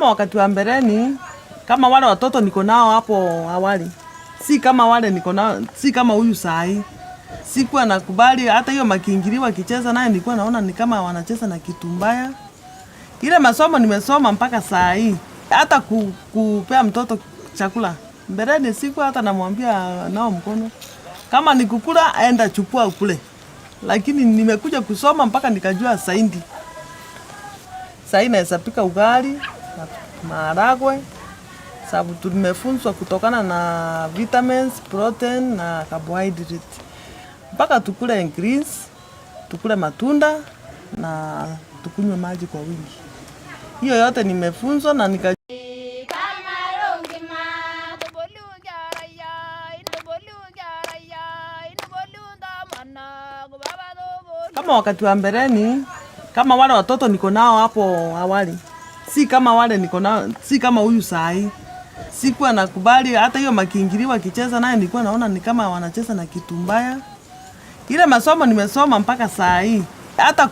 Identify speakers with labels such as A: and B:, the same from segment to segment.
A: Kama wakati wa mbeleni, kama wale watoto niko nao hapo awali, si kama wale niko nao, si kama huyu saa hii. Sikuwa nakubali hata hiyo makingiliwa kicheza naye, nilikuwa naona ni kama wanacheza na kitu mbaya. Ile masomo nimesoma mpaka saa hii, hata kupea mtoto chakula. Mbeleni sikuwa hata namwambia nao mkono. Kama nikukula aenda chukua ukule. Lakini nimekuja kusoma mpaka nikajua saindi. Saa naweza pika ugali, maharagwe, sababu tumefunzwa kutokana na vitamins, protein na carbohydrate. Mpaka tukule greens, tukule matunda na tukunywe maji kwa wingi. Hiyo yote nimefunzwa na nikajua. Kama wakati wa mbeleni, kama wale watoto niko nao hapo awali, si kama wale niko nao, si kama huyu saa hii. Sikuwa nakubali hata hiyo makingiliwa kicheza naye, nilikuwa naona ni kama wanacheza na kitu mbaya. Ile masomo nimesoma mpaka saa hii, hata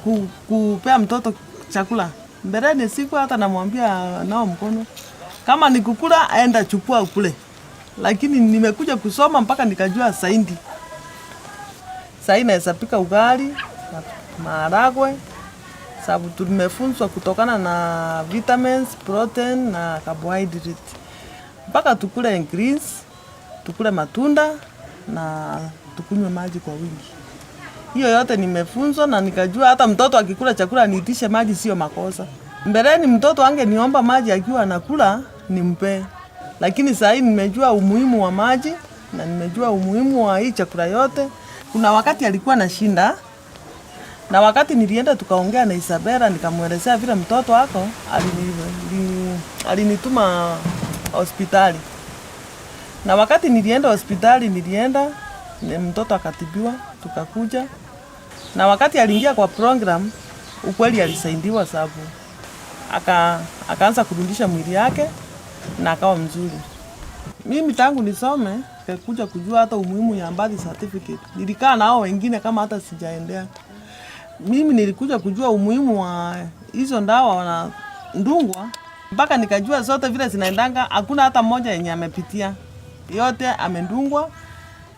A: kupea mtoto chakula. Mbeleni sikuwa hata namwambia nao mkono. Kama nikukula aenda chukua ukule. Lakini nimekuja kusoma mpaka nikajua saindi. Saa naweza pika ugali, maharagwe, sababu tumefunzwa kutokana na vitamins, protein na carbohydrate. Mpaka tukule greens, tukule matunda na tukunywe maji kwa wingi. Hiyo yote nimefunzwa na nikajua hata mtoto akikula chakula niitishe maji sio makosa. Mbeleni mtoto angeniomba maji akiwa anakula nimpe. Lakini saa hii nimejua umuhimu wa maji na nimejua umuhimu wa hii chakula yote. Kuna wakati alikuwa na shinda, na wakati nilienda tukaongea na Isabela nikamwelezea vile mtoto wako alinituma hospitali. Na wakati nilienda hospitali mtoto akatibiwa, tukakuja. Na wakati aliingia kwa program, ukweli alisaidiwa sababu akaanza kurudisha mwili yake na akawa mzuri. Mimi tangu nisome nikakuja kujua hata umuhimu ya birth certificate. Nilikaa nao wengine kama hata sijaendea. Mimi nilikuja kujua umuhimu wa hizo ndawa wanadungwa mpaka nikajua zote vile zinaendanga, hakuna hata mmoja yenye amepitia. Yote amendungwa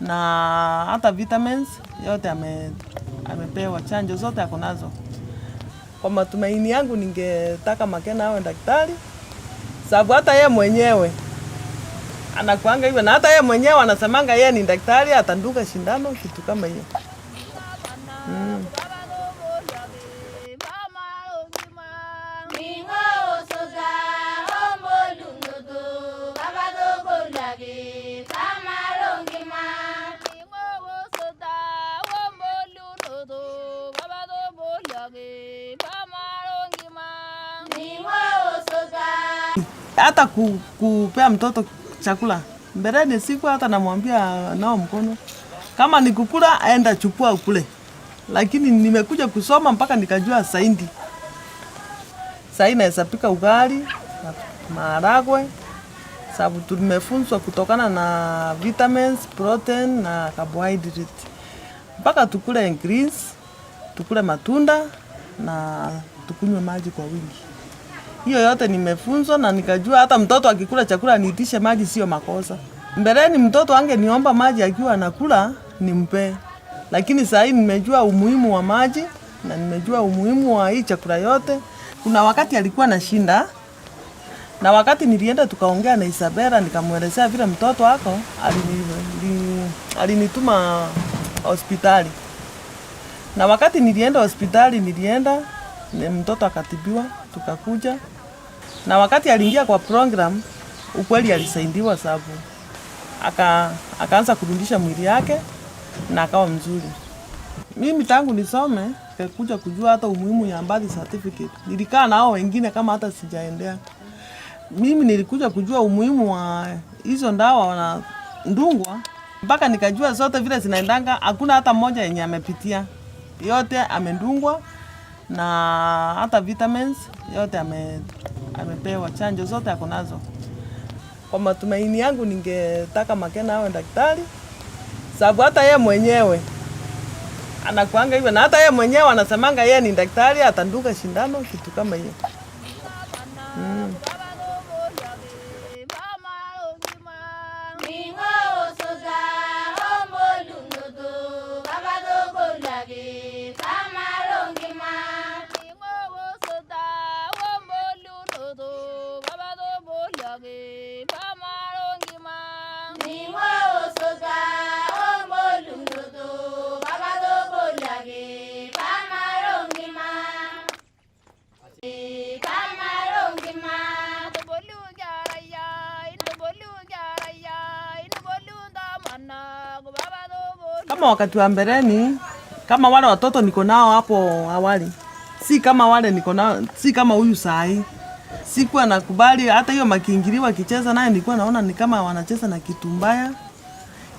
A: na hata vitamins yote amepewa, chanjo zote ako nazo. Kwa matumaini yangu ningetaka Makena awe daktari, sababu hata yeye mwenyewe anakuanga hivyo, na hata yeye mwenyewe anasemanga yeye ni daktari, atandunga shindano kitu kama hiyo. Hata kupea mtoto chakula. Mbeleni sikuwa hata namwambia nao mkono. Kama nikukula aenda chukua ukule. Lakini nimekuja kusoma mpaka nikajua saindi. Saa naweza pika ugali, maharagwe, sababu tumefunzwa kutokana na vitamins, protein na carbohydrate. Mpaka tukule greens, tukule matunda na tukunywe maji kwa wingi. Hiyo yote nimefunzwa na nikajua hata mtoto akikula chakula niitishe maji sio makosa. Mbeleni mtoto angeniomba maji akiwa anakula nimpe. Lakini saa hii nimejua umuhimu wa maji na nimejua umuhimu wa hii chakula yote. Kuna wakati alikuwa na shinda, na wakati nilienda tukaongea na Isabela nikamwelezea vile mtoto wako alinituma hospitali. Na wakati nilienda hospitali mtoto akatibiwa, tukakuja. Na wakati aliingia kwa program, ukweli alisaidiwa sababu akaanza kurudisha mwili yake na akawa mzuri. Mimi tangu nisome nikakuja kujua hata umuhimu ya birth certificate. Nilikaa nao wengine kama hata sijaendea. Mimi nilikuja kujua umuhimu wa hizo ndawa wanadungwa mpaka nikajua zote vile zinaendanga, hakuna hata mmoja yenye amepitia. Yote amendungwa na hata vitamins yote amepewa, chanjo zote ako nazo. Kwa matumaini yangu ningetaka Makena awe daktari, sababu hata yeye mwenyewe anakuanga hivyo, na hata yeye mwenyewe anasemanga yeye ni daktari, atandunga shindano kitu kama hiyo. Kama wakati wa mbeleni, kama wale watoto niko nao hapo awali, si kama wale niko nao, si kama huyu sahi. Sikuwa nakubali hata hiyo makiingiliwa kicheza naye nilikuwa naona ni kama wanacheza na kitu mbaya.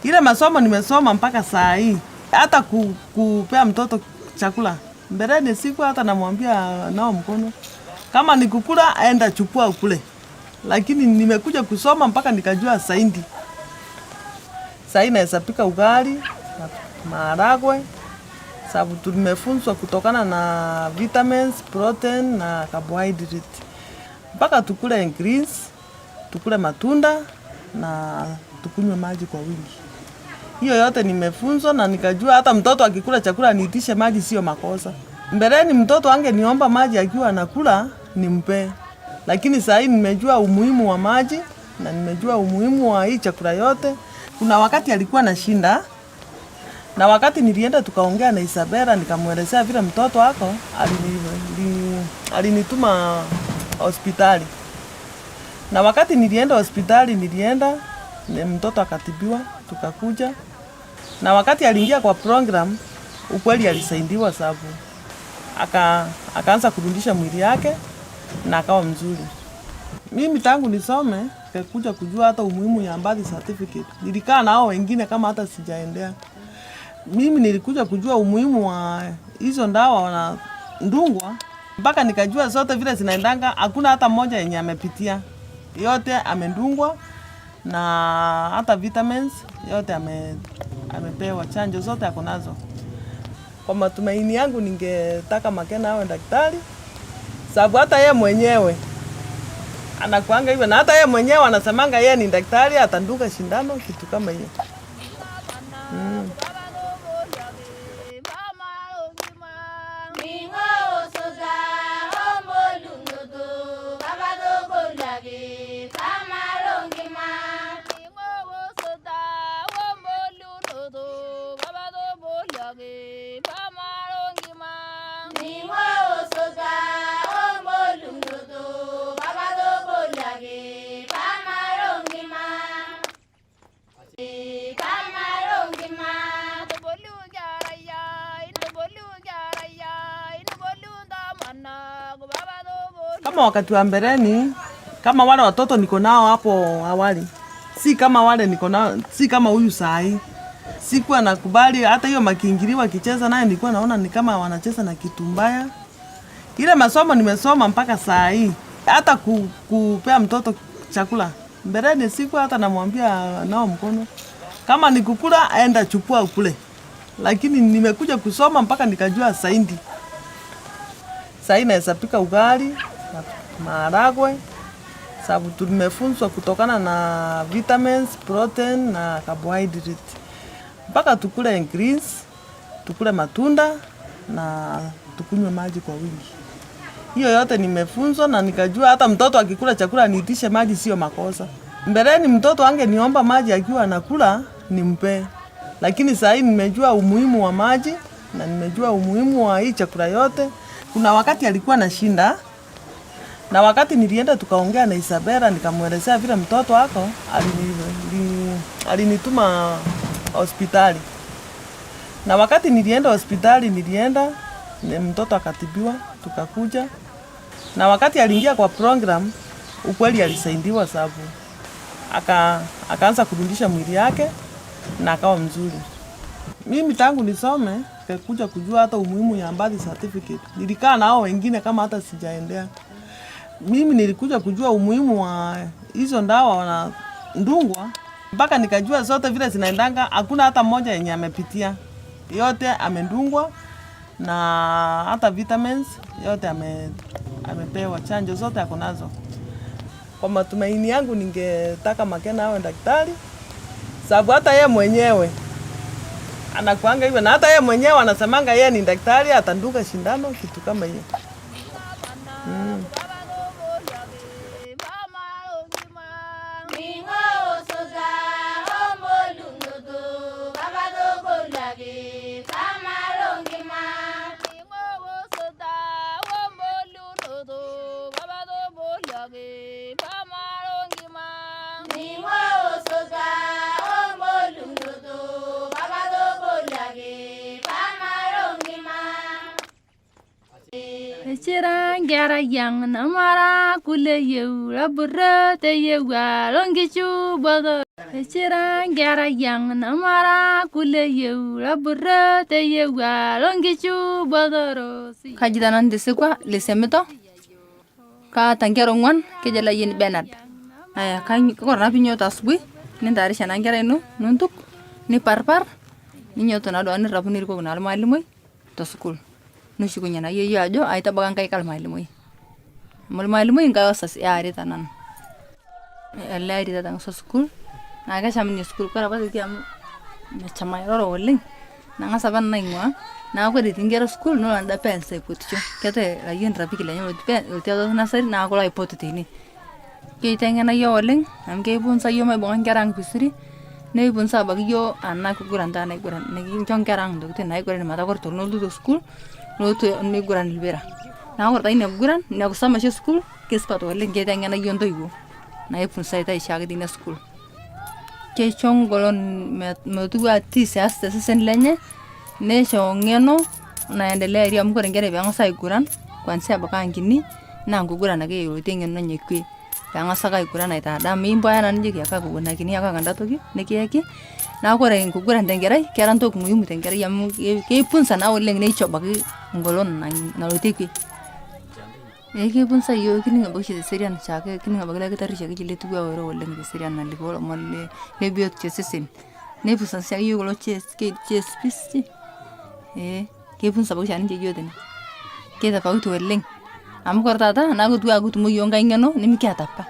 A: Ile masomo nimesoma mpaka saa hii. Hata kupea mtoto chakula. Mbeleni sikuwa hata namwambia nao mkono. Kama nikukula aenda chukua ukule. Lakini nimekuja kusoma mpaka nikajua saindi. Saa hii naweza pika ugali, maharagwe, sababu tumefunzwa kutokana na vitamins, protein na carbohydrate. Mpaka tukule greens, tukule matunda na tukunywe maji kwa wingi. Hiyo yote nimefunzwa na nikajua hata mtoto akikula chakula niitishe maji sio makosa. Mbeleni mtoto angeniomba maji akiwa anakula nimpe. Lakini saa hii nimejua umuhimu wa maji na nimejua umuhimu wa hii chakula yote. Kuna wakati alikuwa anashinda na wakati nilienda tukaongea na Isabela nikamwelezea vile mtoto wako alinituma hospitali. Na wakati nilienda hospitali mtoto akatibiwa tukakuja. Na wakati aliingia kwa program ukweli alisaidiwa sababu akaanza kurudisha mwili yake na akawa mzuri. Mimi tangu nisome nikakuja kujua hata umuhimu ya birth certificate. Nilikaa na hao wengine kama hata sijaendea. Mimi nilikuja kujua umuhimu wa hizo ndawa wanadungwa mpaka nikajua zote vile zinaendanga, hakuna hata moja yenye amepitia. Yote amedungwa na hata vitamins yote amepewa, chanjo zote ako nazo. Kwa matumaini yangu ningetaka Makena awe daktari, sababu hata yeye mwenyewe anakuanga hivyo na hata yeye mwenyewe anasemanga yeye ni daktari, atandunga shindano kitu kama hiyo. Kama wakati wa mbeleni, kama wale watoto niko nao hapo awali, si kama wale niko nao, si kama huyu sahi. Sikuwa nakubali hata hiyo makiingiliwa kicheza naye nilikuwa naona ni kama wanacheza na kitu mbaya. Ile masomo nimesoma mpaka saa hii. Hata kupea mtoto chakula. Mbeleni sikuwa hata namwambia nao mkono. Kama nikukula aenda chukua ukule. Lakini nimekuja kusoma mpaka nikajua saindi. Saa hii naweza pika ugali, maharagwe, sababu tumefunzwa kutokana na vitamins, protein na carbohydrate. Mpaka tukule greens, tukule matunda na tukunywe maji kwa wingi. Hiyo yote nimefunzwa na nikajua hata mtoto akikula chakula niitishe maji sio makosa. Mbeleni mtoto angeniomba maji akiwa anakula nimpe. Lakini saa hii nimejua umuhimu wa maji na nimejua umuhimu wa hii chakula yote. Kuna wakati alikuwa anashinda na wakati nilienda tukaongea na Isabela nikamwelezea vile mtoto wako alinituma hospitali. Na wakati nilienda hospitali mtoto akatibiwa tukakuja. Na wakati aliingia kwa program ukweli alisaidiwa sababu akaanza kurudisha mwili yake na akawa mzuri. Mimi tangu nisome nikakuja kujua hata umuhimu ya birth certificate. Nilikaa na hao wengine kama hata sijaendea. Mimi nilikuja kujua umuhimu wa hizo ndawa wanadungwa mpaka nikajua zote vile zinaendanga, hakuna hata moja yenye amepitia. Yote amedungwa na hata vitamins yote amepewa, chanjo zote ako nazo. Kwa matumaini yangu ningetaka Makena awe daktari, sababu hata yeye mwenyewe anakuanga hivyo na hata yeye mwenyewe anasemanga yeye ni daktari, atandunga shindano kitu kama hiyo.
B: Chirang gara yang namara kule yu rabura te yu longichu bodo. Chirang gara yang namara kule yu rabura te yu longichu bodo. Kajidanan desekwa lesemeto. Ka tangero ngwan ke jala yin benad. Aya kan ko rapi nyota asbui ni dari sana ngara inu nuntuk ni parpar ni nyota na do ani rapu ni ko na malimoi to school. Nusukunya na yo ajo ay tabagang kay kalmay lumoy. Malmay lumoy nga sas yari tanan. Alla yari tatang sa school. Naga siya min school kara ba kiyam chamay ro rolling. Nanga saban na ingwa. Na ko ditin gero school no anda pense putcho. Kete la yin rapi kila nyo pen utado na sari na ko lai potitini. Kay tenga na yo rolling. Am kay bun sa yo may bongan karang pisiri. Nei bun sa bag yo anna ko guranda na guran. Naging chong karang do tin nay guran mata ko turno do school. Lotu ni guran libera. Na ko tay ni guran ni ko sama school kes pato le ngeda ngana yondo igo. Na e pun sai tay shaga dina school. Ke chong golon me tu ati sas sen lenye ne chong ngeno na endelea ri am ko ngere bang sai guran kwan sa baka ngini na ko guran na ke yo tengen no nyekwi. Bang sa kai guran ita da mi mbo yana nje ya ka ko na kini aka ganda to ki ne ki na ko re ko guran tengere keran to ko mu tengere yam ke pun sana oleng ne choba ki ngolon na loteki eke pun sa yo kini ngabak shi serian chake kini ngabak la kitar shi ki letu wa ro oleng de serian na liko mo le biot che sesen ne pun sa yo lo che spisti ke pun sa bak shi anje yo den ke da pau to oleng am ko tata na ko tuwa gut mu yo ngai ngeno ni mi kya tappa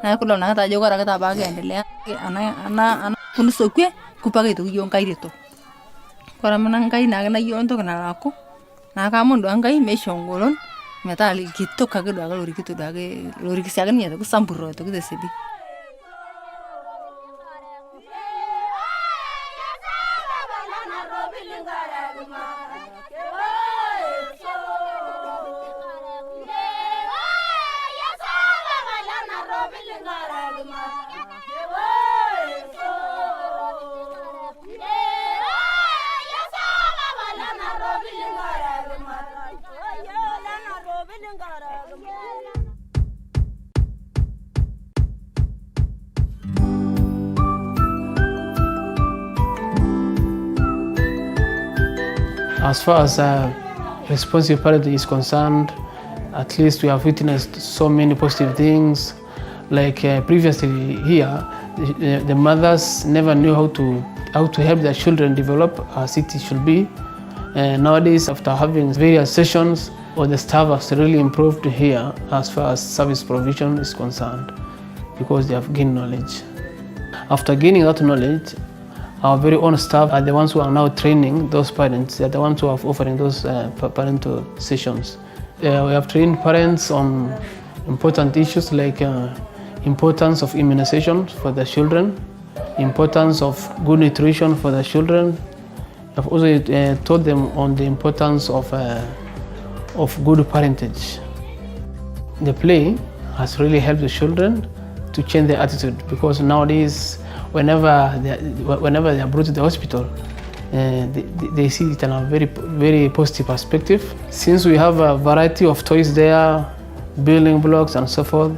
B: na ko lo na ta jo gara ta ba ga ndele ana kun so kwe ku pa ga to yo ngai reto kora manang kai na yo onto na ako na ka mon do ngai me shongolon metali kitto ka ga do lori kitto da ga lori ki sagan ya ko sampuro to de sebi
C: As far as responsive parenting is concerned, at least we have witnessed so many positive things. Like previously here, the mothers never knew how to help their children develop as it should be. Nowadays, after having various sessions, or the staff has really improved here as far as service provision is concerned, because they have gained knowledge. After gaining that knowledge, our very own staff are the ones who are now training those parents. They are the ones who are offering those parental sessions. We have trained parents on important issues like importance of immunization for the children, importance of good nutrition for the children. We have also taught them on the importance of good parentage. The play has really helped the children to change their attitude, because nowadays whenever they are brought to the hospital, they see it in a very, very positive perspective. Since we have a variety of toys there, building blocks and so forth,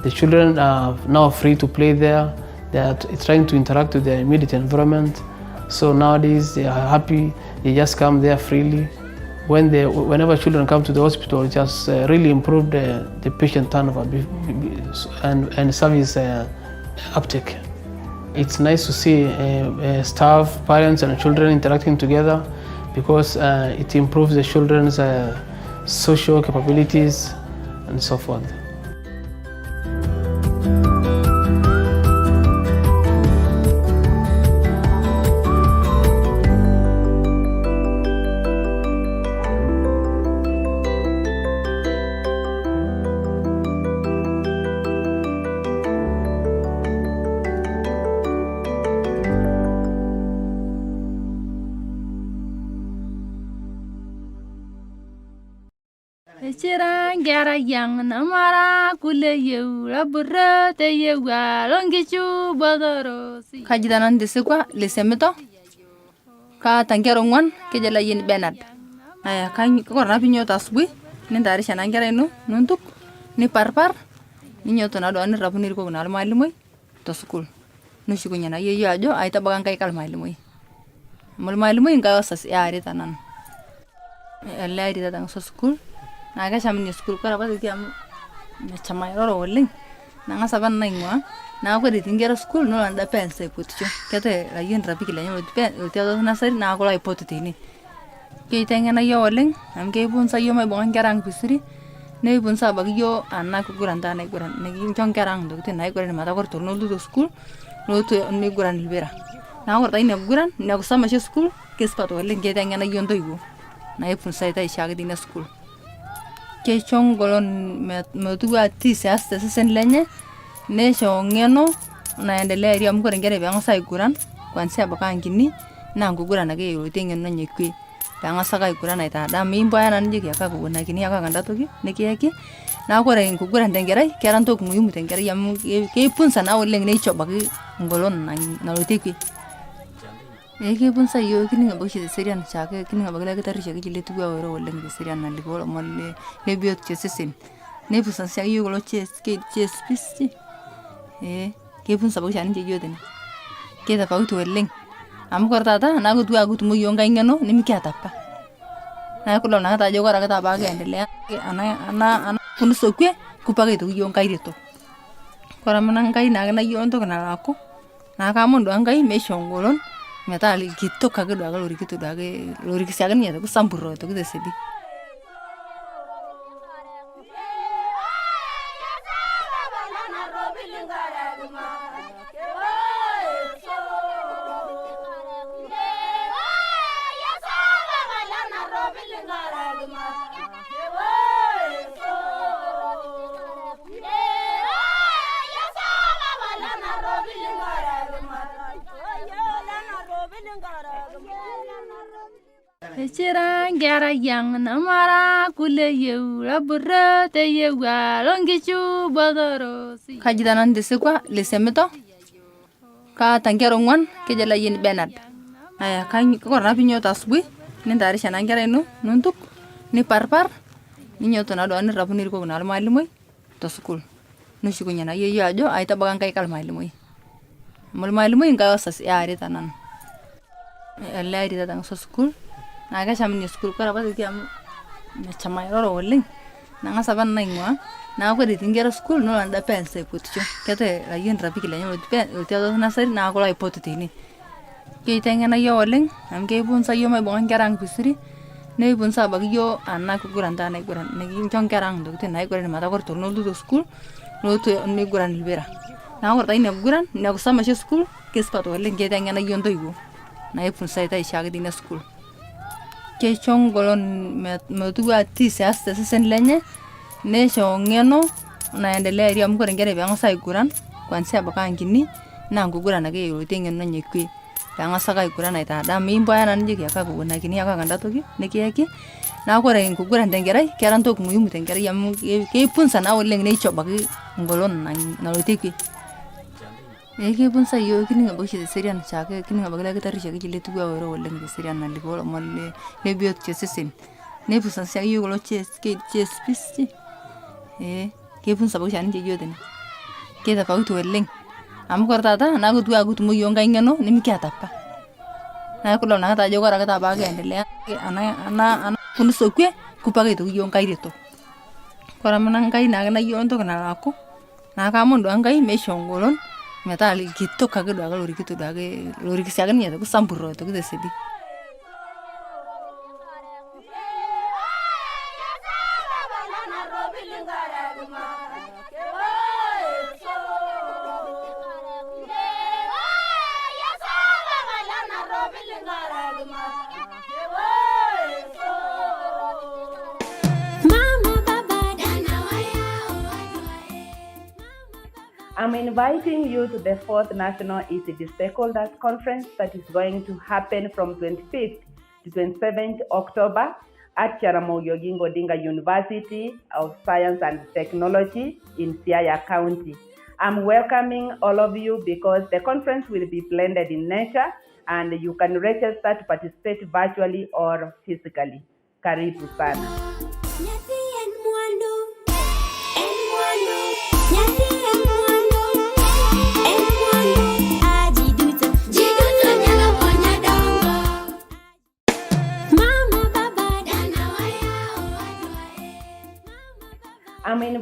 C: the children are now free to play there. They are trying to interact with their immediate environment. So nowadays they are happy, they just come there freely. Whenever children come to the hospital, it has really improved the patient turnover and service uptake. It's nice to see staff, parents and children interacting together, because it improves the children's social capabilities and so forth.
B: Chirang gara yang namara kule yu rabura te yu longichu bodoro. Kajidanan desekwa lesemeto. Ka tangero ngwan ke jala yin benad. Aya kan ko rapi nyota asbui nintayarisha naa nkera ino nuntuk niparpar ninyoto naa duo nirapu nirikoki naa lmaalimoi tosukul nushukunye naa yeyio ajo aitabaka nkaik almaalimoi amu lmaalimoi nkae wasas earita nanu ale ari tatang'asa sukul naa kesham inia sukul kore apa toki amu mecham airoro oleng' nang'as apa nanu aing'ua naa kore etii nkera sukul nolo anda parents aipotisho keatai layieni rapiki lenye lotii atua nasari naa kulo aipotu teine keiteng'ena yuo oleng' amu keipunsa yuo maibung'a nkera ang' vizuri neipunsa abaki yuo ana kiguran taa naiguran nikincho nkera ang' ntokitin naiguran metaa kore tonolotu tesukul nolotu neiguran lpira naa kore taa inia kiguran inia kusoma oshi esukul keisupat oleng' keiteng'ena yuo ntoiwuo naipunsaitai shaake teina sukul keisho ngolon metuwaa tiis eas tesesen lenye neisho ng'eno naendelearie amu kore nkera peeng'asu aiguran kwanzia abaki ankini naa nkiguran ake elotie ng'eno enye kwe peeng'asu ake aiguran aitadaam mimpoaya naa nijoki ake akuwunakini ake anda toki nikiyaki naa kore nkiguran tenkerai kera ntoki muhimu tenkerai amu keipunsa naa oleng' neisho abaki ngolon nalotie kwe keipunsa yuo kining' abaki shi teserian shaake kining' abaki lkitari shaake letiwaa oiro oleng' teserian nalikoo lomon lebiotisho esesen neipunsa shaake yuo kulo CHPs keipunsa abaki shaake ninche yuo tene keitafauti oleng' amu kore taata naa kotuwaa kutumo yuo nkae ng'eno nimikiata apa naa kidol naake ajo kore ake taapa kiendelea ana funso kwe kupaka aitoki yuo nkae reto kore amu nkai naake nayolo ntoki nalo aku naa kaamon duake nkai meisho ngolon metaa kitok ake duake lorikito duake lorik siake ninye aitoki samburo aitoki tesedi.
D: Echira ngera yang namara kule yeu labura te yewa longichu bodorosi
B: Kaji tanan desekwa lesemito kaata nkera ong'uan kejo layieni Bernard aya kore naa pinyoto asubui nintayarisha naa nkera ino nuntuk niparpar ninyoto naa duake nirapu nirikoki naa lmaalimoi tosukul nushukunye naa yeyio ajo aitabaka nkaik almaalimoi amu lmaalimoi nkae wasas earita nanu ale ari tatang'asa sukul naa kesham inia sukul kore apa toki amu mecham airoro oleng' nang'as apa nanu aing'ua naa kore etii nkera sukul nolo anda parents aipotisho keatai layieni rapiki lenye lotii atua nasari naa kulo aipotu teine keiteng'ena yuo oleng' amu keipunsa yuo maibung'a nkera ang' vizuri neipunsa abaki yuo ana kiguran taa naiguran nikincho nkera ang' ntokitin naiguran metaa kore tonolotu tesukul nolotu neiguran lpira naa kore taa inia kiguran inia kusoma oshi esukul keisupat oleng' keiteng'ena yuo ntoiwuo naipunsaitai shaake teina sukul keisho ngolon metuwaa tiis eas tesesen lenye neisho ng'eno naendelearie amu kore nkera peeng'asu aiguran kwanzia abaki ankini naa nkiguran ake elotie ng'eno enye kwe peeng'asu ake aiguran aitadaam mimpoaya naa nijoki ake akuwunakini ake anda toki nikiyaki naa kore nkiguran tenkerai kera ntoki muhimu tenkerai amu keipunsa naa oleng' neisho abaki ngolon nalotie kwe keipunsa yuo kining' abaki shi teserian shaake kining' abaki lkitari shaake letiwaa oiro oleng' teserian nalikoo lomon lebiotisho esesen neipunsa shaake yuo kulo CHPs keipunsa abaki shaake ninche yuo tene keitafauti oleng' amu kore taata naa kotuwaa kutumo yuo nkae ng'eno nimikiata apa naa kidol naake ajo kore ake taapa kiendelea ana funso kwe kupaka aitoki yuo nkae reto kore amu nkai naake nayolo ntoki nalo aku naa kaamon duake nkai meisho ngolon metaa kitok ake duake lorikito duake lorik siake ninye aitoki samburo aitoki tesedi.
E: I'm inviting you to the 4th National ECD Stakeholders Conference that is going to happen from 25th to 27th October at Jaramogi Oginga Odinga University of Science and Technology in Siaya County. I'm welcoming all of you because the conference will be blended in nature and you can register to participate virtually or physically. Karibu sana.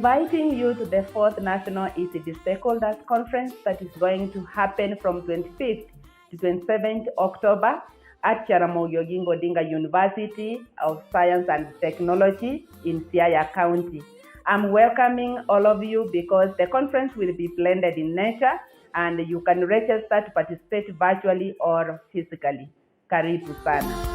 E: inviting you to the 4th National ECD Stakeholders Conference that is going to happen from 25th to 27th October at Jaramogi Oginga Odinga University of Science and Technology in Siaya County. I'm welcoming all of you because the conference will be blended in nature and you can register to participate virtually or physically. Karibu sana.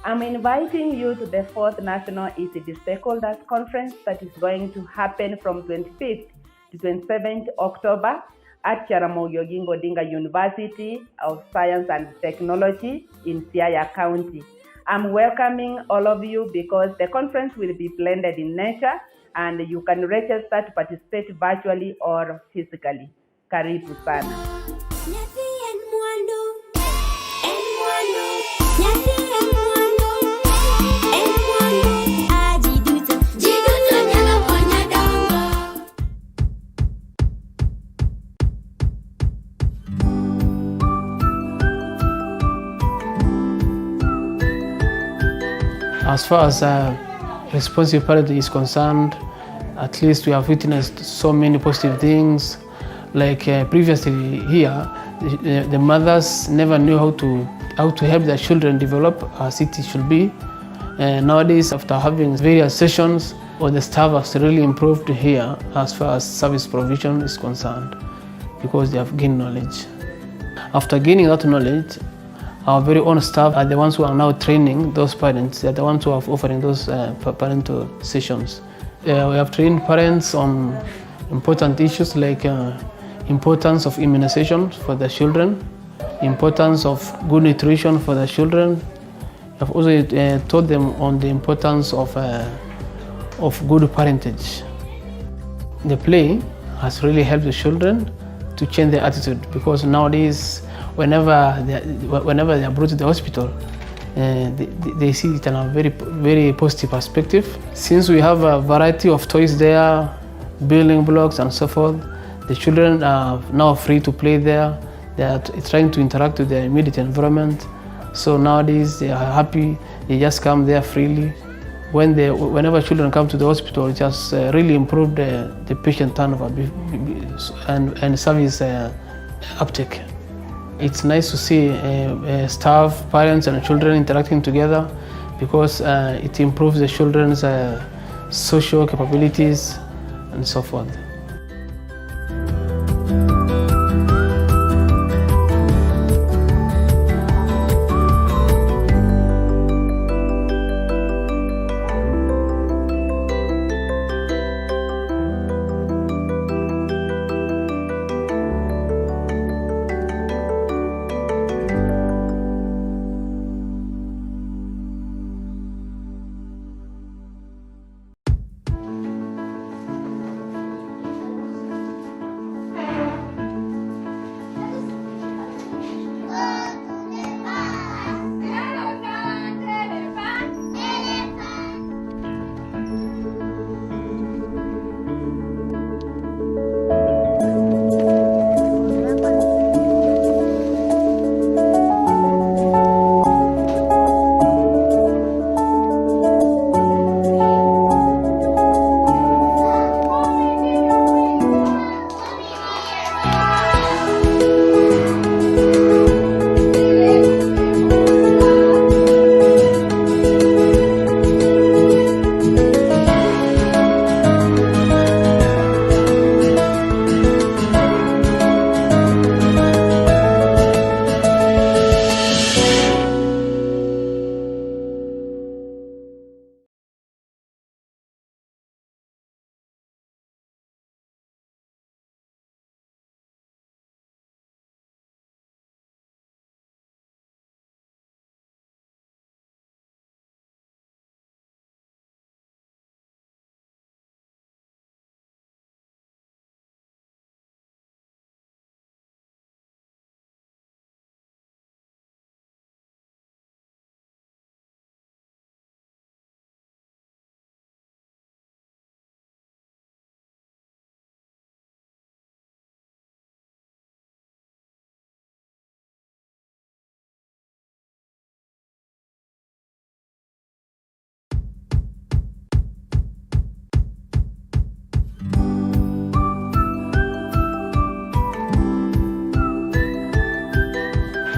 E: I'm inviting you to the 4th National ECD Stakeholders Conference that is going to happen from 25th to 27th October at Jaramogi Oginga Odinga University of Science and Technology in Siaya County. I'm welcoming all of you because the conference will be blended in nature and you can register to participate virtually or physically. Karibu sana.
C: As far as responsive parenting is concerned, at least we have witnessed so many positive things. Like previously here, the mothers never knew how to help their children develop as it should be. Nowadays, after having various sessions, all the staff has really improved here as far as service provision is concerned because they have gained knowledge. After gaining that knowledge, our very own staff are the ones who are now training those parents. They are the ones who are offering those parental sessions. We have trained parents on important issues like importance of immunization for the children, importance of good nutrition for the children. We have also taught them on the importance of good parentage. The play has really helped the children to change their attitude because nowadays whenever they are brought to the hospital, they see it in a very, very positive perspective. Since we have a variety of toys there, building blocks and so forth, the children are now free to play there. They are trying to interact with their immediate environment. So nowadays they are happy, they just come there freely. Whenever children come to the hospital, it has really improved the patient turnover and service uptake. It's nice to see staff, parents and children interacting together because it improves the children's social capabilities and so forth.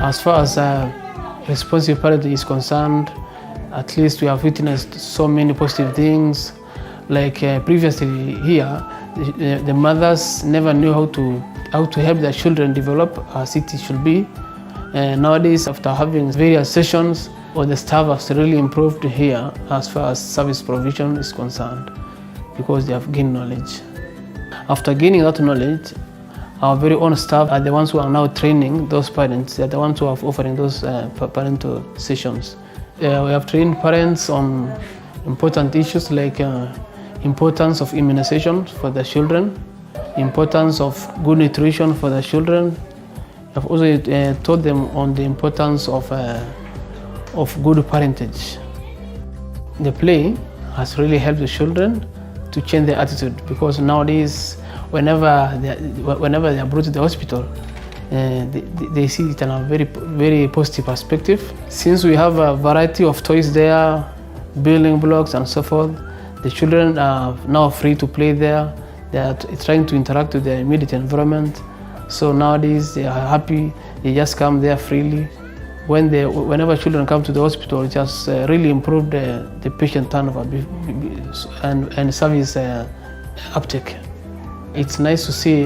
C: As far as responsive parenting is concerned, at least we have witnessed so many positive things. Like previously here, the mothers never knew how to help their children develop as it should be. Nowadays, after having various sessions, the staff has really improved here as far as service provision is concerned, because they have gained knowledge. After gaining that knowledge, our very own staff are the ones who are now training those parents. They are the ones who are offering those parental sessions. We have trained parents on important issues like importance of immunization for the children, importance of good nutrition for the children. We have also taught them on the importance of good parentage. The play has really helped the children to change their attitude, because nowadays, whenever they are brought to the hospital, they see it in a very, very positive perspective. Since we have a variety of toys there, building blocks and so forth, the children are now free to play there. They are trying to interact with their immediate environment. So nowadays they are happy, they just come there freely. Whenever children come to the hospital, it has really improved the patient turnover and service uptake. It's nice to see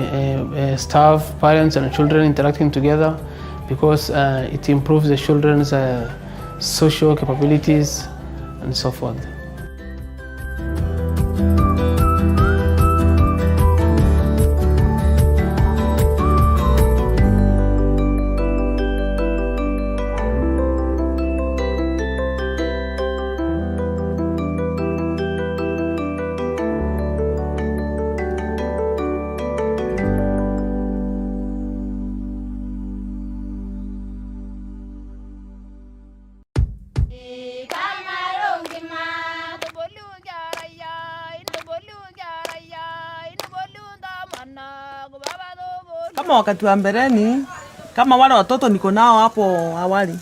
C: staff, parents and children interacting together, because it improves the children's social capabilities and so forth.
A: Kama wakati wa mbeleni, kama wale watoto niko nao hapo awali,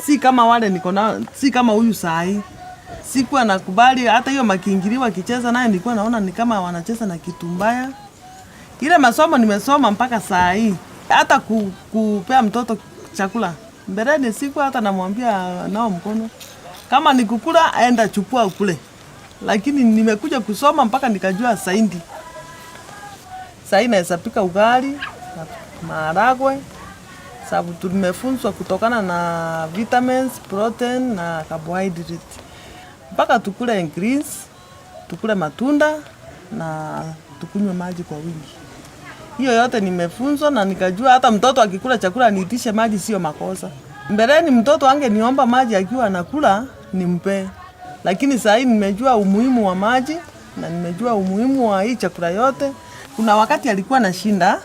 A: si kama wale niko nao, si kama huyu sahi. Sikuwa nakubali hata hiyo makiingiliwa kicheza naye, nilikuwa naona ni kama wanacheza na kitu mbaya. Ile masomo nimesoma mpaka saa hii, hata kupea mtoto chakula. Mbeleni sikuwa hata namwambia nao mkono. Kama nikukula aenda chukua ukule. Lakini nimekuja kusoma mpaka nikajua saindi. Sahi naweza pika ugali, maharagwe, sababu tumefunzwa kutokana na vitamins, protein na carbohydrate. Mpaka tukule greens, tukule matunda na tukunywe maji kwa wingi. Hiyo yote nimefunzwa na nikajua hata mtoto akikula chakula niitishe maji sio makosa. Mbeleni mtoto angeniomba maji akiwa anakula nimpe. Lakini sasa hivi nimejua umuhimu wa maji na nimejua umuhimu wa hii chakula yote. Kuna wakati alikuwa na shinda,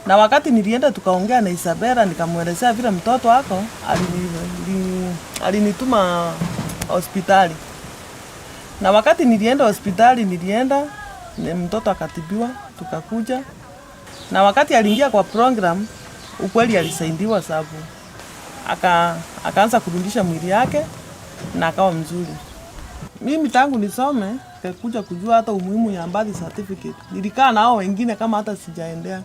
A: na wakati nilienda tukaongea na Isabela nikamwelezea vile mtoto wako alinituma hospitali. Na wakati nilienda hospitali mtoto akatibiwa, tukakuja. Na wakati aliingia kwa program, ukweli alisaidiwa sababu akaanza kurudisha mwili yake na akawa mzuri. Mimi tangu nisome nikakuja kujua hata umuhimu ya birth certificate. Nilikaa na hao wengine kama hata sijaendea.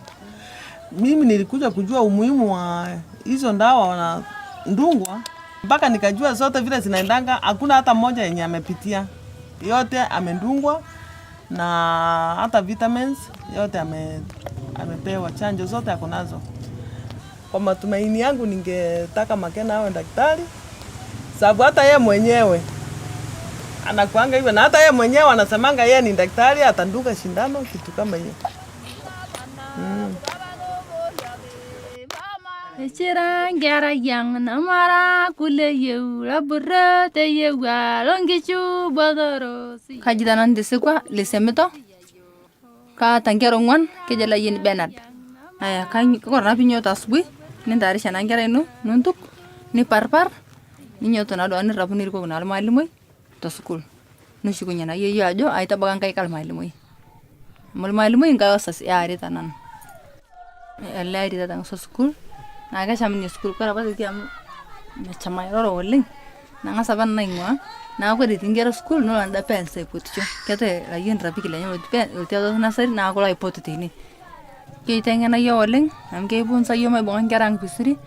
A: Mimi nilikuja kujua umuhimu wa hizo ndawa wanadungwa, mpaka nikajua zote vile zinaendanga, hakuna hata mmoja yenye amepitia. Yote amendungwa na hata vitamins yote amepewa, chanjo zote ako nazo. Kwa matumaini yangu ningetaka Makena awe daktari, sababu hata yeye mwenyewe anakuanga hivyo, na hata yeye mwenyewe anasemanga yeye ni daktari, atandunga shindano kitu kama hiyo.
B: Chirangara yang namara kule yeu labura te yeu alongichu bodorosi.
D: Kajidanan desekwa lesemeto ka tangero ngwan ke jala yin Bernard. Aya kan ko rapi nyota asbui ni dari shanangera ino nuntuk ni parpar ni nyoto na do ani rapu ni ko na malimoi to school. No shukunya na yeyo ajo ay tabagan kay kal malimoi. Malimoi ngayo sas yaari tanan. Lairi tatang so school. Naga chamni school ko rapat tiam chamay ro rolling. Nanga saban na ingwa. Na ko ditingero school no anda pense putcho. Kete ayun rapi kila nyo pen utado na sari na ko lai potutini. Ke tenga na yo rolling. Am ke pun sa yo may bongan garang pisuri.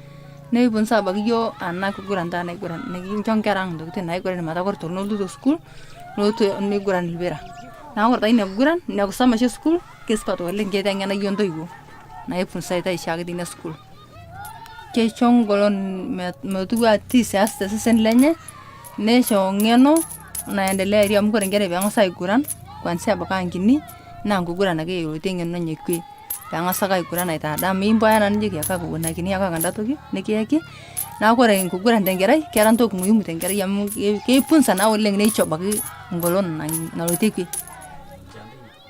D: Nekipunsa abaki yo ana kuguran taa naiguran nekincho nkera ang ntokitin naiguran metaa kore tonolotu te school nolotu neiguran lpira naaku kore taa inia kuguran inia kusoma oshi school keisupat oleng keiteng'ena yo ntoiwuo naipunsatai shaake teina school keisho ngolon metuwaa tiis eas te sesen lenye neisho ng'eno naendelearie amu kore nkera peeng'asa aiguran kwanzia abaki ankini naa nkuguran ake elotie ng'eno enye kwe peeng'asa ake aiguran aitaadaa mimpoyana nijoki ake akuwuanakini ake anda toki nikiyaki naaku kore nkuguran tenkerai kera ntoki muhimu tenkerai amu keipunsa naa oleng neisho abaki ngolon nalotie kwe.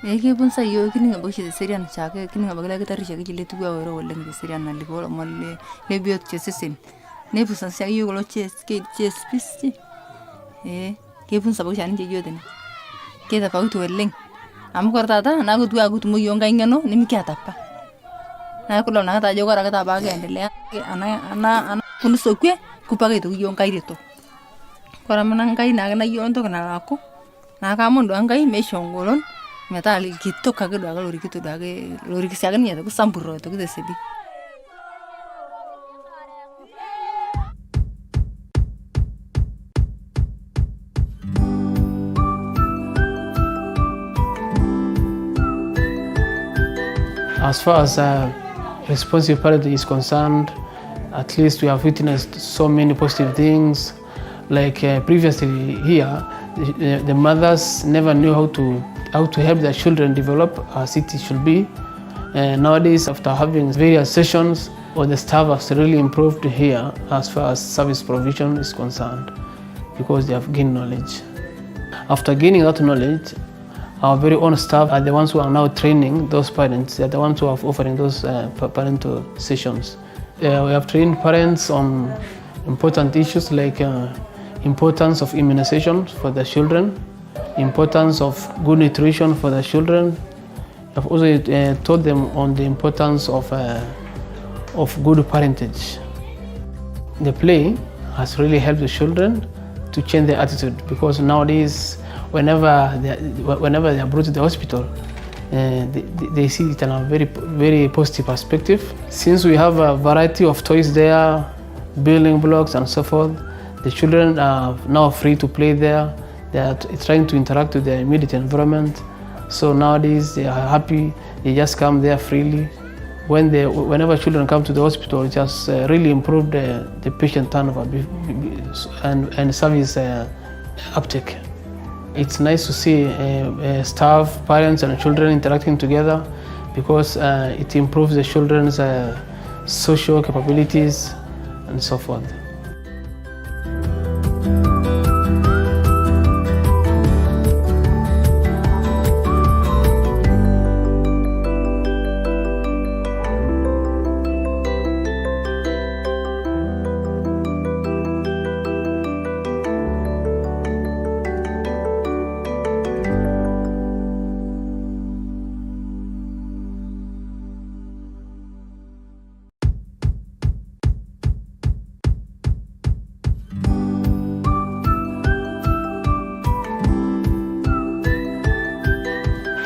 D: Keipunsa yo kining' abaki shi teserian shaake kining' abaki lkitari shaake letiwaa oro oleng teserian alikoo lomon le biotisho esesen neipunsa shaake yo kulo CHPs keipunsa abaki shaake ninche yo tene keitafauti oleng amu kore taata naa kotuwaa kutumo yo nkae ng'eno nimikiata apa naaku kidol naake ajo kore ake taapa kiendelea ana funso kwe kupuo ake aitoki yo nkae reto kore amu nkae naake nayolo ntoki nalaaku naaku kaamon duake nkae meisho ngolon metaa kitok ake duake lorikito duake lorik siake ninye aitoki sambur aitoki tesedi.
C: As far as responsive parenting is concerned, at least we have witnessed so many positive things. Like previously here, the mothers never knew how to help their children develop as it should be. Nowadays, after having various sessions, the staff has really improved here as far as service provision is concerned because they have gained knowledge. After gaining that knowledge, our very own staff are the ones who are now training those parents. They are the ones who are offering those parental sessions. We have trained parents on important issues like importance of immunization for their children, importance of good nutrition for their children. We have also taught them on the importance of good parentage. The play has really helped the children to change their attitude because nowadays whenever they are brought to the hospital, they see it in a very, very positive perspective. Since we have a variety of toys there, building blocks and so forth, the children are now free to play there. They are trying to interact with their immediate environment. So nowadays they are happy, they just come there freely. Whenever children come to the hospital, it has really improved the patient turnover and service uptake. It's nice to see staff, parents and children interacting together because it improves the children's social capabilities and so forth.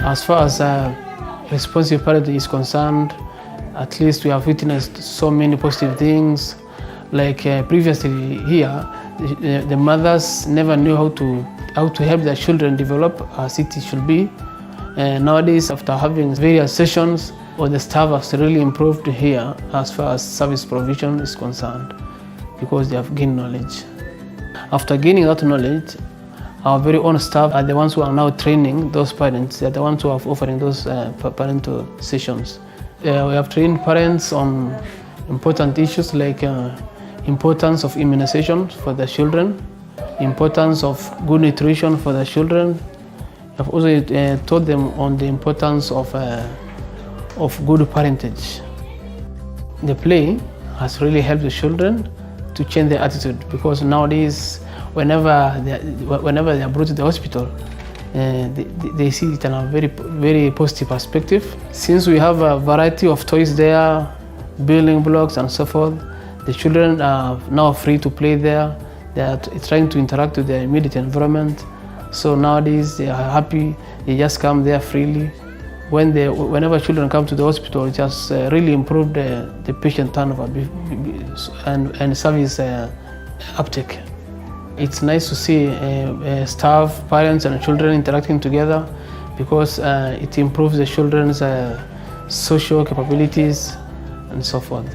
C: As far as responsive parenting is concerned, at least we have witnessed so many positive things. Like previously here, the mothers never knew how to help their children develop as it should be. Nowadays, after having various sessions, the staff has really improved here as far as service provision is concerned because they have gained knowledge. After gaining that knowledge, our very own staff are the ones who are now training those parents. They are the ones who are offering those parental sessions. We have trained parents on important issues like importance of immunization for their children, importance of good nutrition for their children. We have also taught them on the importance of good parentage. The play has really helped the children to change their attitude because nowadays whenever they are brought to the hospital, they see it in a very, very positive perspective. Since we have a variety of toys there, building blocks and so forth, the children are now free to play there. They are trying to interact with their immediate environment. So nowadays they are happy, they just come there freely. whenever children come to the hospital, it has really improved the patient turnover and service uptake. It's nice to see staff, parents, and children interacting together because it improves the children's social capabilities and so forth.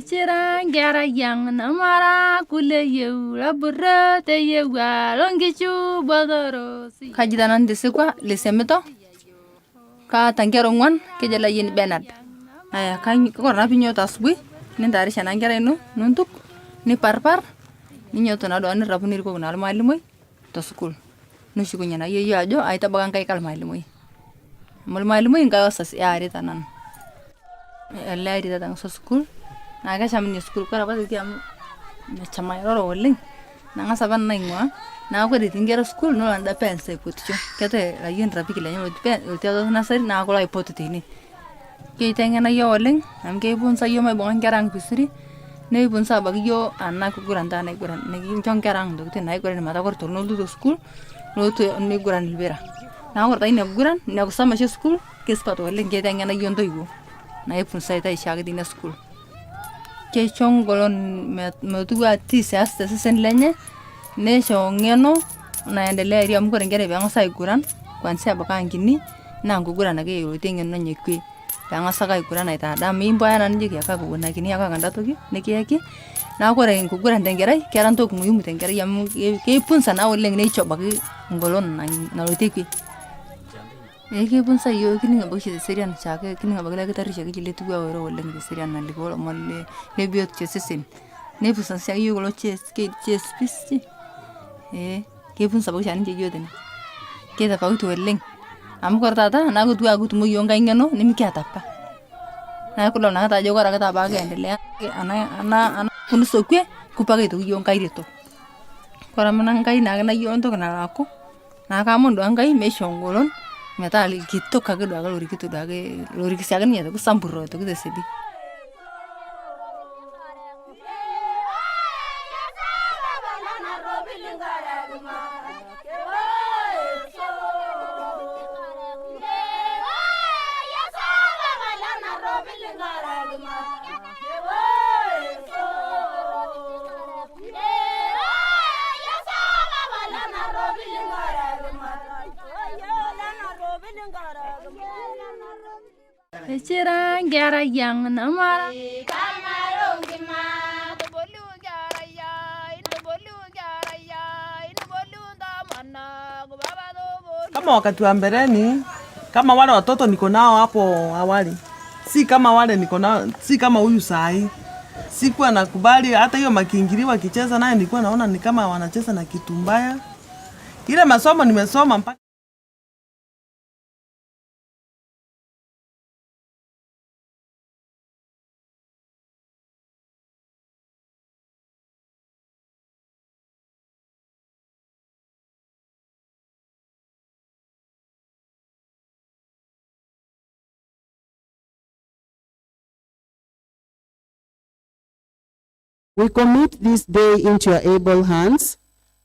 B: Chirang gara yang namara kule yeu labura te yeu longichu bodorosi.
D: Kajidanan desekwa lesemeto ka tangero ngwan ke jala yin benad aya kan ko na pinyo tasbui ni dari sana ngara ino nuntuk ni parpar ni nyoto na do an rabunir ko na malimoy to school no shukunya na yeyo ajo ay tabagan kay kal malimoy malimoy ngayo sas yaari tanan laari tatang so school na ga chamni school ko rabati am chamay ro wolling na nga saban na ingwa na ko di tingero school no anda pense putcho kete la yin rapi kila nyo pe utado na sari na ko la ipotiti ni ke tengena yo wolling am ke bun sa yo mai bon garang pisri ne bun sa bag yo anna ko guranta na guran ne gin chong garang do te na guran mata ko to no do school no to ne guran libera na ko ta ina guran ne ko sama school ke spato wolling ke tengena yo ndo yu na ipun sa ita ishag dina school ke chong golon me tu ati se asta se sen lenye ne shongeno na endelea ria mko ngere byango sai guran kwansia baka ngini na ngugura na ge yotengen no nyekwi byango saka igura na ita da mimbo yana nje ya ka guna kini aka ganda toki ne kiyaki na ko re ngugura ndengerai keran to muhimu tengerai yam ke punsa na oleng ne choba ki ngolon na loteki ke punsa yo kini ngaboshi serian chake kini ngabagala ke tarisha ke letu wa ro oleng serian na ligolo molle le biot chesesin ne pusan sia yo golo ches ke ches pisti ke pun sabak chani je yoden ke da pau to leng am ko tata na ko tu agu tu mo yonga ingano ni mi kya tappa na ko na ta joga ra ta ba ge ndele ana kun so kwe ku pa ge to yonga ire to ko ra manan kai na yon to na ko na ka mon do angai me shongolon meta li gitto ka ge do ga lori gitto da ge lori ki sagan ya to sampuro to ge desedi
B: Chirang gara yang namara
A: kama wakati wa mbeleni, kama wale watoto niko nao hapo awali, si kama wale niko nao, si kama huyu sahi. Sikuwa nakubali hata hiyo makiingiliwa wakicheza naye, nilikuwa naona ni kama wanacheza na kitu mbaya. Ile masomo nimesoma mpaka
F: we commit this day into your able hands,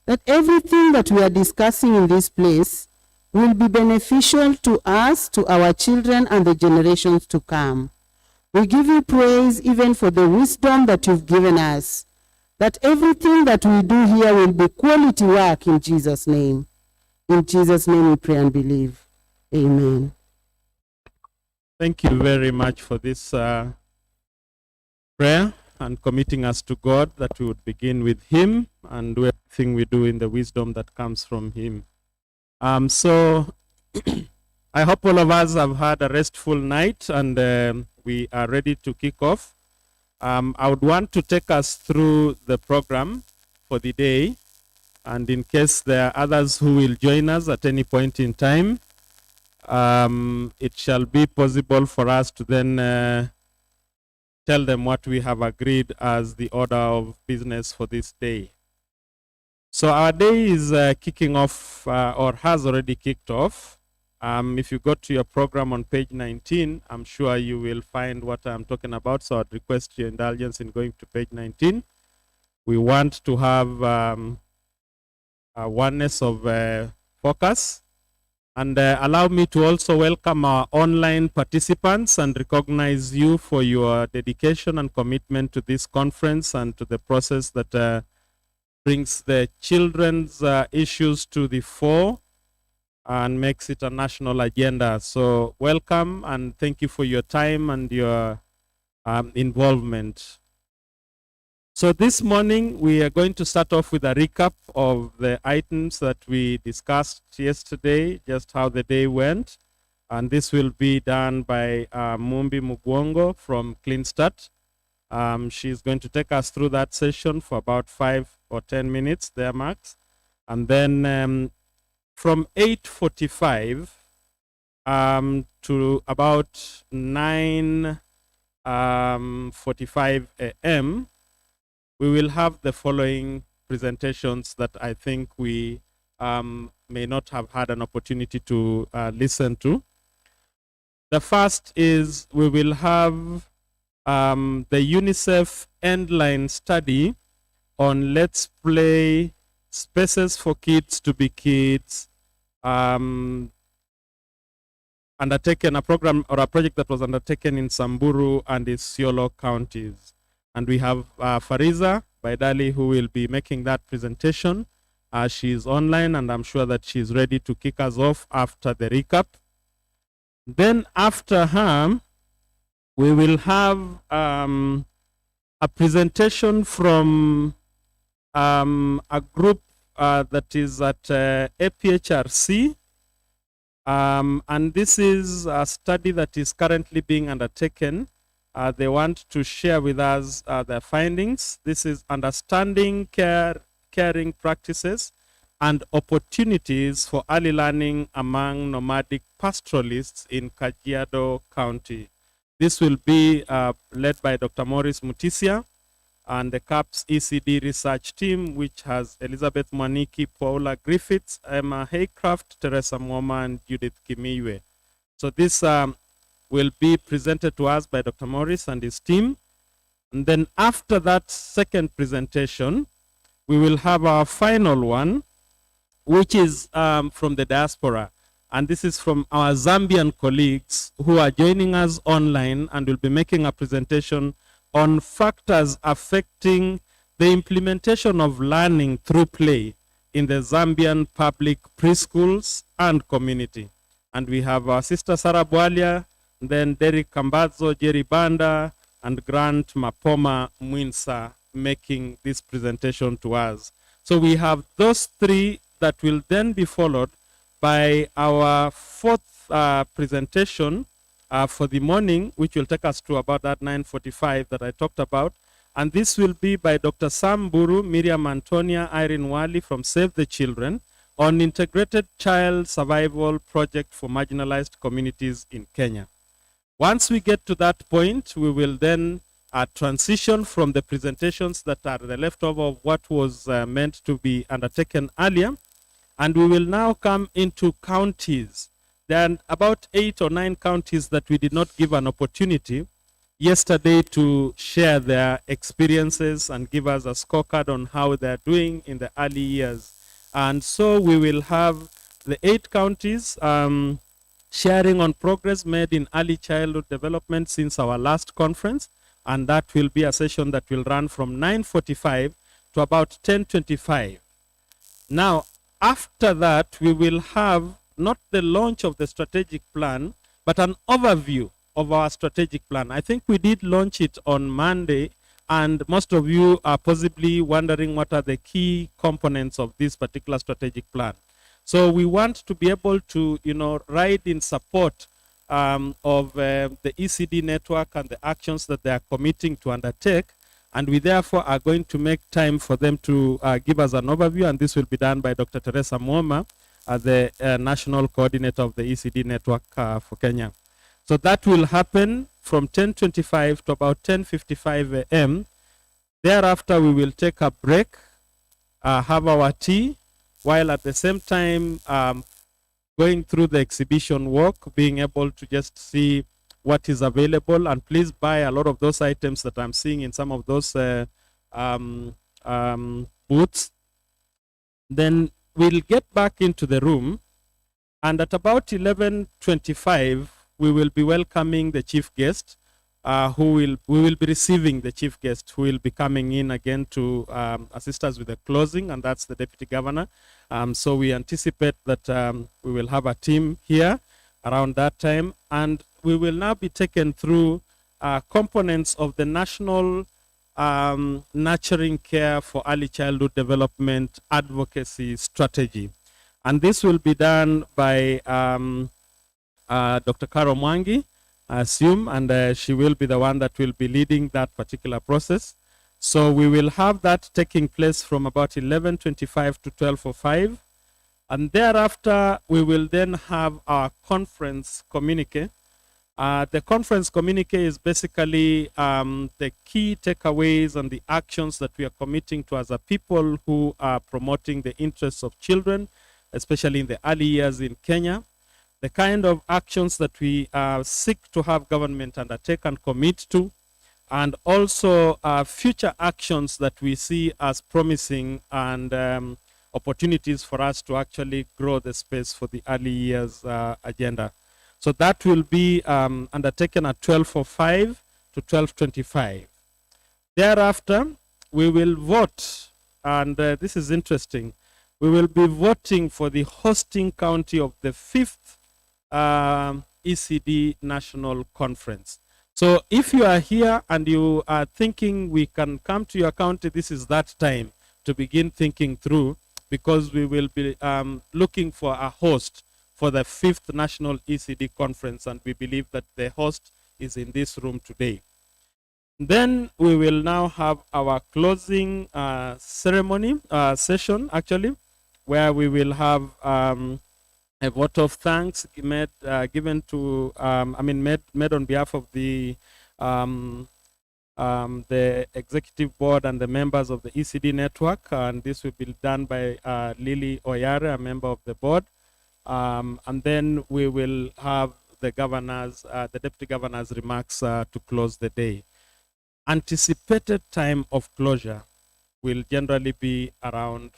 F: that everything that we are discussing in this place will be beneficial to us, to our children, and the generations to come. We give you praise even for the wisdom that you've given us, that everything that we do here will be quality work in Jesus' name. In Jesus' name we pray and believe. Amen.
G: Thank you very much for this prayer and committing us to God, that we would begin with Him and do everything we do in the wisdom that comes from Him. So I hope all of us have had a restful night and we are ready to kick off. I would want to take us through the program for the day, and in case there are others who will join us at any point in time, it shall be possible for us to then tell them what we have agreed as the order of business for this day. So our day is kicking off, or has already kicked off. If you go to your program on page 19, I'm sure you will find what I'm talking about. So I'd request your indulgence in going to page 19. We want to have a oneness of focus. And allow me to also welcome our online participants and recognize you for your dedication and commitment to this conference and to the process that brings the children's issues to the fore and makes it a national agenda. So welcome and thank you for your time and your involvement. So this morning, we are going to start off with a recap of the items that we discussed yesterday, just how the day went. And this will be done by Mumbi Mugwongo from Clean Start. She's going to take us through that session for about 5 or 10 minutes, there max. And then from 8:45 to about 9:45 a.m., we will have the following presentations that I think we may not have had an opportunity to listen to. The first is we will have the UNICEF Endline study on Let's Play Spaces for Kids to be Kids, undertaken a program or a project that was undertaken in Samburu and Isiolo counties. And we have Fariza Baidali who will be making that presentation. She's online and I'm sure that she's ready to kick us off after the recap. Then after her, we will have a presentation from a group that is at APHRC. And this is a study that is currently being undertaken. They want to share with us their findings. This is understanding caring practices and opportunities for early learning among nomadic pastoralists in Kajiado County. This will be led by Dr. Morris Mutisia and the CAPS ECD research team, which has Elizabeth Mwaniki, Paula Griffiths, Emma Haycraft, Teresa Mwoma, and Judith Kimiwe. So this will be presented to us by Dr. Morris and his team. And then after that second presentation, we will have our final one, which is from the diaspora. And this is from our Zambian colleagues who are joining us online and will be making a presentation on factors affecting the implementation of learning through play in the Zambian public preschools and community. And we have our sister Sarah Bwalia, then Derek Kambazo, Jerry Banda, and Grant Mapoma Mwinsa making this presentation to us. So we have those three that will then be followed by our fourth presentation for the morning, which will take us to about that 9:45 that I talked about. And this will be by Dr. Sam Buru, Miriam Antonia, Irene Wali from Save the Children on Integrated Child Survival Project for Marginalized Communities in Kenya. Once we get to that point, we will then transition from the presentations that are the leftover of what was meant to be undertaken earlier. And we will now come into counties. There are about 8 or 9 counties that we did not give an opportunity yesterday to share their experiences and give us a scorecard on how they're doing in the early years. And so we will have the 8 counties sharing on progress made in early childhood development since our last conference. And that will be a session that will run from 9:45 to about 10:25. Now, after that, we will have not the launch of the strategic plan, but an overview of our strategic plan. I think we did launch it on Monday, and most of you are possibly wondering what are the key components of this particular strategic plan. So we want to be able to, ride in support of the ECD network and the actions that they are committing to undertake. And we therefore are going to make time for them to give us an overview. And this will be done by Dr. Teresa Mwoma, the national coordinator of the ECD network for Kenya. So that will happen from 10:25 to about 10:55 a.m. Thereafter, we will take a break, have our tea, while at the same time going through the exhibition walk, being able to just see what is available. And please buy a lot of those items that I'm seeing in some of those booths. Then we'll get back into the room, and at about 11:25, we will be welcoming the chief guest, we will be receiving the chief guest who will be coming in again to assist us with the closing, and that's the deputy governor. So we anticipate that we will have a team here around that time, and we will now be taken through components of the national nurturing care for early childhood development advocacy strategy. And this will be done by Dr. Karo Mwangi, I assume, and she will be the one that will be leading that particular process. So we will have that taking place from about 11:25 to 12:05. And thereafter, we will then have our conference communique. The conference communique is basically the key takeaways and the actions that we are committing to as a people who are promoting the interests of children, especially in the early years in Kenya. The kind of actions that we seek to have government undertake and commit to, and also future actions that we see as promising and opportunities for us to actually grow the space for the early years agenda. So that will be undertaken at 12:05 to 12:25. Thereafter, we will vote, and this is interesting. We will be voting for the hosting county of the 5th ECD National Conference. So if you are here and you are thinking we can come to your county, this is that time to begin thinking through, because we will be looking for a host for the 5th National ECD Conference, and we believe that the host is in this room today. Then we will now have our closing ceremony session, actually, where we will have a vote of thanks made made on behalf of the executive board and the members of the ECD network, and this will be done by Lily Oyare, a member of the board. And then we will have the governors, the deputy governor's remarks to close the day. Anticipated time of closure will generally be around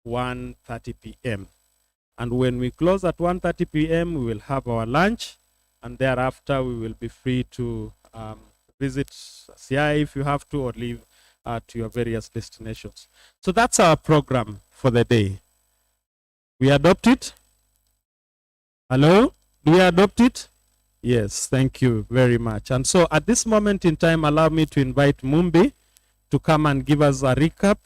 G: 1:30 p.m. And when we close at 1:30 p.m., we will have our lunch, and thereafter we will be free to visit Siaya if you have to, or leave to your various destinations. So that's our program for the day. We adopt it? Hello? Do we adopt it? Yes, thank you very much. And so at this moment in time, allow me to invite Mumbi to come and give us a recap.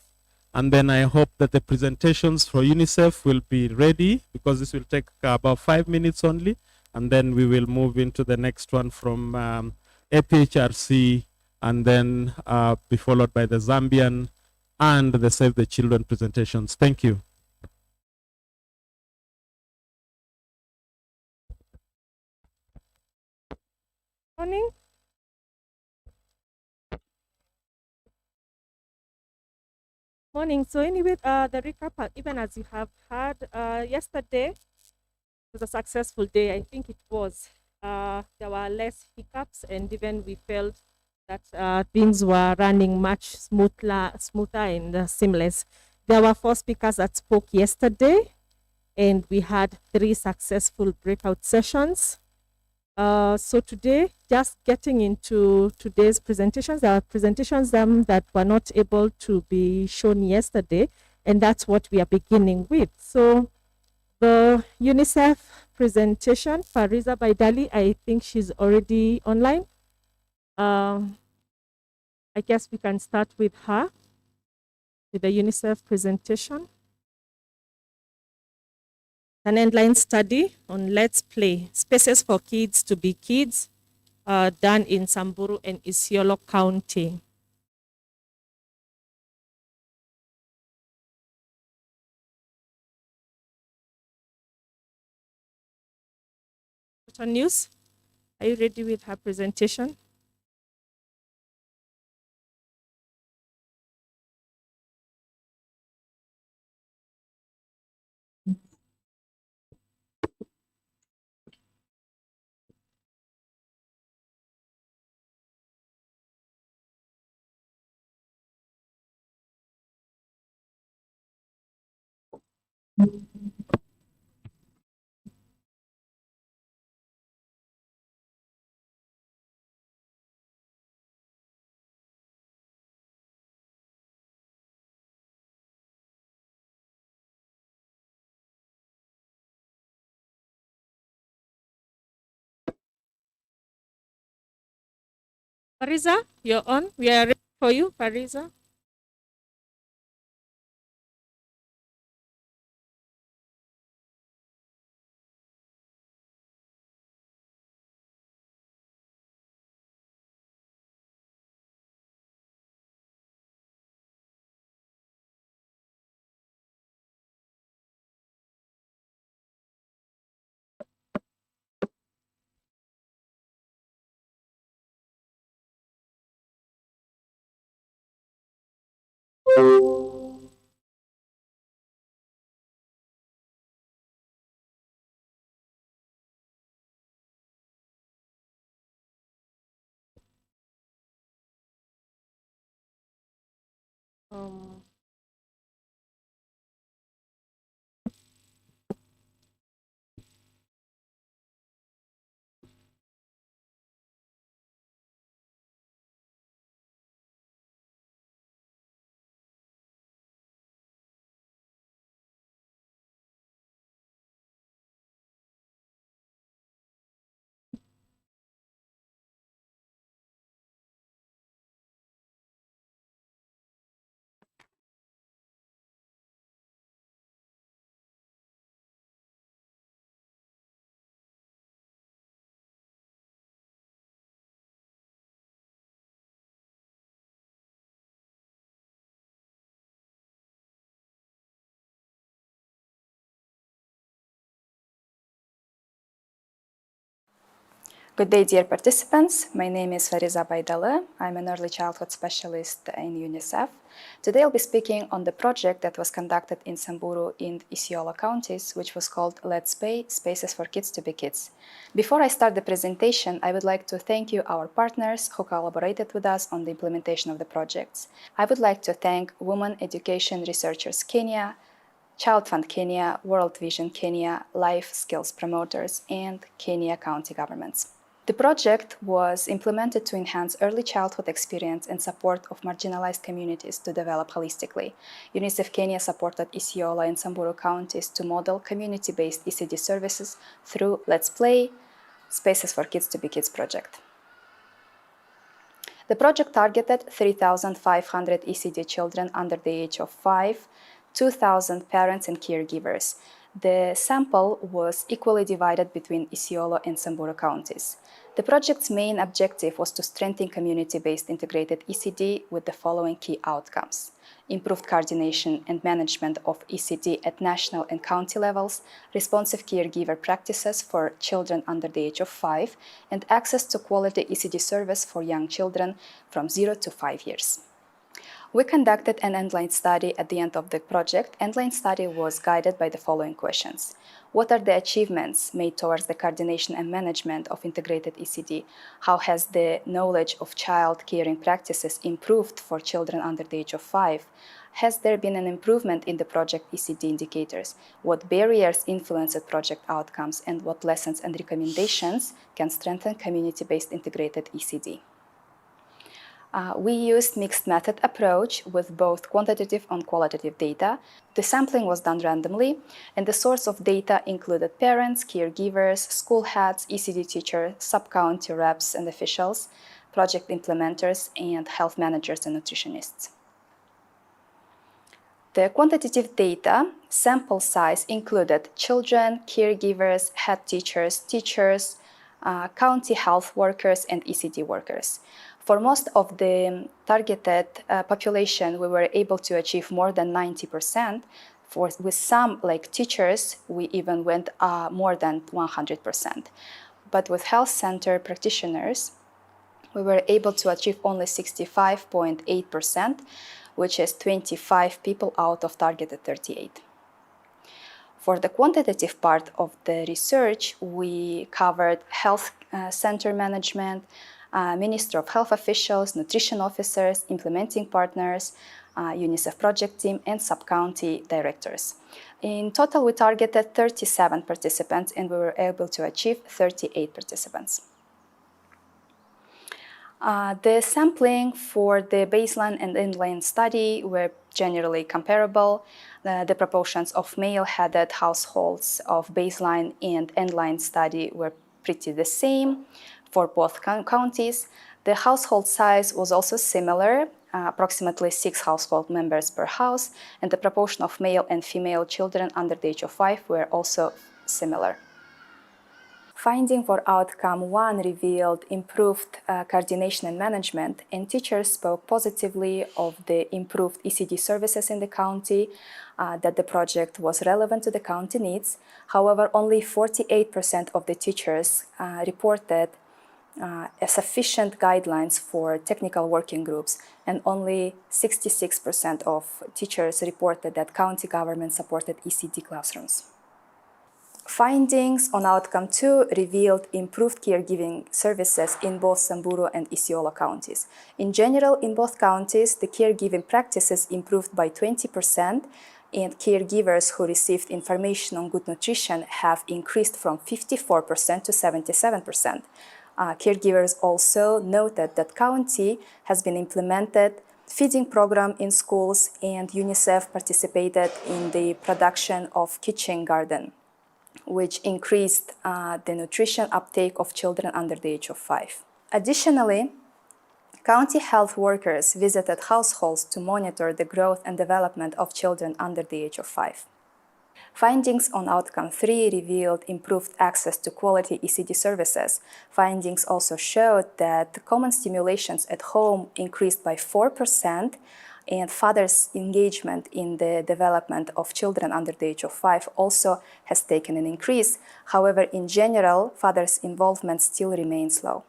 G: And then I hope that the presentations for UNICEF will be ready, because this will take about 5 minutes only. And then we will move into the next one from APHRC, and then be followed by the Zambian and the Save the Children presentations. Thank you.
H: Morning. Morning. So anyway, the recap, even as you have heard, yesterday was a successful day. I think it was. There were less hiccups, and even we felt that things were running much smoother and seamless. There were 4 speakers that spoke yesterday, and we had 3 successful breakout sessions. So today, just getting into today's presentations, there are presentations that were not able to be shown yesterday, and that's what we are beginning with. So the UNICEF presentation, Fariza Baidali, I think she's already online. I guess we can start with her, with the UNICEF presentation. An endline study on Let's Play, Spaces for Kids to be Kids, done in Samburu and Isiolo County. News, are you ready with her presentation? Fariza, you're on. We are ready for you, Fariza. Um,
I: Good day, dear participants. My name is Fariza Baydale. I'm an early childhood specialist in UNICEF. Today I'll be speaking on the project that was conducted in Samburu and Isiolo counties, which was called Let's Play, Spaces for Kids to be Kids. Before I start the presentation, I would like to thank you, our partners, who collaborated with us on the implementation of the projects. I would like to thank Women Education Researchers Kenya, Child Fund Kenya, World Vision Kenya, Life Skills Promoters, and Kenya county governments. The project was implemented to enhance early childhood experience and support of marginalized communities to develop holistically. UNICEF Kenya supported Isiolo and Samburu counties to model community-based ECD services through Let's Play, Spaces for Kids to be Kids project. The project targeted 3,500 ECD children under the age of 5, 2,000 parents and caregivers. The sample was equally divided between Isiolo and Samburu counties. The project's main objective was to strengthen community-based integrated ECD with the following key outcomes: improved coordination and management of ECD at national and county levels, responsive caregiver practices for children under the age of 5, and access to quality ECD service for young children from 0 to 5 years. We conducted an endline study at the end of the project. Endline study was guided by the following questions. What are the achievements made towards the coordination and management of integrated ECD? How has the knowledge of child caring practices improved for children under the age of 5? Has there been an improvement in the project ECD indicators? What barriers influenced project outcomes, and what lessons and recommendations can strengthen community-based integrated ECD? We used mixed method approach with both quantitative and qualitative data. The sampling was done randomly, and the source of data included parents, caregivers, school heads, ECD teachers, sub-county reps and officials, project implementers, and health managers and nutritionists. The quantitative data sample size included children, caregivers, head teachers, county health workers, and ECD workers. For most of the targeted population, we were able to achieve more than 90%. With some, like teachers, we even went more than 100%. But with health center practitioners, we were able to achieve only 65.8%, which is 25 people out of targeted 38. For the quantitative part of the research, we covered health center management, Minister of Health officials, nutrition officers, implementing partners, UNICEF project team, and sub-county directors. In total, we targeted 37 participants, and we were able to achieve 38 participants. The sampling for the baseline and endline study were generally comparable. The proportions of male-headed households of baseline and endline study were pretty the same for both counties. The household size was also similar, approximately 6 household members per house, and the proportion of male and female children under the age of 5 were also similar. Finding for outcome 1 revealed improved coordination and management, and teachers spoke positively of the improved ECD services in the county, that the project was relevant to the county needs. However, only 48% of the teachers reported sufficient guidelines for technical working groups, and only 66% of teachers reported that county government supported ECD classrooms. Findings on outcome 2 revealed improved caregiving services in both Samburu and Isiolo counties. In general, in both counties, the caregiving practices improved by 20%, and caregivers who received information on good nutrition have increased from 54% to 77%. Caregivers also noted that county has been implemented feeding program in schools, and UNICEF participated in the production of kitchen garden, which increased the nutrition uptake of children under the age of 5. Additionally, county health workers visited households to monitor the growth and development of children under the age of 5. Findings on outcome 3 revealed improved access to quality ECD services. Findings also showed that common stimulations at home increased by 4%, and fathers' engagement in the development of children under the age of 5 also has taken an increase. However, in general, fathers' involvement still remains low.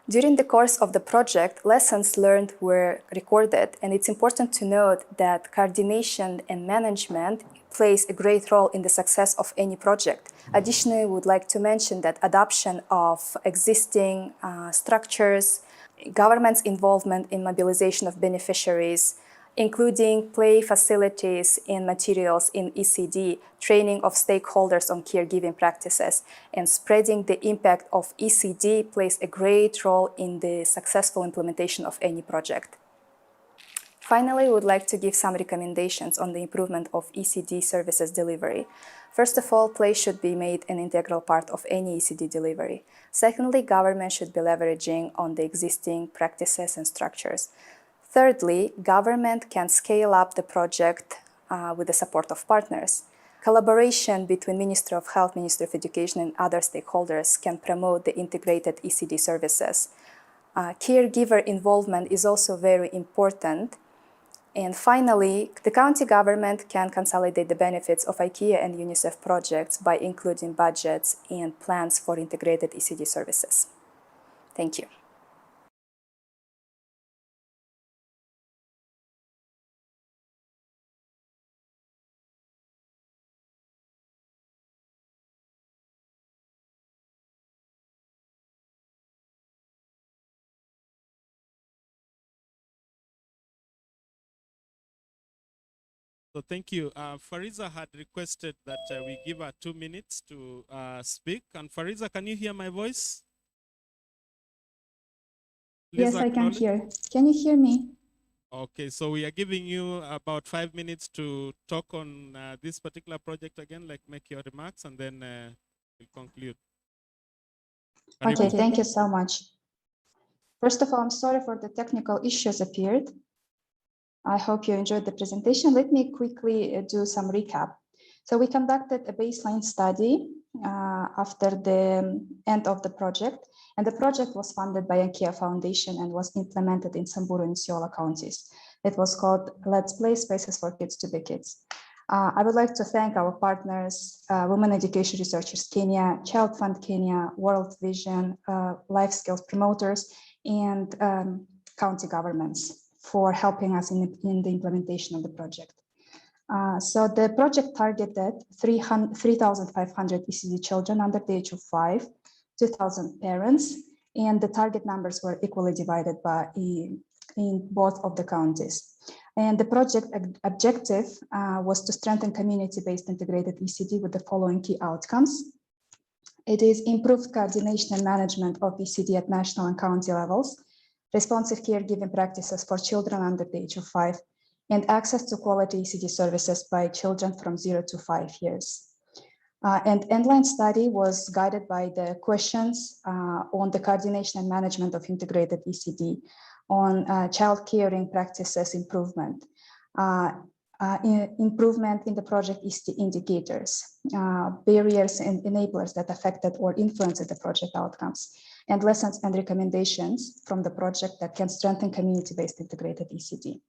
I: During the course of the project, lessons learned were recorded, and it's important to note that coordination and management plays a great role in the success of any project. Additionally, we would like to mention that adoption of existing structures, government's involvement in mobilization of beneficiaries, including play facilities and materials in ECD, training of stakeholders on caregiving practices, and spreading the impact of ECD plays a great role in the successful implementation of any project. Finally, we would like to give some recommendations on the improvement of ECD services delivery. First of all, play should be made an integral part of any ECD delivery. Secondly, government should be leveraging on the existing practices and structures. Thirdly, government can scale up the project with the support of partners. Collaboration between Ministry of Health, Ministry of Education, and other stakeholders can promote the integrated ECD services. Caregiver involvement is also very important. And finally, the county government can consolidate the benefits of IKEA and UNICEF projects by including budgets and plans for integrated ECD services. Thank you.
G: So thank you. Fariza had requested that we give her 2 minutes to speak. And Fariza, can you hear my voice? Please
J: yes, I can hear. Can you hear me?
G: Okay, so we are giving you about 5 minutes to talk on this particular project again, like make your remarks, and then we'll conclude.
J: Okay, thank you so much. First of all, I'm sorry for the technical issues appeared. I hope you enjoyed the presentation. Let me quickly do some recap. So we conducted a baseline study after the end of the project, and the project was funded by IKEA Foundation and was implemented in Samburu and Isiolo counties. It was called Let's Play Spaces for Kids to Be Kids. I would like to thank our partners, Women Education Researchers Kenya, Child Fund Kenya, World Vision, Life Skills Promoters, and county governments for helping us in the implementation of the project. So the project targeted 3,500 ECD children under the age of 5, 2,000 parents, and the target numbers were equally divided by in both of the counties. And the project objective was to strengthen community-based integrated ECD with the following key outcomes. It is improved coordination and management of ECD at national and county levels, responsive caregiving practices for children under the age of 5, and access to quality ECD services by children from 0 to 5 years. And endline study was guided by the questions on the coordination and management of integrated ECD, on child caring practices improvement, improvement in the project ECD indicators, barriers and enablers that affected or influenced the project outcomes, and lessons and recommendations from the project that can strengthen community-based integrated ECD.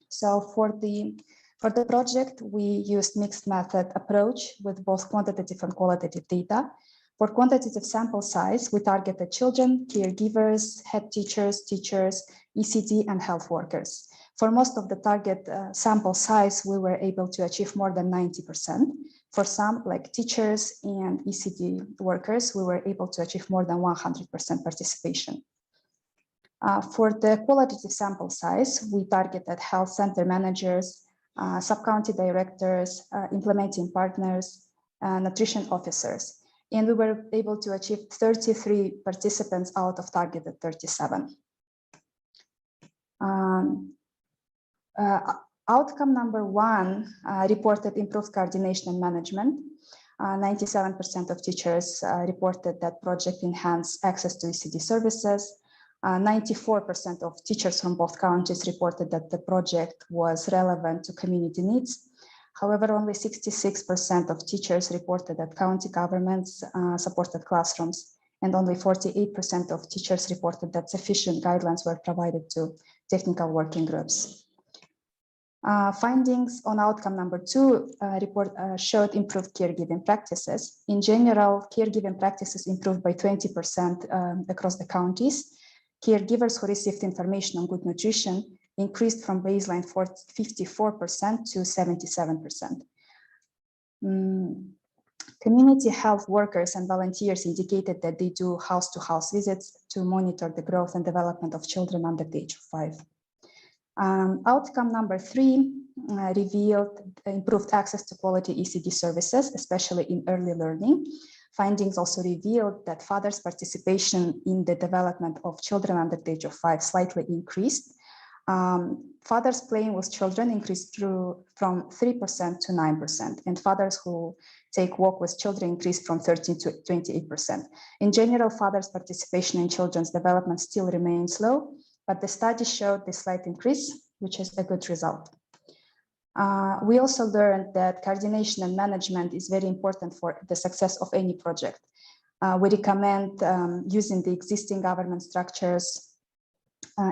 J: So for the project, we used mixed method approach with both quantitative and qualitative data. For quantitative sample size, we targeted children, caregivers, head teachers, ECD, and health workers. For most of the target sample size, we were able to achieve more than 90%. For some, like teachers and ECD workers, we were able to achieve more than 100% participation. For the qualitative sample size, we targeted health center managers, sub-county directors, implementing partners, nutrition officers. And we were able to achieve 33 participants out of targeted 37. Outcome number 1 reported improved coordination and management. 97% of teachers reported that project enhanced access to ECD services. 94% of teachers from both counties reported that the project was relevant to community needs. However, only 66% of teachers reported that county governments supported classrooms, and only 48% of teachers reported that sufficient guidelines were provided to technical working groups. Findings on outcome number 2 report showed improved caregiving practices. In general, caregiving practices improved by 20% across the counties. Caregivers who received information on good nutrition increased from baseline 54% to 77%. Community health workers and volunteers indicated that they do house-to-house visits to monitor the growth and development of children under the age of 5. Outcome number 3 revealed improved access to quality ECD services, especially in early learning. Findings also revealed that fathers' participation in the development of children under the age of 5 slightly increased. Fathers playing with children increased from 3% to 9%, and fathers who take walk with children increased from 13 to 28%. In general, fathers' participation in children's development still remains low, but the study showed the slight increase, which is a good result. We also learned that coordination and management is very important for the success of any project. We recommend using the existing government structures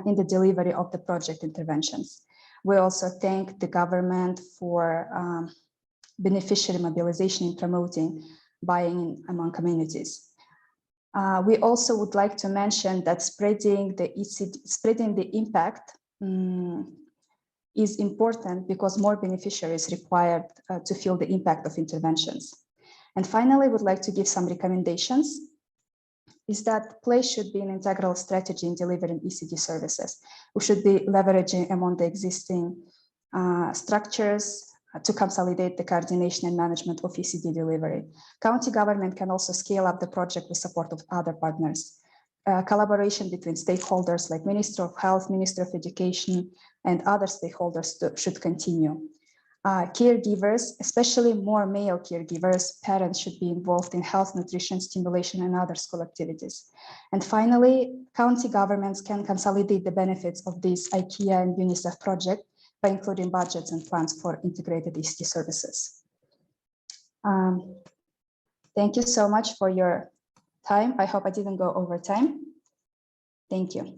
J: in the delivery of the project interventions. We also thank the government for beneficiary mobilization in promoting buying among communities. We also would like to mention that spreading the impact is important because more beneficiaries required to feel the impact of interventions. And finally, I would like to give some recommendations. Is that play should be an integral strategy in delivering ECD services. We should be leveraging among the existing structures to consolidate the coordination and management of ECD delivery. County government can also scale up the project with support of other partners. Collaboration between stakeholders like Minister of Health, Minister of Education, and other stakeholders should continue. Caregivers, especially more male caregivers, parents should be involved in health, nutrition, stimulation, and other school activities. And finally, county governments can consolidate the benefits of this IKEA and UNICEF project by including budgets and plans for integrated ECD services. Thank you so much for your time. I hope I didn't go over time. Thank you.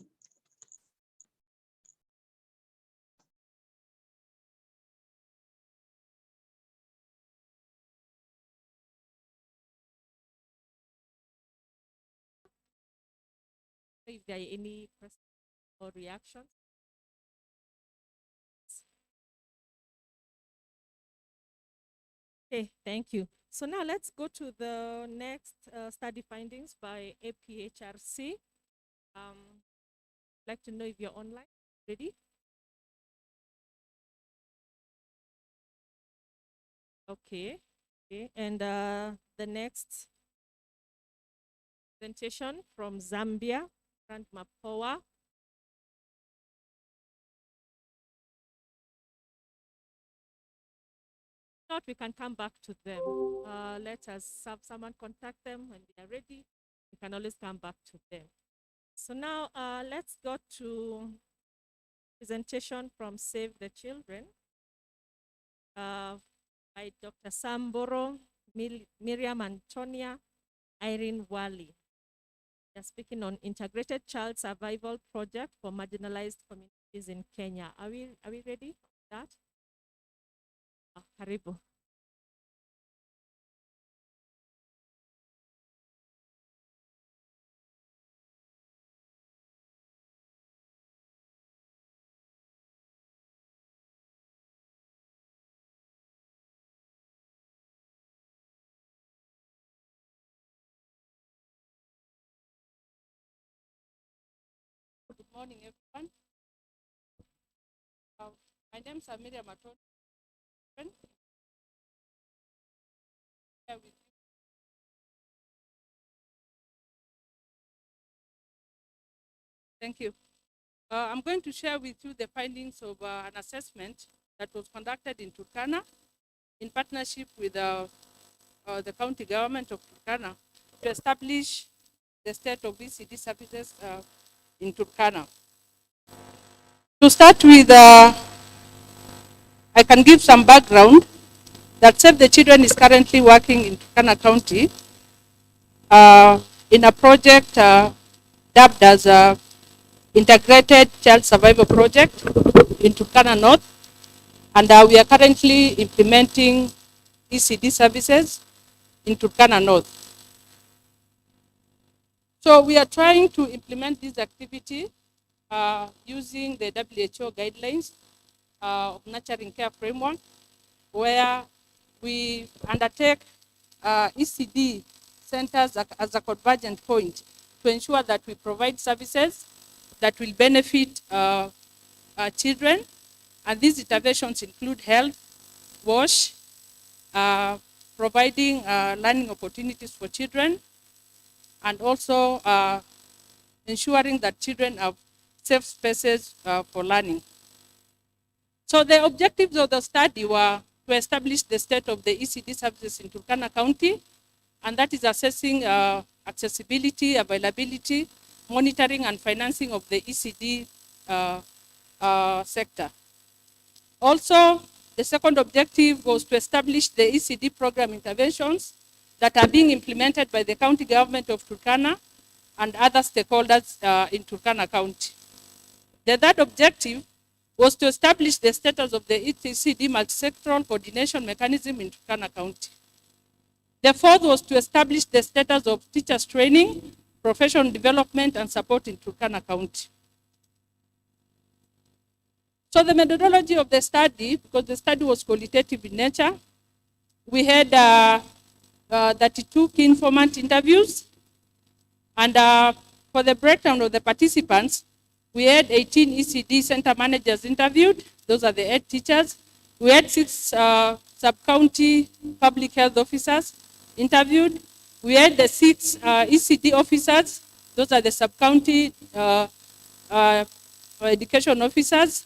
H: If there are any questions or reactions. Okay, thank you. So now let's go to the next study findings by APHRC. I'd like to know if you're online. Ready? Okay. Okay. And the next presentation from Zambia, Grant Mapoa. Not, we can come back to them. Let us have someone contact them when they are ready. We can always come back to them. So now let's go to presentation from Save the Children by Dr. Samboro, Miriam Antonia, Irene Wali. They're speaking on Integrated Child Survival Project for Marginalized Communities in Kenya. Are we ready for that? Karibu. Good morning, everyone. My name is Miriam Antonia. Thank you. I'm going to share with you the findings of an assessment that was conducted in Turkana in partnership with the county government of Turkana to establish the state of ECD services in Turkana. To start with, I can give some background that Save the Children is currently working in Turkana County in a project dubbed as Integrated Child Survival Project in Turkana North, and we are currently implementing ECD services in Turkana North. So we are trying to implement this activity using the WHO guidelines of nurturing care framework, where we undertake ECD centers as a convergent point to ensure that we provide services that will benefit children. And these interventions include health, WASH, providing learning opportunities for children, and also ensuring that children have safe spaces for learning. So the objectives of the study were to establish the state of the ECD services in Turkana County, and that is assessing accessibility, availability, monitoring, and financing of the ECD sector. Also, the second objective was to establish the ECD program interventions that are being implemented by the county government of Turkana and other stakeholders in Turkana County. The third objective was to establish the status of the ECD multi-sectoral coordination mechanism in Turkana County. The fourth was to establish the status of teachers training, professional development, and support in Turkana County. So the methodology of the study, because the study was qualitative in nature, we had 32 key informant interviews, and for the breakdown of the participants, we had 18 ECD center managers interviewed. Those are the 8 teachers. We had 6 sub-county public health officers interviewed. We had the 6 ECD officers. Those are the sub-county education officers.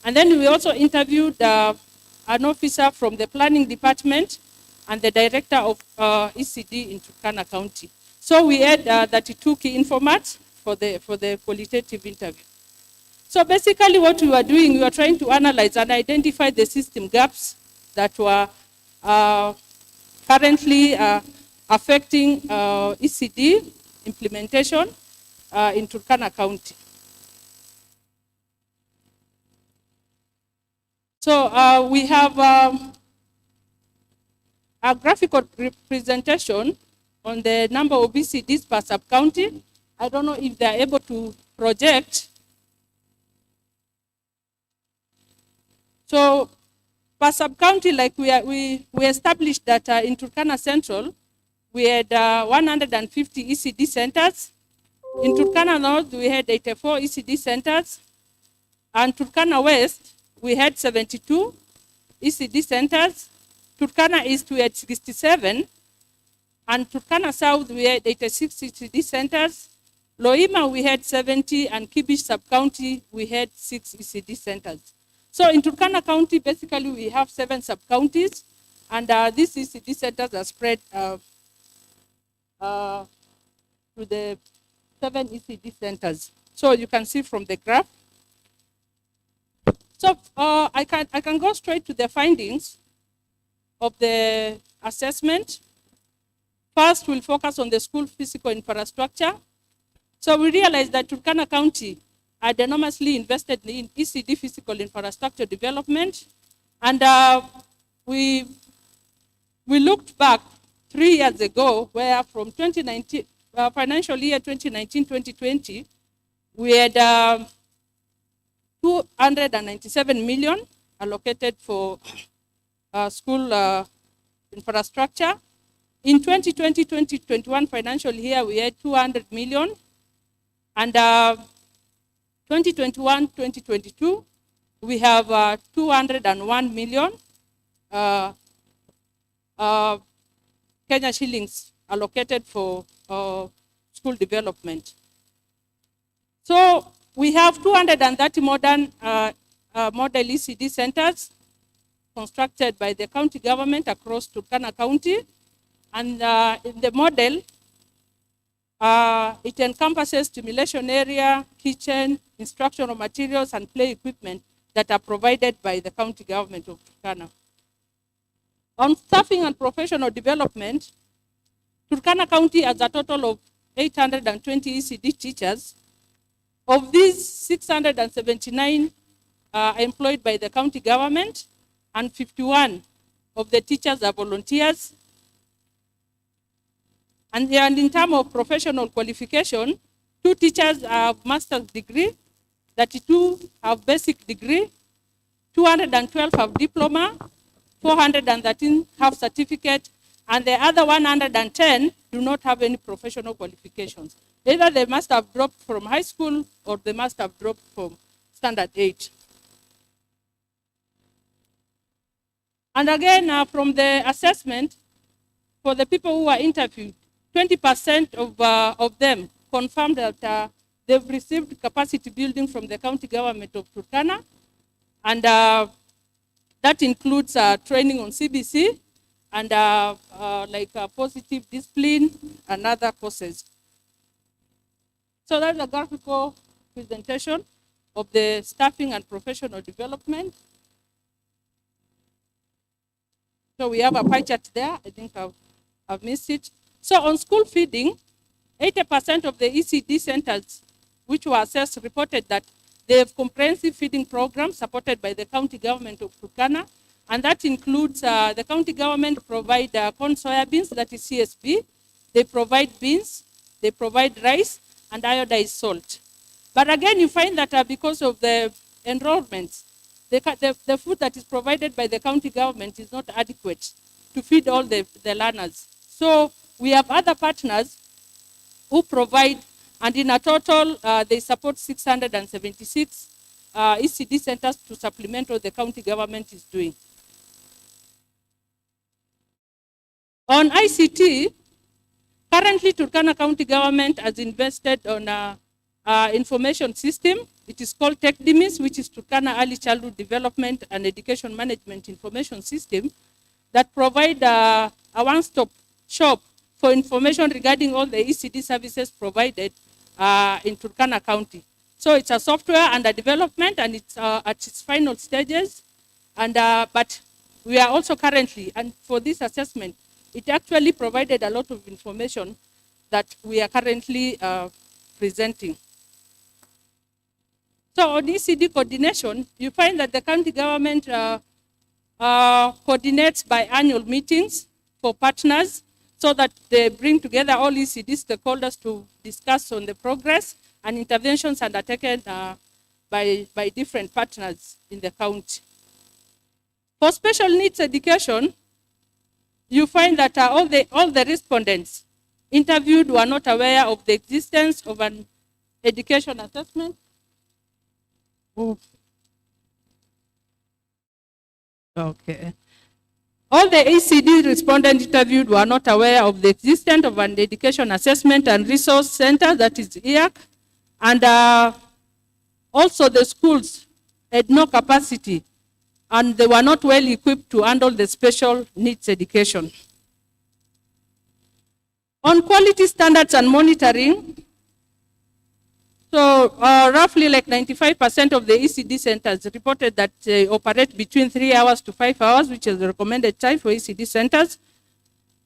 H: And then we also interviewed an officer from the planning department and the director of ECD in Turkana County. So we had 32 key informants for the qualitative interview. So basically what we were doing, we were trying to analyze and identify the system gaps that were currently affecting ECD implementation in Turkana County. So we have a graphical representation on the number of ECDs per sub-county. I don't know if they're able to project. So per sub-county, like we established that in Turkana Central, we had 150 ECD centers. In Turkana North, we had 84 ECD centers.
K: And Turkana West, we had 72 ECD centers. Turkana East, we had 67. And Turkana South, we had 86 ECD centers. Loima, we had 70, and Kibish sub-county, we had 6 ECD centers. So in Turkana County, basically, we have 7 sub-counties, and these ECD centers are spread to the 7 ECD centers. So you can see from the graph. So I can go straight to the findings of the assessment. First, we'll focus on the school physical infrastructure. So we realized that Turkana County had enormously invested in ECD physical infrastructure development. And we looked back 3 years ago, where from 2019, financial year 2019-2020, we had 297 million allocated for school infrastructure. In 2020-2021 financial year, we had 200 million. And 2021-2022, we have 201 million Kenya shillings allocated for school development. So we have 230 modern model ECD centers constructed by the county government across Turkana County. And in the model, it encompasses stimulation area, kitchen, instructional materials, and play equipment that are provided by the county government of Turkana. On staffing and professional development, Turkana County has a total of 820 ECD teachers. Of these, 679 are employed by the county government, and 51 of the teachers are volunteers. And in terms of professional qualification, 2 teachers have master's degree, 32 have basic degree, 212 have diploma, 413 have certificate, and the other 110 do not have any professional qualifications. Either they must have dropped from high school or they must have dropped from standard 8. And again, from the assessment, for the people who are interviewed, 20% of them confirmed that they've received capacity building from the county government of Turkana, and that includes training on CBC and positive discipline and other courses. So that's a graphical presentation of the staffing and professional development. So we have a pie chart there. I think I've missed it. So on school feeding, 80% of the ECD centers which were assessed reported that they have comprehensive feeding programs supported by the county government of Turkana, and that includes the county government provide corn soybeans, that is CSB, they provide beans, they provide rice, and iodized salt. But again, you find that because of the enrollments, the food that is provided by the county government is not adequate to feed all the learners. So we have other partners who provide, and in a total, they support 676 ECD centers to supplement what the county government is doing. On ICT, currently Turkana County government has invested on an information system. It is called TechDimis, which is Turkana Early Childhood Development and Education Management Information System, that provide a one-stop shop for information regarding all the ECD services provided in Turkana County. So it's a software under development, and it's at its final stages. And but we are also currently, and for this assessment, it actually provided a lot of information that we are currently presenting. So on ECD coordination, you find that the county government coordinates by annual meetings for partners, so that they bring together all ECD stakeholders to discuss on the progress and interventions undertaken by different partners in the county. For special needs education, you find that all the respondents interviewed were not aware of the existence of an education assessment. Okay. All the ECD respondents interviewed were not aware of the existence of an education assessment and resource center, that is EAC, and also the schools had no capacity and they were not well equipped to handle the special needs education. On quality standards and monitoring, so roughly like 95% of the ECD centers reported that they operate between 3 hours to 5 hours, which is the recommended time for ECD centers.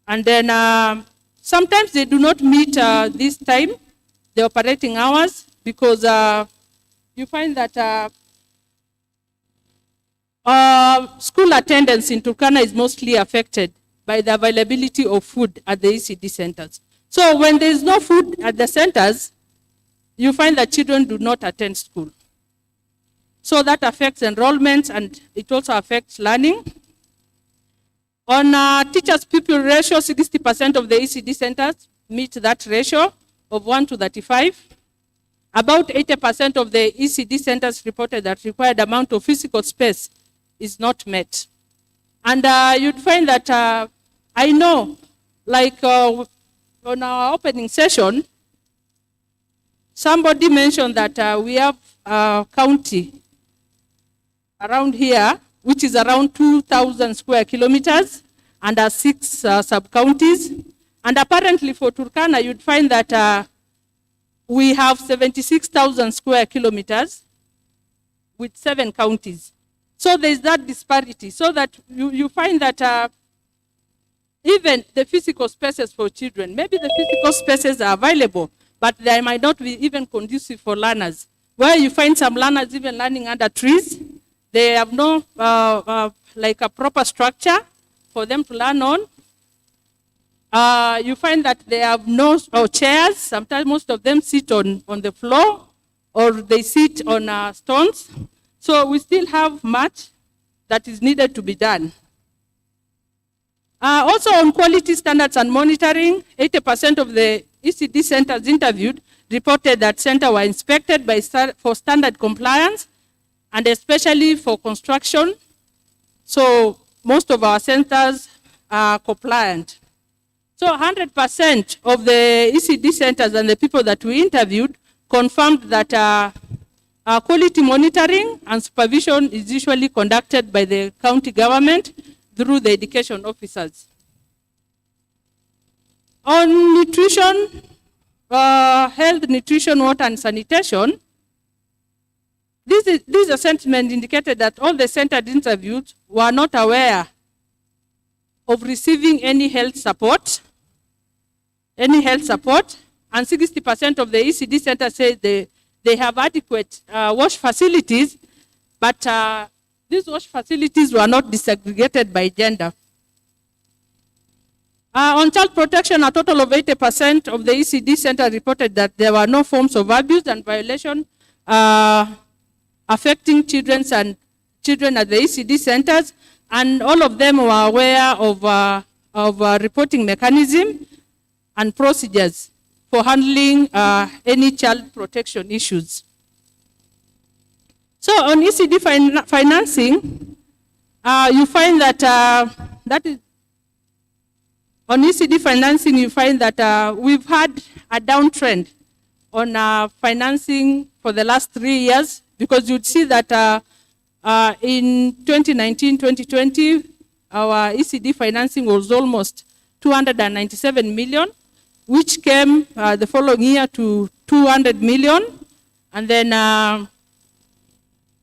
K: And then sometimes they do not meet this time, the operating hours, because you find that school attendance in Turkana is mostly affected by the availability of food at the ECD centers. So when there is no food at the centers, you find that children do not attend school. So that affects enrollments and it also affects learning. On teachers-pupil ratio, 60% of the ECD centers meet that ratio of 1 to 35. About 80% of the ECD centers reported that required amount of physical space is not met. And you'd find that, I know, like on our opening session, somebody mentioned that we have a county around here, which is around 2,000 square kilometers, and 6 sub-counties. And apparently for Turkana, you'd find that we have 76,000 square kilometers with 7 counties. So there's that disparity, so that you find that even the physical spaces for children, maybe the physical spaces are available, but they might not be even conducive for learners. Where you find some learners even learning under trees, they have no like a proper structure for them to learn on. You find that they have no chairs. Sometimes most of them sit on the floor or they sit on stones. So we still have much that is needed to be done. Also on quality standards and monitoring, 80% of the ECD centers interviewed reported that centers were inspected for standard compliance and especially for construction. So most of our centers are compliant. So 100% of the ECD centers and the people that we interviewed confirmed that quality monitoring and supervision is usually conducted by the county government through the education officers. On nutrition, health, nutrition, water, and sanitation, this assessment indicated that all the centers interviewed were not aware of receiving any health support, and 60% of the ECD centers say they have adequate wash facilities, but these wash facilities were not disaggregated by gender. On child protection, a total of 80% of the ECD center reported that there were no forms of abuse and violation affecting children at the ECD centers, and all of them were aware of reporting mechanism and procedures for handling any child protection issues. So on ECD financing, you find that on ECD financing, you find that we've had a downtrend on financing for the last 3 years, because you'd see that in 2019-2020, our ECD financing was almost 297 million, which came the following year to 200 million. And then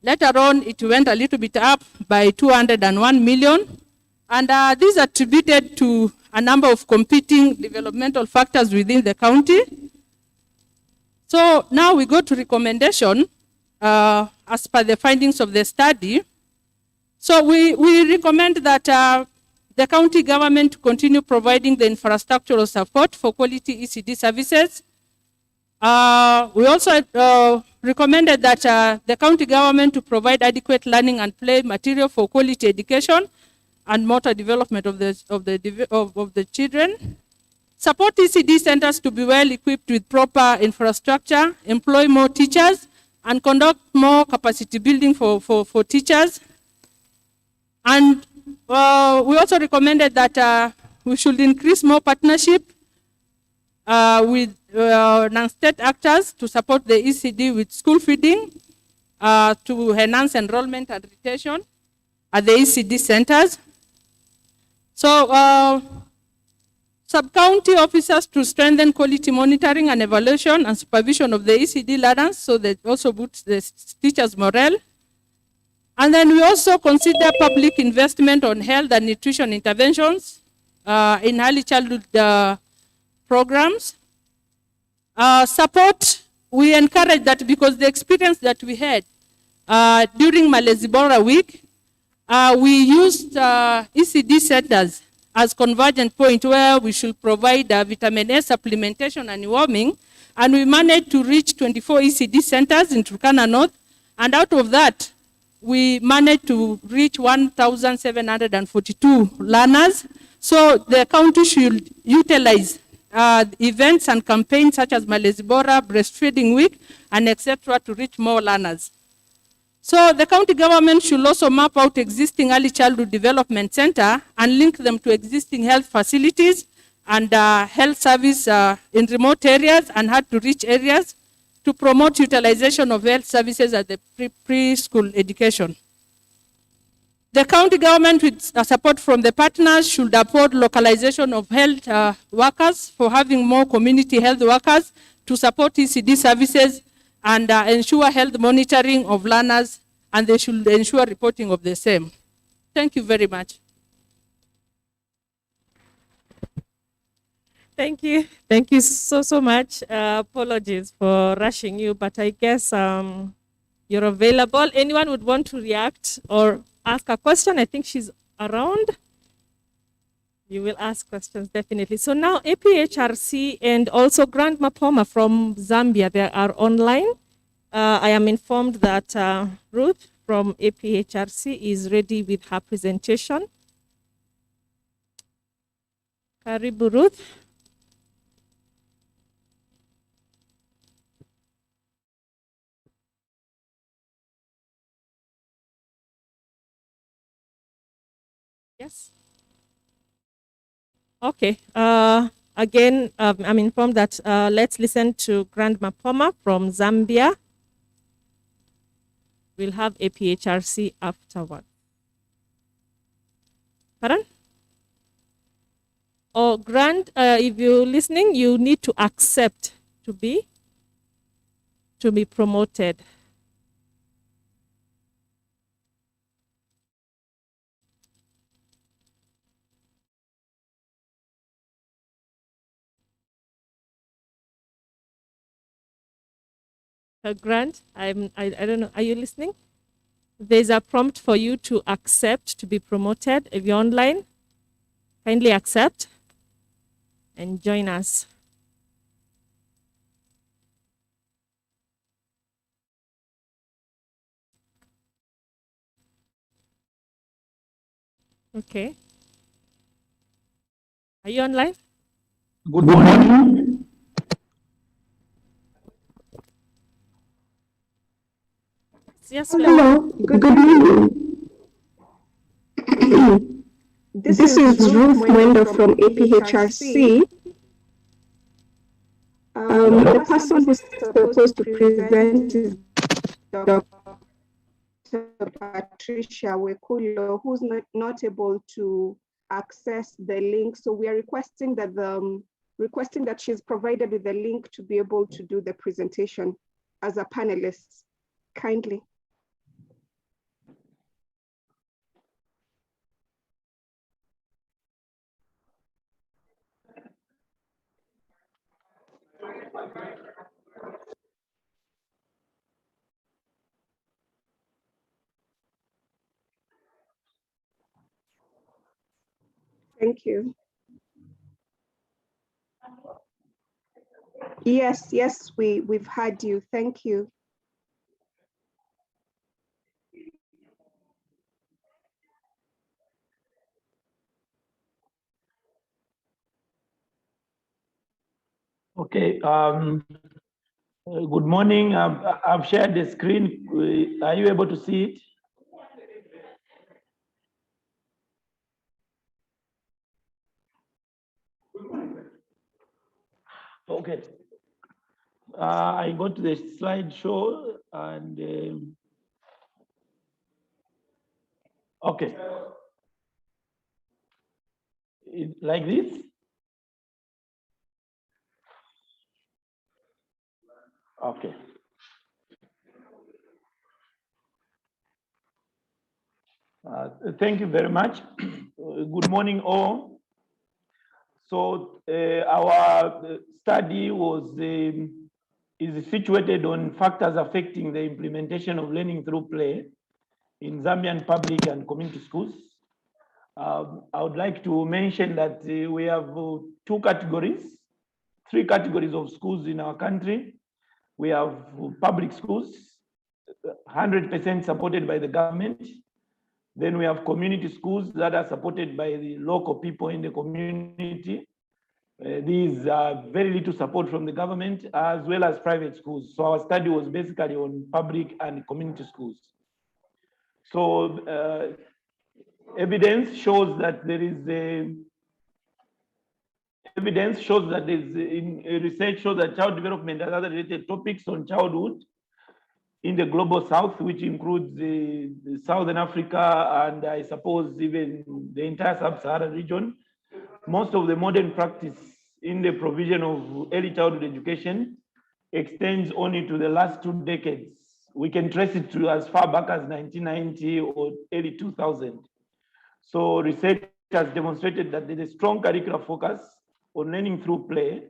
K: later on, it went a little bit up by 201 million. And this is attributed to a number of competing developmental factors within the county. So now we go to recommendation as per the findings of the study. So we recommend that the county government continue providing the infrastructural support for quality ECD services. We also recommended that the county government to provide adequate learning and play material for quality education and motor development of the children. Support ECD centers to be well equipped with proper infrastructure, employ more teachers, and conduct more capacity building for teachers. And we also recommended that we should increase more partnership with non-state actors to support the ECD with school feeding, to enhance enrollment and retention at the ECD centers. So sub-county officers to strengthen quality monitoring and evaluation and supervision of the ECD learners, so that also boosts the teachers' morale. And then we also consider public investment on health and nutrition interventions in early childhood programs. Support, we encourage that, because the experience that we had during Malezi Bora week, we used ECD centers as convergent point where we should provide vitamin A supplementation and warming, and we managed to reach 24 ECD centers in Turkana North, and out of that, we managed to reach 1,742 learners. So the county should utilize events and campaigns such as Malezi Bora, Breastfeeding Week, and etc. to reach more learners. So the county government should also map out existing early childhood development center and link them to existing health facilities and health service in remote areas and hard to reach areas to promote utilization of health services at the preschool education. The county government, with support from the partners, should uphold localization of health workers for having more community health workers to support ECD services and ensure health monitoring of learners, and they should ensure reporting of the same. Thank you very much.
H: Thank you. Thank you so much. Apologies for rushing you, but I guess you're available. Anyone would want to react or ask a question? I think she's around. You will ask questions, definitely. So now APHRC and also Grand Mapoma from Zambia, they are online. I am informed that Ruth from APHRC is ready with her presentation. Karibu, Ruth. Yes. Okay. Again, I'm informed that let's listen to Grand Mapoma from Zambia. We'll have APHRC afterward. Pardon? Oh, Grand, if you're listening, you need to accept to be promoted. Grant, I don't know, are you listening? There's a prompt for you to accept to be promoted. If you're online, kindly accept and join us. Okay. Are you online?
L: Good morning.
H: Yes,
L: hello. Good evening. This is Ruth Mwendo from APHRC. The person who's supposed to present is Dr. Patricia Wekulo, who's not able to access the link. So we are requesting that she's provided with the link to be able to do the presentation as a panelist. Kindly. Thank you. Yes, we've had you. Thank you.
M: Okay. Good morning. I've shared the screen. Are you able to see it? Okay. I go to the slideshow and okay. Like this? Okay. Thank you very much. Good morning, all. So our study is situated on factors affecting the implementation of learning through play in Zambian public and community schools. I would like to mention that we have three categories of schools in our country. We have public schools, 100% supported by the government. Then we have community schools that are supported by the local people in the community. These are very little support from the government, as well as private schools. So our study was basically on public and community schools. So evidence shows that research shows that child development and other related topics on childhood in the global south, which includes the Southern Africa and I suppose even the entire sub-Saharan region. Most of the modern practice in the provision of early childhood education extends only to the last 2 decades. We can trace it to as far back as 1990 or early 2000. So research has demonstrated that there's a strong curricular focus on learning through play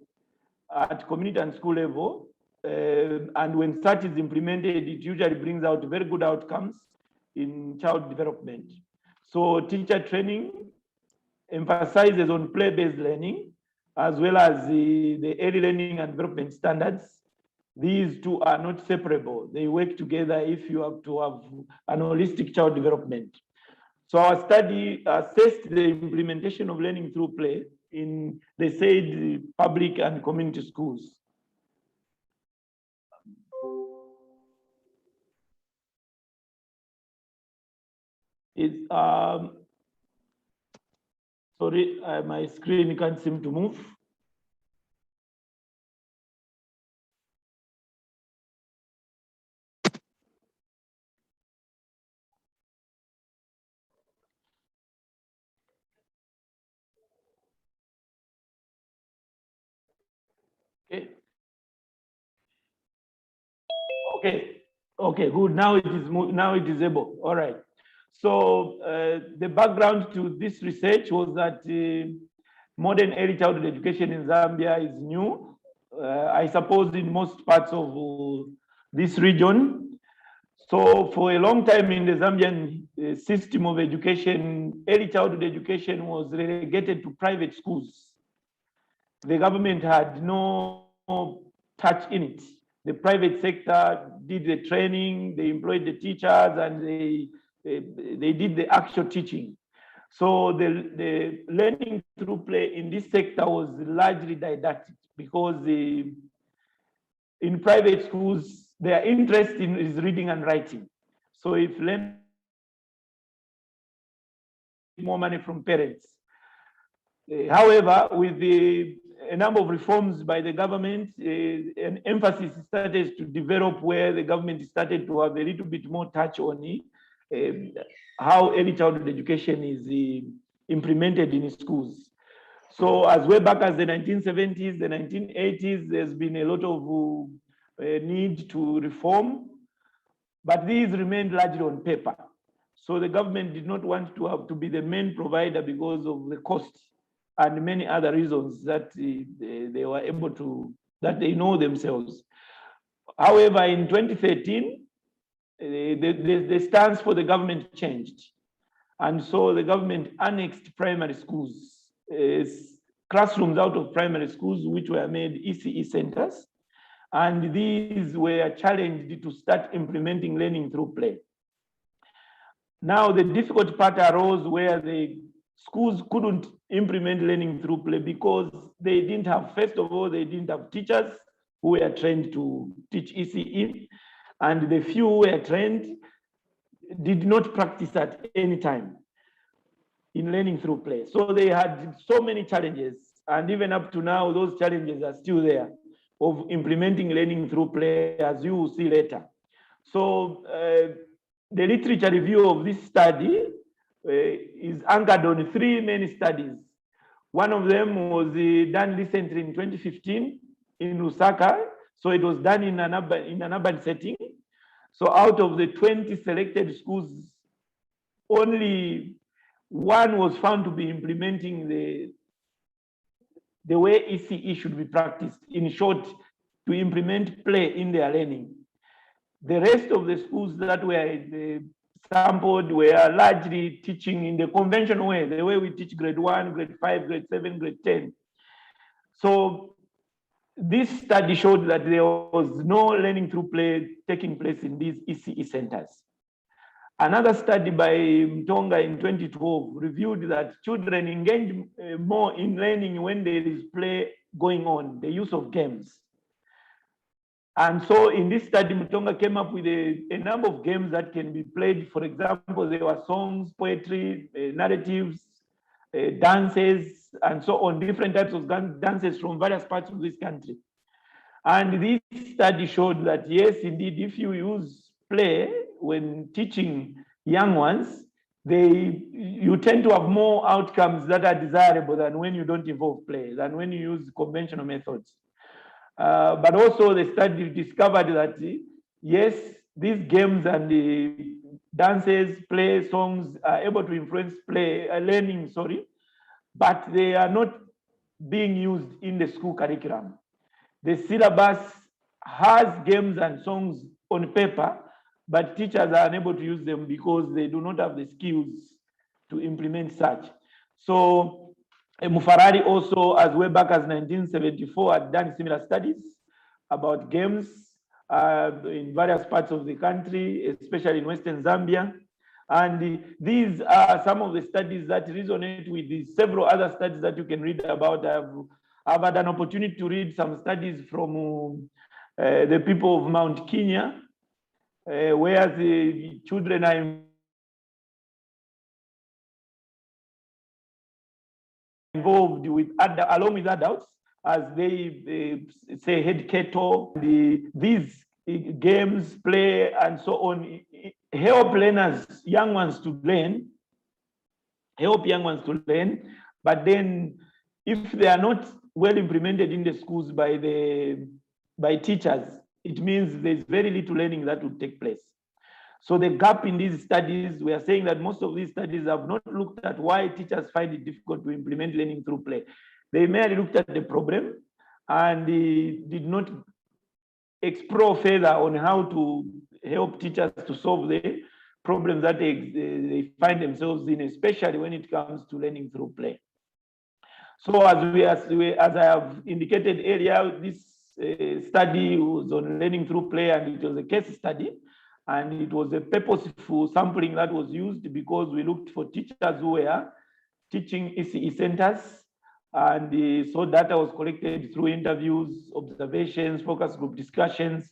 M: at community and school level. And when such is implemented, it usually brings out very good outcomes in child development. So teacher training emphasizes on play-based learning, as well as the early learning and development standards. These two are not separable. They work together if you have to have an holistic child development. So our study assessed the implementation of learning through play in the said public and community schools. Sorry, my screen can't seem to move. Okay. Okay, good. Now it is able. All right. So the background to this research was that modern early childhood education in Zambia is new. I suppose in most parts of this region. So for a long time in the Zambian system of education, early childhood education was relegated to private schools. The government had no touch in it. The private sector did the training, they employed the teachers, and they did the actual teaching. So the learning through play in this sector was largely didactic because in private schools, their interest is reading and writing. So if learn more money from parents. However, with a number of reforms by the government, an emphasis started to develop where the government started to have a little bit more touch on how early childhood education is implemented in schools. So as way back as the 1970s, the 1980s, there's been a lot of need to reform, but these remained largely on paper. So the government did not want to have to be the main provider because of the cost and many other reasons that they were able to, that they know themselves. However, in 2013, the stance for the government changed. And so the government annexed primary schools, classrooms out of primary schools, which were made ECE centers. And these were challenged to start implementing learning through play. Now, the difficult part arose where the schools couldn't implement learning through play because they didn't have, first of all, they didn't have teachers who were trained to teach ECE, and the few who were trained did not practice at any time in learning through play. So they had so many challenges and even up to now, those challenges are still there of implementing learning through play, as you will see later. So the literature review of this study is anchored on three main studies. One of them was done recently in 2015 in Lusaka. So it was done in an urban setting. So out of the 20 selected schools, only one was found to be implementing the way ECE should be practiced. In short, to implement play in their learning. The rest of the schools that were sampled were largely teaching in the conventional way, the way we teach grade 1, grade 5, grade 7, grade 10. So this study showed that there was no learning through play taking place in these ECE centers. Another study by Mtonga in 2012 revealed that children engage more in learning when there is play going on, the use of games. And so in this study, Mtonga came up with a number of games that can be played. For example, there were songs, poetry, narratives, dances, and so on, different types of dances from various parts of this country. And this study showed that, yes, indeed, if you use play when teaching young ones, you tend to have more outcomes that are desirable than when you don't involve play, than when you use conventional methods. But also the study discovered that, yes, these games and the dances, play, songs are able to influence learning, but they are not being used in the school curriculum. The syllabus has games and songs on paper, but teachers are unable to use them because they do not have the skills to implement such. So Mufarari also, as way back as 1974, had done similar studies about games in various parts of the country, especially in Western Zambia. And these are some of the studies that resonate with the several other studies that you can read about. I've had an opportunity to read some studies from the people of Mount Kenya, where the children are involved with along with adults as they say head cattle. These games, play, and so on help learners, young ones to learn. But then, if they are not well implemented in the schools by teachers, it means there's very little learning that will take place. So the gap in these studies, we are saying that most of these studies have not looked at why teachers find it difficult to implement learning through play. They merely looked at the problem and did not explore further on how to help teachers to solve the problems that they find themselves in, especially when it comes to learning through play. So as I have indicated earlier, this study was on learning through play, and it was a case study. And it was a purposeful sampling that was used because we looked for teachers who were teaching ECE centers. And so data was collected through interviews, observations, focus group discussions,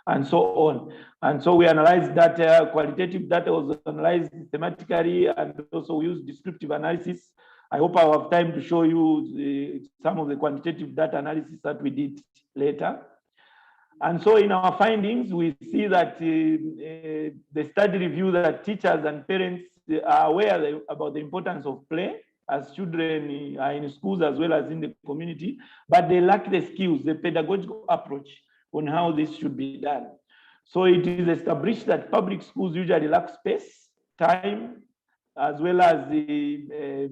M: and so on. And so we analyzed data, qualitative data was analyzed thematically, and also we used descriptive analysis. I hope I have time to show you some of the quantitative data analysis that we did later. And so in our findings, we see that the study revealed that teachers and parents are aware about the importance of play as children are in schools as well as in the community, but they lack the skills, the pedagogical approach on how this should be done. So it is established that public schools usually lack space, time, as well as the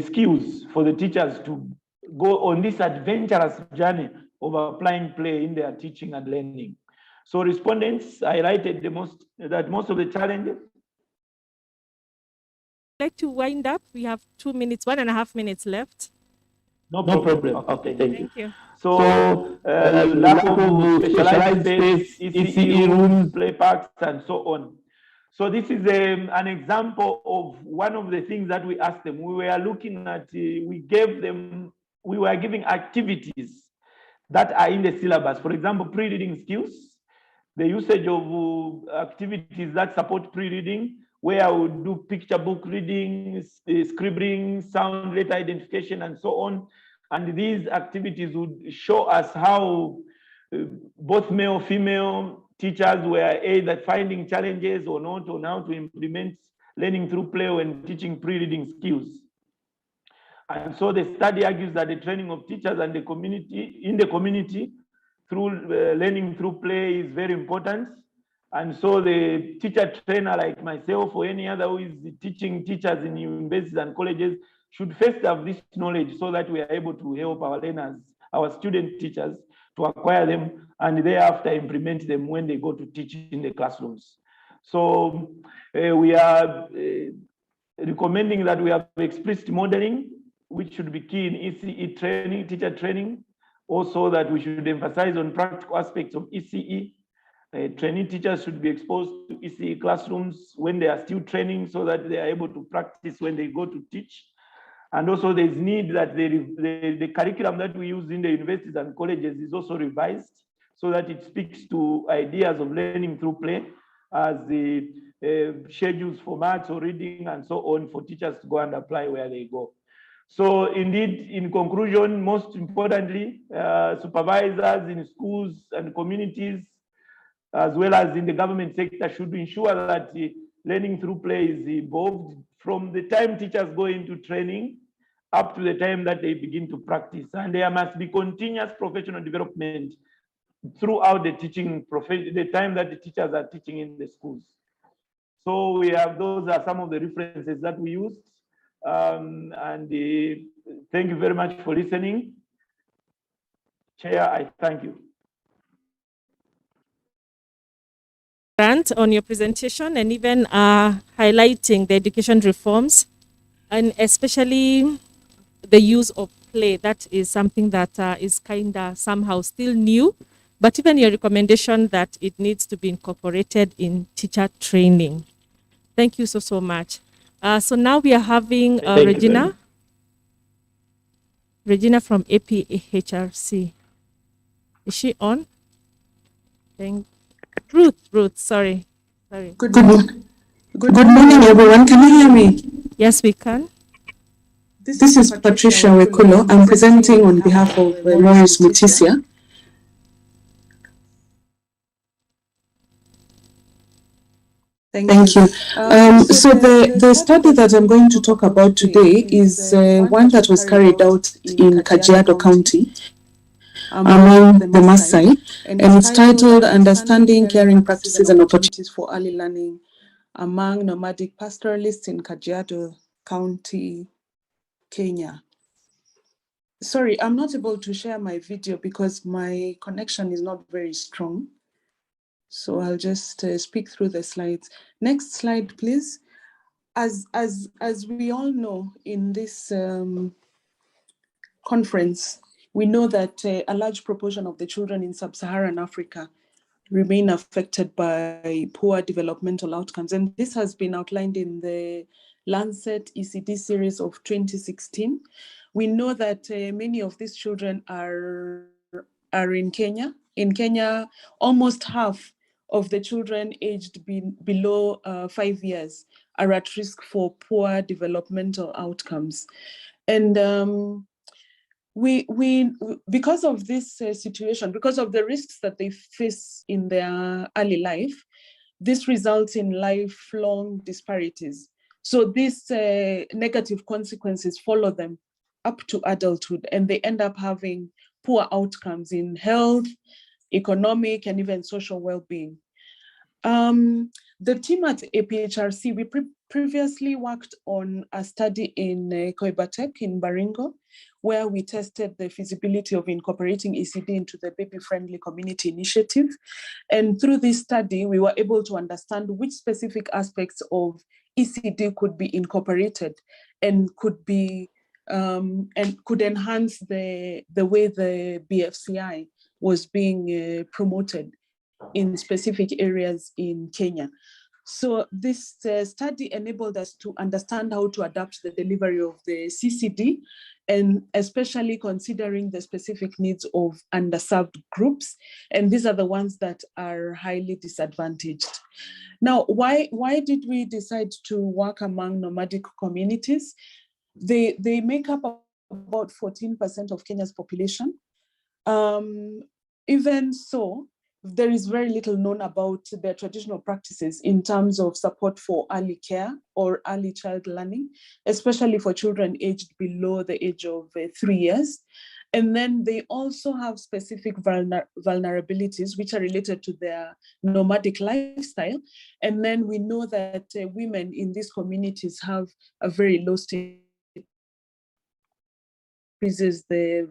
M: skills for the teachers to go on this adventurous journey of applying play in their teaching and learning. So respondents highlighted that most of the challenges.
H: I'd like to wind up. We have 2 minutes, 1.5 minutes left.
M: No problem. Okay, thank you.
H: Thank you.
M: So lack of specialized space, ECE rooms, play parks, and so on. So this is an example of one of the things that we asked them. We were looking at, we were giving activities that are in the syllabus. For example, pre-reading skills, the usage of activities that support pre-reading, where I would do picture book reading, scribbling, sound letter identification, and so on. And these activities would show us how both male, female teachers were either finding challenges or not on how to implement learning through play when teaching pre-reading skills. And so the study argues that the training of teachers and the community through learning through play is very important. And so the teacher trainer like myself or any other who is teaching teachers in universities and colleges should first have this knowledge so that we are able to help our learners, our student teachers, to acquire them and thereafter implement them when they go to teach in the classrooms. So we are recommending that we have explicit modeling, which should be key in ECE training, teacher training. Also that we should emphasize on practical aspects of ECE. Trainee teachers should be exposed to ECE classrooms when they are still training so that they are able to practice when they go to teach. And also there's need that the curriculum that we use in the universities and colleges is also revised so that it speaks to ideas of learning through play as the schedules for maths or reading and so on for teachers to go and apply where they go. So indeed, in conclusion, most importantly, supervisors in schools and communities, as well as in the government sector, should ensure that learning through play is evolved from the time teachers go into training up to the time that they begin to practice. And there must be continuous professional development throughout the teaching profession, the time that the teachers are teaching in the schools. So those are some of the references that we used. Thank you very much for listening. Chair, I thank you.
H: Grant, on your presentation and even highlighting the education reforms and especially the use of play. That is something that is kind of somehow still new, but even your recommendation that it needs to be incorporated in teacher training. Thank you so much. So now we are having Regina. Regina from APHRC. Is she on? Ruth, sorry.
N: Good morning, everyone. Can you hear me?
H: Yes, we can.
N: This is Patricia Wekulo. I'm presenting on behalf of Maurice Mutisia. Thank you. So the study that I'm going to talk about today is one that was carried out in Kajiado County among the Maasai, and it's titled Understanding Caring Practices and Opportunities for Early Learning among Nomadic Pastoralists in Kajiado County, Kenya. Sorry, I'm not able to share my video because my connection is not very strong. So I'll just speak through the slides. Next slide, please. As we all know in this conference, we know that a large proportion of the children in sub-Saharan Africa remain affected by poor developmental outcomes. And this has been outlined in the Lancet ECD series of 2016. We know that many of these children are in Kenya. In Kenya, almost half of the children aged below 5 years are at risk for poor developmental outcomes. And because of this situation, because of the risks that they face in their early life, this results in lifelong disparities. So these negative consequences follow them up to adulthood, and they end up having poor outcomes in health, economic, and even social well-being. The team at APHRC, we previously worked on a study in Koibatek in Baringo, where we tested the feasibility of incorporating ECD into the baby-friendly community initiative. And through this study, we were able to understand which specific aspects of ECD could be incorporated and could be and could enhance the way the BFCI was being promoted in specific areas in Kenya. So this study enabled us to understand how to adapt the delivery of the CCD, and especially considering the specific needs of underserved groups. And these are the ones that are highly disadvantaged. Now, why did we decide to work among nomadic communities? They make up about 14% of Kenya's population. Even so, there is very little known about their traditional practices in terms of support for early care or early child learning, especially for children aged below the age of 3 years. And then they also have specific vulnerabilities which are related to their nomadic lifestyle. And then we know that women in these communities have a very low state, increases the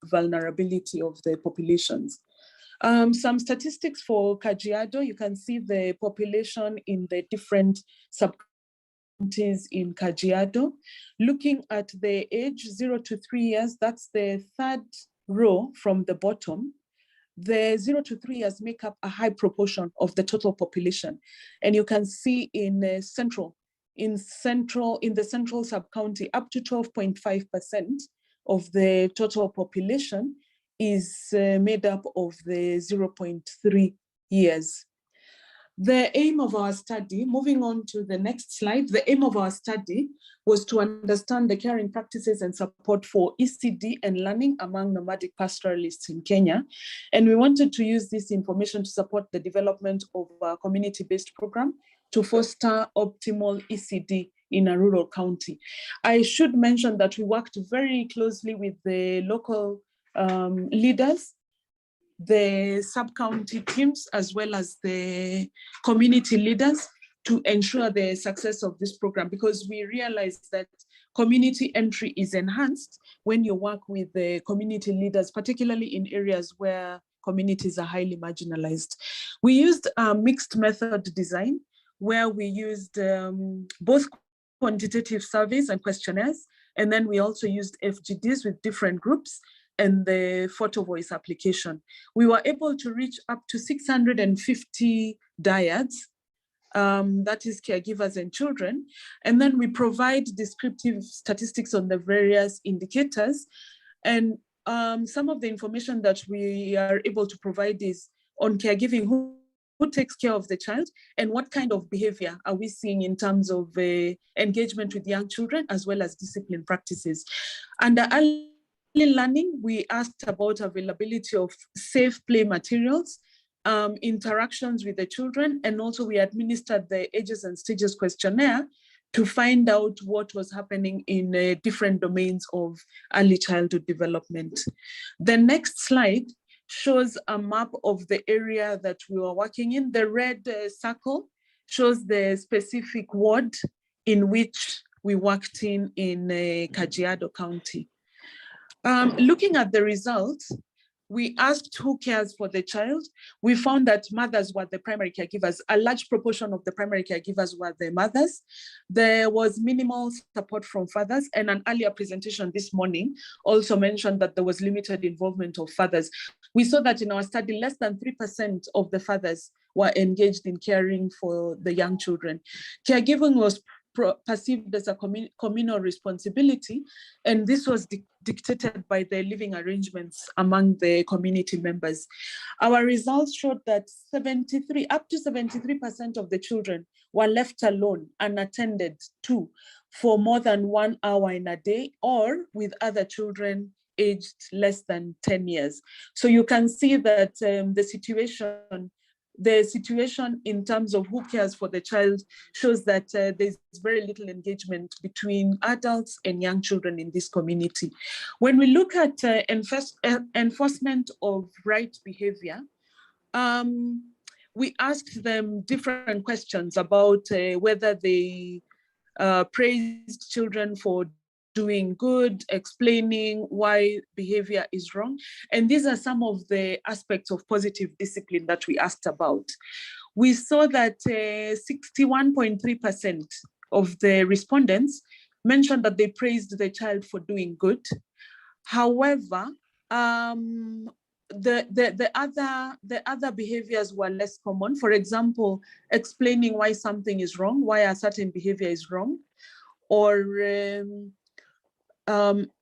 N: vulnerability of the populations. Some statistics for Kajiado, you can see the population in the different sub-counties in Kajiado. Looking at the age 0 to 3 years, that's the third row from the bottom. The 0 to 3 years make up a high proportion of the total population. And you can see in the central sub-county, up to 12.5% of the total population is made up of the 0.3 years. The aim of our study, moving on to the next slide, the aim of our study was to understand the caring practices and support for ECD and learning among nomadic pastoralists in Kenya. And we wanted to use this information to support the development of a community-based program to foster optimal ECD in a rural county. I should mention that we worked very closely with the local leaders, the sub-county teams, as well as the community leaders to ensure the success of this program, because we realized that community entry is enhanced when you work with the community leaders, particularly in areas where communities are highly marginalized. We used a mixed method design where we used both quantitative surveys and questionnaires, and then we also used FGDs with different groups and the photo voice application. We were able to reach up to 650 dyads, that is caregivers and children. And then we provide descriptive statistics on the various indicators. And some of the information that we are able to provide is on caregiving, who takes care of the child and what kind of behavior are we seeing in terms of engagement with young children, as well as discipline practices. Under early learning, we asked about availability of safe play materials, interactions with the children, and also we administered the ages and stages questionnaire to find out what was happening in different domains of early childhood development. The next slide shows a map of the area that we were working in. The red circle shows the specific ward in which we worked in Kajiado County. Looking at the results, we asked who cares for the child. We found that mothers were the primary caregivers. A large proportion of the primary caregivers were the mothers. There was minimal support from fathers, and an earlier presentation this morning also mentioned that there was limited involvement of fathers. We saw that in our study, less than 3% of the fathers were engaged in caring for the young children. Caregiving was perceived as a communal responsibility, and this was dictated by the living arrangements among the community members. Our results showed that up to 73% of the children were left alone, unattended to, for more than 1 hour in a day, or with other children aged less than 10 years. So you can see that the situation in terms of who cares for the child shows that there's very little engagement between adults and young children in this community. When we look at enforcement of right behavior, we asked them different questions about whether they praised children for doing good, explaining why behavior is wrong. And these are some of the aspects of positive discipline that we asked about. We saw that 61.3% of the respondents mentioned that they praised the child for doing good. However, the other behaviors were less common. For example, explaining why something is wrong, why a certain behavior is wrong, or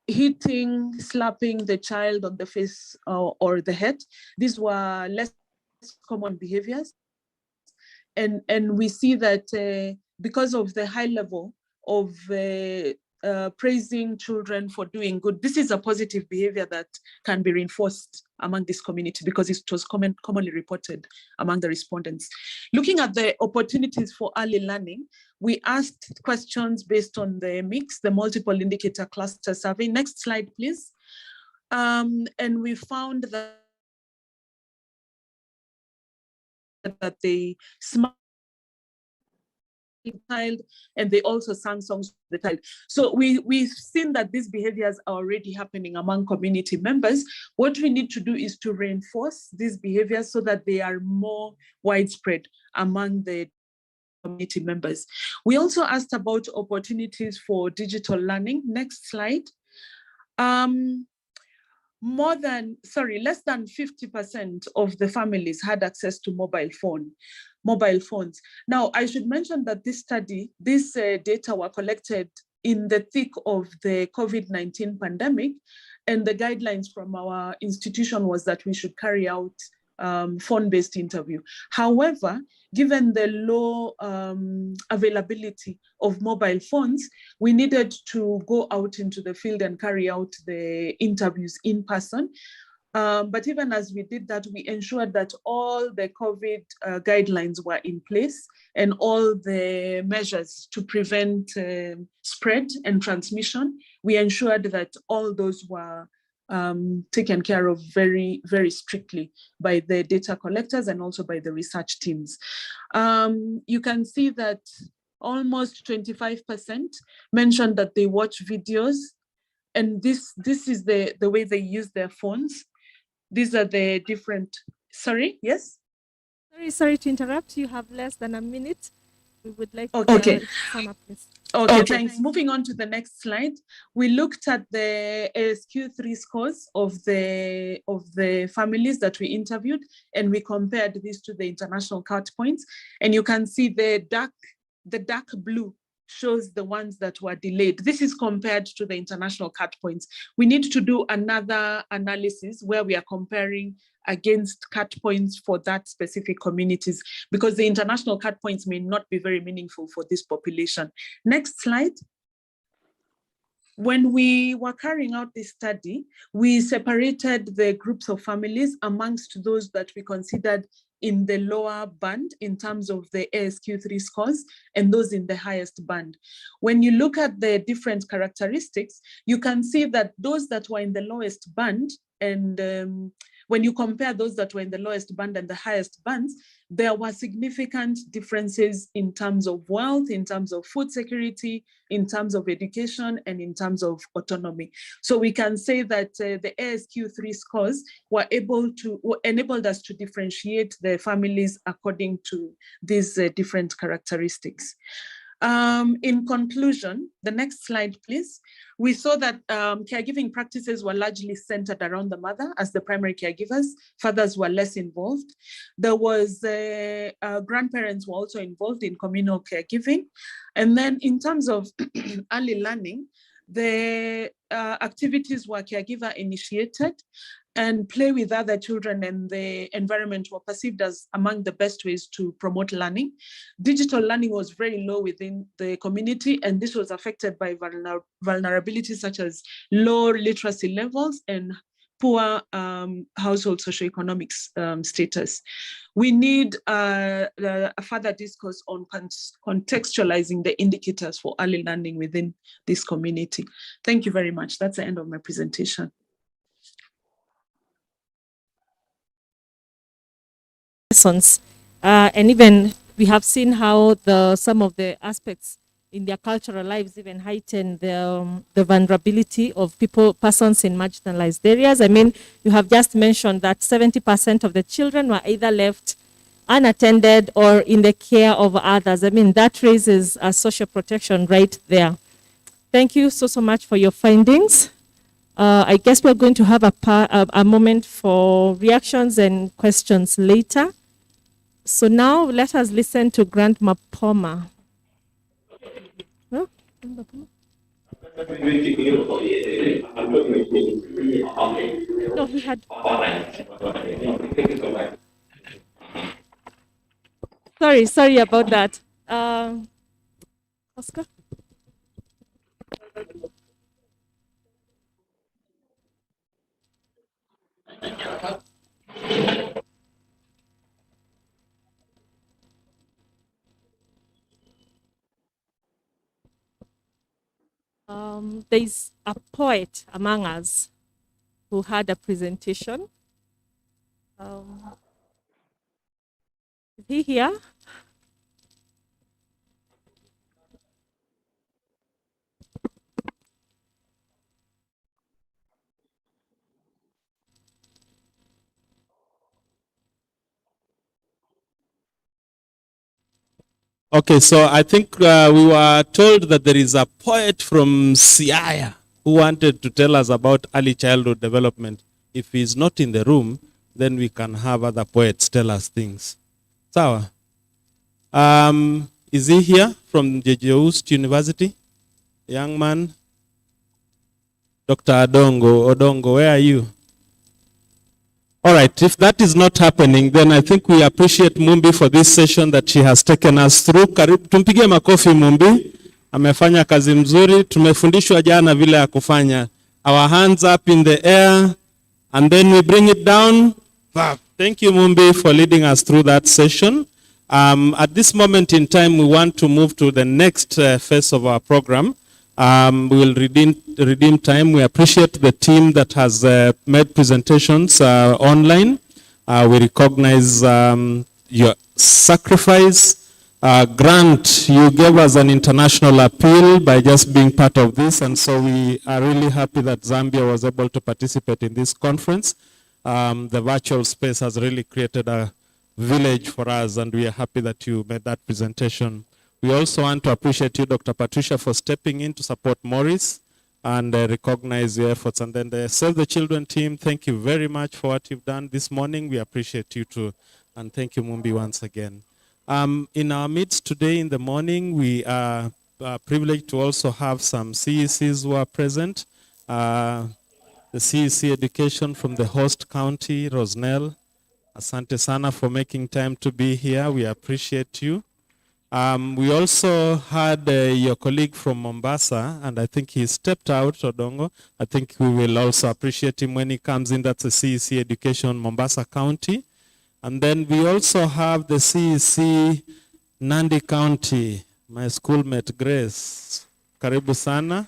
N: hitting, slapping the child on the face or the head. These were less common behaviors. And we see that because of the high level of praising children for doing good. This is a positive behavior that can be reinforced among this community because it was commonly reported among the respondents. Looking at the opportunities for early learning, we asked questions based on the mix, the multiple indicator cluster survey. Next slide, please. And we found that they smiled child and they also sang songs to the child. So we've seen that these behaviors are already happening among community members. What we need to do is to reinforce these behaviors so that they are more widespread among the community members. We also asked about opportunities for digital learning. Next slide. Less than 50% of the families had access to mobile phones. Now, I should mention that this data were collected in the thick of the COVID-19 pandemic, and the guidelines from our institution was that we should carry out phone-based interview. However, given the low availability of mobile phones, we needed to go out into the field and carry out the interviews in person. But even as we did that, we ensured that all the COVID guidelines were in place and all the measures to prevent spread and transmission. We ensured that all those were taken care of very, very strictly by the data collectors and also by the research teams. You can see that almost 25% mentioned that they watch videos, and this is the way they use their phones. These are the different, sorry, yes?
H: Sorry to interrupt. You have less than a minute. We would like
N: to
H: sum up this.
N: Okay, thanks. Moving on to the next slide, we looked at the ASQ3 scores of the families that we interviewed, and we compared this to the international cut points. And you can see the dark blue shows the ones that were delayed. This is compared to the international cut points. We need to do another analysis where we are comparing against cut points for that specific communities, because the international cut points may not be very meaningful for this population. Next slide. When we were carrying out this study, we separated the groups of families amongst those that we considered in the lower band in terms of the ASQ3 scores and those in the highest band. When you look at the different characteristics, you can see that those that were in the lowest band, and when you compare those that were in the lowest band and the highest bands, there were significant differences in terms of wealth, in terms of food security, in terms of education, and in terms of autonomy. So we can say that the ASQ3 scores enabled us to differentiate the families according to these different characteristics. In conclusion, the next slide, please. We saw that caregiving practices were largely centered around the mother as the primary caregivers. Fathers were less involved. There was grandparents were also involved in communal caregiving. And then in terms of early learning, the activities were caregiver initiated, and play with other children and the environment were perceived as among the best ways to promote learning. Digital learning was very low within the community, and this was affected by vulnerabilities such as low literacy levels and poor household socioeconomic status. We need a further discourse on contextualizing the indicators for early learning within this community. Thank you very much. That's the end of my presentation.
H: Lessons, and even we have seen how some of the aspects in their cultural lives even heighten the vulnerability of persons in marginalized areas. I mean, you have just mentioned that 70% of the children were either left unattended or in the care of others. I mean, that raises a social protection right there. Thank you so much for your findings. I guess we're going to have a moment for reactions and questions later. So now let us listen to Grandma Poma. Huh? No, he had. Sorry about that. Oscar? there's a poet among us who had a presentation. Is he here?
G: Okay, so I think we were told that there is a poet from Siaya who wanted to tell us about early childhood development. If he's not in the room, then we can have other poets tell us things. Sawa. Is he here from the JOOUST University? Young man? Dr. Odongo, where are you? All right, if that is not happening, then I think we appreciate Mumbi for this session that she has taken us through. Tumpigie makofi Mumbi. Amefanya kazi mzuri. Tumefundishwa jana vile ya kufanya. Our hands up in the air and then we bring it down. Thank you Mumbi for leading us through that session. At this moment in time, we want to move to the next phase of our program. We will redeem time. We appreciate the team that has made presentations online. We recognize your sacrifice. Grant, you gave us an international appeal by just being part of this, and so we are really happy that Zambia was able to participate in this conference. The virtual space has really created a village for us, and we are happy that you made that presentation. We also want to appreciate you, Dr. Patricia, for stepping in to support Maurice and recognize your efforts. And then the Save the Children team, thank you very much for what you've done this morning. We appreciate you too. And thank you, Mumbi, once again. In our midst today in the morning, we are privileged to also have some CECs who are present. The CEC education from the host county, Rosnell. Asante sana for making time to be here. We appreciate you. We also had your colleague from Mombasa, and I think he stepped out, Odongo. I think we will also appreciate him when he comes in. That's the CEC Education, Mombasa County. And then we also have the CEC Nandi County, my schoolmate Grace. Karibu sana.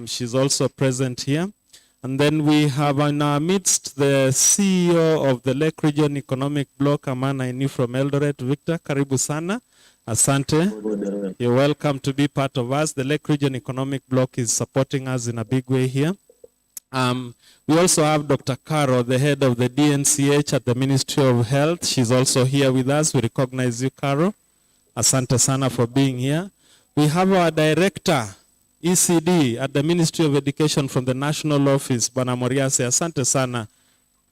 G: She's also present here. And then we have in our midst the CEO of the Lake Region Economic Bloc, a man I knew from Eldoret, Victor. Karibu sana. Asante. You're welcome to be part of us. The Lake Region Economic Bloc is supporting us in a big way here. We also have Dr. Caro, the head of the DNCH at the Ministry of Health. She's also here with us. We recognize you, Caro. Asante sana for being here. We have our director, ECD, at the Ministry of Education from the National Office, Bwana Moriase. Asante sana.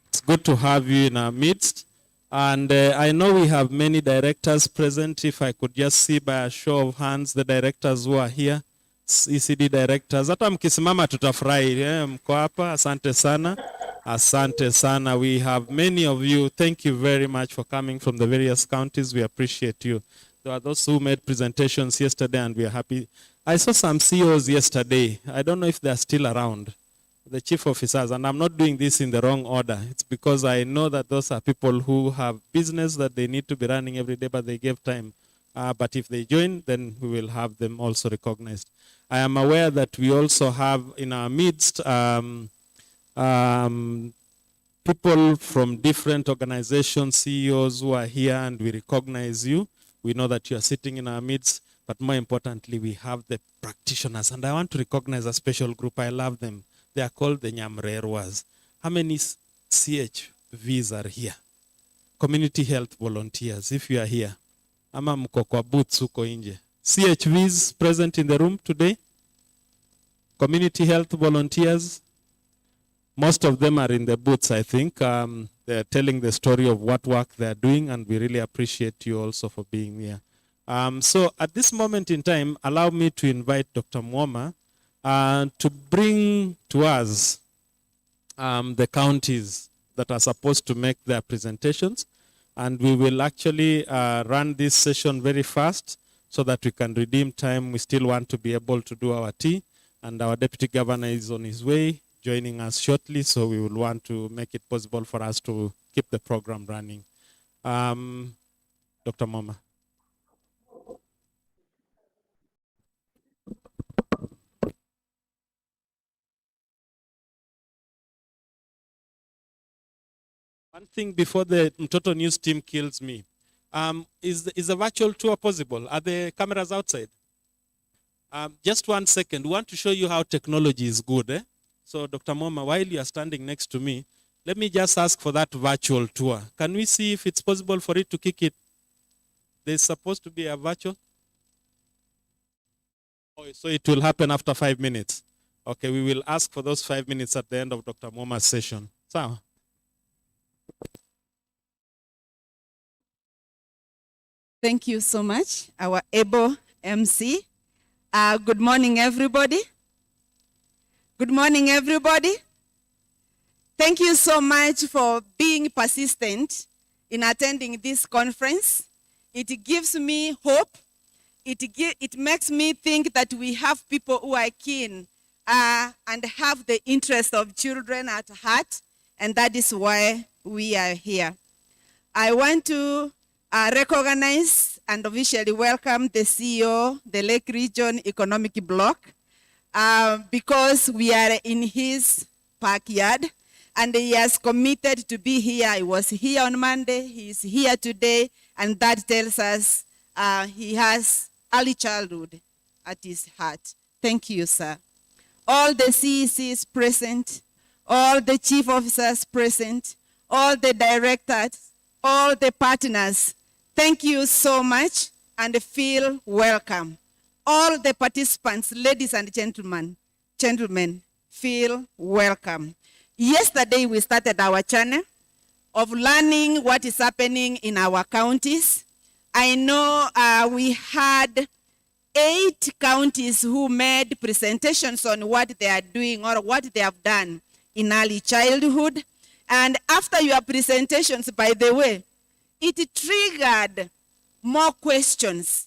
G: It's good to have you in our midst. And I know we have many directors present. If I could just see by a show of hands the directors who are here, ECD directors. Hata mkisimama tutafurahi. Mko hapa. Asante sana. Asante sana. We have many of you. Thank you very much for coming from the various counties. We appreciate you. There are those who made presentations yesterday, and we are happy. I saw some CEOs yesterday. I don't know if they're still around. The chief officers, and I'm not doing this in the wrong order. It's because I know that those are people who have business that they need to be running every day, but they gave time. But if they join, then we will have them also recognized. I am aware that we also have in our midst people from different organizations, CEOs who are here, and we recognize you. We know that you are sitting in our midst, but more importantly, we have the practitioners. And I want to recognize a special group. I love them. They are called the Nyamrerwas. How many CHVs are here? Community health volunteers, if you are here. Ama mko kwa booths huko nje. CHVs present in the room today? Community health volunteers? Most of them are in the booths, I think. They're telling the story of what work they're doing, and we really appreciate you also for being here. So at this moment in time, allow me to invite Dr. Mwoma to bring to us the counties that are supposed to make their presentations. And we will actually run this session very fast so that we can redeem time. We still want to be able to do our tea. And our deputy governor is on his way, joining us shortly. So we will want to make it possible for us to keep the program running. Dr. Mwoma. One thing before the Mtoto News team kills me. Is a virtual tour possible? Are the cameras outside? Just 1 second. We want to show you how technology is good. Eh? So, Dr. Moma, while you are standing next to me, let me just ask for that virtual tour. Can we see if it's possible for it to kick it? There's supposed to be a virtual. Oh, so it will happen after 5 minutes. Okay, we will ask for those 5 minutes at the end of Dr. Moma's session. So.
O: Thank you so much, our able MC. Good morning, everybody. Good morning, everybody. Thank you so much for being persistent in attending this conference. It gives me hope. It makes me think that we have people who are keen and have the interest of children at heart, and that is why we are here. I want to recognize and officially welcome the CEO, the Lake Region Economic Bloc, because we are in his backyard and he has committed to be here. He was here on Monday, he is here today, and that tells us he has early childhood at his heart. Thank you, sir. All the CECs present, all the chief officers present, all the directors, all the partners, thank you so much and feel welcome. All the participants, ladies and gentlemen, feel welcome. Yesterday we started our channel of learning what is happening in our counties. I know we had 8 counties who made presentations on what they are doing or what they have done in early childhood. And after your presentations, by the way, it triggered more questions.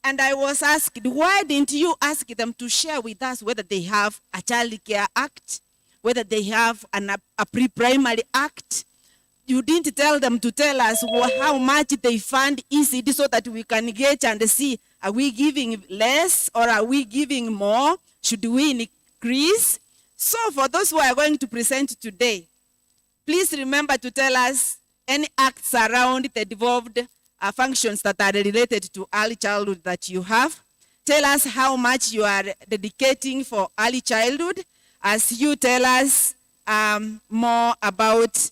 O: And I was asked, why didn't you ask them to share with us whether they have a Child Care Act, whether they have a pre-primary act? You didn't tell them to tell us how much they fund ECD so that we can get and see, are we giving less or are we giving more? Should we increase? So for those who are going to present today, please remember to tell us any acts around the devolved functions that are related to early childhood that you have. Tell us how much you are dedicating for early childhood as you tell us more about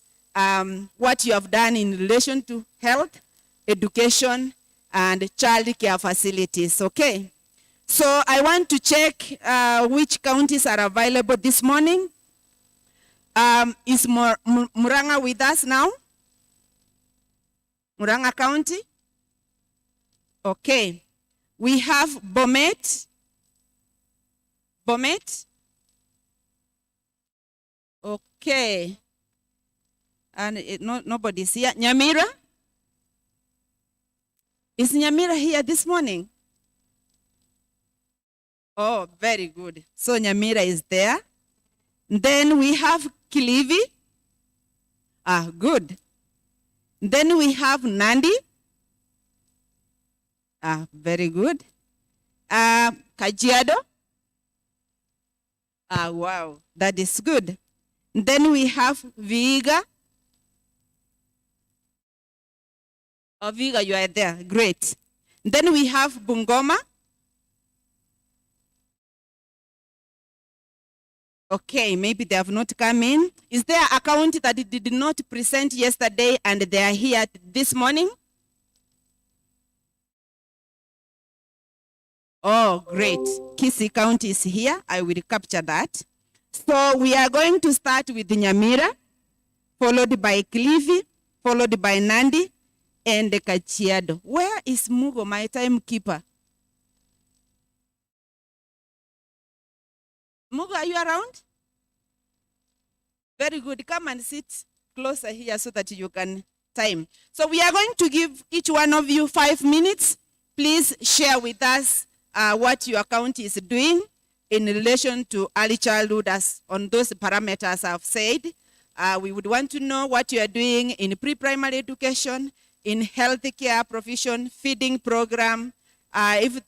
O: what you have done in relation to health, education, and child care facilities, okay? So I want to check which counties are available this morning. Is Muranga with us now? Muranga County? Okay. We have Bomet. Bomet? Okay. And nobody's here. Nyamira? Is Nyamira here this morning? Oh, very good. So Nyamira is there. Then we have Kilivi. Good. Then we have Nandi. Very good. Kajiado. Wow, that is good. Then we have Viga. Oh, Viga, you are there. Great. Then we have Bungoma. Okay, maybe they have not come in. Is there a county that did not present yesterday and they are here this morning? Oh, great. Kisii County is here. I will capture that. So we are going to start with Nyamira, followed by Kilifi, followed by Nandi, and Kajiado. Where is Mugo, my timekeeper? Mugo, are you around? Very good. Come and sit closer here so that you can time. So we are going to give each one of you 5 minutes. Please share with us what your county is doing in relation to early childhood as on those parameters I've said. We would want to know what you are doing in pre-primary education, in health care provision, feeding program, if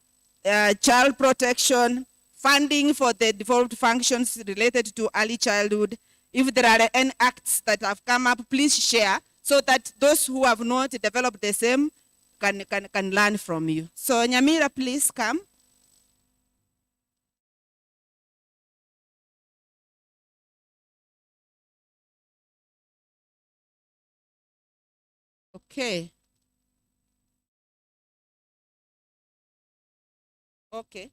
O: child protection, funding for the devolved functions related to early childhood. If there are any acts that have come up, please share so that those who have not developed the same can learn from you. So Nyamira, please come. Okay. Okay.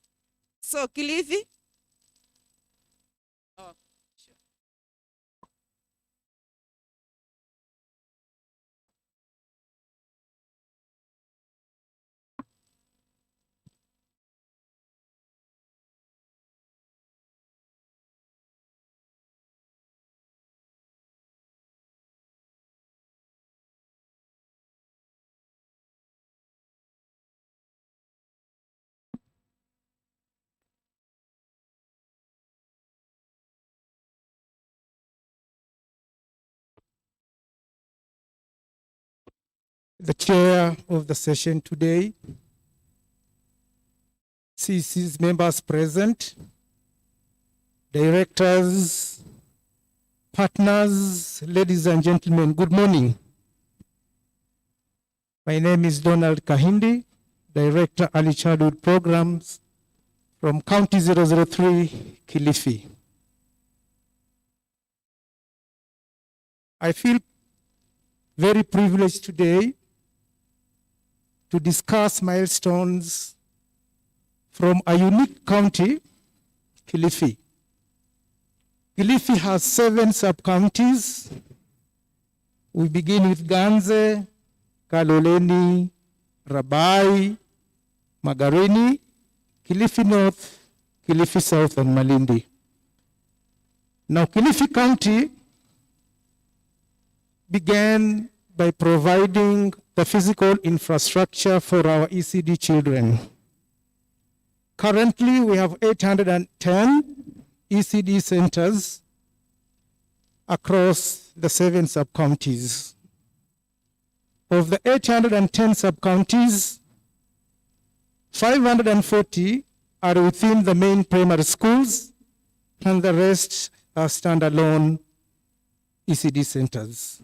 O: So Kilifi. Oh, sure.
P: The chair of the session today, CC's members present, directors, partners, ladies and gentlemen, good morning. My name is Donald Kahindi, Director Early Childhood Programs from County 003, Kilifi. I feel very privileged today to discuss milestones from a unique county, Kilifi. Kilifi has 7 sub-counties. We begin with Ganze, Kaloleni, Rabai, Magarini, Kilifi North, Kilifi South, and Malindi. Now, Kilifi County began by providing the physical infrastructure for our ECD children. Currently, we have 810 ECD centers across the 7 sub-counties. Of the 810 sub-counties, 540 are within the main primary schools, and the rest are standalone ECD centers.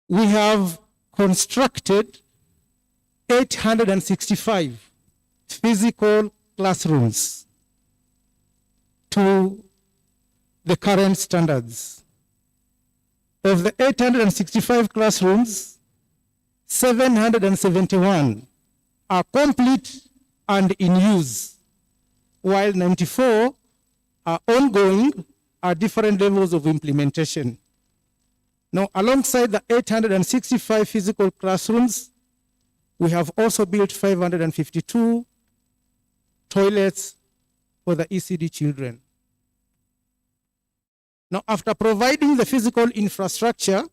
P: We have constructed 865 physical classrooms to the current standards. Of the 865 classrooms, 771 are complete and in use, while 94 are ongoing at different levels of implementation. Now, alongside the 865 physical classrooms, we have also built 552 toilets for the ECD children. Now, after providing the physical infrastructure,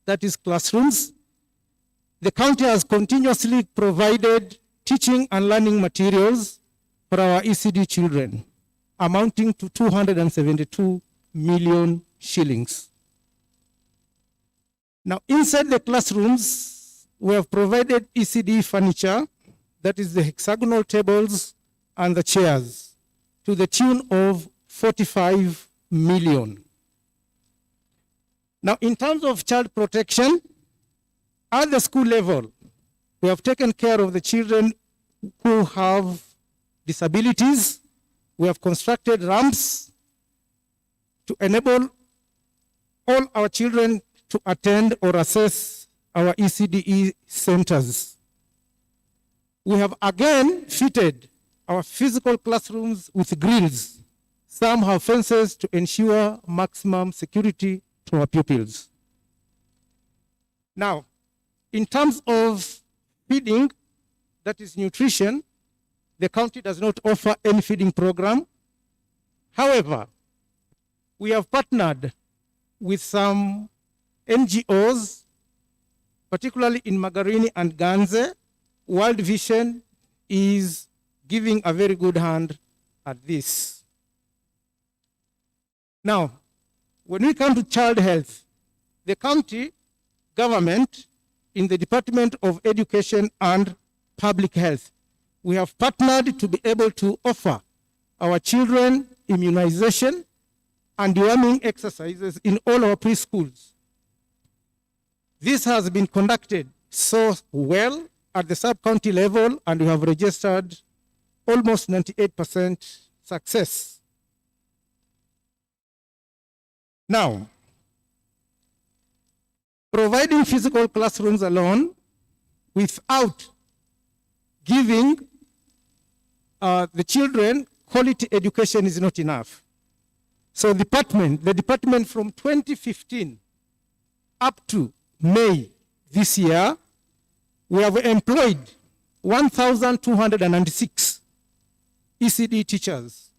P: that is classrooms, the county has continuously provided teaching and learning materials for our ECD children, amounting to 272 million shillings. Now, inside the classrooms, we have provided ECD furniture, that is the hexagonal tables and the chairs, to the tune of 45 million. Now, in terms of child protection, at the school level, we have taken care of the children who have disabilities. We have constructed ramps to enable all our children to attend or access our ECDE centers. We have again fitted our physical classrooms with grills. Some have fences to ensure maximum security to our pupils. Now, in terms of feeding, that is nutrition, the county does not offer any feeding program. However, we have partnered with some NGOs, particularly in Magarini and Ganze. World Vision is giving a very good hand at this. Now, when we come to child health, the county government in the Department of Education and Public Health, we have partnered to be able to offer our children immunization and deworming exercises in all our preschools. This has been conducted so well at the sub-county level, and we have registered almost 98% success. Now, providing physical classrooms alone without giving the children quality education is not enough. So the department from 2015 up to May this year, we have employed 1,296 ECD teachers.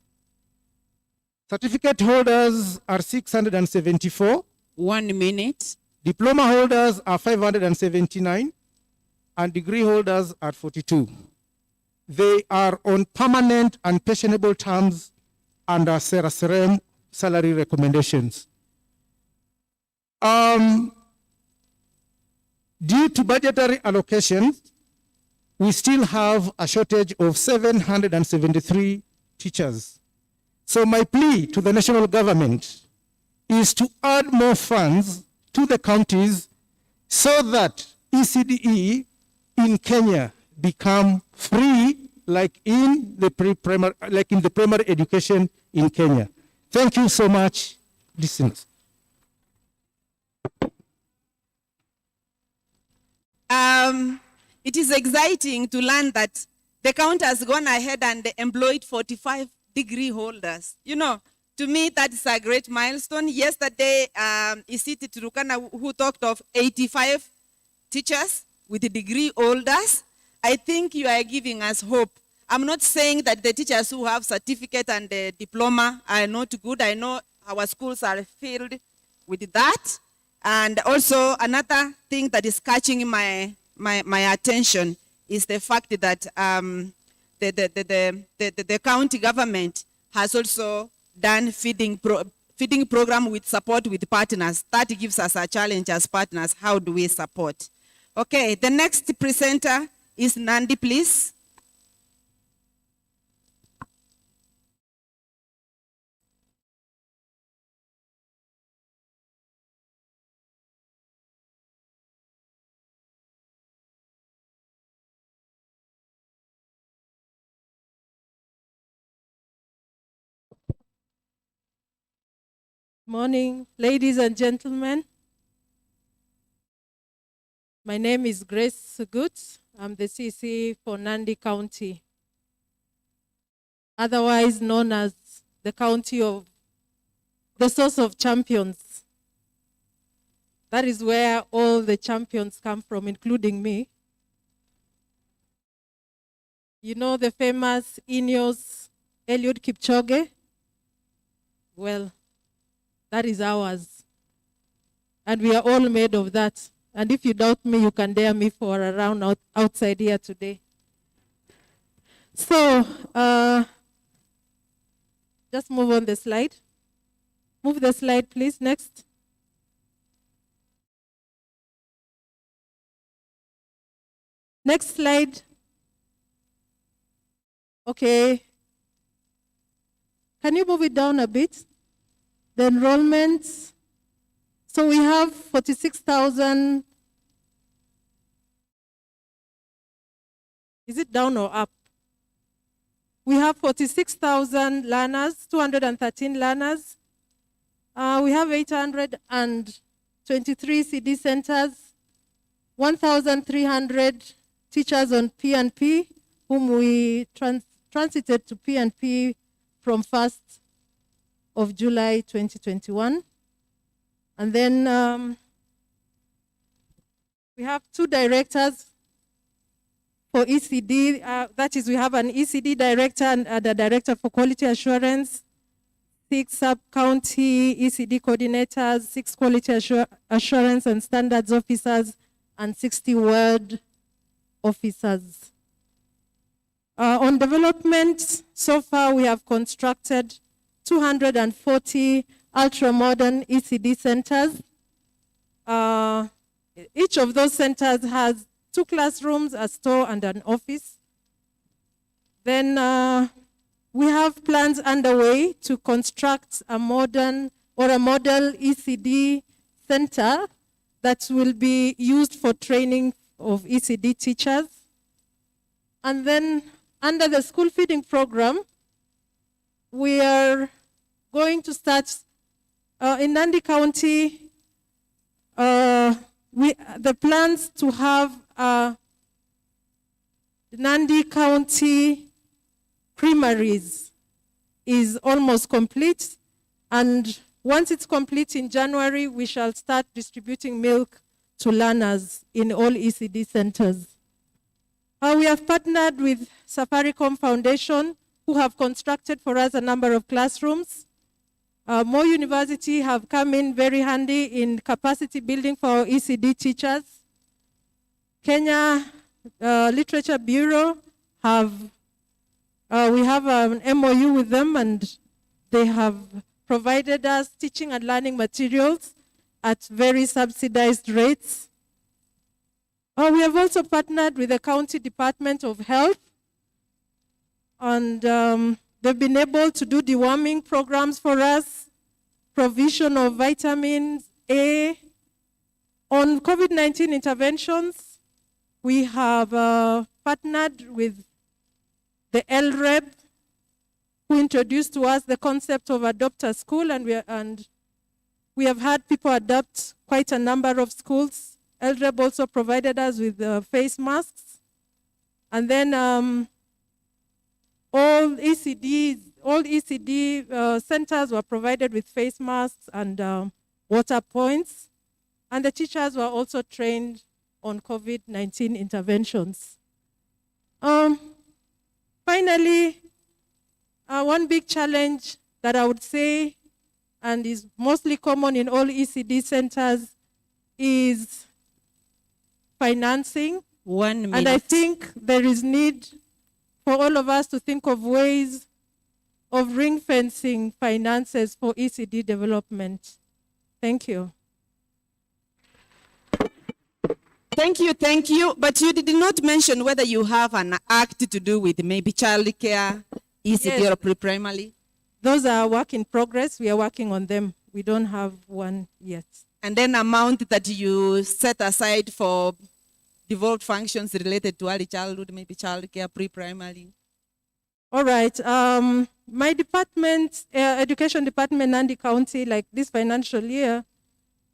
P: Certificate holders are 674.
O: 1 minute.
P: Diploma holders are 579, and degree holders are 42. They are on permanent and pensionable terms under Sarah Serem salary recommendations. Due to budgetary allocations, we still have a shortage of 773 teachers. So my plea to the national government is to add more funds to the counties so that ECDE in Kenya become free like in the primary education in Kenya. Thank you so much, listeners.
O: It is exciting to learn that the county has gone ahead and employed 45 degree holders. You know, to me, that is a great milestone. Yesterday, ECT Turukana, who talked of 85 teachers with the degree holders, I think you are giving us hope. I'm not saying that the teachers who have certificate and the diploma are not good. I know our schools are filled with that. And also another thing that is catching my attention is the fact that the county government has also done feeding program with support with partners. That gives us a challenge as partners. How do we support? Okay, the next presenter is Nandi, please.
H: Morning, ladies and gentlemen. My name is Grace Sugut. I'm the CC for Nandi County, otherwise known as the county of the source of champions. That is where all the champions come from, including me. You know the famous Ineos Eliud Kipchoge? Well, that is ours. And we are all made of that. And if you doubt me, you can dare me for a round outside here today. So, just move on the slide. Move the slide, please. Next. Next slide. Okay. Can you move it down a bit? The enrollments. So we have 46,000. Is it down or up? We have 46,000 learners, 213 learners. We have 823 CD centers, 1,300 teachers on P&P, whom we transited to P&P from 1st of July 2021. And then we have 2 directors for ECD. That is, we have an ECD director and the director for quality assurance, 6 sub-county ECD coordinators, 6 quality assurance and standards officers, and 60 ward officers. On development, so far we have constructed 240 ultra-modern ECD centers. Each of those centers has 2 classrooms, a store, and an office. Then
Q: we have plans underway to construct a modern or a model ECD center that will be used for training of ECD teachers. And then under the school feeding program, we are going to start in Nandi County, the plans to have Nandi County primaries is almost complete. And once it's complete in January, we shall start distributing milk to learners in all ECD centers. We have partnered with Safaricom Foundation, who have constructed for us a number of classrooms. More University have come in very handy in capacity building for our ECD teachers. Kenya Literature Bureau we have an MOU with them, and they have provided us teaching and learning materials at very subsidized rates. We have also partnered with the County Department of Health, and they've been able to do deworming programs for us, provision of vitamins A. On COVID-19 interventions, we have partnered with the LREB, who introduced to us the concept of adopt a school, and we have had people adopt quite a number of schools. LREB also provided us with face masks. And then all ECD centers were provided with face masks and water points. And the teachers were also trained on COVID-19 interventions. Finally, one big challenge that I would say, and is mostly common in all ECD centers, is financing.
O: 1 minute.
Q: And I think there is need for all of us to think of ways of ring fencing finances for ECD development. Thank you.
O: Thank you. But you did not mention whether you have an act to do with maybe childcare, ECD,
Q: Yes.
O: or pre-primary.
Q: Those are work in progress. We are working on them. We don't have one yet.
O: And then amount that you set aside for devolved functions related to early childhood, maybe childcare, pre-primary.
Q: All right. My department, education department, Nandi County, like this financial year,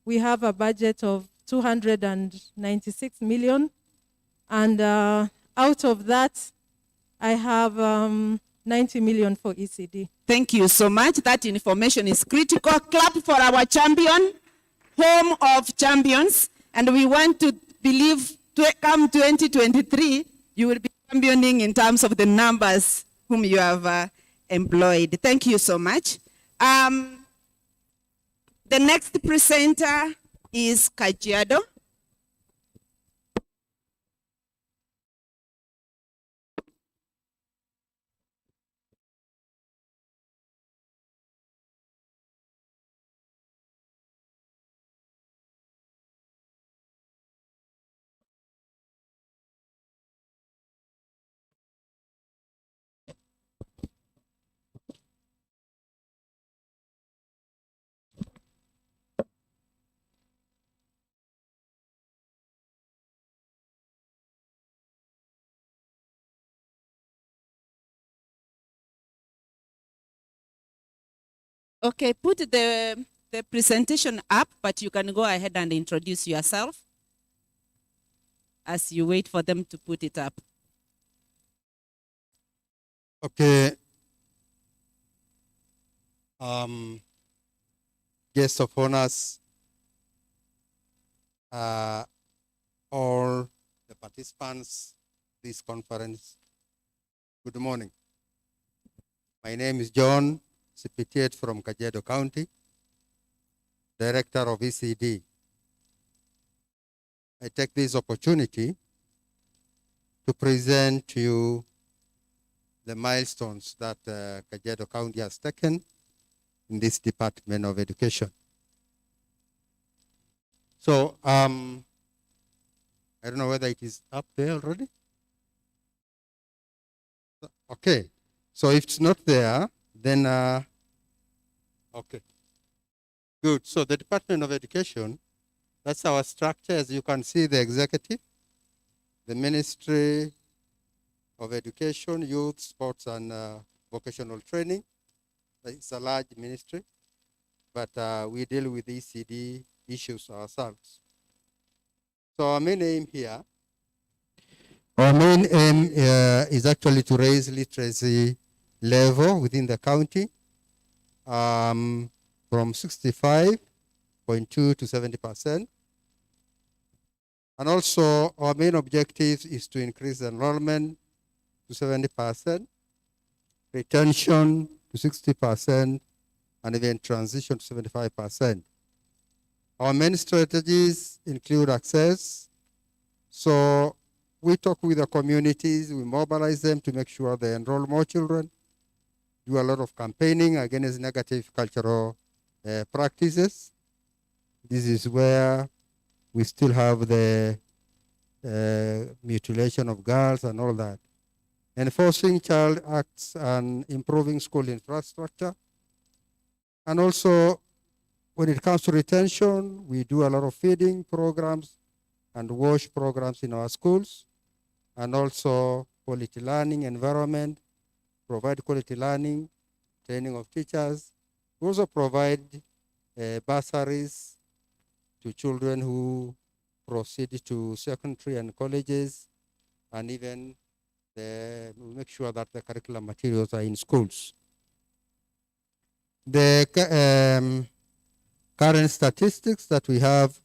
Q: we have a budget of 296 million. And out of that, I have 90 million for ECD.
O: Thank you so much. That information is critical. Clap for our champion, home of champions. And we want to believe come 2023, you will be championing in terms of the numbers whom you have employed. Thank you so much. The next presenter is Kajiado. Okay, put the presentation up, but you can go ahead and introduce yourself as you wait for them to put it up.
R: Okay. Guests of honors, all the participants this conference, good morning. My name is John Sipitiet from Kajiado County, Director of ECD. I take this opportunity to present to you the milestones that Kajiado County has taken in this Department of Education. So, I don't know whether it is up there already. Okay, So if it's not there, then, okay. Good. So the Department of Education, that's our structure. As you can see, the executive, the Ministry of Education, Youth, Sports, and Vocational Training. It's a large ministry, but we deal with ECD issues ourselves. So our main aim here, is actually to raise literacy level within the county from 65.2 to 70%. And also our main objective is to increase enrollment to 70%, retention to 60%, and even transition to 75%. Our main strategies include access. So we talk with the communities, we mobilize them to make sure they enroll more children, do a lot of campaigning against negative cultural practices. This is where we still have the mutilation of girls and all that. Enforcing child acts and improving school infrastructure. And also, when it comes to retention, we do a lot of feeding programs and wash programs in our schools, and also quality learning environment, provide quality learning, training of teachers. We also provide bursaries to children who proceed to secondary and colleges, and even we make sure that the curriculum materials are in schools. The current statistics that we have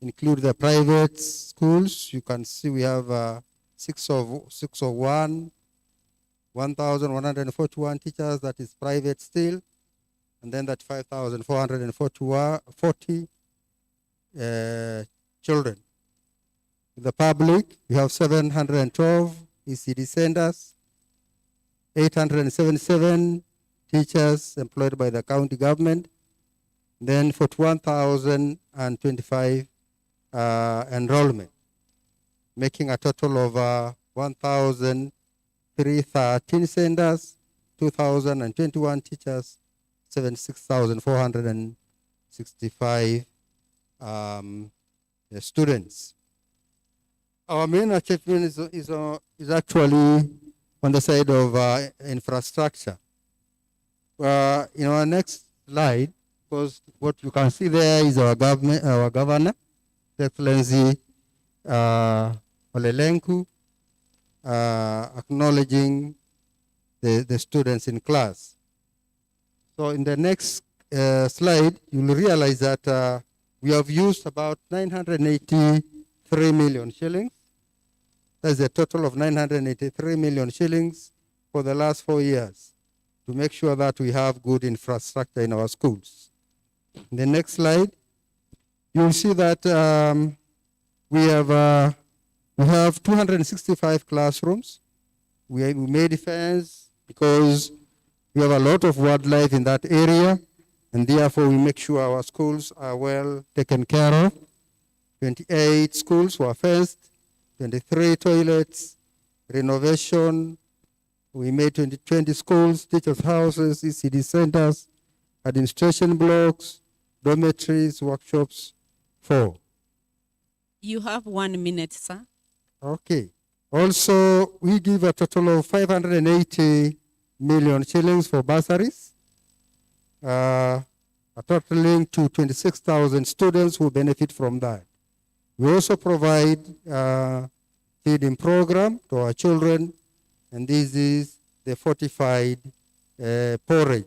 R: include the private schools. You can see we have 1,141 teachers, that is private still, and then that 5,440 children. The public, we have 712 ECD centers, 877 teachers employed by the county government, then 41,025 enrollment, making a total of 1,313 centers, 2,021 teachers, 76,465 students. Our main achievement is actually on the side of infrastructure. In our next slide, because what you can see there is our governor, His Excellency Olelenku, acknowledging the students in class. So in the next slide, you'll realize that we have used about 983 million shillings. That's a total of 983 million shillings for the last 4 years to make sure that we have good infrastructure in our schools. In the next slide, you'll see that we have 265 classrooms. We made a fence because we have a lot of wildlife in that area, and therefore we make sure our schools are well taken care of. 28 schools were fenced, 23 toilets, renovation. We made 20 schools, teachers' houses, ECD centers, administration blocks, dormitories, workshops, 4.
S: You have 1 minute, sir.
R: Okay. Also, we give a total of 580 million shillings for bursaries, totaling to 26,000 students who benefit from that. We also provide feeding program to our children, and this is the fortified porridge.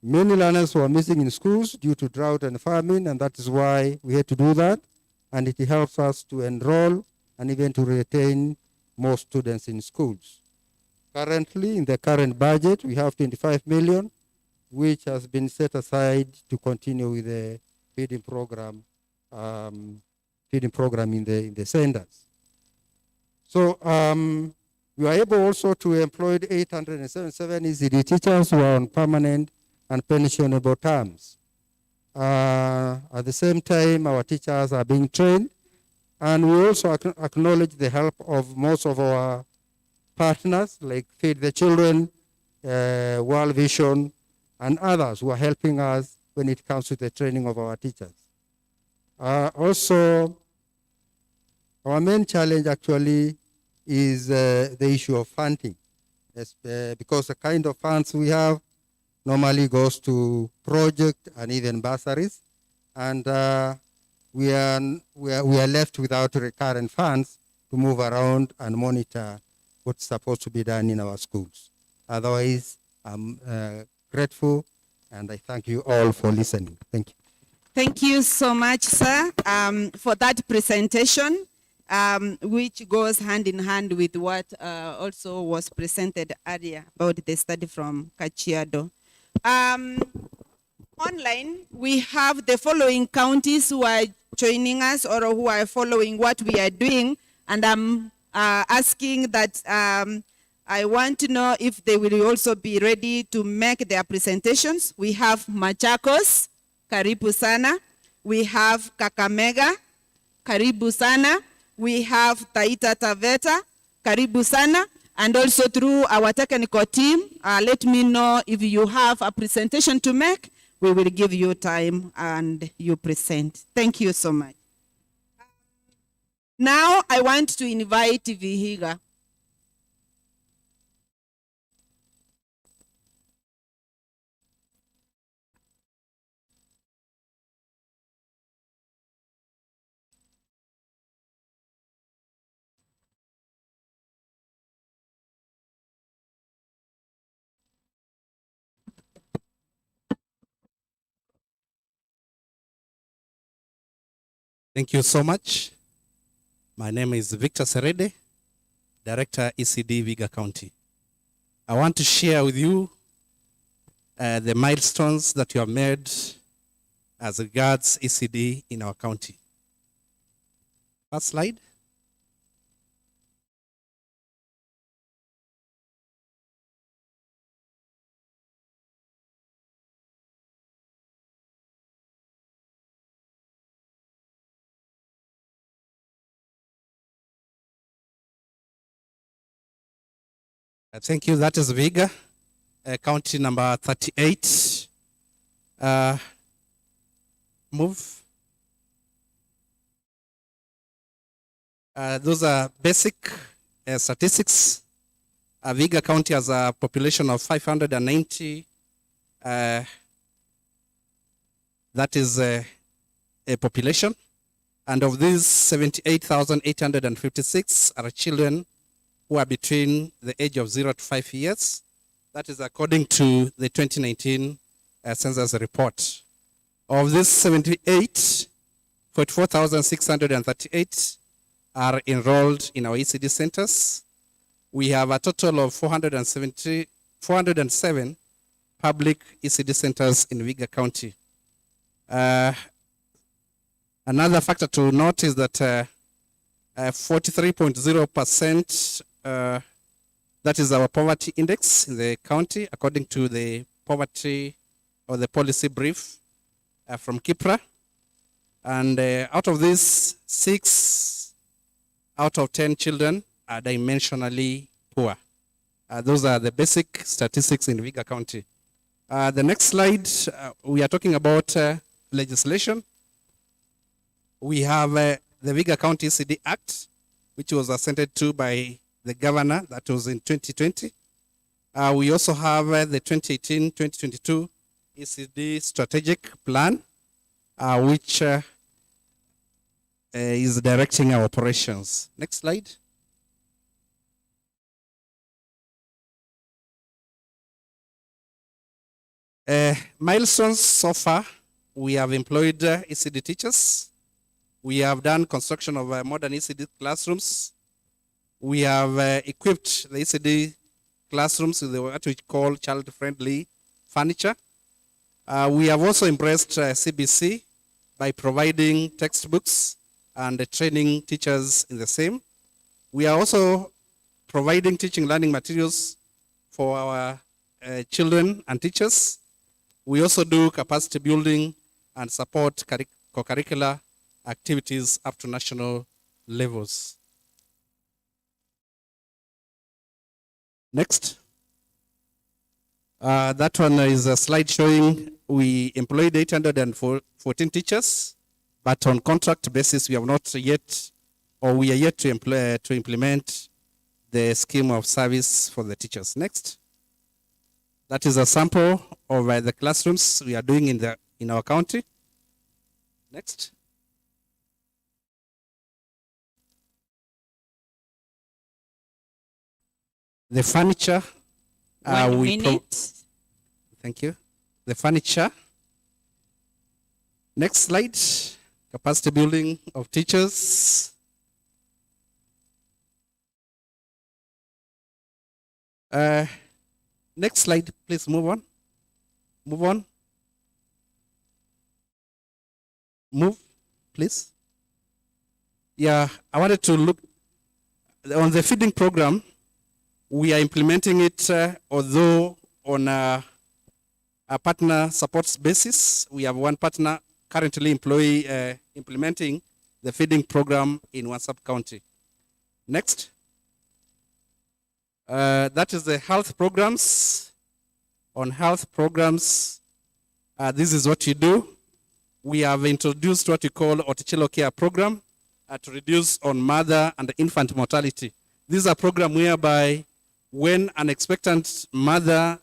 R: Many learners were missing in schools due to drought and famine, and that is why we had to do that, and it helps us to enroll and even to retain more students in schools. Currently, in the current budget, we have 25 million, which has been set aside to continue with the feeding program in the centers. So we were able also to employ 877 ECD teachers who are on permanent and pensionable terms. At the same time, our teachers are being trained, and we also acknowledge the help of most of our partners like Feed the Children, World Vision, and others who are helping us when it comes to the training of our teachers. Also, our main challenge actually is the issue of funding, because the kind of funds we have normally goes to project and even bursaries, and we are left without recurrent funds to move around and monitor what's supposed to be done in our schools. Otherwise, I'm grateful, and I thank you all for listening. Thank you.
O: Thank you so much, sir, for that presentation, which goes hand in hand with what also was presented earlier about the study from Kajiado. Online, we have the following counties who are joining us or who are following what we are doing, and I'm asking that I want to know if they will also be ready to make their presentations. We have Machakos, Karibu Sana. We have Kakamega, Karibu Sana. We have Taita Taveta, Karibu Sana. And also through our technical team, let me know if you have a presentation to make. We will give you time and you present. Thank you so much. Now I want to invite Vihiga.
T: Thank you so much. My name is Victor Serede, Director ECD Viga County. I want to share with you the milestones that you have made as regards ECD in our county. First slide. Thank you. That is Viga, county number 38. Move. Those are basic statistics. Viga County has a population of 590. That is a population. And of these, 78,856 are children who are between the age of 0 to 5 years. That is according to the 2019 census report. Of this 78, 44,638 are enrolled in our ECD centers. We have a total of 407 public ECD centers in Viga County. Another factor to note is that 43.0%, that is our poverty index in the county, according to the poverty or the policy brief from KIPRA. And out of this, 6 out of 10 children are dimensionally poor. Those are the basic statistics in Viga County. The next slide, we are talking about legislation. We have the Viga County ECD Act, which was assented to by the governor. That was in 2020. We also have the 2018-2022 ECD Strategic Plan, which is directing our operations. Next slide. Milestones so far, we have employed ECD teachers. We have done construction of modern ECD classrooms. We have equipped the ECD classrooms with what we call child-friendly furniture. We have also embraced CBC by providing textbooks and training teachers in the same. We are also providing teaching learning materials for our children and teachers. We also do capacity building and support co-curricular activities up to national levels. Next. That one is a slide showing we employed 814 teachers, but on contract basis, we have not yet, or we are yet to implement the scheme of service for the teachers. Next. That is a sample of the classrooms we are doing in our county. Next. The furniture.
S: 1 minute.
T: Thank you. The furniture. Next slide. Capacity building of teachers. Next slide, please move on. Move on. Move, please. Yeah, I wanted to look on the feeding program. We are implementing it, although on a partner supports basis. We have one partner currently implementing the feeding program in one sub-county. Next. That is the health programs. On health programs, this is what you do. We have introduced what we call Otichelo Care Program to reduce on mother and infant mortality. This is a program whereby when an expectant mother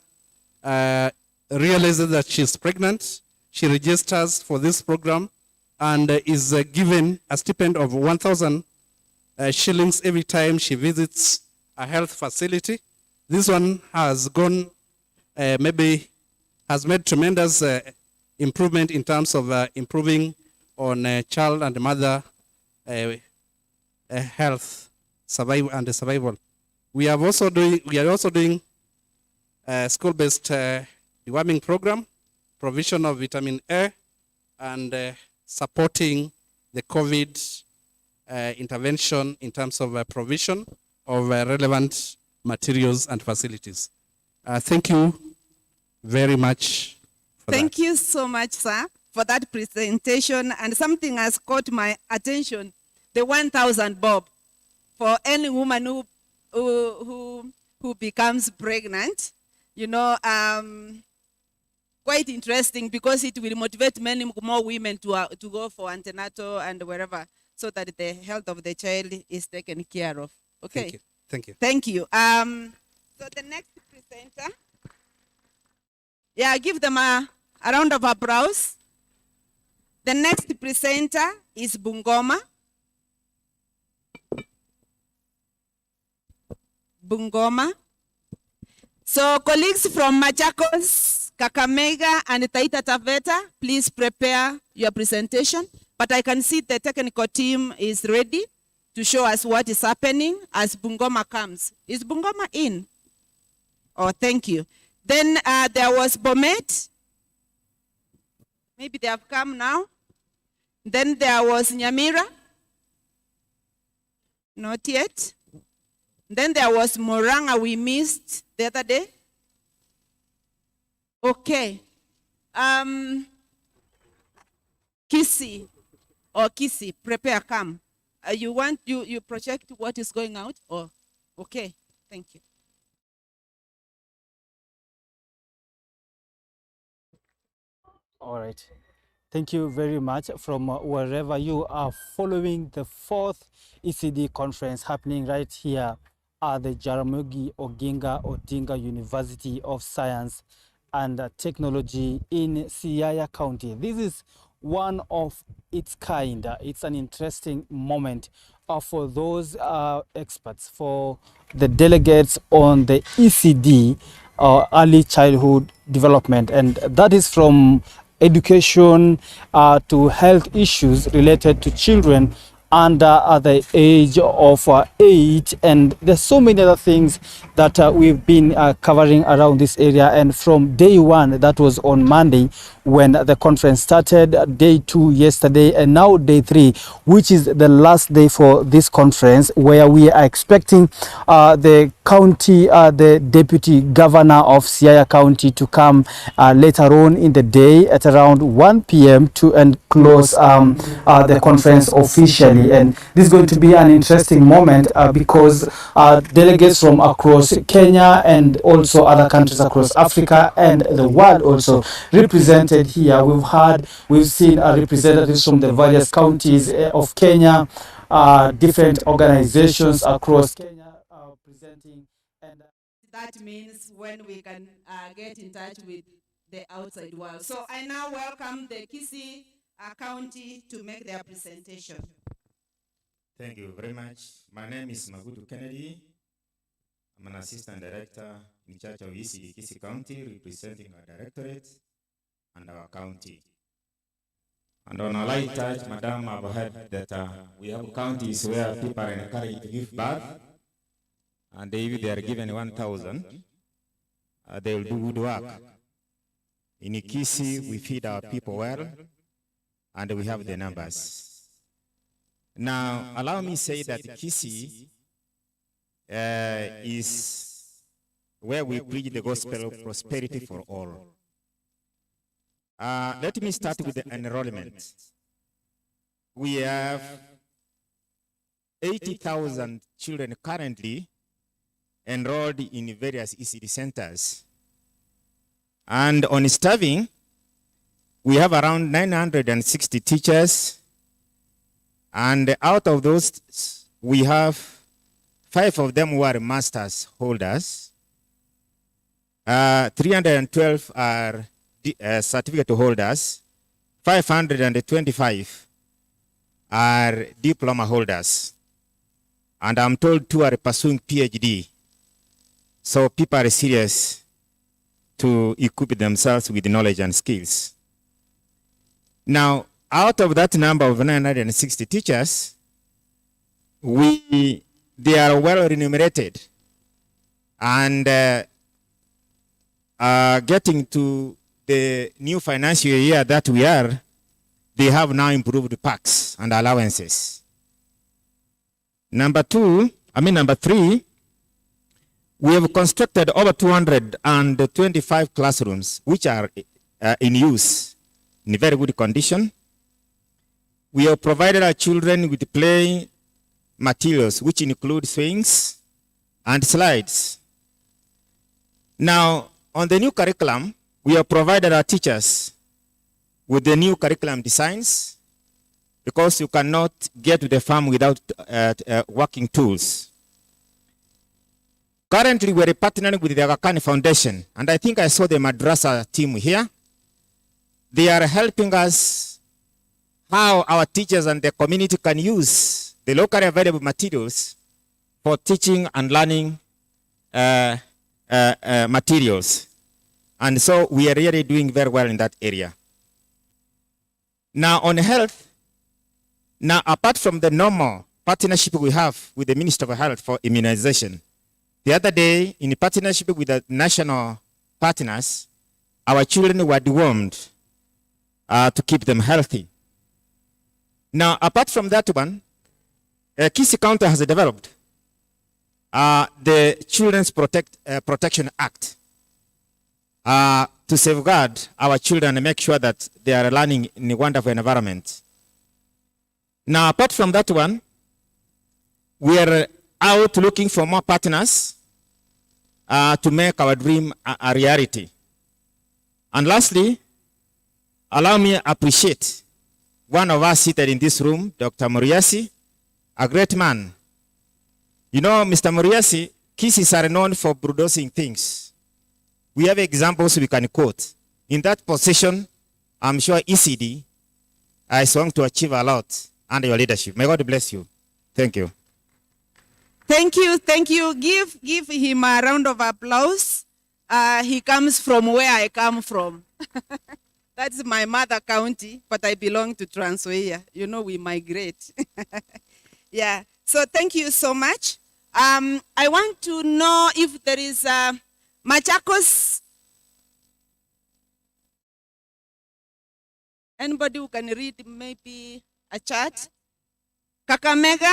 T: realizes that she's pregnant, she registers for this program and is given a stipend of 1,000 shillings every time she visits a health facility. This one has gone, has made tremendous improvement in terms of improving on child and mother health survival. We are also doing school-based deworming program, provision of vitamin A, and supporting the COVID intervention in terms of provision of relevant materials and facilities. Thank you very much.
O: Thank you so much, sir, for that presentation. And something has caught my attention, the 1,000 bob for any woman who becomes pregnant. You know, quite interesting because it will motivate many more women to go for antenatal and wherever, so that the health of the child is taken care of. Okay.
T: Thank you. Thank you.
O: Thank you. So the next presenter, yeah, give them a round of applause. The next presenter is Bungoma. Bungoma. So colleagues from Machakos, Kakamega, and Taita Taveta, please prepare your presentation. But I can see the technical team is ready to show us what is happening as Bungoma comes. Is Bungoma in? Oh, thank you. Then there was Bomet. Maybe they have come now. Then there was Nyamira. Not yet. Then there was Moranga we missed the other day. Okay. Kisi or Kisi, prepare, come. You project what is going out? Oh, okay. Thank you.
U: All right. Thank you very much from wherever you are following the 4th ECD conference happening right here at the Jaramogi Oginga Odinga University of Science and Technology in Siaya County. This is one of its kind. It's an interesting moment for those experts, for the delegates on the ECD, early childhood development, and that is from education to health issues related to children under the age of 8, and there's so many other things that we've been covering around this area. And from day one, that was on Monday when the conference started, day 2 yesterday, and now day 3, which is the last day for this conference, where we are expecting the county, the deputy governor of Siaya County to come later on in the day at around 1 p.m. to close the conference officially. really. And this is going to be an interesting moment because delegates from across Kenya and also other countries across Africa and the world also represented here. We've seen representatives from the various counties of Kenya, different organizations across Kenya presenting. And
O: that means when we can get in touch with the outside world. So I now welcome the Kisii County to make their presentation.
E: Thank you very much. My name is Magudu Kennedy. I'm an assistant director in charge of ECD Kisii County, representing our directorate and our county. And on a light touch, Madam, I've heard that we have counties where people are encouraged to give birth, and if they are given 1,000, they will do good work. In Kisii, we feed our people well, and we have the numbers. Now, allow me to say that Kisii is where we preach the gospel of prosperity for all. Let me start with the enrollment. We have 80,000 children currently enrolled in various ECD centers. And on staffing, we have around 960 teachers. And out of those, we have 5 of them who are master's holders. 312 are certificate holders. 525 are diploma holders. And I'm told 2 are pursuing PhD. So people are serious to equip themselves with knowledge and skills. Now, out of that number of 960 teachers, they are well remunerated. And getting to the new financial year that we are, they have now improved packs and allowances. Number 3, we have constructed over 225 classrooms, which are in use, in very good condition. We have provided our children with play materials, which include swings and slides. Now, on the new curriculum, we have provided our teachers with the new curriculum designs, because you cannot get to the farm without working tools. Currently, we're partnering with the Aga Khan Foundation, and I think I saw the Madrasa team here. They are helping us how our teachers and the community can use the locally available materials for teaching and learning materials. And so we are really doing very well in that area. Now on health, apart from the normal partnership we have with the Minister of Health for immunization, the other day, in partnership with the national partners, our children were dewormed to keep them healthy. Now, apart from that one, Kisii County has developed the Children's Protection Act to safeguard our children and make sure that they are learning in a wonderful environment. Now, apart from that one, we are out looking for more partners to make our dream a reality. And lastly, allow me to appreciate one of us seated in this room, Dr. Muriasi, a great man. You know, Mr. Muriasi, Kisii are known for bulldozing things. We have examples we can quote. In that position, I'm sure ECD is going to achieve a lot under your leadership. May God bless you. Thank you.
O: Thank you, thank you. Give him a round of applause. He comes from where I come from. That's my mother county, but I belong to Trans Nzoia. You know, we migrate. Yeah, so thank you so much. I want to know if there is Machakos. Anybody who can read maybe a chart? Kakamega?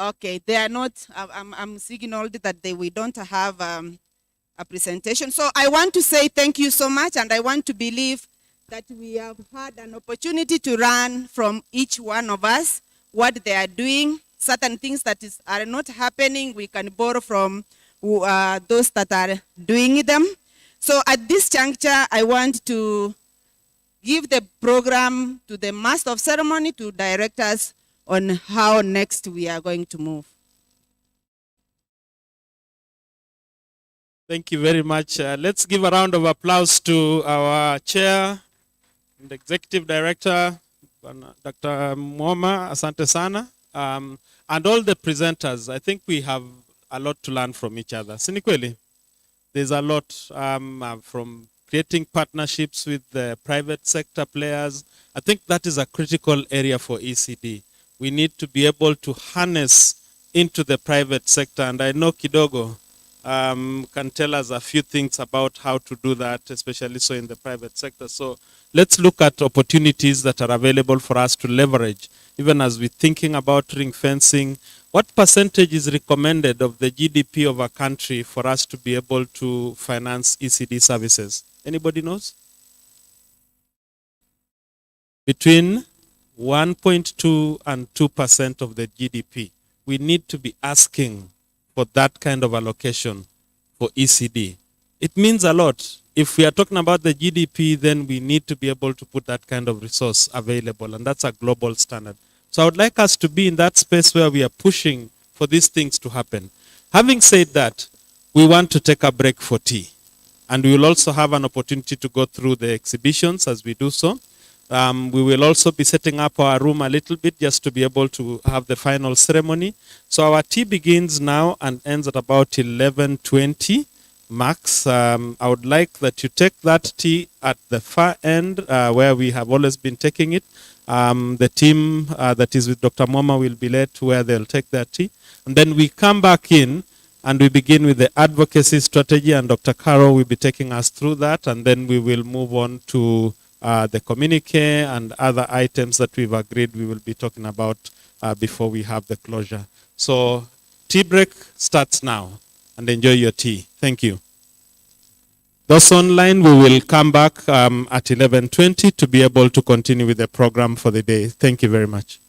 O: Okay, they are not, I'm signaled that we don't have a presentation. So I want to say thank you so much, and I want to believe that we have had an opportunity to learn from each one of us what they are doing. Certain things that are not happening, we can borrow from those that are doing them. So at this juncture, I want to give the program to the Master of Ceremony to direct us on how next we are going to move.
G: Thank you very much. Let's give a round of applause to our chair and executive director, Dr. Mwoma. Asante sana. And all the presenters. I think we have a lot to learn from each other. Si ni kweli? There's a lot from creating partnerships with the private sector players. I think that is a critical area for ECD. We need to be able to harness into the private sector. And I know Kidogo can tell us a few things about how to do that, especially so in the private sector. So let's look at opportunities that are available for us to leverage, even as we're thinking about ring fencing. What percentage is recommended of the GDP of a country for us to be able to finance ECD services? Anybody knows? Between 1.2 and 2% of the GDP. We need to be asking for that kind of allocation for ECD. It means a lot. If we are talking about the GDP, then we need to be able to put that kind of resource available, and that's a global standard. So I would like us to be in that space where we are pushing for these things to happen. Having said that, we want to take a break for tea. And we will also have an opportunity to go through the exhibitions as we do so. We will also be setting up our room a little bit just to be able to have the final ceremony. So our tea begins now and ends at about 11:20 max. I would like that you take that tea at the far end where we have always been taking it. The team that is with Dr. Mwoma will be led to where they'll take their tea. And then we come back in and we begin with the advocacy strategy, and Dr. Carol will be taking us through that, and then we will move on to the communique and other items that we've agreed we will be talking about before we have the closure. So tea break starts now, and enjoy your tea. Thank you. Those online, we will come back at 11:20 to be able to continue with the program for the day. Thank you very much.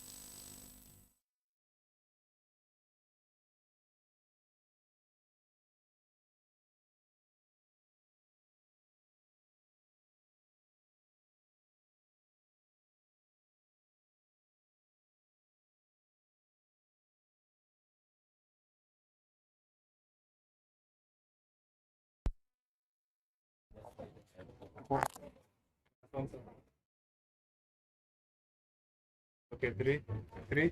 C: Okay, three,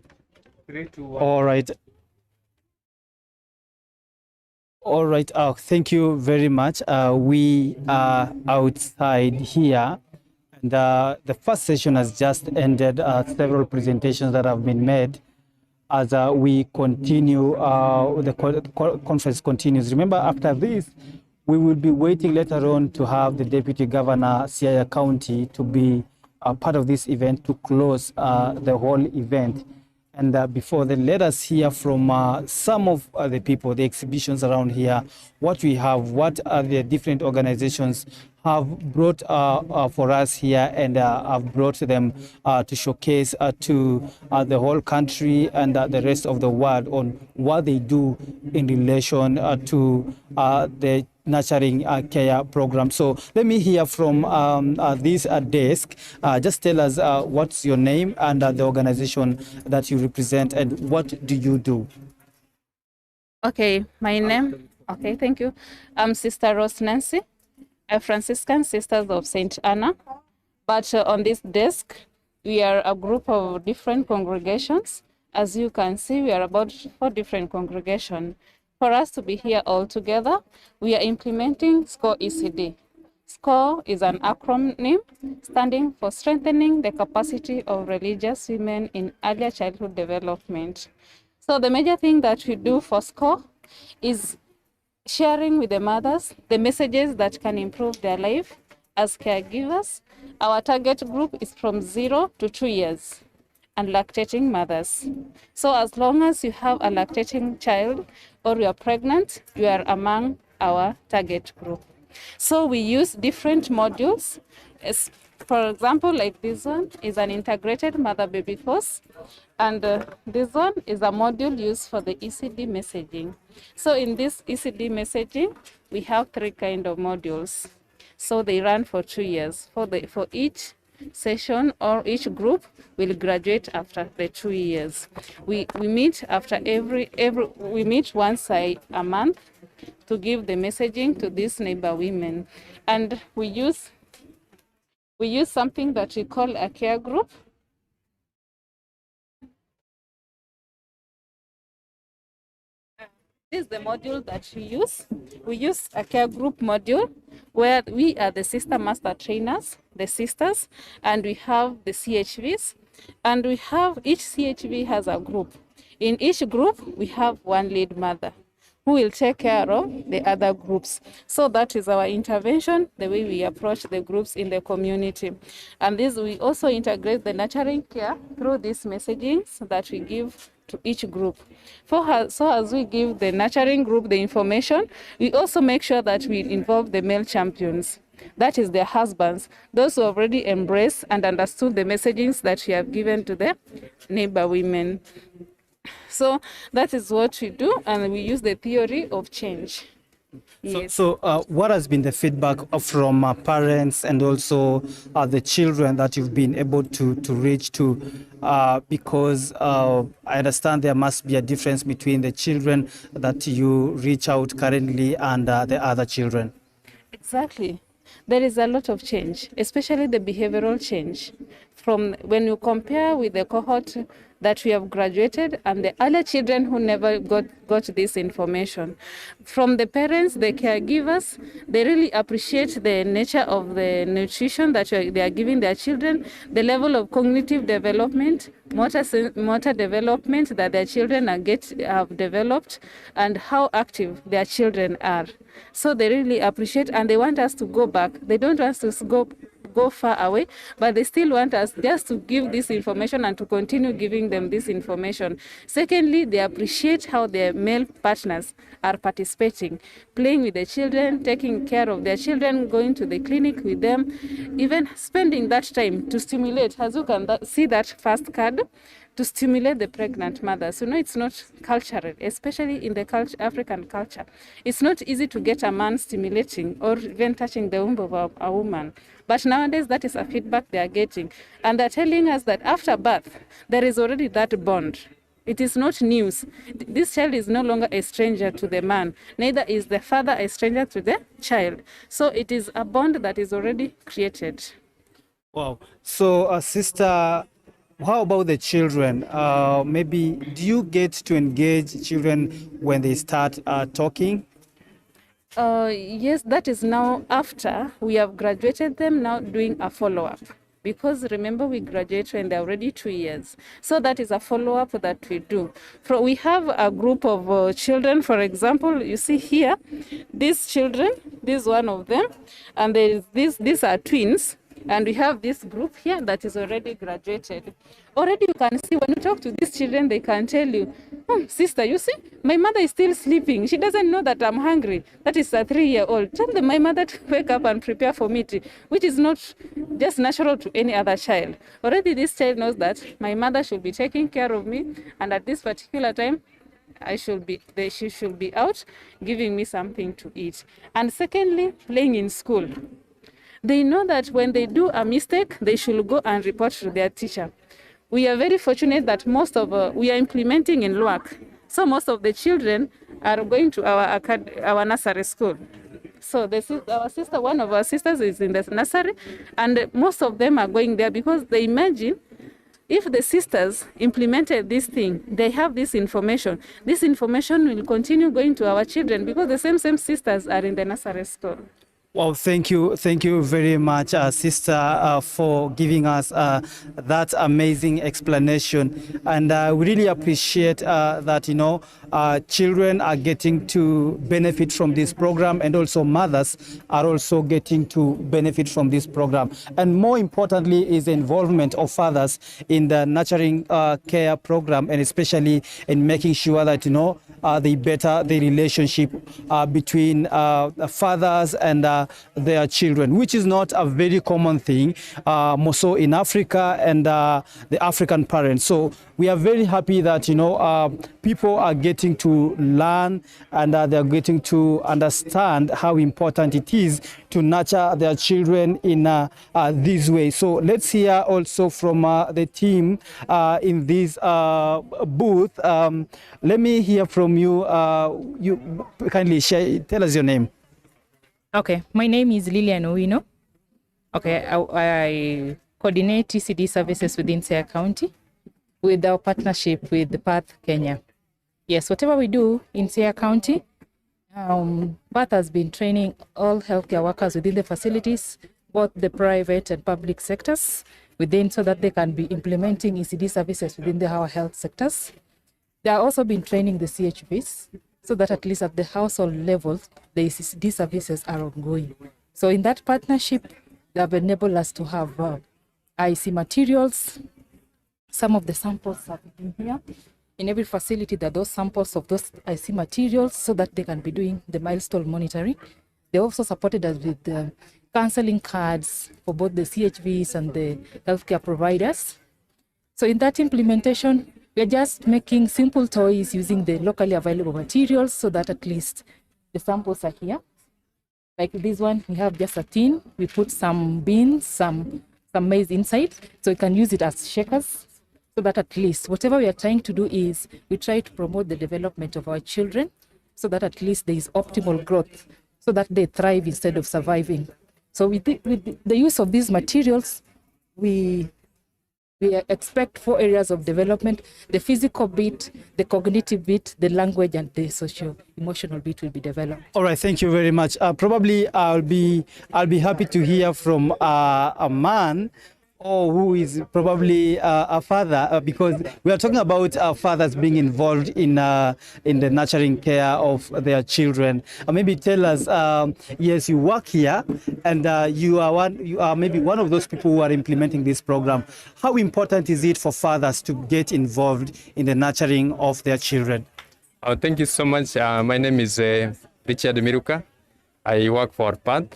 C: two, one.
U: All right. All right. Thank you very much. We are outside here, and the first session has just ended. Several presentations that have been made. As we continue, the conference continues. Remember, after this, we will be waiting later on to have the Deputy Governor, Siaya County, to be part of this event to close the whole event. And before then, let us hear from some of the people, the exhibitions around here, what we have, what are the different organizations have brought for us here, and have brought them to showcase to the whole country and the rest of the world on what they do in relation to the nurturing care program. So let me hear from this desk. Just tell us what's your name and the organization that you represent, and what do you do?
V: Okay, my name, okay, thank you. I'm Sister Rose Nancy, a Franciscan Sisters of St. Anna. But on this desk, we are a group of different congregations. As you can see, we are about 4 different congregations. For us to be here all together, we are implementing SCORE ECD. SCORE is an acronym standing for Strengthening the Capacity of Religious Women in Earlier Childhood Development. So the major thing that we do for SCORE is sharing with the mothers the messages that can improve their life as caregivers. Our target group is from 0 to 2 years and lactating mothers. So as long as you have a lactating child or you are pregnant, you are among our target group. So we use different modules. For example, like this one is an integrated mother-baby course, and this one is a module used for the ECD messaging. So in this ECD messaging, we have 3 kind of modules. So they run for 2 years. For each session or each group will graduate after the 2 years. We meet after we meet once a month to give the messaging to these neighbor women, and we use something that we call a care group. This is the module that we use. We use a care group module where we are the sister master trainers, the sisters, and we have the CHVs, and we have each CHV has a group. In each group, we have one lead mother who will take care of the other groups. So that is our intervention, the way we approach the groups in the community. And this, we also integrate the nurturing care through these messagings that we give to each group. So as we give the nurturing group the information, we also make sure that we involve the male champions. That is their husbands, those who already embraced and understood the messagings that we have given to the neighbor women. So that is what we do, and we use the theory of change. Yes.
U: So what has been the feedback from parents and also the children that you've been able to reach to? Because I understand there must be a difference between the children that you reach out currently and the other children.
V: Exactly. There is a lot of change, especially the behavioral change. From when you compare with the cohort that we have graduated and the other children who never got this information. From the parents, the caregivers, they really appreciate the nature of the nutrition that they are giving their children, the level of cognitive development, motor development that their children have developed, and how active their children are. So they really appreciate, and they want us to go back. They don't want us to go far away, but they still want us just to give this information and to continue giving them this information. Secondly, they appreciate how their male partners are participating, playing with the children, taking care of their children, going to the clinic with them, even spending that time to stimulate, as you can see that first card, to stimulate the pregnant mothers. So no, it's not cultural, especially in the African culture. It's not easy to get a man stimulating or even touching the womb of a woman. But nowadays, that is a feedback they are getting. And they're telling us that after birth, there is already that bond. It is not news. This child is no longer a stranger to the man. Neither is the father a stranger to the child. So it is a bond that is already created.
U: Wow. So, sister, how about the children? Maybe do you get to engage children when they start talking?
V: Yes, that is now after we have graduated them, now doing a follow-up. Because remember, we graduate when they're already 2 years. So that is a follow-up that we do. We have a group of children, for example, you see here, these children, this is one of them, and these are twins. And we have this group here that is already graduated. Already you can see when you talk to these children, they can tell you, oh, sister, you see, my mother is still sleeping. She doesn't know that I'm hungry. That is a 3-year-old. Tell my mother to wake up and prepare for me, which is not just natural to any other child. Already this child knows that my mother should be taking care of me, and at this particular time, she should be out giving me something to eat. And secondly, playing in school. They know that when they do a mistake, they should go and report to their teacher. We are very fortunate that we are implementing in LUAC. So most of the children are going to our nursery school. So one of our sisters is in the nursery, and most of them are going there because they imagine if the sisters implemented this thing, they have this information will continue going to our children because the same sisters are in the nursery school.
U: Well, thank you very much, Sister, for giving us that amazing explanation. And we really appreciate that, children are getting to benefit from this program, and also mothers are also getting to benefit from this program. And more importantly is the involvement of fathers in the nurturing care program, and especially in making sure that, they better the relationship between fathers and their children, which is not a very common thing, more so in Africa and the African parents. So we are very happy that, people are getting to learn, and they're getting to understand how important it is to nurture their children in this way. So let's hear also from the team in this booth. Let me hear from you. You kindly tell us your name.
B: Okay, my name is Lilian Owino. Okay, I coordinate ECD services within Siaya County with our partnership with Path Kenya. Yes, whatever we do in Siaya County, Path has been training all healthcare workers within the facilities, both the private and public sectors, within, so that they can be implementing ECD services within our health sectors. They have also been training the CHVs, so that at least at the household level, the ECD services are ongoing. So in that partnership, they have enabled us to have IC materials. Some of the samples have been here. In every facility, there are those samples of those IC materials, so that they can be doing the milestone monitoring. They also supported us with counseling cards for both the CHVs and the healthcare providers. So in that implementation, we're just making simple toys using the locally available materials, so that at least the samples are here. Like this one, we have just a tin. We put some beans, some maize inside, so we can use it as shakers, so that at least whatever we are trying to do is we try to promote the development of our children, so that at least there is optimal growth, so that they thrive instead of surviving. So with the use of these materials, we expect 4 areas of development: the physical bit, the cognitive bit, the language, and the socio-emotional bit will be developed.
U: All right, thank you very much. Probably I'll be happy to hear from a man, or who is probably a father, because we are talking about fathers being involved in the nurturing care of their children. Maybe tell us, yes, you work here, and you are maybe one of those people who are implementing this program. How important is it for fathers to get involved in the nurturing of their children?
D: Oh, thank you so much. My name is Richard Miruka. I work for Path.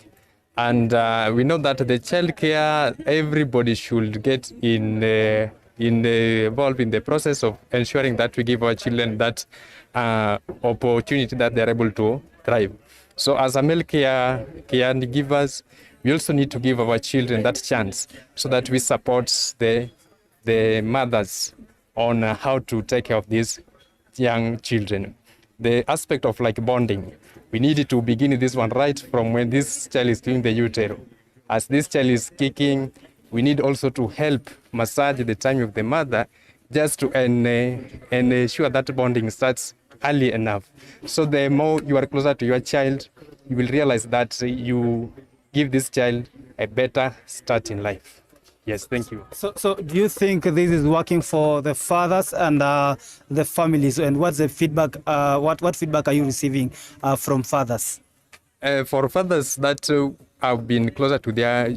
D: And we know that the child care, everybody should get involved in the process of ensuring that we give our children that opportunity that they're able to thrive. So as a male caregivers, we also need to give our children that chance, so that we support the mothers on how to take care of these young children. The aspect of like bonding, we need to begin this one right from when this child is doing the utero. As this child is kicking, we need also to help massage the time of the mother, just to ensure that bonding starts early enough. So the more you are closer to your child, you will realize that you give this child a better start in life. Yes, thank you.
U: So do you think this is working for the fathers and the families? And what's the feedback? What feedback are you receiving from fathers?
D: For fathers that have been closer to their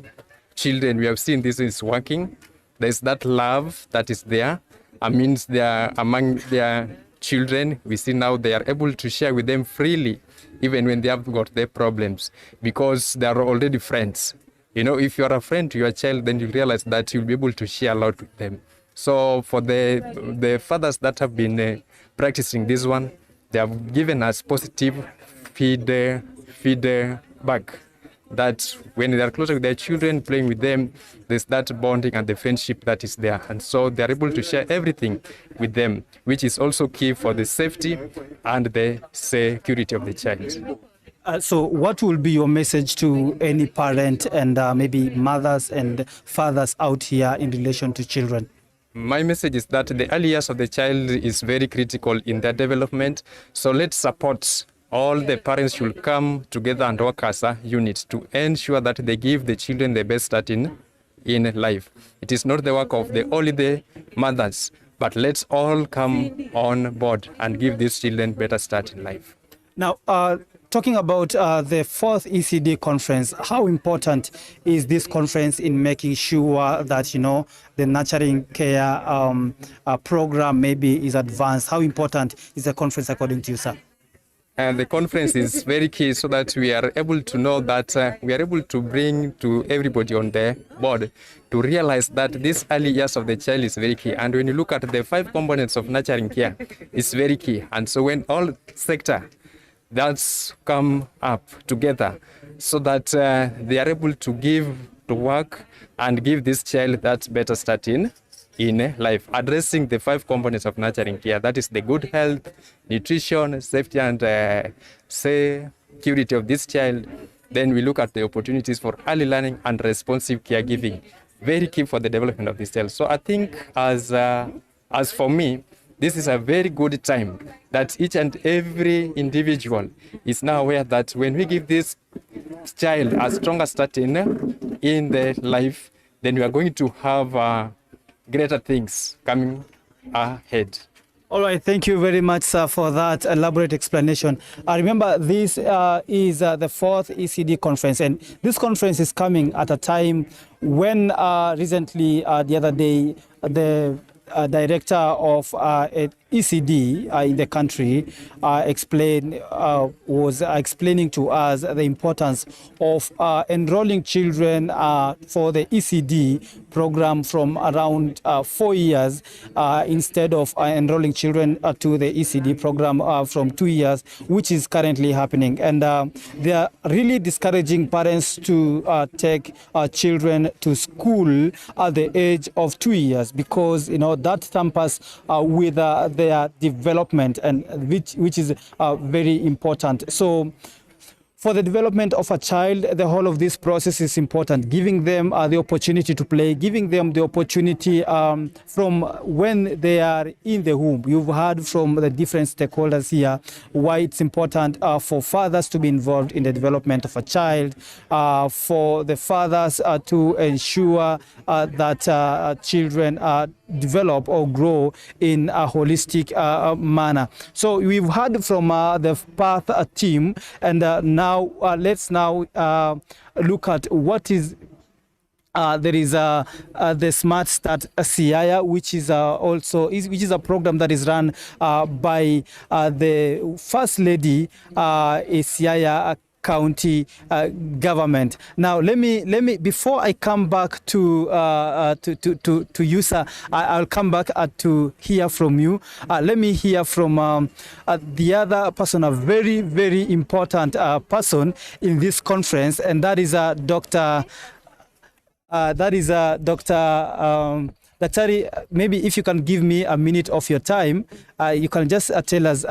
D: children, we have seen this is working. There's that love that is there. Means they are among their children. We see now they are able to share with them freely, even when they have got their problems, because they are already friends. You know, if you are a friend to your child, then you realize that you'll be able to share a lot with them. So for the fathers that have been practicing this one, they have given us positive feedback that when they are closer with their children, playing with them, there's that bonding and the friendship that is there. And so they are able to share everything with them, which is also key for the safety and the security of the child.
U: So what will be your message to any parent and maybe mothers and fathers out here in relation to children?
D: My message is that the early years of the child is very critical in their development. So let's support all the parents should come together and work as a unit to ensure that they give the children the best start in life. It is not the work of only the mothers, but let's all come on board and give these children better start in life.
U: Now, talking about the fourth ECD conference, how important is this conference in making sure that, you know, the nurturing care program maybe is advanced? How important is the conference according to you, sir?
D: And the conference is very key so that we are able to know that we are able to bring to everybody on the board to realize that this early years of the child is very key. And when you look at the 5 components of nurturing care, it's very key. And so when all sector that's come up together so that they are able to work and give this child that better start in life, addressing the 5 components of nurturing care. That is the good health, nutrition, safety, and security of this child. Then we look at the opportunities for early learning and responsive caregiving. Very key for the development of this child. So I think as for me, this is a very good time that each and every individual is now aware that when we give this child a stronger start in the life, then we are going to have greater things coming ahead.
U: All right, thank you very much, sir, for that elaborate explanation. Remember, this is the 4th ECD conference, and this conference is coming at a time when recently, the other day, the director of ECD in the country was explaining to us the importance of enrolling children for the ECD program from around 4 years instead of enrolling children to the ECD program from 2 years, which is currently happening. And they are really discouraging parents to take children to school at the age of 2 years because, you know, that tampers with their development, and which is very important. So for the development of a child, the whole of this process is important, giving them the opportunity to play, giving them the opportunity from when they are in the womb. You've heard from the different stakeholders here why it's important for fathers to be involved in the development of a child, for the fathers to ensure that children develop or grow in a holistic manner. So we've heard from the PATH team, and now let's now look at what is there is the Smart Start Siaya, which is a program that is run by the First Lady Siaya County government. Now, let me before I come back to you, sir, I'll come back to hear from you. Let me hear from the other person, a very, very important person in this conference, and that is Dr. Daktari. Maybe if you can give me a minute of your time, you can just tell us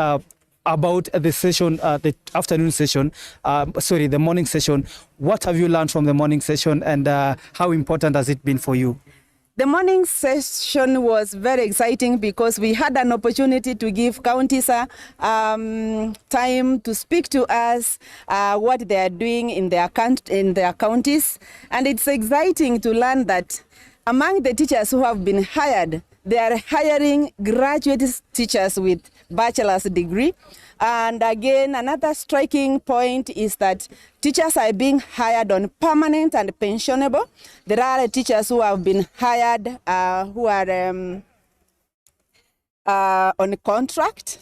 U: about the session, the afternoon session, the morning session. What have you learned from the morning session, and how important has it been for you?
O: The morning session was very exciting because we had an opportunity to give counties time to speak to us what they are doing in their counties. And it's exciting to learn that among the teachers who have been hired, they are hiring graduate teachers with bachelor's degree. And again, another striking point is that teachers are being hired on permanent and pensionable. There are teachers who have been hired who are on contract.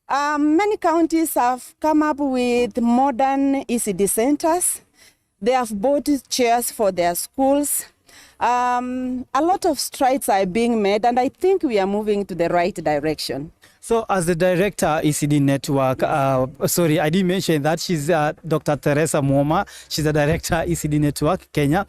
O: Many counties have come up with modern ECD centers. They have bought chairs for their schools. A lot of strides are being made, and I think we are moving to the right direction.
U: So as the director ECD network, sorry, I didn't mention that she's Dr. Teresa Mwoma. She's the director ECD network Kenya.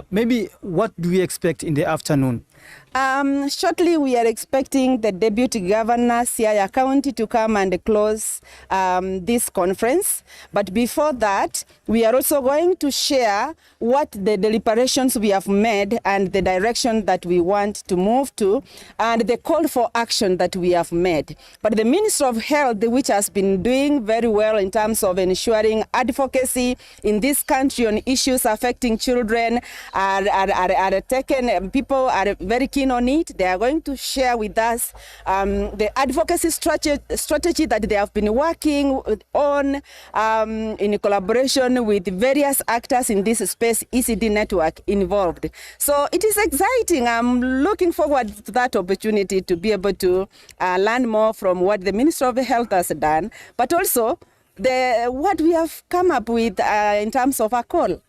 U: Maybe what do we expect in the afternoon?
A: Shortly, we are expecting the Deputy Governor, Siaya County, to come and close this conference. But before that, we are also going to share what the deliberations we have made and the direction that we want to move to and the call for action that we have made. But the Minister of Health, which has been doing very well in terms of ensuring advocacy in this country on issues affecting children, are taken, people are very keen on it. They are going to share with us the advocacy strategy that they have been working on in collaboration with various actors in this space, ECD network involved. So it is exciting. I'm looking forward to that opportunity to be able to learn more from what the Minister of Health has done, but also what we have come up with in terms of a call.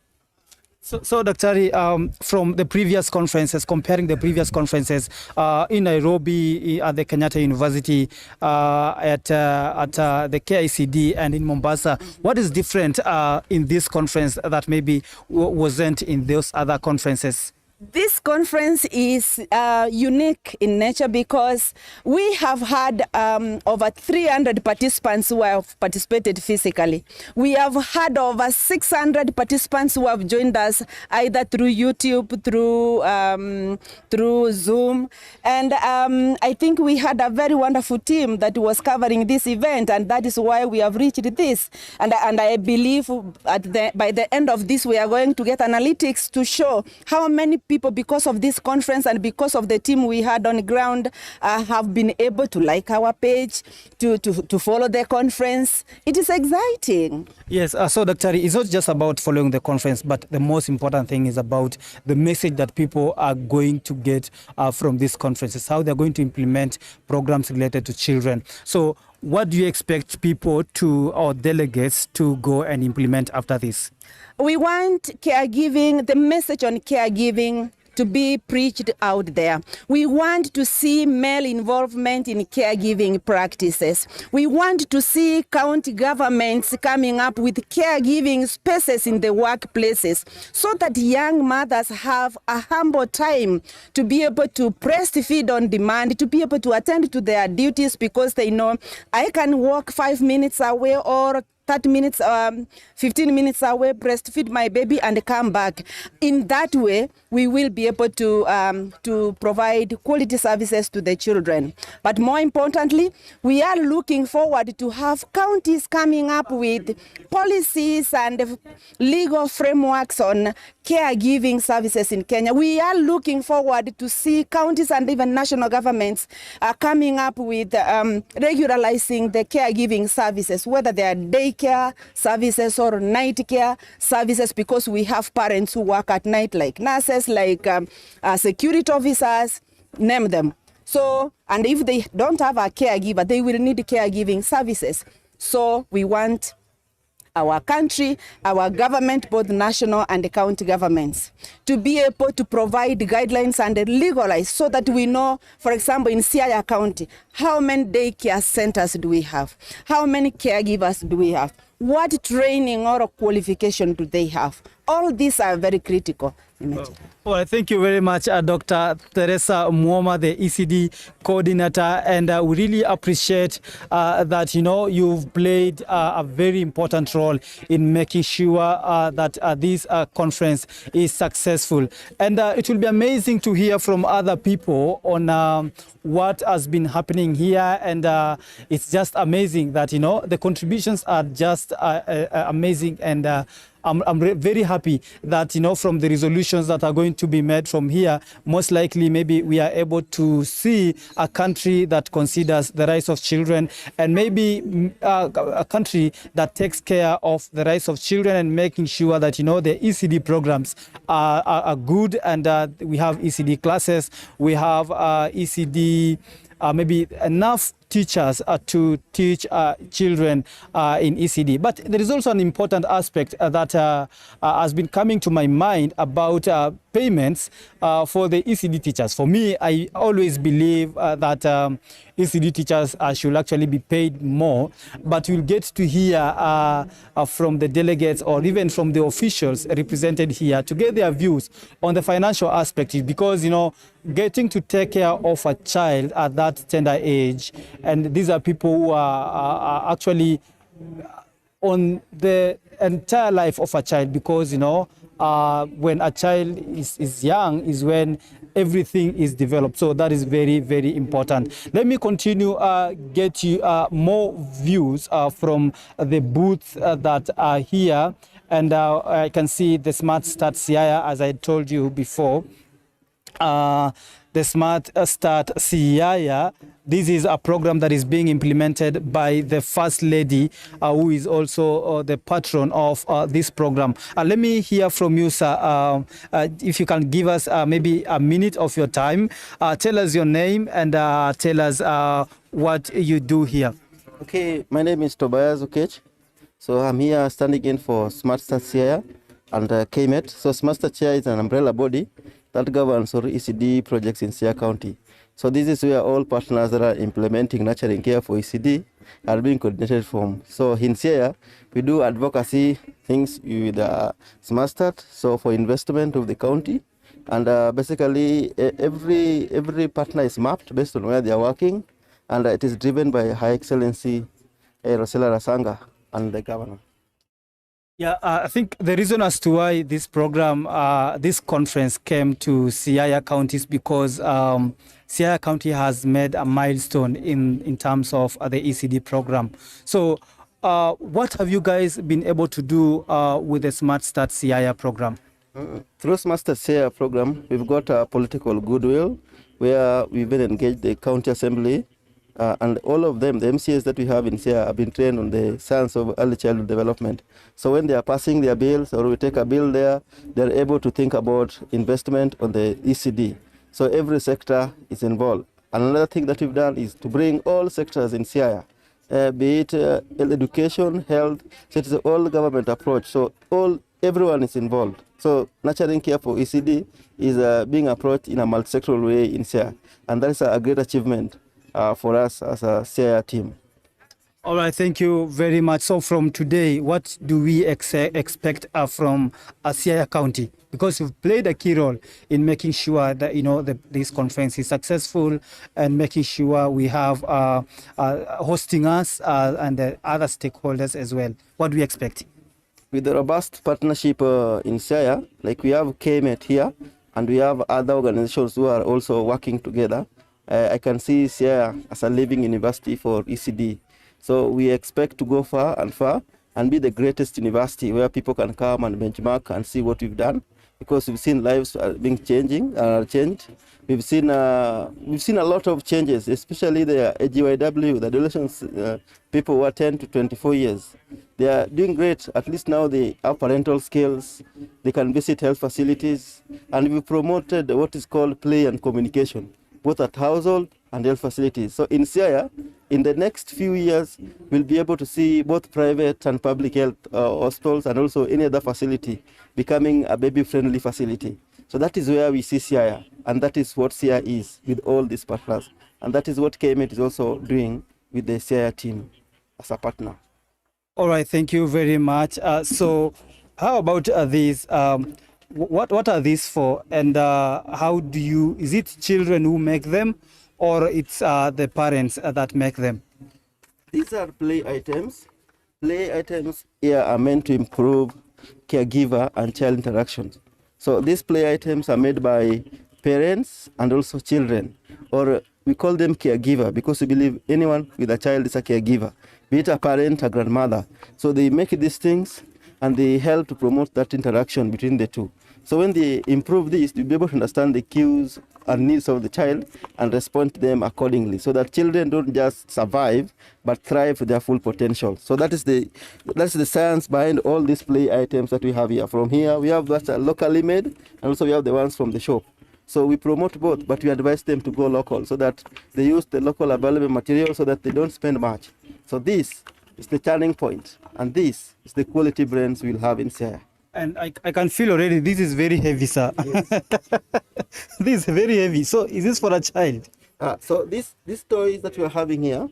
U: So Daktari, from the previous conferences, comparing the previous conferences in Nairobi at the Kenyatta University, at the KICD, and in Mombasa, what is different in this conference that maybe wasn't in those other conferences?
A: This conference is unique in nature because we have had over 300 participants who have participated physically. We have had over 600 participants who have joined us either through YouTube, through Zoom. And I think we had a very wonderful team that was covering this event, and that is why we have reached this. And I believe by the end of this, we are going to get analytics to show how many people, because of this conference and because of the team we had on the ground, have been able to like our page, to follow the conference. It is exciting.
U: Yes, so Daktari, it's not just about following the conference, but the most important thing is about the message that people are going to get from these conferences, how they're going to implement programs related to children. So what do you expect people or delegates to go and implement after this?
A: We want caregiving, the message on caregiving, to be preached out there. We want to see male involvement in caregiving practices. We want to see county governments coming up with caregiving spaces in the workplaces so that young mothers have a humble time to be able to breastfeed on demand, to be able to attend to their duties because they know I can walk 5 minutes away or 30 minutes, 15 minutes away, breastfeed my baby and come back. In that way, we will be able to provide quality services to the children. But more importantly, we are looking forward to have counties coming up with policies and legal frameworks on caregiving services in Kenya. We are looking forward to see counties and even national governments coming up with regularizing the caregiving services, whether they are daycare services or night care services, because we have parents who work at night, like nurses, like security officers, name them. So, and if they don't have a caregiver, they will need caregiving services. So we want our country, our government, both national and county governments, to be able to provide guidelines and legalize so that we know, for example, in Siaya County, how many daycare centers do we have? How many caregivers do we have? What training or qualification do they have? All these are very critical.
U: Well, thank you very much, Dr. Teresa Mwoma, the ECD coordinator, and we really appreciate that you've played a very important role in making sure that this conference is successful. And it will be amazing to hear from other people on what has been happening here, and it's just amazing that the contributions are just amazing, and I'm very happy that from the resolutions that are going to be made from here, most likely maybe we are able to see a country that considers the rights of children, and maybe a country that takes care of the rights of children and making sure that the ECD programs are good, and we have ECD classes, we have ECD maybe enough teachers to teach children in ECD. But there is also an important aspect that has been coming to my mind about payments for the ECD teachers. For me, I always believe that ECD teachers should actually be paid more, but we'll get to hear from the delegates or even from the officials represented here to get their views on the financial aspect, because getting to take care of a child at that tender age, and these are people who are actually on the entire life of a child, because when a child is young is when everything is developed. So that is very, very important. Let me continue, get you more views from the booths that are here. And I can see the Smart Start Siaya, as I told you before. The Smart Start Siaya, this is a program that is being implemented by the First Lady, who is also the patron of this program. Let me hear from you, sir. If you can give us maybe a minute of your time, tell us your name and tell us what you do here.
F: Okay, my name is Tobias Okech. So I'm here standing in for Smart Start Siaya and KMET. So Smart Start Siaya is an umbrella body that governs all ECD projects in Siaya County. So this is where all partners that are implementing nurturing care for ECD are being coordinated from. So in Siaya, we do advocacy things with Smart Start, so for investment of the county. And basically, every partner is mapped based on where they are working, and it is driven by High Excellency Rosela Rasanga and the governor.
U: Yeah, I think the reason as to why this program, this conference came to Siaya County is because Siaya County has made a milestone in terms of the ECD program. So what have you guys been able to do with the Smart Start Siaya program?
F: Through Smart Start Siaya program, we've got a political goodwill where we've been engaged the county assembly, and all of them, the MCAs that we have in Siaya, have been trained on the science of early childhood development. So when they are passing their bills, or we take a bill there, they're able to think about investment on the ECD. So every sector is involved. Another thing that we've done is to bring all sectors in Siaya, be it education, health, so it's an all government approach. So everyone is involved. So nurturing care for ECD is being approached in a multi-sectoral way in Siaya, and that is a great achievement for us as a Siaya team.
U: All right, thank you very much. So from today, what do we expect from Siaya County? Because you've played a key role in making sure that this conference is successful and making sure we have hosting us and the other stakeholders as well. What do we expect?
F: With the robust partnership in Siaya, like we have KMET here, and we have other organizations who are also working together. I can see Siaya as a living university for ECD. So we expect to go far and be the greatest university where people can come and benchmark and see what we've done, because we've seen lives being changed. We've seen a lot of changes, especially the AGYW, the adolescents, people who are 10 to 24 years. They are doing great. At least now they have parental skills. They can visit health facilities, and we promoted what is called play and communication, both at household and health facilities. So in Siaya, in the next few years, we'll be able to see both private and public health hospitals and also any other facility becoming a baby-friendly facility. So that is where we see Siaya, and that is what Siaya is with all these partners. And that is what KMET is also doing with the Siaya team as a partner.
U: All right, thank you very much. So how about these? What are these for, and how do you, is it children who make them, or it's the parents that make them?
F: These are play items. Play items here are meant to improve caregiver and child interactions. So these play items are made by parents and also children, or we call them caregiver because we believe anyone with a child is a caregiver, be it a parent, a grandmother. So they make these things and they help to promote that interaction between the two. So when they improve this, you'll be able to understand the cues and needs of the child and respond to them accordingly, so that children don't just survive but thrive to their full potential. So that's the science behind all these play items that we have here. From here, we have that locally made, and also we have the ones from the shop. So we promote both, but we advise them to go local so that they use the local available material so that they don't spend much. So this is the turning point, and this is the quality brands we'll have in Siaya.
U: And I can feel already this is very heavy, sir. Yes. This is very heavy. So is this for a child?
F: So these toys that we are having here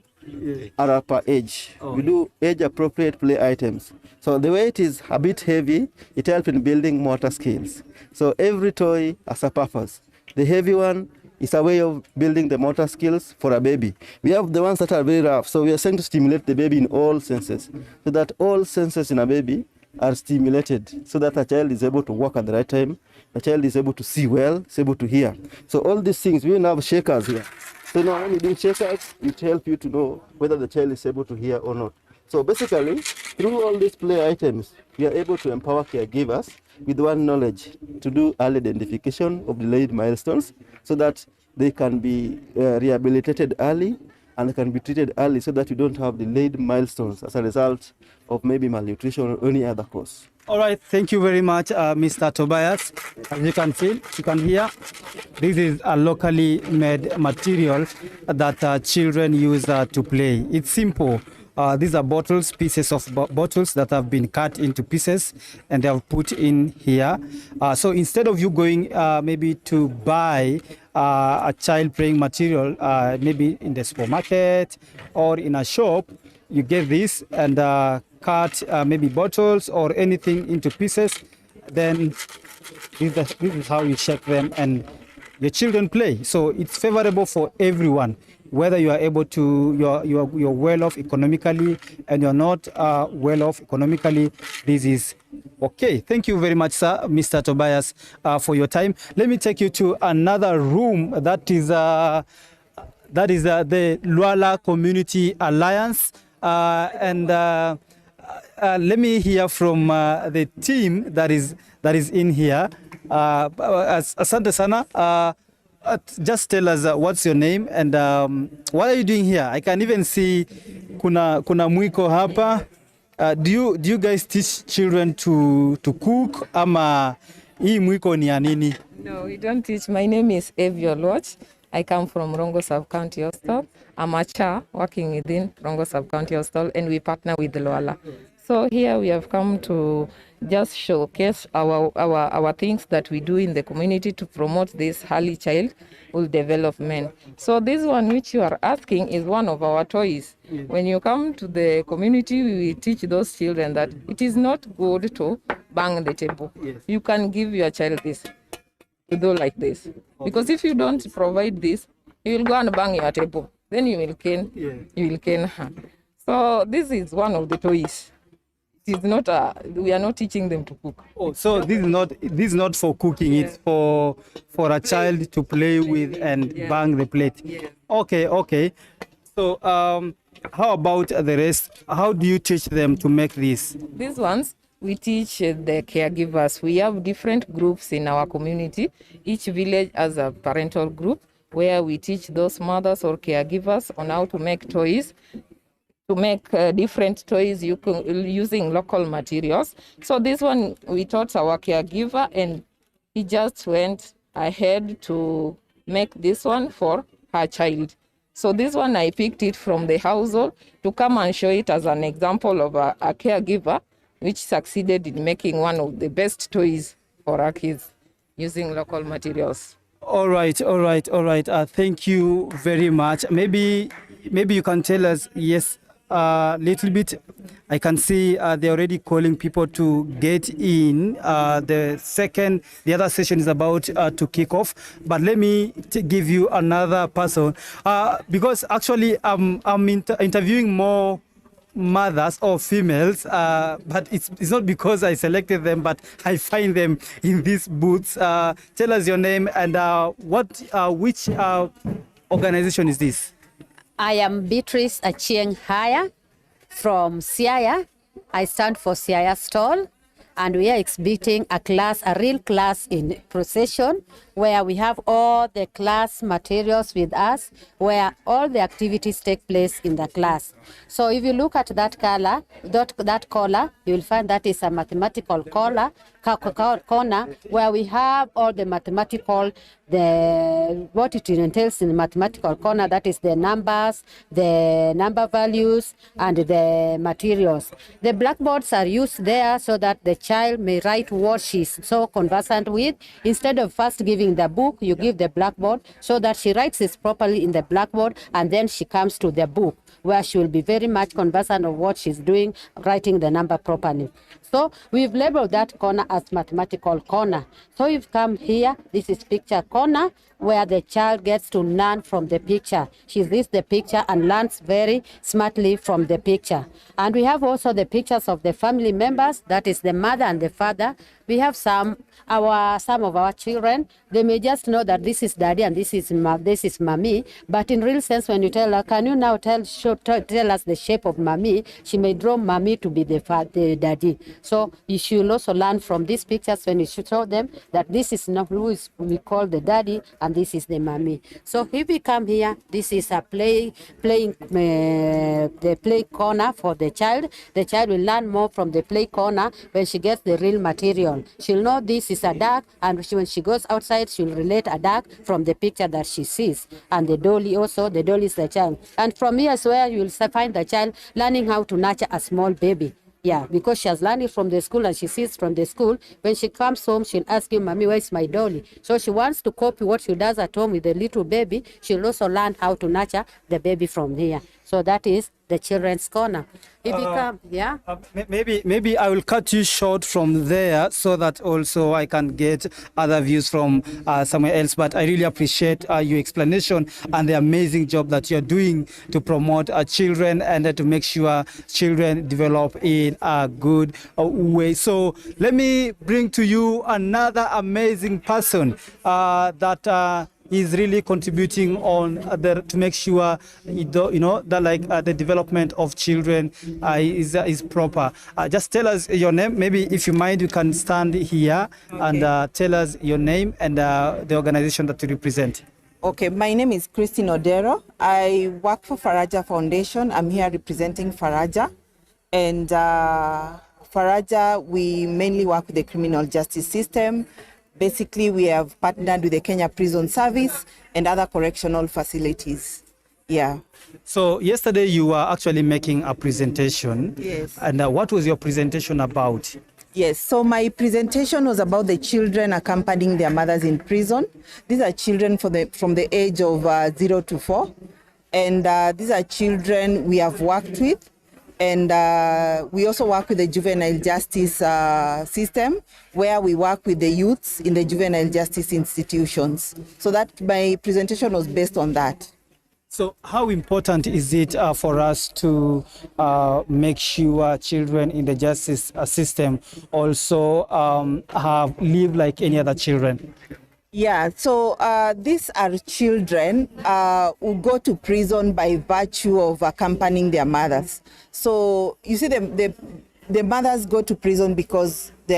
F: are per age. Oh. We do age-appropriate play items. So the way it is a bit heavy, it helps in building motor skills. So every toy has a purpose. The heavy one It's a way of building the motor skills for a baby. We have the ones that are very rough, so we are trying to stimulate the baby in all senses, so that all senses in a baby are stimulated, so that a child is able to walk at the right time, the child is able to see well, is able to hear. So all these things, we now have shakers here. So now when you do shakers, it helps you to know whether the child is able to hear or not. So basically, through all these play items, we are able to empower caregivers with one knowledge to do early identification of delayed milestones, so that they can be rehabilitated early and can be treated early, so that you don't have delayed milestones as a result of maybe malnutrition or any other cause.
U: All right, thank you very much, Mr. Tobias. As you can feel, you can hear, this is a locally made material that children use to play. It's simple. These are bottles, pieces of bottles that have been cut into pieces and they have put in here. So instead of you going maybe to buy a child playing material, maybe in the supermarket or in a shop, you get this and cut maybe bottles or anything into pieces. Then this is how you shape them and your children play. So it's favorable for everyone, whether you are able to, you're well off economically and you're not well off economically. This is okay. Thank you very much, sir, Mr. Tobias, for your time. Let me take you to another room. That is the Luala Community Alliance. Let me hear from the team that is in here. Asante sana. Just tell us what's your name and what are you doing here? I can even see kuna mwiko hapa. Do you guys teach children to cook ama hii mwiko ni ya nini?
I: No, we don't teach. My name is Evio Lodge. I come from Rongo Sub-County Hospital. I'm a chair working within Rongo Sub-County Hospital and we partner with Luala. So here we have come to just showcase our things that we do in the community to promote this early childhood development. So this one which you are asking is one of our toys. Yes. When you come to the community, we teach those children that it is not good to bang the table. Yes. You can give your child this, to do like this. Okay. Because if you don't provide this, you will go and bang your table. Then you will cane, you will cane her. So this is one of the toys. It is not we are not teaching them to cook.
U: Oh, so this is not for cooking. Yeah. It's for a child to play with and bang the plate. Yeah. Okay. So how about the rest? How do you teach them to make this?
I: These ones we teach the caregivers. We have different groups in our community. Each village has a parental group where we teach those mothers or caregivers on how to make toys. To make different toys using local materials. So this one we taught our caregiver and he just went ahead to make this one for her child. So this one I picked it from the household to come and show it as an example of a caregiver which succeeded in making one of the best toys for our kids using local materials.
U: All right. Thank you very much. Maybe you can tell us, yes, little bit. I can see they're already calling people to get in. The other session is about to kick off. But let me give you another person because actually I'm interviewing more mothers or females, but it's not because I selected them, but I find them in these booths. Tell us your name and which organization is this?
J: I am Beatrice Achieng Haya from Siaya. I stand for Siaya Stall, and we are exhibiting a real class in procession, where we have all the class materials with us, where all the activities take place in the class. So if you look at that collar, you will find that is a mathematical corner, where we have all the mathematical, what it entails in the mathematical corner, that is the numbers, the number values, and the materials. The blackboards are used there so that the child may write what she's so conversant with. Instead of first giving the book, you give the blackboard so that she writes it properly in the blackboard, and then she comes to the book where she will be very much conversant of what she's doing, writing the number properly. So we've labeled that corner as mathematical corner. So you've come here, this is picture corner, where the child gets to learn from the picture. She sees the picture and learns very smartly from the picture. And we have also the pictures of the family members, that is the mother and the father. We have some of our children, they may just know that this is daddy and this is mommy, but in real sense, when you tell her, can you now tell us the shape of mommy, she may draw mommy to be the daddy. So you should also learn from these pictures when you show them that this is not who is we call the daddy and this is the mommy. So if we come here, this is a the play corner for the child. The child will learn more from the play corner when she gets the real material. She'll know this is a duck, and when she goes outside, she'll relate a duck from the picture that she sees. And the dolly also, the dolly is the child. And from here is where you'll find the child learning how to nurture a small baby. Yeah, because she has learned it from the school and she sees from the school. When she comes home, she'll ask you, Mommy, where's my dolly? So she wants to copy what she does at home with the little baby. She'll also learn how to nurture the baby from here. So that is the children's corner. If you come, yeah?
U: Maybe I will cut you short from there so that also I can get other views from somewhere else. But I really appreciate your explanation and the amazing job that you're doing to promote children and to make sure children develop in a good way. So let me bring to you another amazing person that is really contributing on to make sure that the development of children is proper. Just tell us your name. Maybe if you mind, you can stand here and tell us your name and the organization that you represent.
A: Okay, my name is Christine Odero. I work for Faraja Foundation. I'm here representing Faraja. And Faraja, we mainly work with the criminal justice system. Basically, we have partnered with the Kenya Prison Service and other correctional facilities. Yeah.
U: So yesterday you were actually making a presentation.
A: Yes.
U: And what was your presentation about?
A: Yes, so my presentation was about the children accompanying their mothers in prison. These are children from the age of 0 to 4. And these are children we have worked with. And we also work with the juvenile justice system, where we work with the youths in the juvenile justice institutions. So that my presentation was based on that.
U: So how important is it for us to make sure children in the justice system also live like any other children?
A: Yeah, so these are children who go to prison by virtue of accompanying their mothers. So you see, the mothers go to prison because they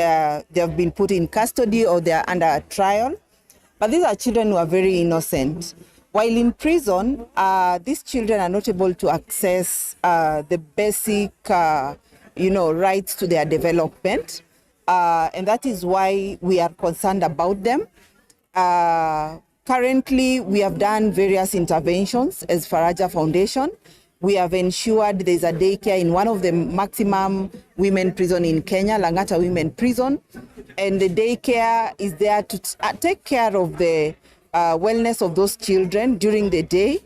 A: have been put in custody or they are under a trial. But these are children who are very innocent. While in prison, these children are not able to access the basic, rights to their development. And that is why we are concerned about them. Currently, we have done various interventions as Faraja Foundation. We have ensured there's a daycare in one of the maximum women prison in Kenya, Langata Women Prison. And the daycare is there to take care of the wellness of those children during the day,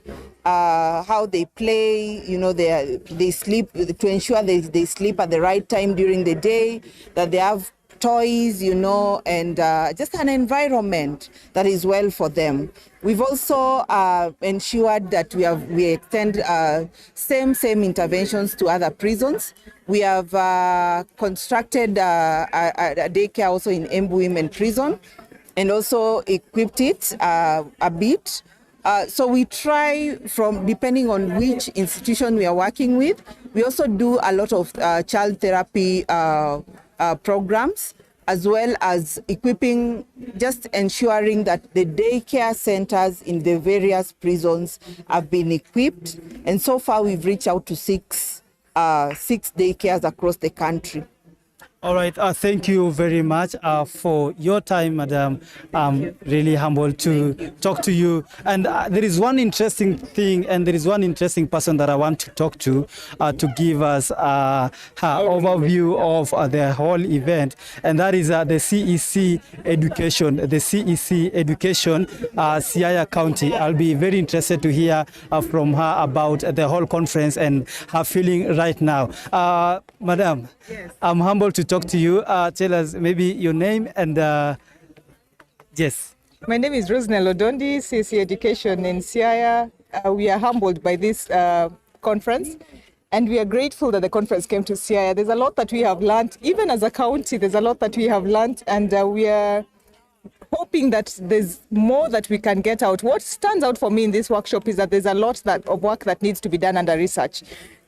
A: how they play, they sleep, to ensure they sleep at the right time during the day, that they have toys, and just an environment that is well for them. We've also ensured that we extend same interventions to other prisons. We have constructed a daycare also in Embu Women Prison and also equipped it a bit. So we try depending on which institution we are working with. We also do a lot of child therapy programs, as well as equipping, just ensuring that the daycare centers in the various prisons have been equipped. And so far, we've reached out to six daycares across the country.
U: All right, thank you very much for your time, madam. I'm really humbled to talk to you. And there is one interesting thing, and there is one interesting person that I want to talk to give us her overview of the whole event, and that is the CEC Education, Siaya County. I'll be very interested to hear from her about the whole conference and her feeling right now. Madam, yes. I'm humbled to talk to you. Tell us maybe your name and yes.
K: My name is Rosnell Odondi, CC Education in Siaya. We are humbled by this conference, and we are grateful that the conference came to Siaya. There's a lot that we have learned, even as a county, there's a lot that we have learned, and we are hoping that there's more that we can get out. What stands out for me in this workshop is that there's a lot of work that needs to be done under research.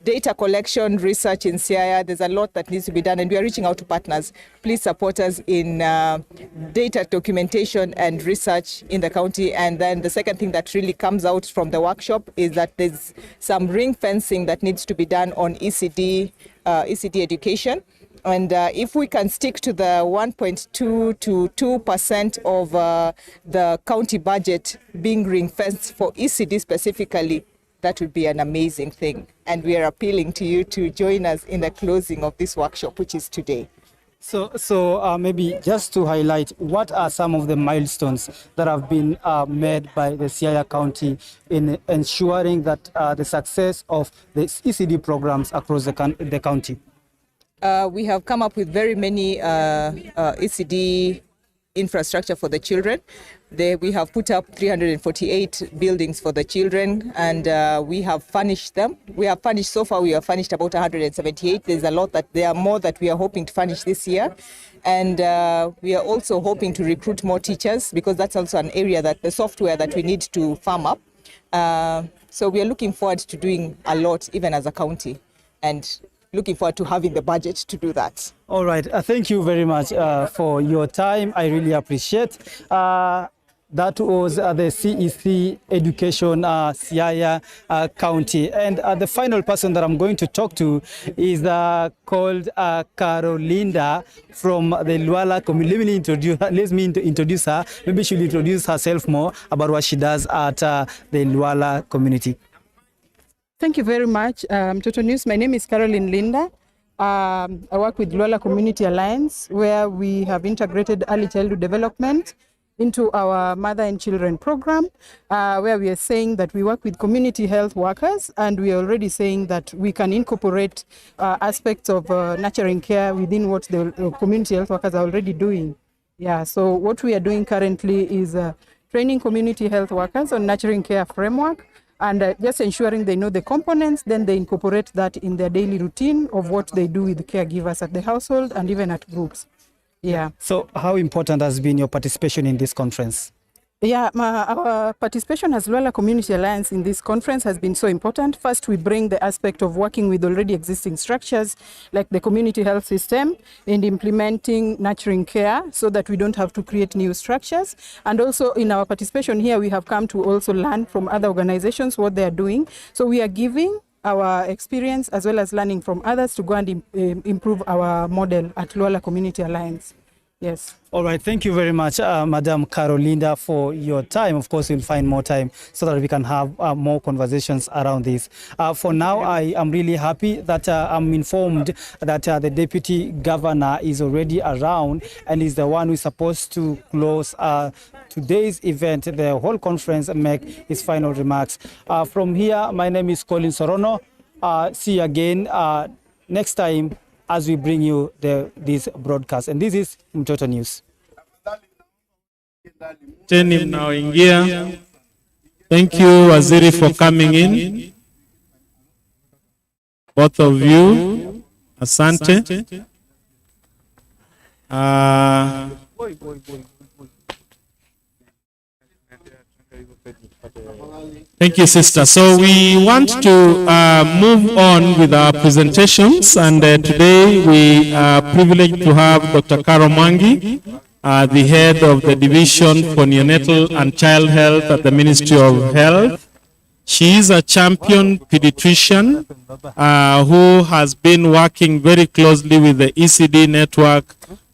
K: Data collection, research in Siaya, there's a lot that needs to be done, and we are reaching out to partners. Please support us in data documentation and research in the county. And then the second thing that really comes out from the workshop is that there's some ring fencing that needs to be done on ECD education. And if we can stick to the 1.2 to 2% of the county budget being ring-fenced for ECD specifically, that would be an amazing thing. And we are appealing to you to join us in the closing of this workshop, which is today.
U: So maybe just to highlight, what are some of the milestones that have been made by the Siaya County in ensuring that the success of the ECD programs across the county?
K: We have come up with very many ECD infrastructure for the children. We have put up 348 buildings for the children, and we have furnished them. We have furnished, so far we have furnished about 178. There are more that we are hoping to furnish this year. And we are also hoping to recruit more teachers, because that's also an area that the software that we need to farm up. So we are looking forward to doing a lot, even as a county, and looking forward to having the budget to do that.
U: All right. Thank you very much for your time. I really appreciate. That was the CEC Education Siaya County. And the final person that I'm going to talk to is called Carolinda from the Luala community. Let me introduce her. Maybe she'll introduce herself more about what she does at the Luala community.
L: Thank you very much, Total News. My name is Caroline Linda. I work with Luala Community Alliance, where we have integrated early childhood development into our mother and children program, where we are saying that we work with community health workers, and we are already saying that we can incorporate aspects of nurturing care within what the community health workers are already doing. Yeah, so what we are doing currently is training community health workers on nurturing care framework, and just ensuring they know the components, then they incorporate that in their daily routine of what they do with caregivers at the household and even at groups. Yeah.
U: So how important has been your participation in this conference?
L: Yeah, our participation as Luala Community Alliance in this conference has been so important. First, we bring the aspect of working with already existing structures like the community health system and implementing nurturing care so that we don't have to create new structures. And also in our participation here, we have come to also learn from other organizations what they are doing. So we are giving our experience as well as learning from others to go and improve our model at Luala Community Alliance. Yes.
U: All right. Thank you very much, Madam Carolinda, for your time. Of course, we'll find more time so that we can have more conversations around this. For now, I am really happy that I'm informed that the Deputy Governor is already around and is the one who's supposed to close today's event, the whole conference, and make his final remarks. From here, my name is Colin Sorono. See you again next time as we bring you this broadcast. And this is Mtoto News.
G: Thank you, Waziri, for coming in. Both of you, asante. Thank you, sister. So we want to move on with our presentations, and today we are privileged to have Dr. Karo Mwangi, the head of the Division for Neonatal and Child Health at the Ministry of Health. She is a champion pediatrician who has been working very closely with the ECD network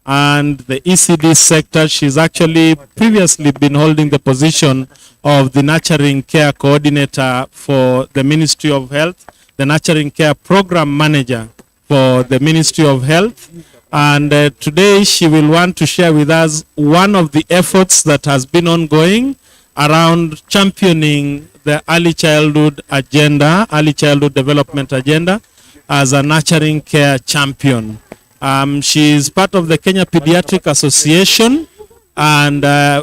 G: and the ECD sector. She's actually previously been holding the position of the Nurturing Care Coordinator for the Ministry of Health, the Nurturing Care Program Manager for the Ministry of Health. And today she will want to share with us one of the efforts that has been ongoing around championing the early childhood agenda, early childhood development agenda, as a nurturing care champion. She is part of the Kenya Pediatric Association, and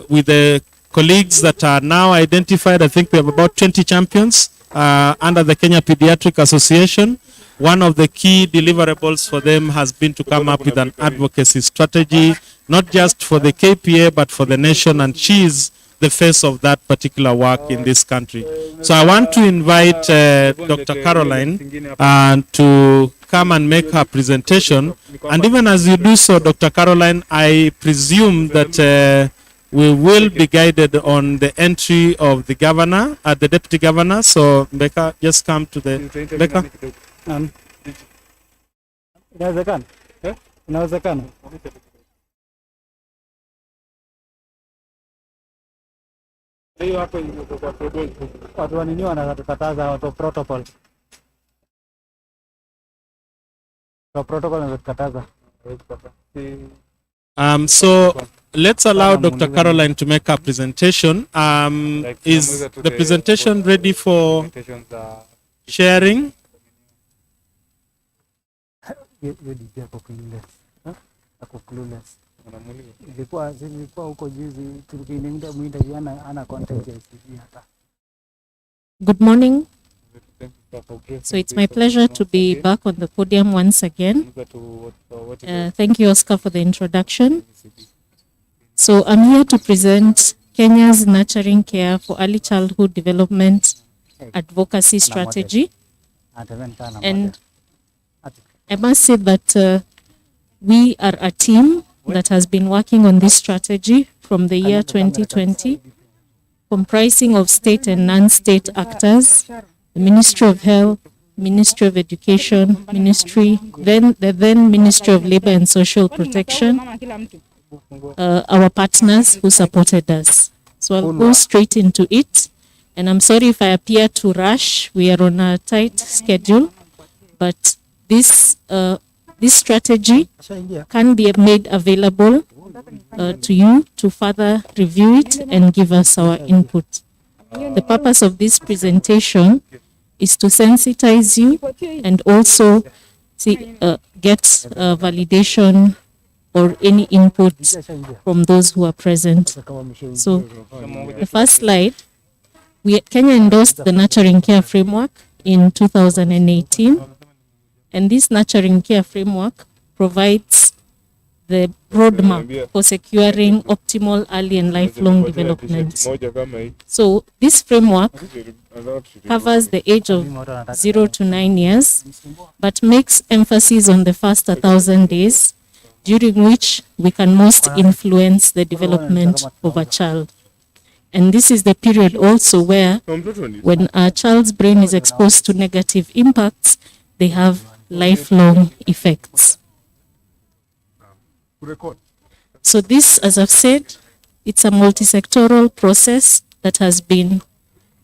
G: with the colleagues that are now identified, I think we have about 20 champions under the Kenya Pediatric Association. One of the key deliverables for them has been to come up with an advocacy strategy, not just for the KPA, but for the nation, and she is the face of that particular work in this country. So I want to invite Dr. Caroline to come and make her presentation. And even as you do so, Dr. Caroline, I presume that we will be guided on the entry of the governor, the deputy governor. So Becca, just come to the, Becca.
U: Inawezekana? Inawezekana? Hiyo hapo ilikuwa watu wanini wanatukataza watu protocol. Kwa protocol wanatukataza.
G: So let's allow Dr. Caroline to make her presentation. Is the presentation ready for sharing?
M: Good morning. So it's my pleasure to be back on the podium once again. Thank you, Oscar, for the introduction. So I'm here to present Kenya's Nurturing Care for Early Childhood Development Advocacy Strategy. And I must say that we are a team that has been working on this strategy from the year 2020, comprising of state and non-state actors, the Ministry of Health, Ministry of Education, the then Ministry of Labor and Social Protection, our partners who supported us. So I'll go straight into it. And I'm sorry if I appear to rush. We are on a tight schedule, but this strategy can be made available to you to further review it and give us our input. The purpose of this presentation is to sensitize you and also get validation or any input from those who are present. So the first slide, Kenya endorsed the Nurturing Care Framework in 2018. And this Nurturing Care Framework provides the roadmap for securing optimal early and lifelong development. So this framework covers the age of 0 to 9 years, but makes emphasis on the first 1,000 days, during which we can most influence the development of a child. And this is the period also where, when a child's brain is exposed to negative impacts, they have lifelong effects. So this, as I've said, it's a multi-sectoral process that has been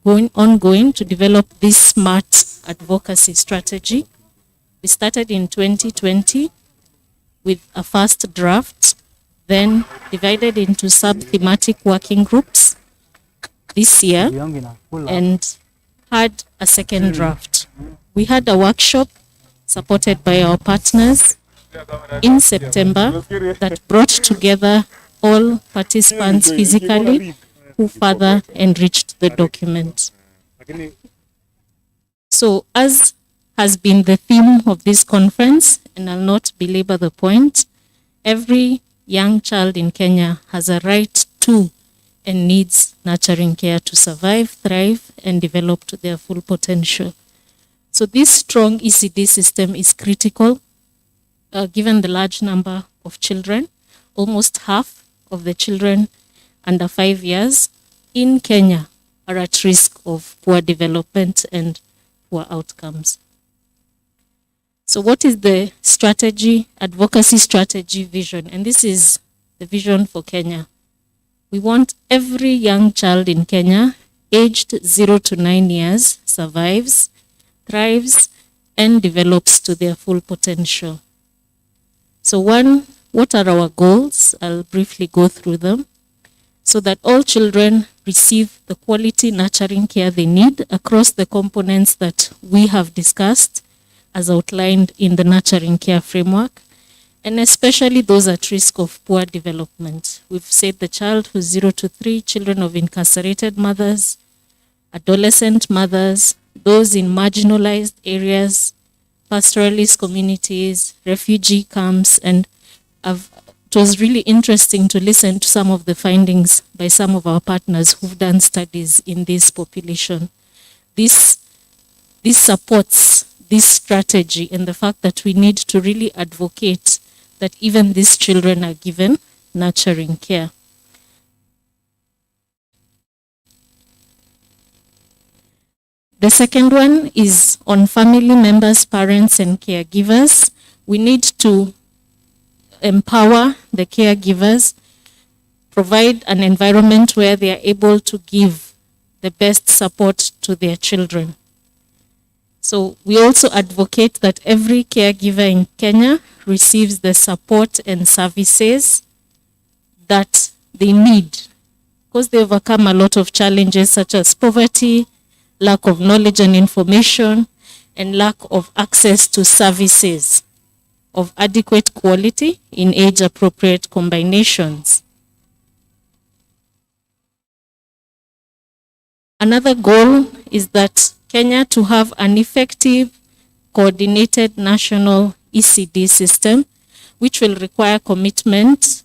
M: ongoing to develop this smart advocacy strategy. We started in 2020 with a first draft, then divided into sub-thematic working groups this year, and had a second draft. We had a workshop supported by our partners in September that brought together all participants physically, who further enriched the document. So, as has been the theme of this conference, and I'll not belabor the point, every young child in Kenya has a right to and needs nurturing care to survive, thrive, and develop to their full potential. So this strong ECD system is critical, given the large number of children. Almost half of the children under 5 years in Kenya are at risk of poor development and poor outcomes. So what is the strategy, advocacy strategy vision? And this is the vision for Kenya. We want every young child in Kenya aged 0 to 9 years survives, thrives, and develops to their full potential. So one, what are our goals? I'll briefly go through them. So that all children receive the quality nurturing care they need across the components that we have discussed as outlined in the nurturing care framework, and especially those at risk of poor development. We've said the child who's 0 to 3, children of incarcerated mothers, adolescent mothers, those in marginalized areas, pastoralist communities, refugee camps, and it was really interesting to listen to some of the findings by some of our partners who've done studies in this population. This supports this strategy and the fact that we need to really advocate that even these children are given nurturing care. The second one is on family members, parents, and caregivers. We need to empower the caregivers, provide an environment where they are able to give the best support to their children. So we also advocate that every caregiver in Kenya receives the support and services that they need, because they overcome a lot of challenges such as poverty, lack of knowledge and information, and lack of access to services of adequate quality in age-appropriate combinations. Another goal is that Kenya to have an effective, coordinated national ECD system, which will require commitment,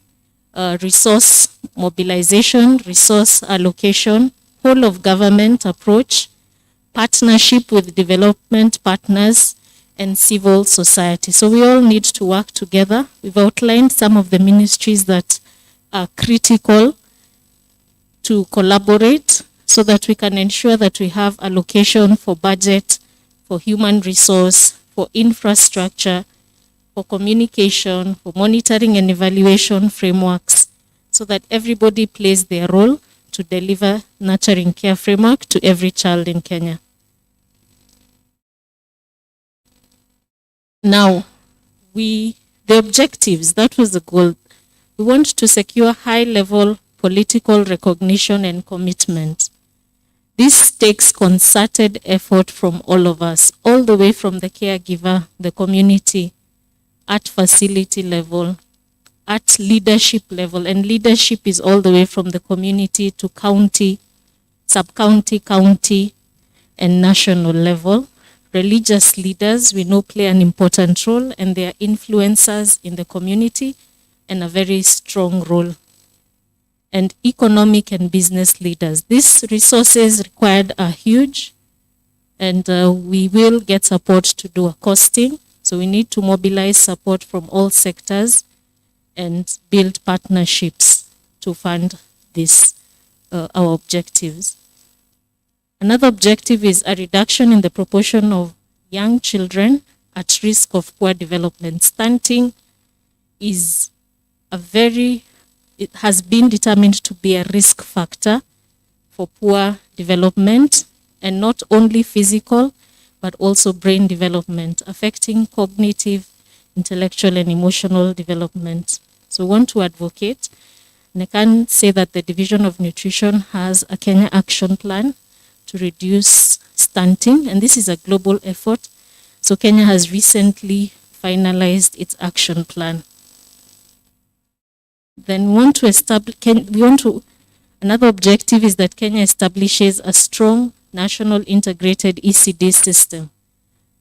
M: resource mobilization, resource allocation, whole of government approach, partnership with development partners, and civil society. So we all need to work together. We've outlined some of the ministries that are critical to collaborate so that we can ensure that we have allocation for budget, for human resource, for infrastructure, for communication, for monitoring and evaluation frameworks, so that everybody plays their role to deliver nurturing care framework to every child in Kenya. Now, the objectives, that was the goal. We want to secure high-level political recognition and commitment. This takes concerted effort from all of us, all the way from the caregiver, the community, at facility level, at leadership level, and leadership is all the way from the community to county, sub-county, county, and national level. Religious leaders, we know, play an important role, and they are influencers in the community and a very strong role. And economic and business leaders. These resources required are huge, and we will get support to do a costing. So we need to mobilize support from all sectors and build partnerships to fund this, our objectives. Another objective is a reduction in the proportion of young children at risk of poor development. Stunting is it has been determined to be a risk factor for poor development, and not only physical, but also brain development, affecting cognitive, intellectual, and emotional development. So we want to advocate, and I can say that the Division of Nutrition has a Kenya action plan to reduce stunting, and this is a global effort. So Kenya has recently finalized its action plan. Then we want to establish, another objective is that Kenya establishes a strong national integrated ECD system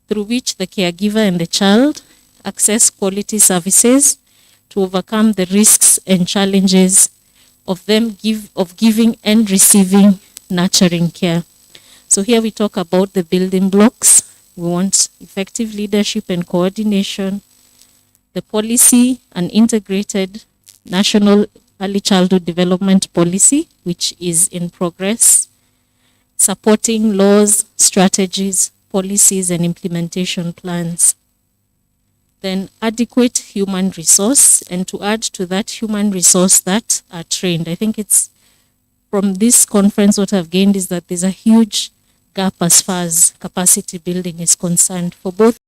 M: through which the caregiver and the child access quality services to overcome the risks and challenges of giving and receiving nurturing care. So here we talk about the building blocks. We want effective leadership and coordination, the policy, an integrated national early childhood development policy, which is in progress, supporting laws, strategies, policies, and implementation plans. Then adequate human resource, and to add to that human resource that are trained. I think it's from this conference, what I've gained is that there's a huge gap as far as capacity building is concerned for both.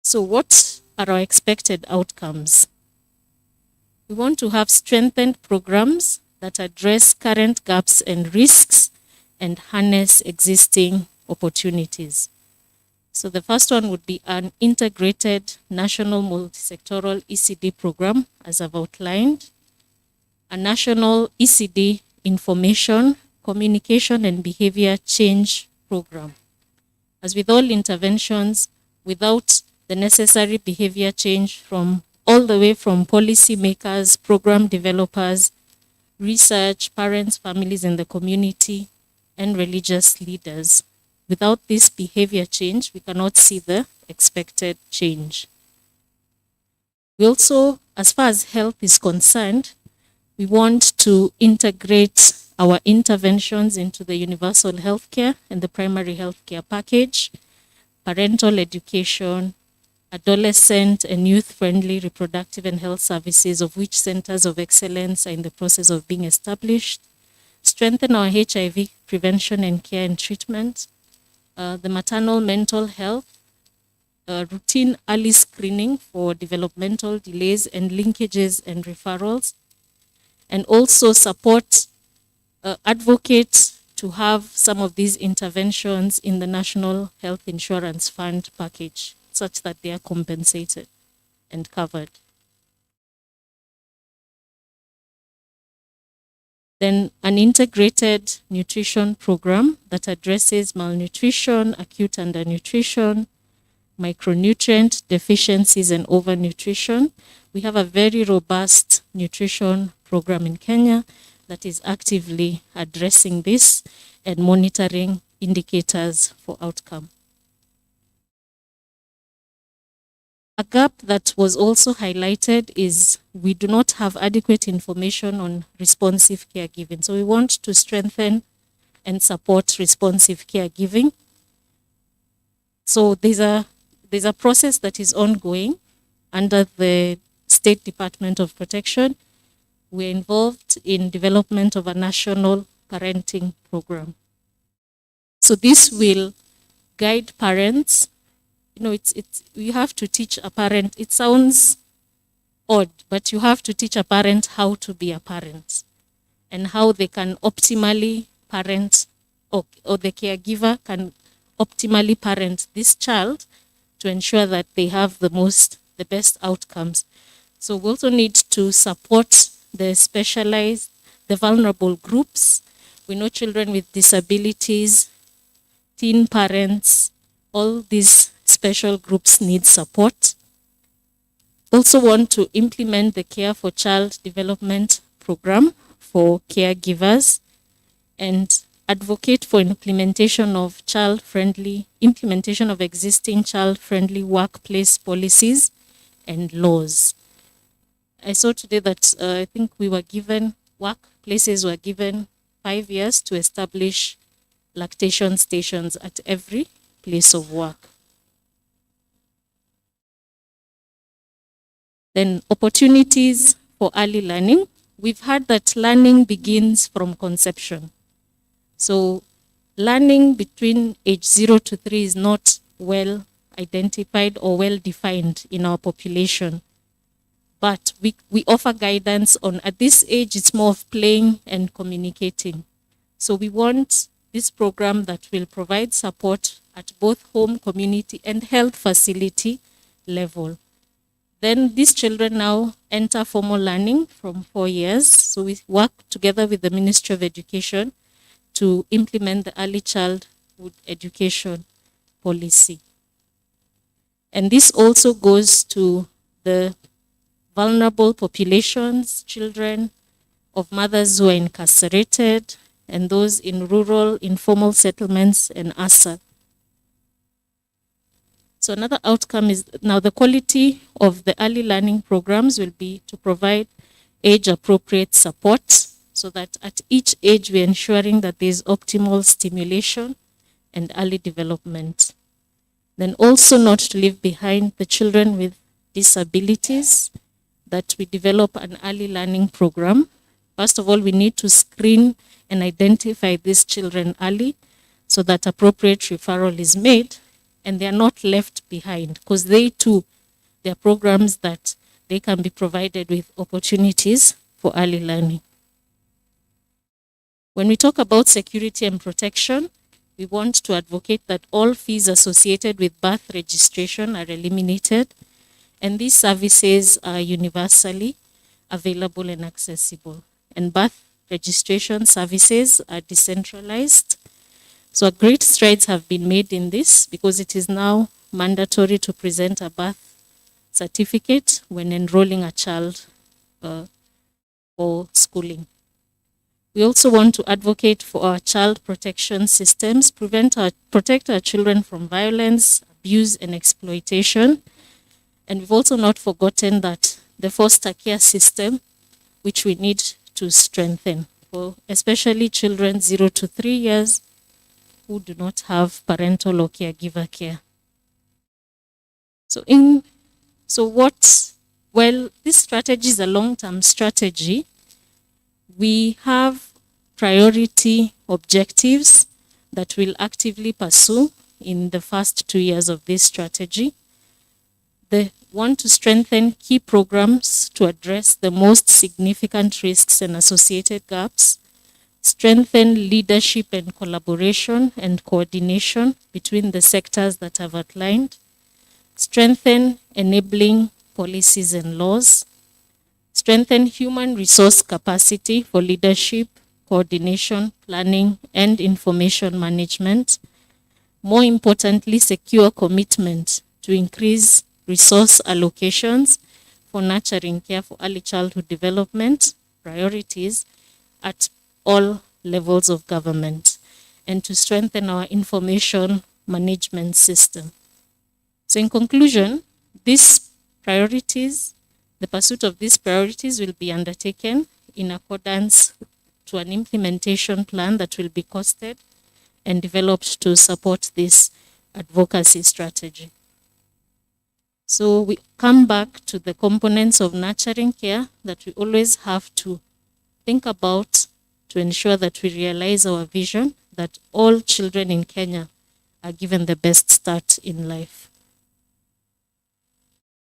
M: So what are our expected outcomes? We want to have strengthened programs that address current gaps and risks and harness existing opportunities. So the first one would be an integrated national multisectoral ECD program, as I've outlined, a national ECD information, communication, and behavior change program. As with all interventions, without the necessary behavior change from all the way from policy makers, program developers, research, parents, families in the community, and religious leaders. Without this behavior change, we cannot see the expected change. We also, as far as health is concerned, we want to integrate our interventions into the universal healthcare and the primary healthcare package, parental education, adolescent and youth-friendly reproductive and health services, of which centers of excellence are in the process of being established, strengthen our HIV prevention and care and treatment, the maternal mental health, routine early screening for developmental delays and linkages and referrals, and also support advocates to have some of these interventions in the National Health Insurance Fund package, such that they are compensated and covered. Then an integrated nutrition program that addresses malnutrition, acute undernutrition, micronutrient deficiencies, and overnutrition. We have a very robust nutrition program in Kenya that is actively addressing this and monitoring indicators for outcome. A gap that was also highlighted is we do not have adequate information on responsive caregiving. So we want to strengthen and support responsive caregiving. So there's a process that is ongoing under the State Department of Protection. We're involved in development of a national parenting program. So this will guide parents. You know, you have to teach a parent. It sounds odd, but you have to teach a parent how to be a parent and how they can optimally parent, or the caregiver can optimally parent this child to ensure that they have the best outcomes. So we also need to support the vulnerable groups. We know children with disabilities, teen parents, all these special groups need support. Also want to implement the Care for Child Development program for caregivers and advocate for implementation of existing child-friendly workplace policies and laws. I saw today that I think workplaces were given 5 years to establish lactation stations at every place of work. Then opportunities for early learning. We've heard that learning begins from conception. So learning between age 0 to 3 is not well identified or well defined in our population. But we offer guidance on, at this age, it's more of playing and communicating. So we want this program that will provide support at both home, community, and health facility level. Then these children now enter formal learning from 4 years. So we work together with the Ministry of Education to implement the early childhood education policy. And this also goes to the vulnerable populations, children of mothers who are incarcerated, and those in rural, informal settlements and ASA. So another outcome is now the quality of the early learning programs will be to provide age-appropriate support so that at each age we're ensuring that there's optimal stimulation and early development. Then also not to leave behind the children with disabilities, that we develop an early learning program. First of all, we need to screen and identify these children early so that appropriate referral is made and they are not left behind, because they too, there are programs that they can be provided with opportunities for early learning. When we talk about security and protection, we want to advocate that all fees associated with birth registration are eliminated, and these services are universally available and accessible. And birth registration services are decentralized. So great strides have been made in this because it is now mandatory to present a birth certificate when enrolling a child for schooling. We also want to advocate for our child protection systems, protect our children from violence, abuse, and exploitation. And we've also not forgotten that the foster care system, which we need to strengthen, for especially children 0 to 3 years who do not have parental or caregiver care. Well, this strategy is a long-term strategy. We have priority objectives that we'll actively pursue in the first 2 years of this strategy. They want to strengthen key programs to address the most significant risks and associated gaps, strengthen leadership and collaboration and coordination between the sectors that I've outlined, strengthen enabling policies and laws, strengthen human resource capacity for leadership, coordination, planning, and information management. More importantly, secure commitment to increase resource allocations for nurturing care for early childhood development priorities at all levels of government, and to strengthen our information management system. So in conclusion, these priorities, the pursuit of these priorities will be undertaken in accordance to an implementation plan that will be costed and developed to support this advocacy strategy. So we come back to the components of nurturing care that we always have to think about to ensure that we realize our vision that all children in Kenya are given the best start in life.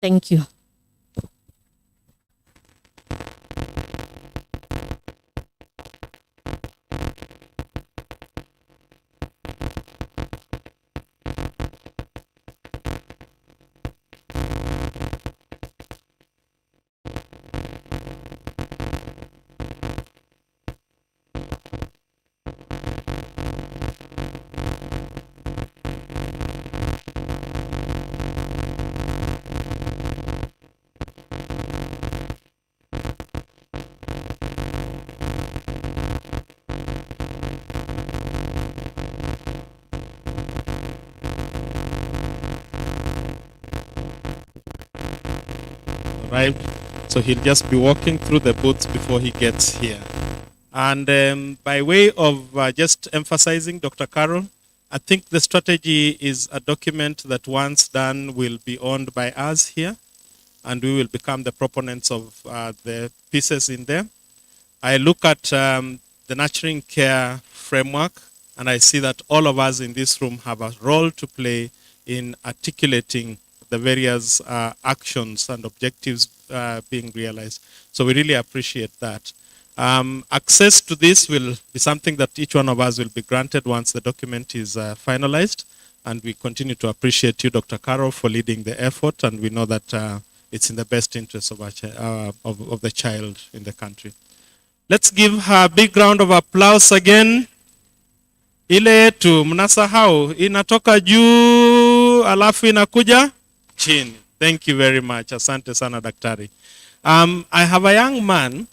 M: Thank you.
G: Right, so he'll just be walking through the booths before he gets here. And by way of just emphasizing, Dr. Carol, I think the strategy is a document that once done will be owned by us here. and we will become the proponents of the pieces in there. I look at the nurturing care framework, and I see that all of us in this room have a role to play in articulating the various actions and objectives being realized. So we really appreciate that. Access to this will be something that each one of us will be granted once the document is finalized. And we continue to appreciate you, Dr. Carol, for leading the effort. And we know that it's in the best interest of, of the child in the country. Let's give her a big round of applause again. Ile yetu mnasahau inatoka juu alafu inakuja chini. Thank you very much. Asante sana daktari. I have a young man.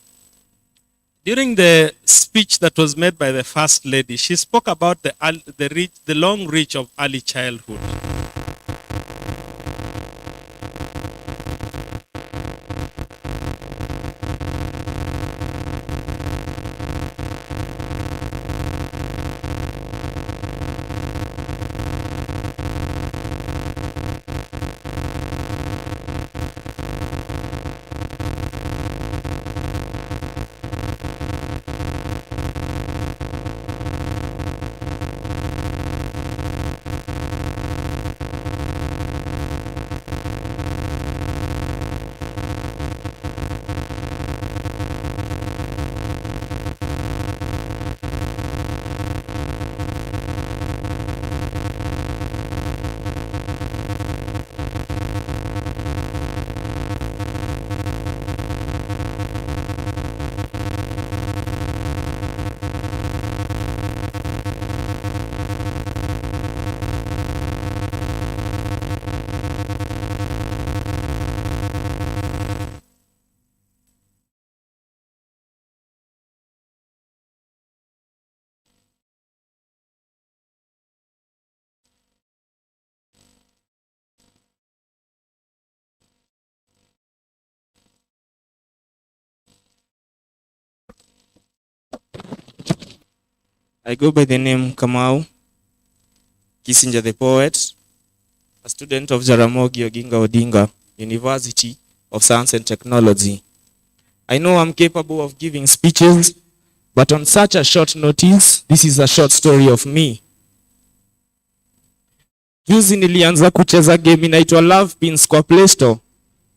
G: During the speech that was made by the First Lady, she spoke about the long reach of early childhood.
N: I go by the name Kamau Kisinja the Poet, a student of Jaramogi Oginga Odinga University of Science and Technology. I know I'm capable of giving speeches, but on such a short notice, this is a short story of me. Juzi nilianza kucheza game inaitwa Love Pins kwa Play Store.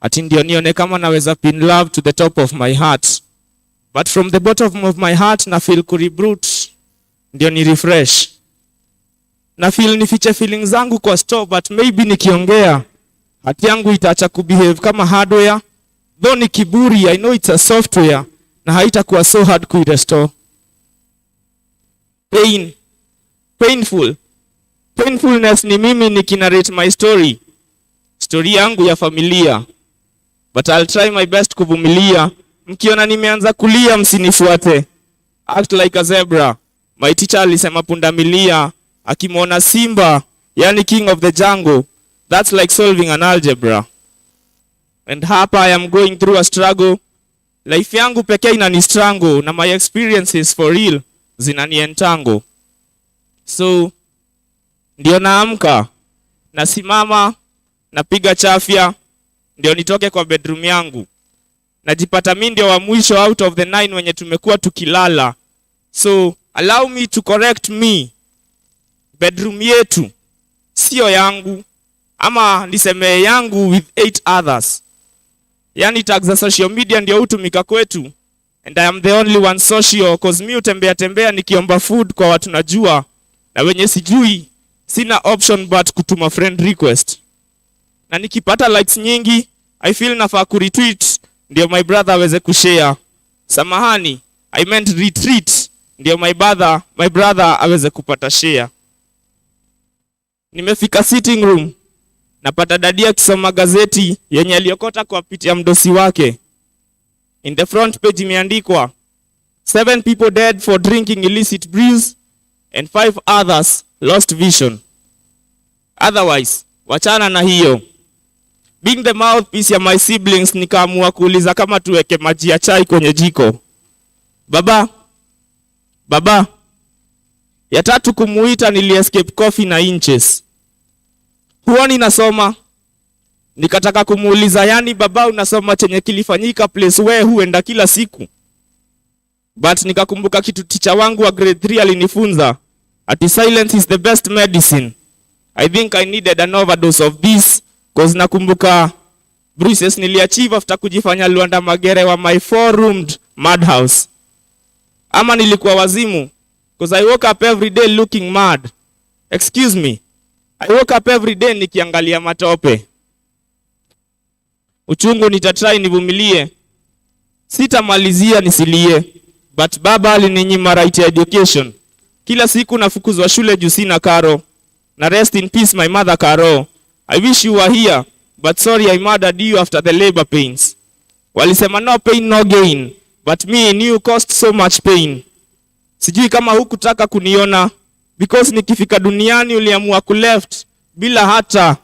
N: Ati ndio nione kama naweza pin love to the top of my heart. But from the bottom of my heart na feel kureboot ndio ni refresh. Na feel nifiche feelings zangu kwa store, but maybe nikiongea hati yangu itaacha kubehave kama hardware. Though ni kiburi, I know it's a software na haitakuwa so hard kuirestore. Painfulness ni mimi nikinarrate my story. Story yangu ya familia. But I'll try my best kuvumilia. Mkiona nimeanza kulia msinifuate. Act like a zebra. My teacher alisema pundamilia. Akimwona simba, yani king of the jungle. That's like solving an algebra. And hapa I am going through a struggle. Life yangu pekee inani strangle na my experiences for real zinanientangle. So ndio naamka, nasimama, napiga chafya, ndio nitoke kwa bedroom yangu. Najipata mimi ndio wa mwisho out of the 9 wenye tumekuwa tukilala. So allow me to correct me. Bedroom yetu sio yangu, ama niseme yangu with 8 others. Yani tags za social media ndio hutumika kwetu. And I am the only one social cause mi utembea nikiomba food kwa watu najua. Na wenye sijui sina option but kutuma friend request. Na nikipata likes nyingi, I feel nafaa kuretweet ndio my brother aweze kushare. Samahani, I meant retreat ndio my brother aweze kupata share. Nimefika sitting room, napata dadia kusoma gazeti yenye aliyokota kwa piti ya mdosi wake. In the front page imeandikwa 7 people dead for drinking illicit brews and 5 others lost vision. Otherwise, wachana na hiyo. Being the mouthpiece ya my siblings, nikaamua kuuliza kama tuweke maji ya chai kwenye jiko. Baba. Ya tatu kumuita nili escape coffee na inches. Huoni nasoma? Nikataka kumuuliza, yani baba, unasoma chenye kilifanyika place where huenda kila siku? But nikakumbuka kitu teacher wangu wa grade 3 alinifunza, ati silence is the best medicine. I think I needed an overdose of this, cause nakumbuka bruises niliachieve after kujifanya Luanda Magere wa my 4-roomed madhouse. Ama nilikuwa wazimu, cause I woke up every day looking mad. Excuse me, I woke up every day nikiangalia matope. Uchungu nitatry nivumilie, sitamalizia nisilie, but baba alininyima right education. Kila siku nafukuzwa shule juu sina karo. Na rest in peace my mother Karo. I wish you were here, but sorry I murdered you after the labor pains. Walisema no pain no gain, but me and you caused so much pain. Sijui kama hukutaka kuniona, because nikifika duniani uliamua kuleft bila hata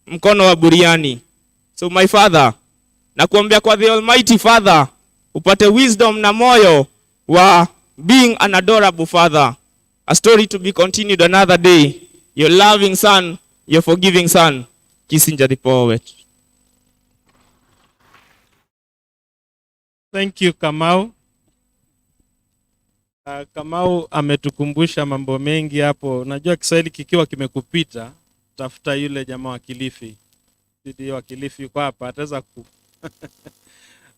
N: mkono wa buriani. So my father, nakuombea kwa the Almighty Father, upate wisdom na moyo wa being an adorable father. A story to be continued another day. Your loving son, your forgiving son, Kissinger the poet.
G: Thank you, Kamau. Kamau ametukumbusha mambo mengi hapo. Unajua Kiswahili kikiwa kimekupita, tafuta yule jamaa wa Kilifi. Ndio wa Kilifi yuko hapa, ataweza ku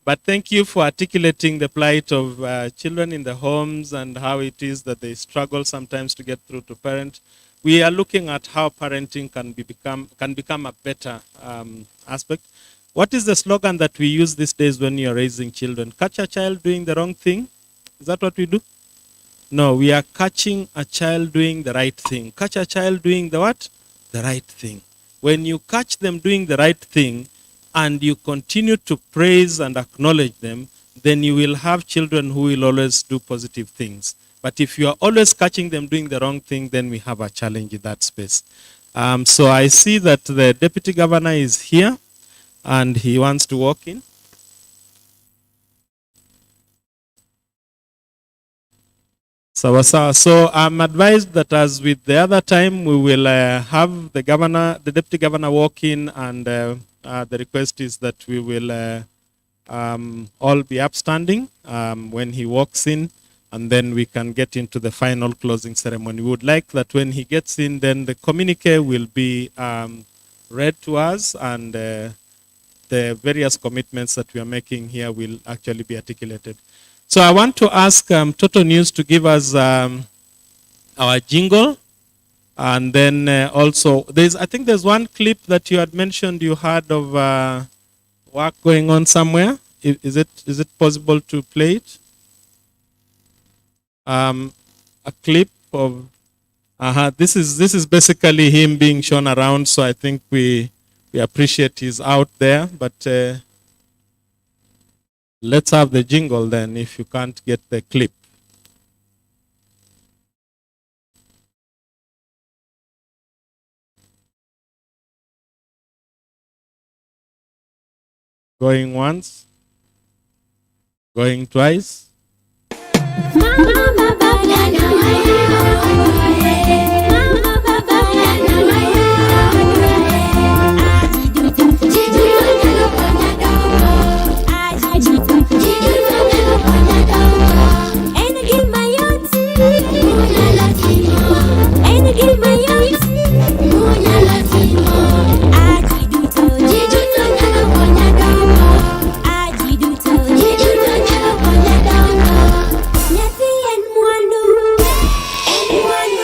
G: But thank you for articulating the plight of children in the homes and how it is that they struggle sometimes to get through to parent. We are looking at how parenting can become a better aspect. What is the slogan that we use these days when you are raising children? Catch a child doing the wrong thing? Is that what we do? No, we are catching a child doing the right thing. Catch a child doing the what? The right thing. When you catch them doing the right thing and you continue to praise and acknowledge them, then you will have children who will always do positive things. But if you are always catching them doing the wrong thing, then we have a challenge in that space. So I see that the Deputy Governor is here and he wants to walk in. So I'm advised that as with the other time, we will have the Deputy Governor walk in, and the request is that we will all be upstanding when he walks in, and then we can get into the final closing ceremony. We would like that when he gets in, then the communique will be read to us, and the various commitments that we are making here will actually be articulated. So I want to ask Total News to give us our jingle, and then also I think there's one clip that you had mentioned you had of work going on somewhere. Is it possible to play it? A clip of this is basically him being shown around. So I think we appreciate he's out there, but. Let's have the jingle then, if you can't get the clip. Going once, going twice.
H: One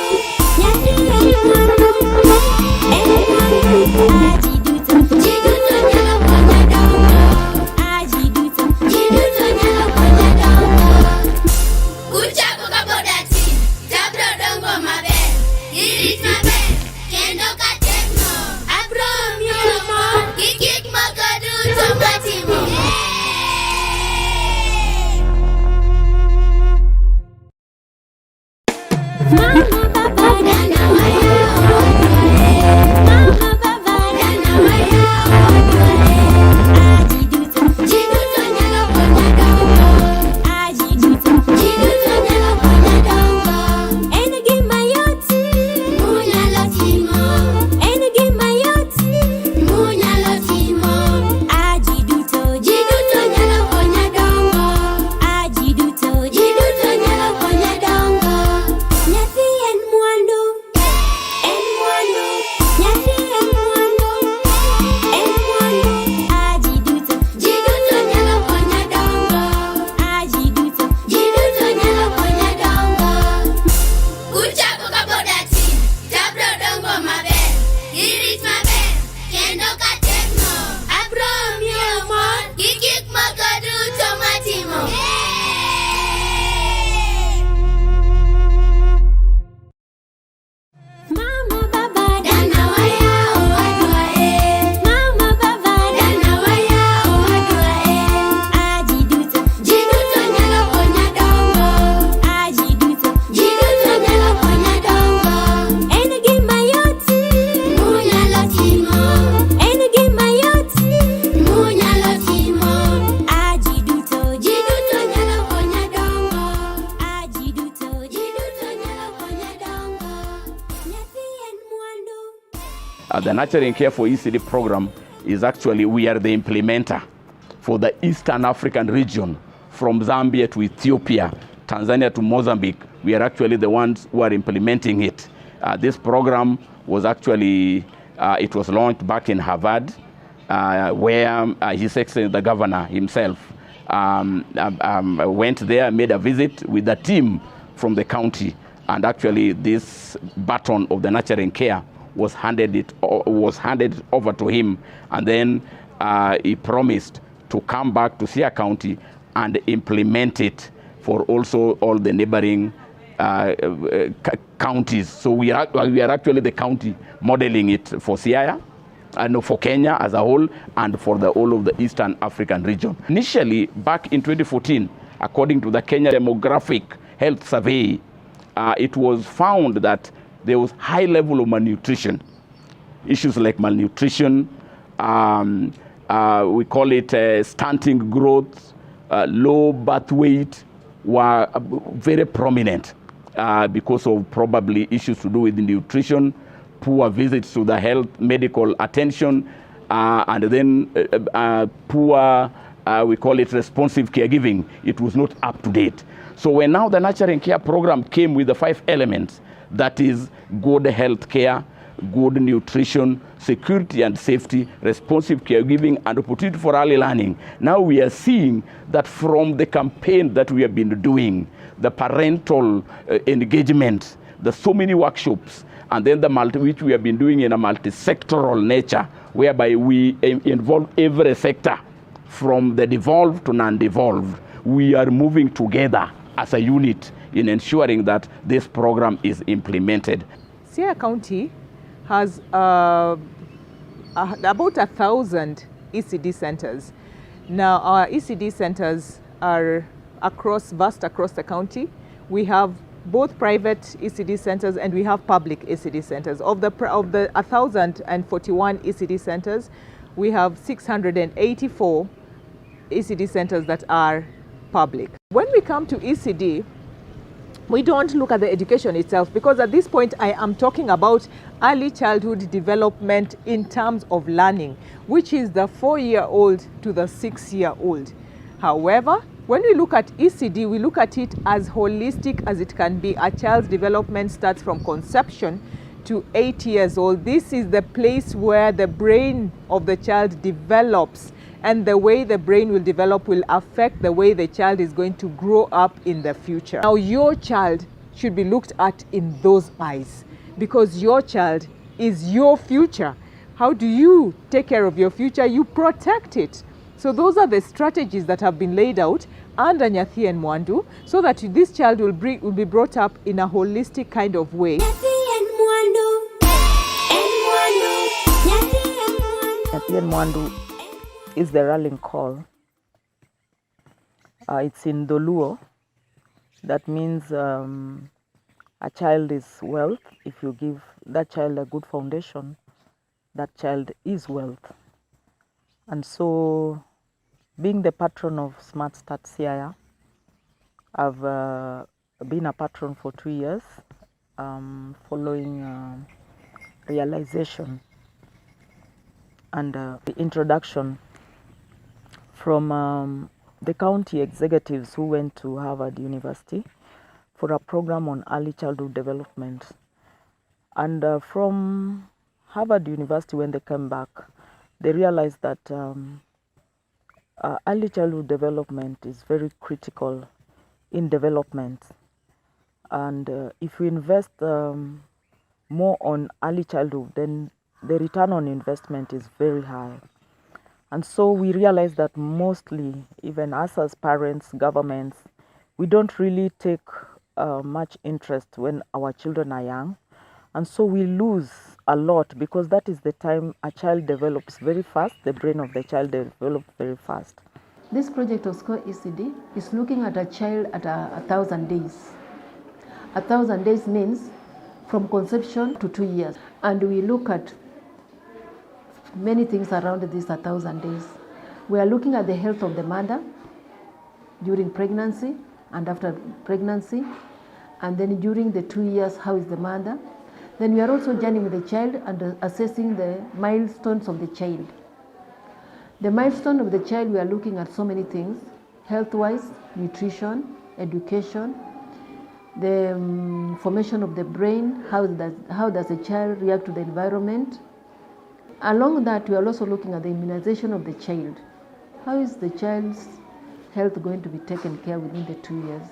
H: The Nurturing Care for ECD program is actually, we are the implementer for the Eastern African region, from Zambia to Ethiopia, Tanzania to Mozambique. We are actually the ones who are implementing it. This program was actually, it was launched back in Harvard, where His Excellency the Governor himself went there, made a visit with the team from the county, and actually this baton of the nurturing care was handed over to him, and then he promised to come back to Siaya County and implement it for also all the neighboring counties. So we are actually the county modeling it for Siaya, and for Kenya as a whole, and for the whole of the Eastern African region. Initially, back in 2014, according to the Kenya Demographic Health Survey, it was found that there was high level of malnutrition. Issues like malnutrition, we call it stunting growth, low birth weight were very prominent because of probably issues to do with nutrition, poor visits to the health medical attention, and then poor, we call it responsive caregiving. It was not up to date. So when now the Nurturing Care program came with the 5 elements, that is good health care, good nutrition, security and safety, responsive caregiving, and opportunity for early learning. Now we are seeing that from the campaign that we have been doing, the parental engagement, the so many workshops, and then which we have been doing in a multi-sectoral nature, whereby we involve every sector from the devolved to non-devolved. We are moving together as a unit in ensuring that this program is implemented.
K: Siaya County has about 1,000 ECD centers. Now our ECD centers are vast across the county. We have both private ECD centers and we have public ECD centers. Of the 1,041 ECD centers, we have 684 ECD centers that are public. When we come to ECD, we don't look at the education itself, because at this point I am talking about early childhood development in terms of learning, which is the 4-year-old to the 6-year-old. However, when we look at ECD, we look at it as holistic as it can be. A child's development starts from conception to 8 years old. This is the place where the brain of the child develops, and the way the brain will develop will affect the way the child is going to grow up in the future. Now, your child should be looked at in those eyes, because your child is your future. How do you take care of your future? You protect it. So those are the strategies that have been laid out under Nyathi and Mwandu, so that this child will be brought up in a holistic kind of way.
P: Nyathi and Mwandu is the rallying call. It's in Doluo. That means a child is wealth. If you give that child a good foundation, that child is wealth. And so, being the patron of Smart Start Siaya, I've been a patron for 2 years, following realization and the introduction from the county executives who went to Harvard University for a program on early childhood development. And from Harvard University, when they came back, they realized that early childhood development is very critical in development. And if we invest more on early childhood, then the return on investment is very high. And so we realize that mostly, even us as parents, governments, we don't really take much interest when our children are young. And so we lose a lot, because that is the time a child develops very fast, the brain of the child develops very fast.
W: This project of SCORE ECD is looking at a child at 1,000 days. 1,000 days means from conception to 2 years. And we look at many things around these 1,000 days. We are looking at the health of the mother during pregnancy and after pregnancy, and then during the 2 years, how is the mother? Then we are also journeying with the child and assessing the milestones of the child. The milestone of the child, we are looking at so many things, health-wise, nutrition, education, the formation of the brain, how does the child react to the environment. Along that, we are also looking at the immunization of the child. How is the child's health going to be taken care of within the 2 years?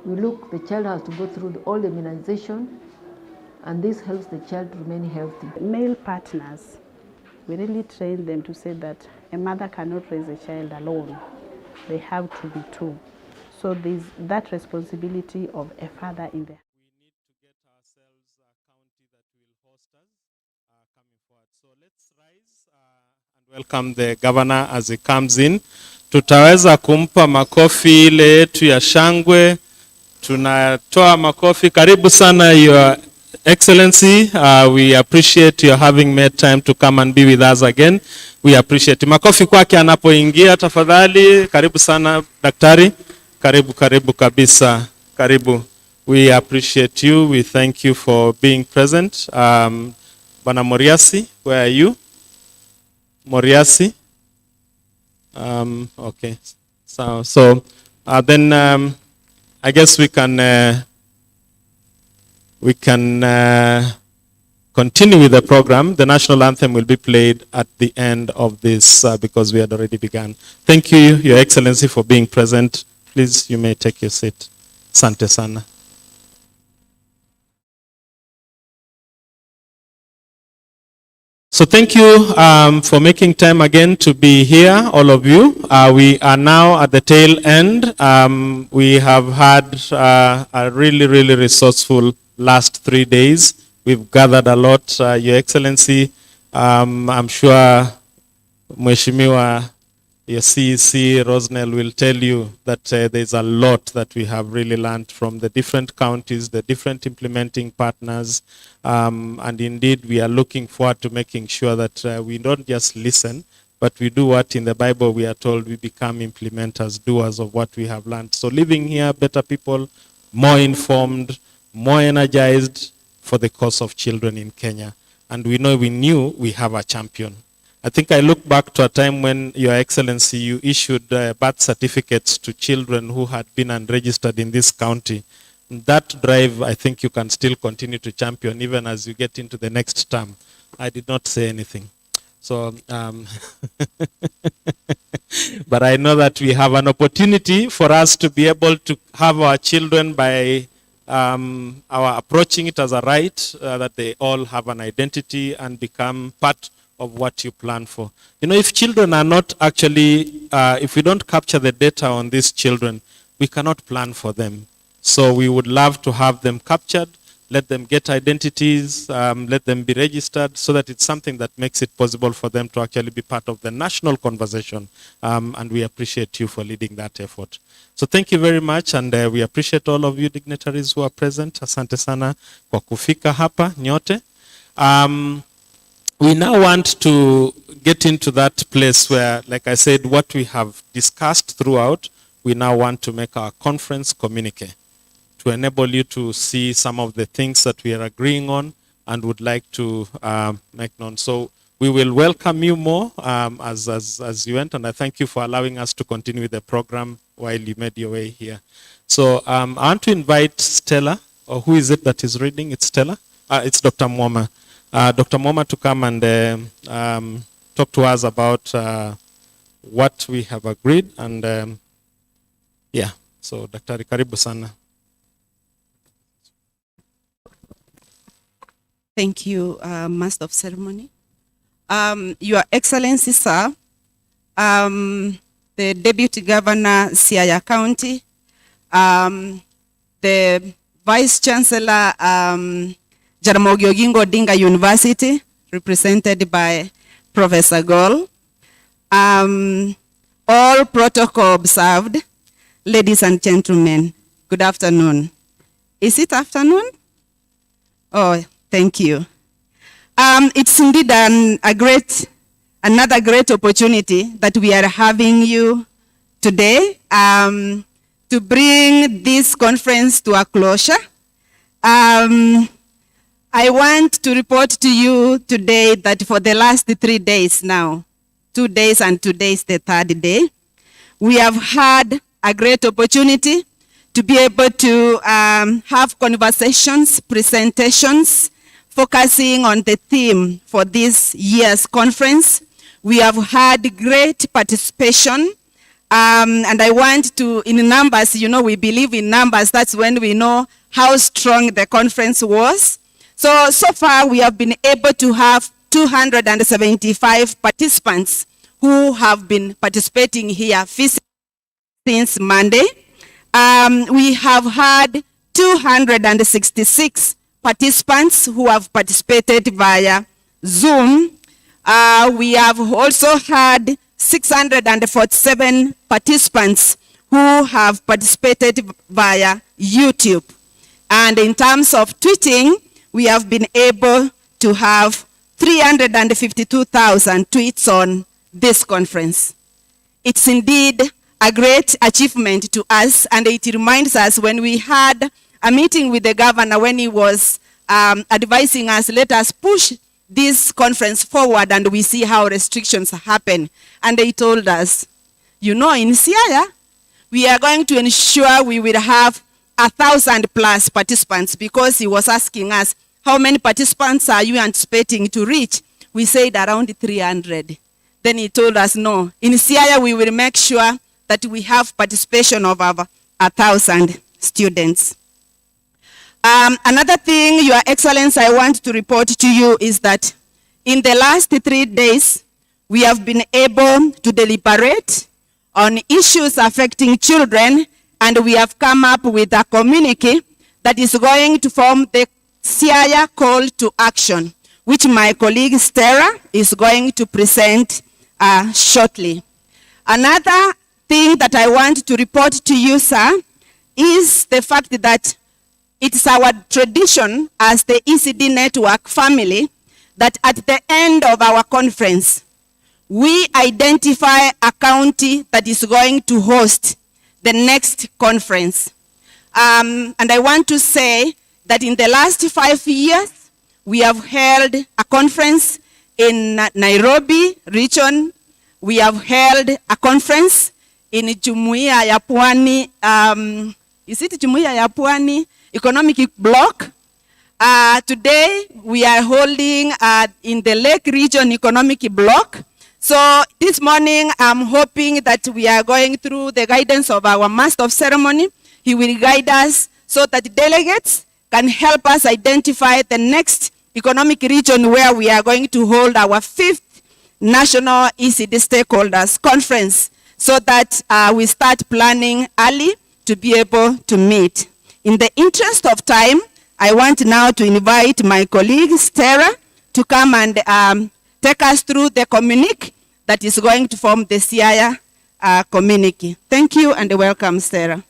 W: The child has to go through all the immunization, and this helps the child to remain healthy.
Q: Male partners, we really train them to say that a mother cannot raise a child alone. They have to be two. So there's that responsibility of a father in there.
G: Welcome the governor as he comes in. Tutaweza kumpa makofi ile yetu ya shangwe. Tunatoa makofi. Karibu sana, Your Excellency. We appreciate your having made time to come and be with us again. We appreciate. Makofi kwake anapoingia tafadhali. Karibu sana daktari. Karibu kabisa. Karibu. We appreciate you. We thank you for being present. Bana Moriasi, where are you? Moriasi. Okay. So then I guess we can continue with the program. The national anthem will be played at the end of this because we had already begun. Thank you, Your Excellency, for being present. Please, you may take your seat. Sante sana. So thank you for making time again to be here, all of you. We are now at the tail end. We have had a really resourceful last 3 days. We've gathered a lot, Your Excellency. I'm sure Mheshimiwa, your CEC, Rosnell, will tell you that there's a lot that we have really learned from the different counties, the different implementing partners, and indeed we are looking forward to making sure that we don't just listen, but we do what in the Bible we are told we become implementers, doers of what we have learned. So living here, better people, more informed, more energized for the cause of children in Kenya. And we knew we have a champion. I think I look back to a time when, Your Excellency, you issued birth certificates to children who had been unregistered in this county. That drive, I think you can still continue to champion even as you get into the next term. I did not say anything. So, but I know that we have an opportunity for us to be able to have our children by our approaching it as a right, that they all have an identity and become part of what you plan for. You know, if children are not actually, if we don't capture the data on these children, we cannot plan for them. So we would love to have them captured, let them get identities, let them be registered so that it's something that makes it possible for them to actually be part of the national conversation. And we appreciate you for leading that effort. So thank you very much, and we appreciate all of you dignitaries who are present. Asante sana kwa kufika hapa nyote. We now want to get into that place where, like I said, what we have discussed throughout, we now want to make our conference communique to enable you to see some of the things that we are agreeing on and would like to make known. So we will welcome you more as you went, and I thank you for allowing us to continue with the program while you made your way here. So I want to invite Stella, or who is it that is reading? It's Stella? It's Dr. Mwoma. Dr. Mwoma to come and talk to us about what we have agreed. And yeah, so Dr. Karibu sana.
O: Thank you, Master of Ceremony. Your Excellency, sir, the Deputy Governor, Siaya County, the Vice Chancellor, Jaramogi Oginga Odinga University, represented by Professor Gol. All protocol observed, ladies and gentlemen, good afternoon. Is it afternoon? Oh, thank you. It's indeed another great opportunity that we are having you today to bring this conference to a closure. I want to report to you today that for the last 3 days now, 2 days and today is the third day, we have had a great opportunity to be able to have conversations, presentations, focusing on the theme for this year's conference. We have had great participation, and I want to, in numbers, you know, we believe in numbers, that's when we know how strong the conference was. So far we have been able to have 275 participants who have been participating here physically since Monday. We have had 266 participants who have participated via Zoom. We have also had 647 participants who have participated via YouTube. And in terms of tweeting, we have been able to have 352,000 tweets on this conference. It's indeed a great achievement to us, and it reminds us when we had a meeting with the governor when he was advising us, let us push this conference forward and we see how restrictions happen. And they told us, you know, in Siaya, we are going to ensure we will have 1,000+ participants, because he was asking us, how many participants are you anticipating to reach? We said around 300. Then he told us, no, in Siaya we will make sure that we have participation of over 1,000 students. Another thing, Your Excellency, I want to report to you is that in the last 3 days, we have been able to deliberate on issues affecting children, and we have come up with a communique that is going to form the Siaya call to action, which my colleague Stella is going to present shortly. Another thing that I want to report to you, sir, is the fact that it's our tradition as the ECD network family that at the end of our conference, we identify a county that is going to host the next conference. And I want to say that in the last 5 years, we have held a conference in Nairobi region. We have held a conference in Jumuiya ya Pwani, is it Jumuiya ya Pwani Economic Bloc? Today, we are holding in the Lake Region Economic Bloc. So this morning, I'm hoping that we are going through the guidance of our Master of Ceremony. He will guide us so that delegates can help us identify the next economic region where we are going to hold our 5th National ECD Stakeholders Conference, so that we start planning early to be able to meet. In the interest of time, I want now to invite my colleague, Stella, to come and take us through the communique that is going to form the Siaya communique. Thank you and welcome, Stella.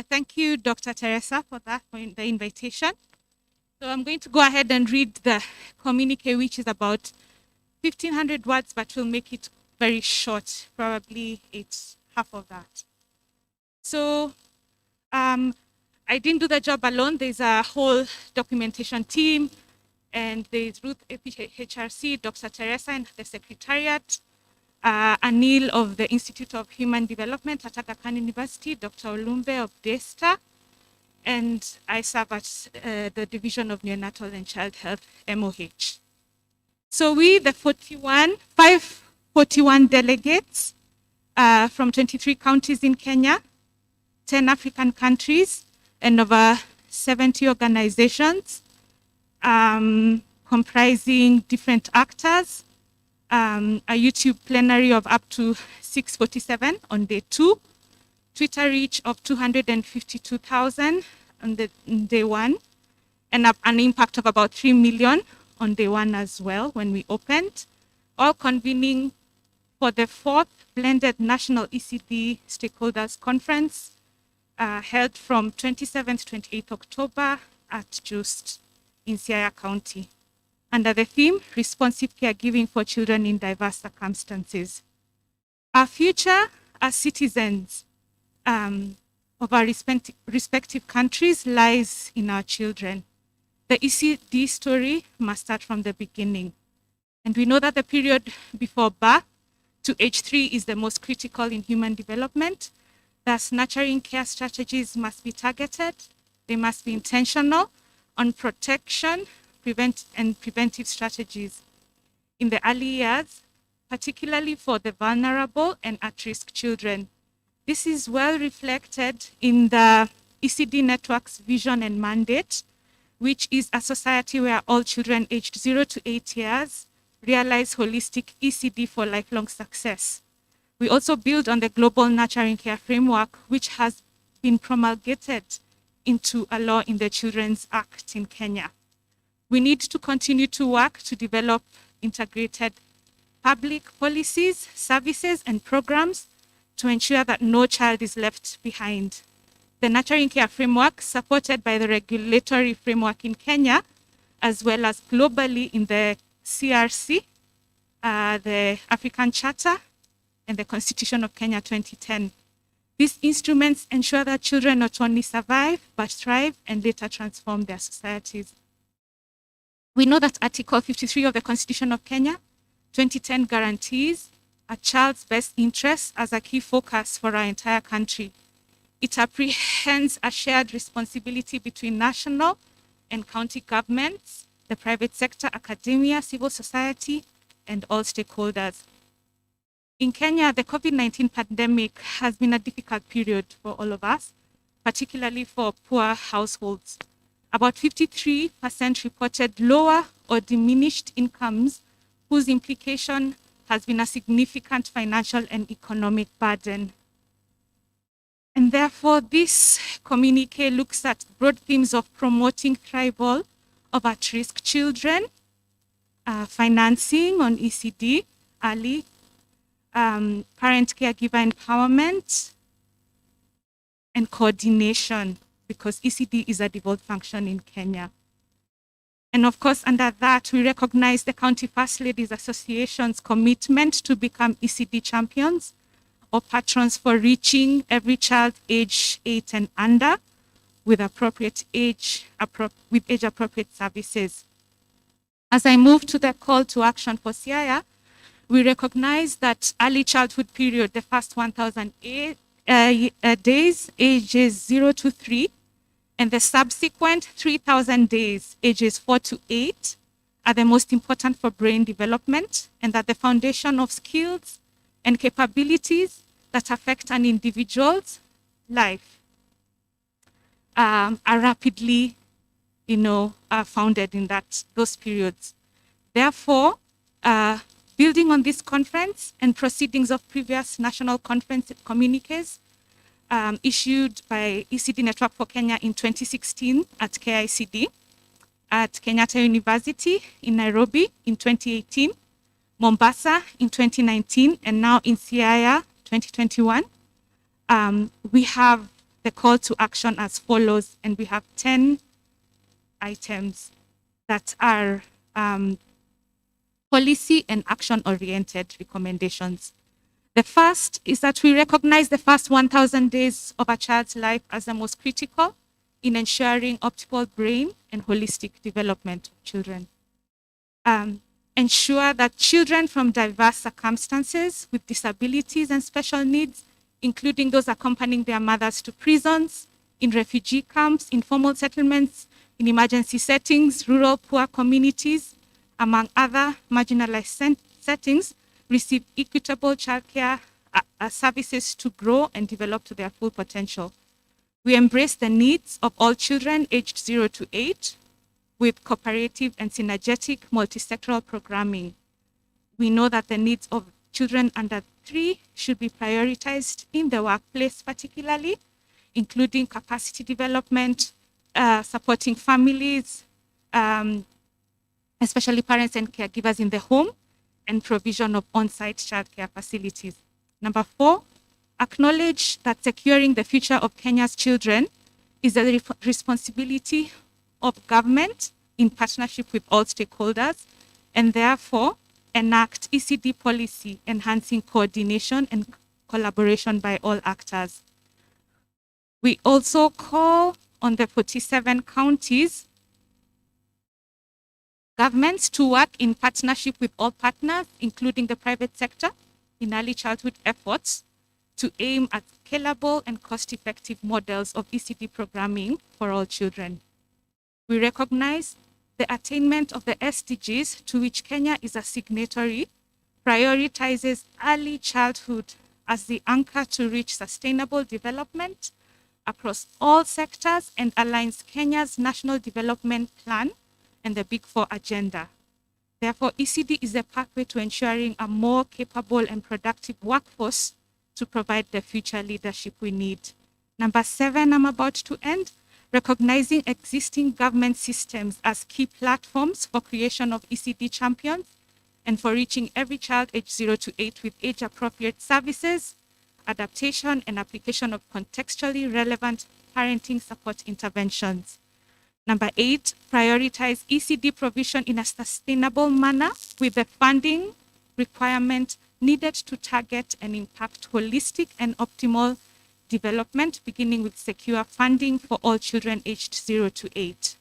R: Thank you, Dr. Teresa, for the invitation. So I'm going to go ahead and read the communique, which is about 1,500 words, but we'll make it very short. Probably it's half of that. So I didn't do the job alone. There's a whole documentation team, and there's Ruth HRC, Dr. Teresa, and the Secretariat. Anil of the Institute of Human Development at Aga Khan University, Dr. Olumbe of DESTA, and I serve at the Division of Neonatal and Child Health, MOH. So we, the 541 delegates from 23 counties in Kenya, 10 African countries, and over 70 organizations comprising different actors, a YouTube plenary of up to 647 on day 2, Twitter reach of 252,000 on day 1, and an impact of about 3 million on day 1 as well when we opened, all convening for the 4th Blended National ECD Stakeholders Conference held from 27th to 28th October at JOOUST. in Siaya County under the theme Responsive Caregiving for Children in Diverse Circumstances. Our future as citizens of our respective countries lies in our children. The ECD story must start from the beginning. And we know that the period before birth to age 3 is the most critical in human development. Thus, nurturing care strategies must be targeted. They must be intentional on protection, preventive strategies in the early years, particularly for the vulnerable and at-risk children. This is well reflected in the ECD network's vision and mandate, which is a society where all children aged 0 to 8 years realize holistic ECD for lifelong success. We also build on the global nurturing care framework, which has been promulgated into a law in the Children's Act in Kenya. We need to continue to work to develop integrated public policies, services, and programs to ensure that no child is left behind. The nurturing care framework, supported by the regulatory framework in Kenya, as well as globally in the CRC, the African Charter, and the Constitution of Kenya 2010. These instruments ensure that children not only survive, but thrive and later transform their societies. We know that Article 53 of the Constitution of Kenya 2010 guarantees a child's best interests as a key focus for our entire country. It apprehends a shared responsibility between national and county governments, the private sector, academia, civil society, and all stakeholders. In Kenya, the COVID-19 pandemic has been a difficult period for all of us, particularly for poor households. About 53% reported lower or diminished incomes, whose implication has been a significant financial and economic burden. And therefore, this communique looks at broad themes of promoting thrival of at-risk children, financing on ECD, early, parent caregiver empowerment, and coordination, because ECD is a devolved function in Kenya. And of course, under that, we recognize the County First Ladies Association's commitment to become ECD champions or patrons for reaching every child age 8 and under with age-appropriate services. As I move to the call to action for Siaya, we recognize that early childhood period, the first 1,000 days, ages 0 to 3, and the subsequent 3,000 days, ages 4 to 8, are the most important for brain development, and that the foundation of skills and capabilities that affect an individual's life are rapidly, founded in those periods. Therefore, building on this conference and proceedings of previous national conference communiques issued by ECD Network for Kenya in 2016 at KICD, at Kenyatta University in Nairobi in 2018, Mombasa in 2019, and now in Siaya 2021, we have the call to action as follows, and we have 10 items that are policy and action-oriented recommendations. The first is that we recognize the first 1,000 days of a child's life as the most critical in ensuring optimal brain and holistic development of children. Ensure that children from diverse circumstances with disabilities and special needs, including those accompanying their mothers to prisons, in refugee camps, informal settlements, in emergency settings, rural poor communities, among other marginalized settings, receive equitable childcare services to grow and develop to their full potential. We embrace the needs of all children aged 0 to 8 with cooperative and synergetic multi-sectoral programming. We know that the needs of children under 3 should be prioritized in the workplace particularly, including capacity development, supporting families, especially parents and caregivers in the home, and provision of on-site childcare facilities. Number 4, acknowledge that securing the future of Kenya's children is the responsibility of government in partnership with all stakeholders, and therefore enact ECD policy enhancing coordination and collaboration by all actors. We also call on the 47 counties governments to work in partnership with all partners, including the private sector, in early childhood efforts to aim at scalable and cost-effective models of ECD programming for all children. We recognize the attainment of the SDGs, to which Kenya is a signatory, prioritizes early childhood as the anchor to reach sustainable development across all sectors and aligns Kenya's National Development Plan and the Big Four agenda. Therefore, ECD is a pathway to ensuring a more capable and productive workforce to provide the future leadership we need. Number 7, I'm about to end, recognizing existing government systems as key platforms for creation of ECD champions and for reaching every child aged 0 to 8 with age-appropriate services, adaptation and application of contextually relevant parenting support interventions. Number 8, prioritize ECD provision in a sustainable manner with the funding requirement needed to target and impact holistic and optimal development, beginning with secure funding for all children aged 0 to 8.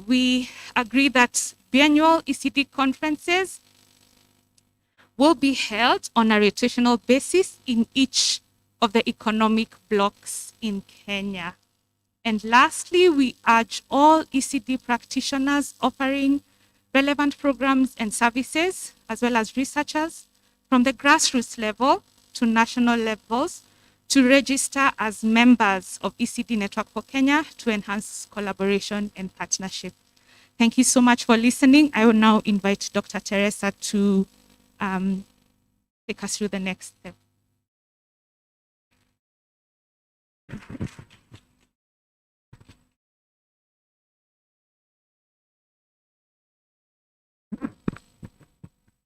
R: We agree that biannual ECD conferences will be held on a rotational basis in each of the economic blocks in Kenya. And lastly, we urge all ECD practitioners offering relevant programs and services, as well as researchers, from the grassroots level to national levels, to register as members of ECD Network for Kenya to enhance collaboration and partnership. Thank you so much for listening. I will now invite Dr. Teresa to take us through the next step.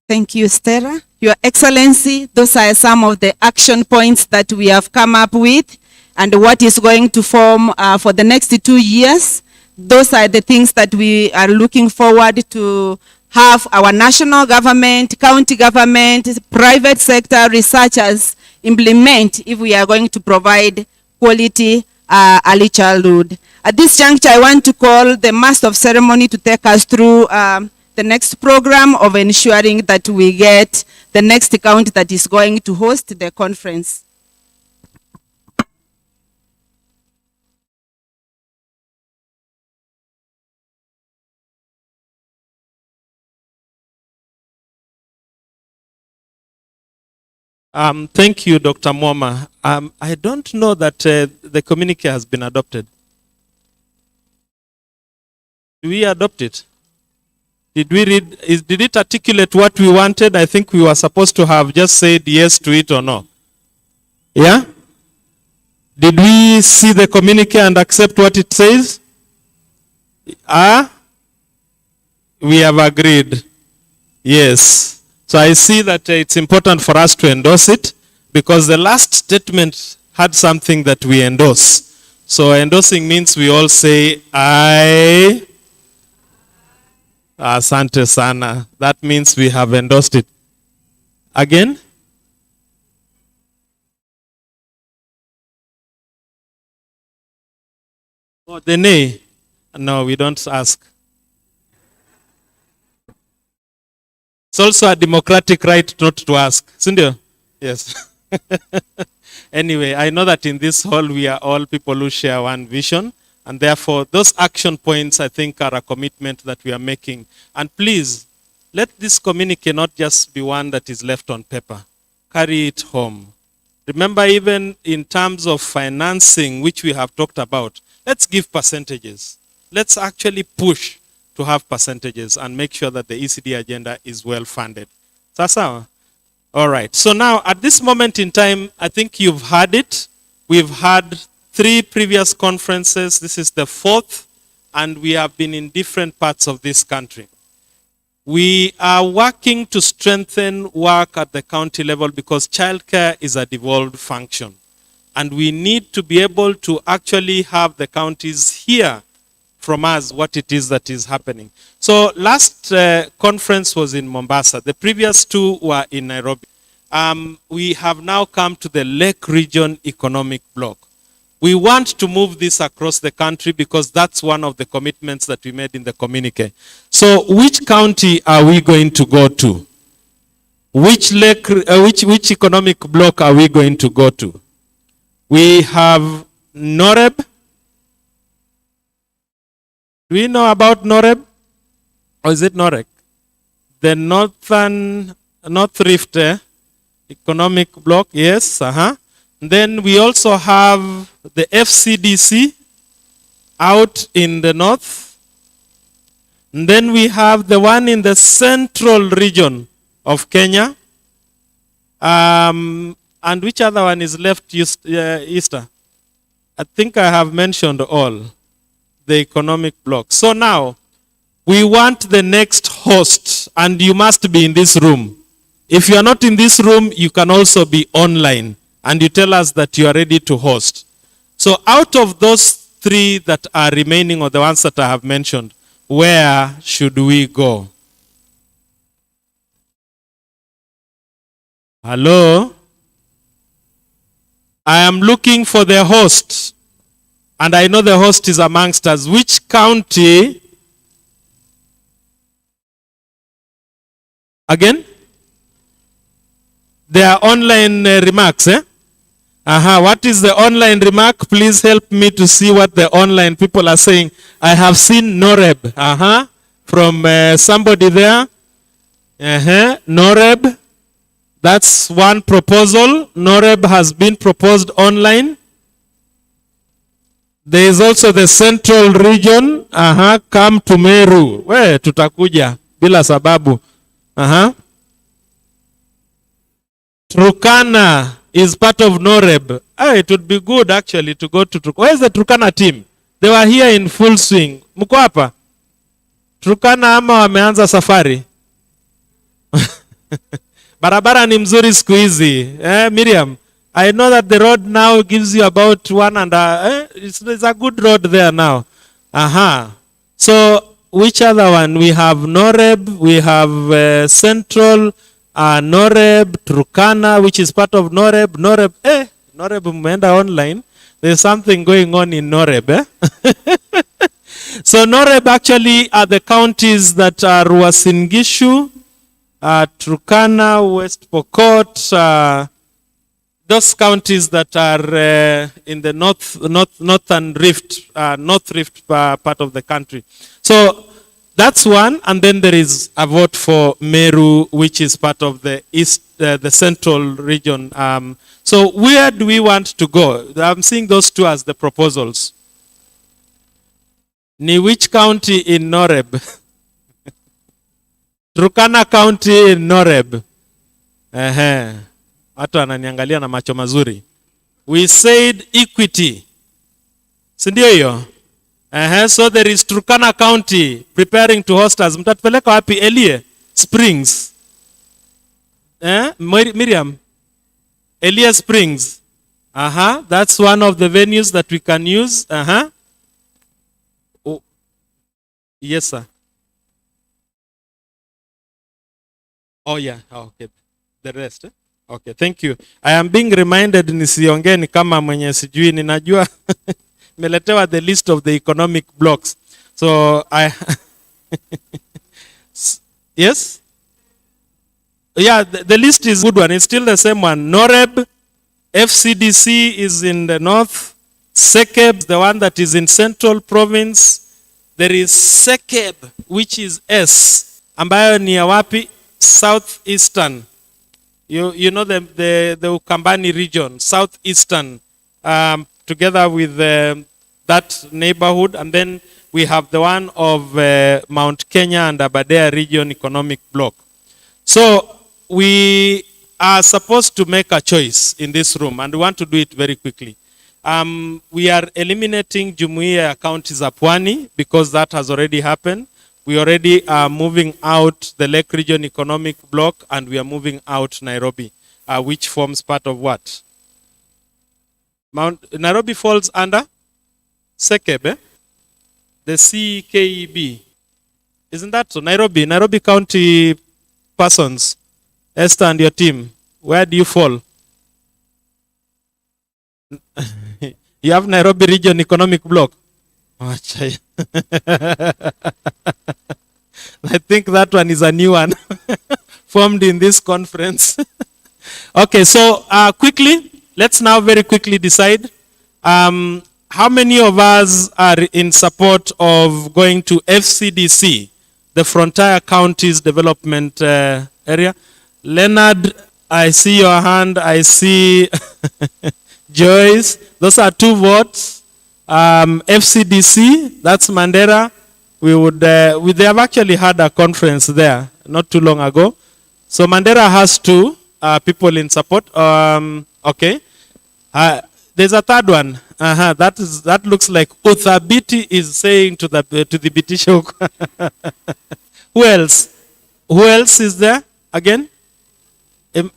A: Thank you, Stella. Your Excellency, those are some of the action points that we have come up with and what is going to form for the next 2 years. Those are the things that we are looking forward to have our national government, county government, private sector researchers implement if we are going to provide quality early childhood. At this juncture, I want to call the Master of Ceremony to take us through the next program of ensuring that we get the next county that is going to host the conference.
G: Thank you, Dr. Mwama. I don't know that the communique has been adopted. Do we adopt it? Did we read? Did it articulate what we wanted? I think we were supposed to have just said yes to it or no. Yeah? Did we see the communique and accept what it says? We have agreed. Yes. So I see that it's important for us to endorse it because the last statement had something that we endorse. So endorsing means we all say, I. Asante sana. That means we have endorsed it. Again? Oh, the nay. No, we don't ask. It's also a democratic right not to ask. Sindio? Yes. Anyway, I know that in this hall we are all people who share one vision. And therefore, those action points, I think, are a commitment that we are making. And please, let this communique not just be one that is left on paper. Carry it home. Remember, even in terms of financing, which we have talked about, let's give percentages. Let's actually push to have percentages and make sure that the ECD agenda is well funded. Sasa? All right. So now, at this moment in time, I think you've heard it. We've had 3 previous conferences. This is the 4th, and we have been in different parts of this country. We are working to strengthen work at the county level because childcare is a devolved function. And we need to be able to actually have the counties here from us what it is that is happening. So last conference was in Mombasa. The previous two were in Nairobi. We have now come to the Lake Region Economic Bloc. We want to move this across the country because that's one of the commitments that we made in the communique. So which county are we going to go to? Which economic bloc are we going to go to? We have Noreb. Do we know about Noreb? Or is it Norec? The North Rift Economic Bloc, yes. Then we also have the FCDC out in the north. And then we have the one in the central region of Kenya. And which other one is left, Easter? I think I have mentioned all the economic bloc. So now, we want the next host, and you must be in this room. If you are not in this room, you can also be online, and you tell us that you are ready to host. So out of those three that are remaining, or the ones that I have mentioned, where should we go? Hello? I am looking for the host. And I know the host is amongst us. Which county? Again? There are online remarks, eh? What is the online remark? Please help me to see what the online people are saying. I have seen Noreb. From somebody there. Noreb. That's one proposal. Noreb has been proposed online. There is also the central region. Come to Meru. We tutakuja bila sababu. Turkana is part of Noreb. It would be good actually to go to Turkana. Where's the Turkana team? They were here in full swing. Mko hapa? Turkana ama wameanza safari? Barabara ni mzuri siku hizi. Miriam, I know that the road now gives you about it's a good road there now. So which other one? We have Noreb, we have Central, Noreb, Turkana, which is part of Noreb. Noreb umeenda online. There's something going on in Noreb. So Noreb actually are the counties that are Uasin Gishu, Turkana, West Pokot, those counties that are in the northern rift, North Rift part of the country. So that's one, and then there is a vote for Meru, which is part of the east, the central region. So where do we want to go? I'm seeing those two as the proposals. Ni which county in Noreb? Turkana County in Noreb. Watu wananiangalia na macho mazuri. We said equity. Si ndio hiyo? So there is Turkana County preparing to host us. Mtatupeleka wapi? Elie Springs. Miriam? Elie Springs. That's one of the venues that we can use. Oh. Yes, sir. Oh, yeah. Okay. The rest. Okay, thank you. I am being reminded nisiongee ni kama mwenye sijui, ninajua meletewa the list of the economic blocks. So I yes? Yeah, the list is a good one. It's still the same one. Noreb, FCDC is in the north. Sekeb, the one that is in central province. There is Sekeb, which is S, ambayo ni ya wapi? Southeastern. You know the Ukambani region, southeastern, together with that neighborhood. And then we have the one of Mount Kenya and Aberdare region economic bloc. So we are supposed to make a choice in this room, and we want to do it very quickly. We are eliminating Jumuiya ya county za Pwani because that has already happened. We already are moving out the Lake Region Economic Bloc, and we are moving out Nairobi, which forms part of what? Nairobi falls under Sekeb. The CKEB. Isn't that so? Nairobi County persons. Esther and your team. Where do you fall? You have Nairobi Region Economic Bloc. Oh, I think that one is a new one formed in this conference. Okay, so quickly, let's now very quickly decide how many of us are in support of going to FCDC, the Frontier Counties Development Area. Leonard, I see your hand. I see Joyce. Those are 2 votes. FCDC, that's Mandera. They have actually had a conference there not too long ago. So Mandera has 2 people in support. Okay. There's a third one. That looks like Uthabiti is saying to the Bitishok. Who else? Who else is there again?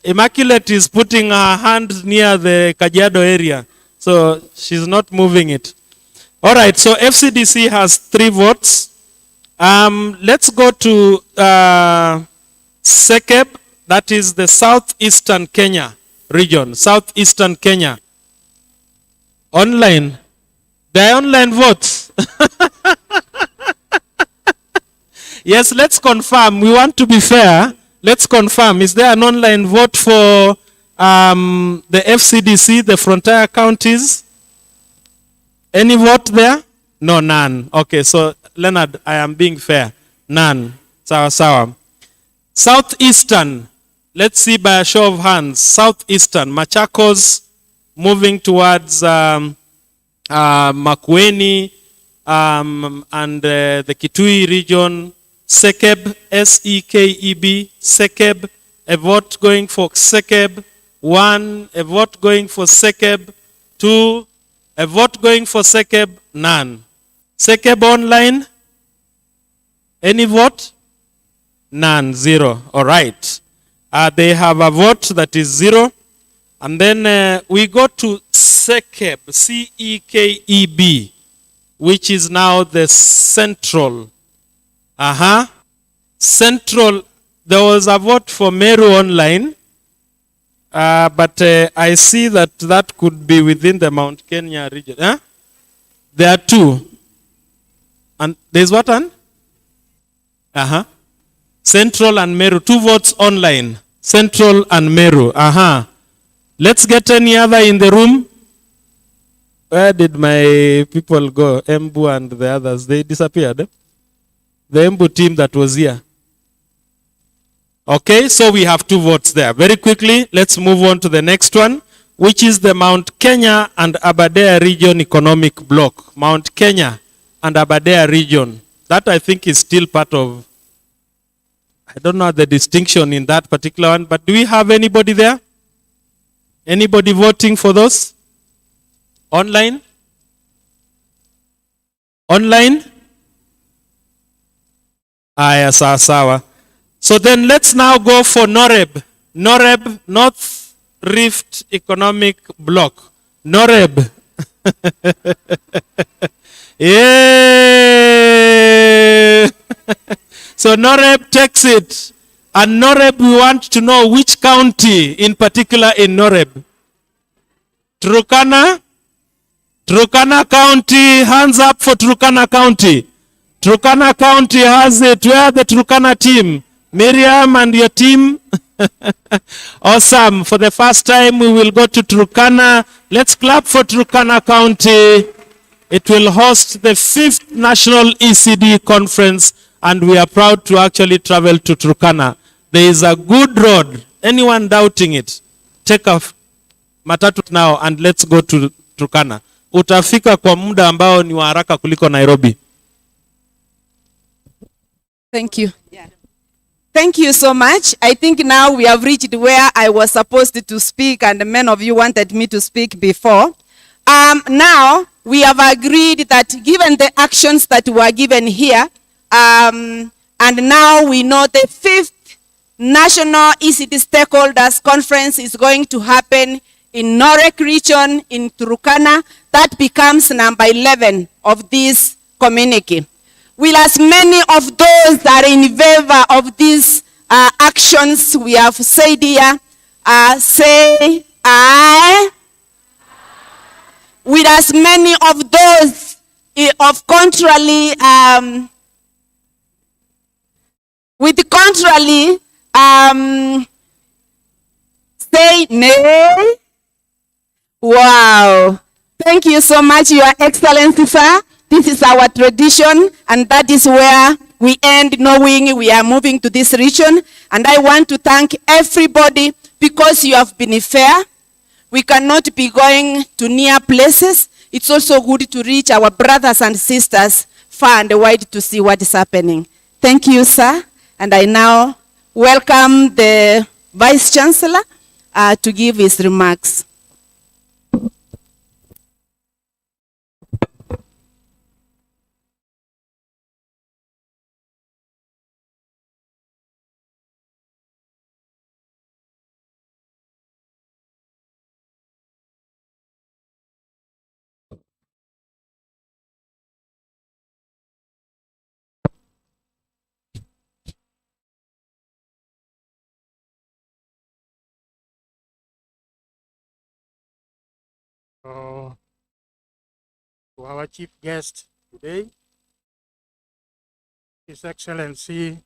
G: Immaculate is putting her hand near the Kajiado area. So she's not moving it. All right, so FCDC has 3 votes. Let's go to Sekeb, that is the southeastern Kenya region, southeastern Kenya. Online. There are online votes. Yes, let's confirm. We want to be fair. Let's confirm. Is there an online vote for the FCDC, the frontier counties? Any vote there? No, none. Okay, so Leonard, I am being fair. None. Sawa. Southeastern. Let's see by a show of hands. Southeastern. Machakos moving towards Makueni and the Kitui region. Sekeb, S-E-K-E-B, Sekeb, a vote going for Sekeb. 1, a vote going for Sekeb. 2, a vote going for Sekeb. None. Sekeb online? Any vote? None. 0. All right. They have a vote that is 0. And then we go to Sekeb, C-E-K-E-B, which is now the central. Central, there was a vote for Meru online, but I see that could be within the Mount Kenya region. There are 2. And there's what one? Central and Meru, 2 votes online. Central and Meru. Let's get any other in the room. Where did my people go? Embu and the others, they disappeared. The Embu team that was here. Okay, so we have 2 votes there. Very quickly, let's move on to the next one, which is the Mount Kenya and Aberdare Region Economic Bloc. Mount Kenya and Aberdare Region. That I think is still part of, I don't know the distinction in that particular one, but do we have anybody there? Anybody voting for those? Online? Online? Sawa. So then let's now go for NOREB. NOREB, North Rift Economic Bloc. NOREB. Yeah. So NOREB takes it. And NOREB, we want to know which county in particular in NOREB. Turkana? Turkana County, hands up for Turkana County. Turkana County has it. Where the Turkana team? Miriam and your team. Awesome. For the first time, we will go to Turkana. Let's clap for Turkana County. It will host the 5th National ECD Conference, and we are proud to actually travel to Turkana. There is a good road. Anyone doubting it, take a matatu now and let's go to Turkana. Utafika kwa muda ambao ni wa haraka kuliko Nairobi.
A: Thank you. Thank you so much. I think now we have reached where I was supposed to speak and many of you wanted me to speak before. Now we have agreed that given the actions that were given here, and now we know the 5th National ECD Stakeholders Conference is going to happen in Norek region in Turkana. That becomes number 11 of this communique. Will as many of those that are in favor of these actions we have said here say aye? With as many of those of contrarily, say nay? Wow. Thank you so much, Your Excellency, sir. This is our tradition, and that is where we end knowing we are moving to this region. And I want to thank everybody because you have been fair. We cannot be going to near places. It's also good to reach our brothers and sisters far and wide to see what is happening. Thank you, sir. And I now welcome the Vice Chancellor to give his remarks.
E: To our chief guest today, His Excellency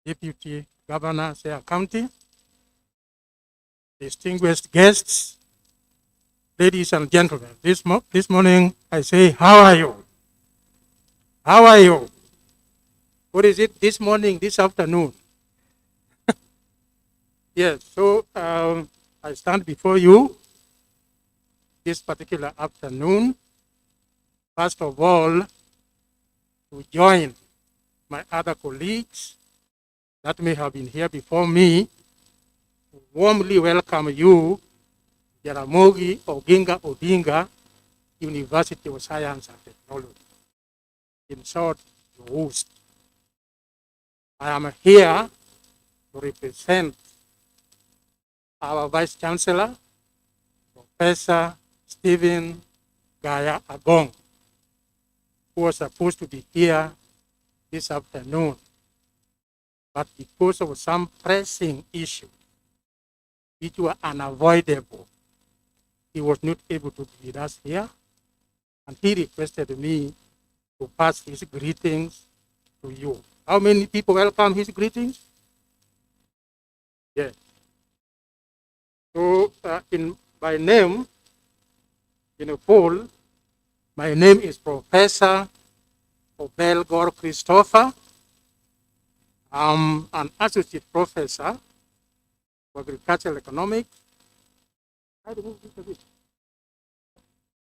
E: Deputy Governor, Siaya County, distinguished guests, ladies and gentlemen. This morning I say, how are you? How are you? What is it this morning, this afternoon? Yes, so I stand before you this particular afternoon, first of all, to join my other colleagues that may have been here before me, to warmly welcome you, Jaramogi Oginga Odinga University of Science and Technology. In short, JOOUST. I am here to represent our Vice Chancellor, Professor Stephen Gaya Agong, who was supposed to be here this afternoon, but because of some pressing issue which were unavoidable, he was not able to be with us here, and he requested me to pass his greetings to you. How many people welcome his greetings? Yes. So in my name, in a full, my name is Professor Obelgor Christopher. I'm an associate professor of agricultural economics.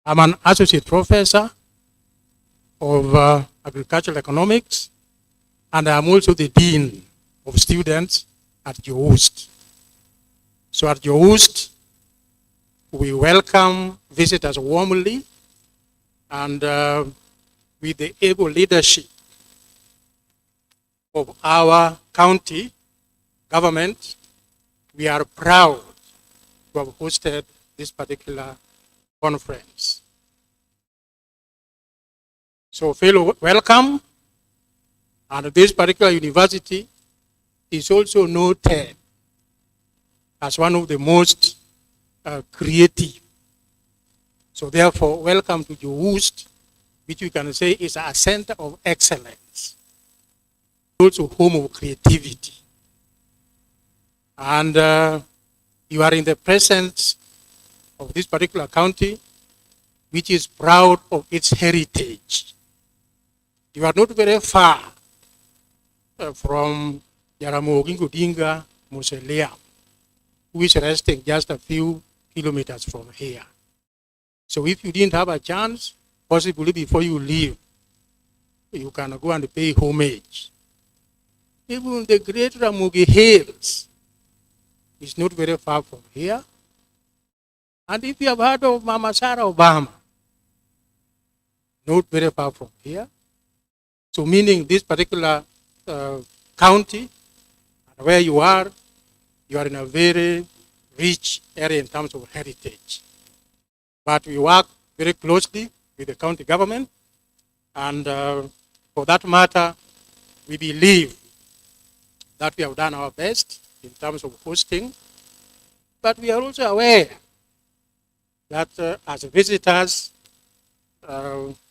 E: I'm an associate professor of agricultural economics, and I'm also the dean of students at JOOUST. So at JOOUST, we welcome visitors warmly, and with the able leadership of our county government, we are proud to have hosted this particular conference. So fellow, welcome. And this particular university is also noted as one of the most creative. So therefore, welcome to JOOUST, which we can say is a center of excellence, also home of creativity. And you are in the presence of this particular county, which is proud of its heritage. You are not very far from Jaramogi Odinga Mausoleum, who is resting just a few kilometers from here. So if you didn't have a chance, possibly before you leave, you can go and pay homage. Even the great Ramogi Hills is not very far from here. And if you have heard of Mama Sarah Obama, not very far from here. So meaning this particular county, where you are in a very rich area in terms of heritage. But we work very closely with the county government, And for that matter, we believe that we have done our best in terms of hosting, but we are also aware that as visitors,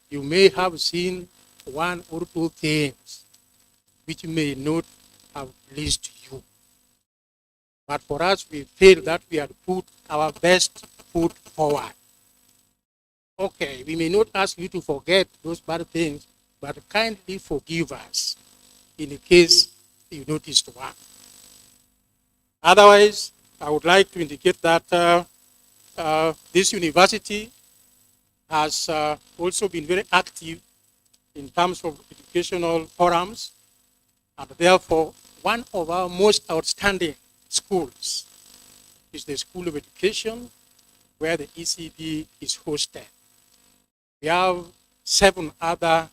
E: you may have seen one or two things which may not have pleased you. But for us, we feel that we have put our best foot forward. Okay, we may not ask you to forget those bad things, but kindly forgive us in case you noticed one. Otherwise, I would like to indicate that this university has also been very active in terms of educational forums, and therefore one of our most outstanding schools is the School of Education, where the ECD is hosted. We have 7 other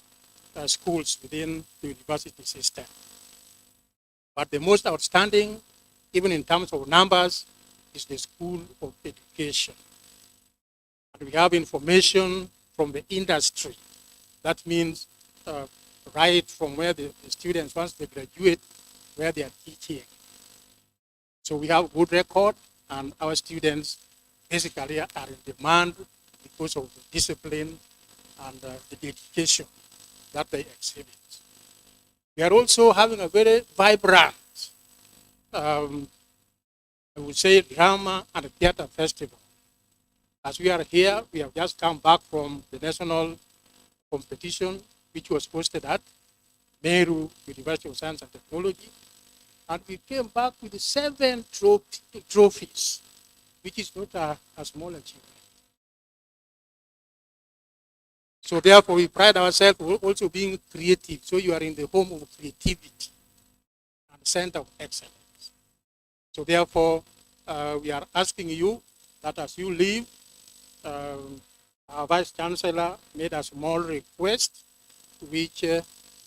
E: schools within the university system. But the most outstanding, even in terms of numbers, is the School of Education. And we have information from the industry. That means right from where the students, once they graduate, where they are teaching. So we have good record, and our students basically are in demand because of the discipline and the dedication that they exhibit. We are also having a very vibrant, I would say, drama and theater festival. As we are here, we have just come back from the national competition, which was hosted at Meru University of Science and Technology. And we came back with 7 trophies, which is not a small achievement. So therefore, we pride ourselves also being creative. So you are in the home of creativity and center of excellence. So therefore, we are asking you that as you leave, our Vice Chancellor made a small request, which the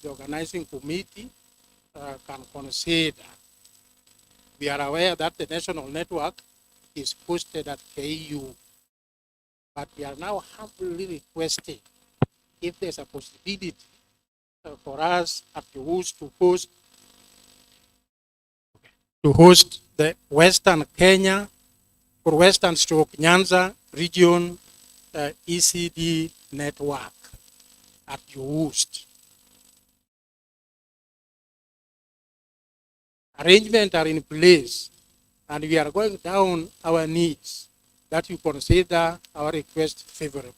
E: organizing committee can consider. We are aware that the national network is posted at KU, but we are now humbly requesting if there's a possibility for us at JOOUST to host the Western Kenya or Western Stroke Nyanza region ECD network at JOOUST. Arrangements are in place, and we are going down our needs that you consider our request favorably.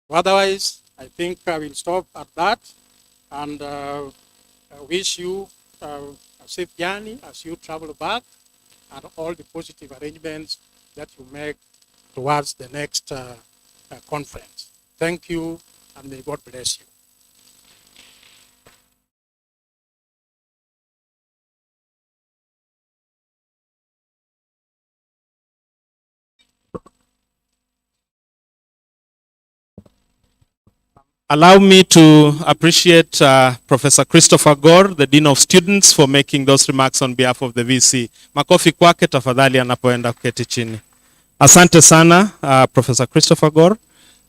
E: Otherwise, I think I will stop at that, and I wish you a safe journey as you travel back, and all the positive arrangements that you make towards the next conference. Thank you, and may God bless you.
G: Allow me to appreciate Professor Christopher Gore, the Dean of Students, for making those remarks on behalf of the VC. Makofi kwake tafadhali anapoenda kuketi chini. Asante sana, Professor Christopher Gore.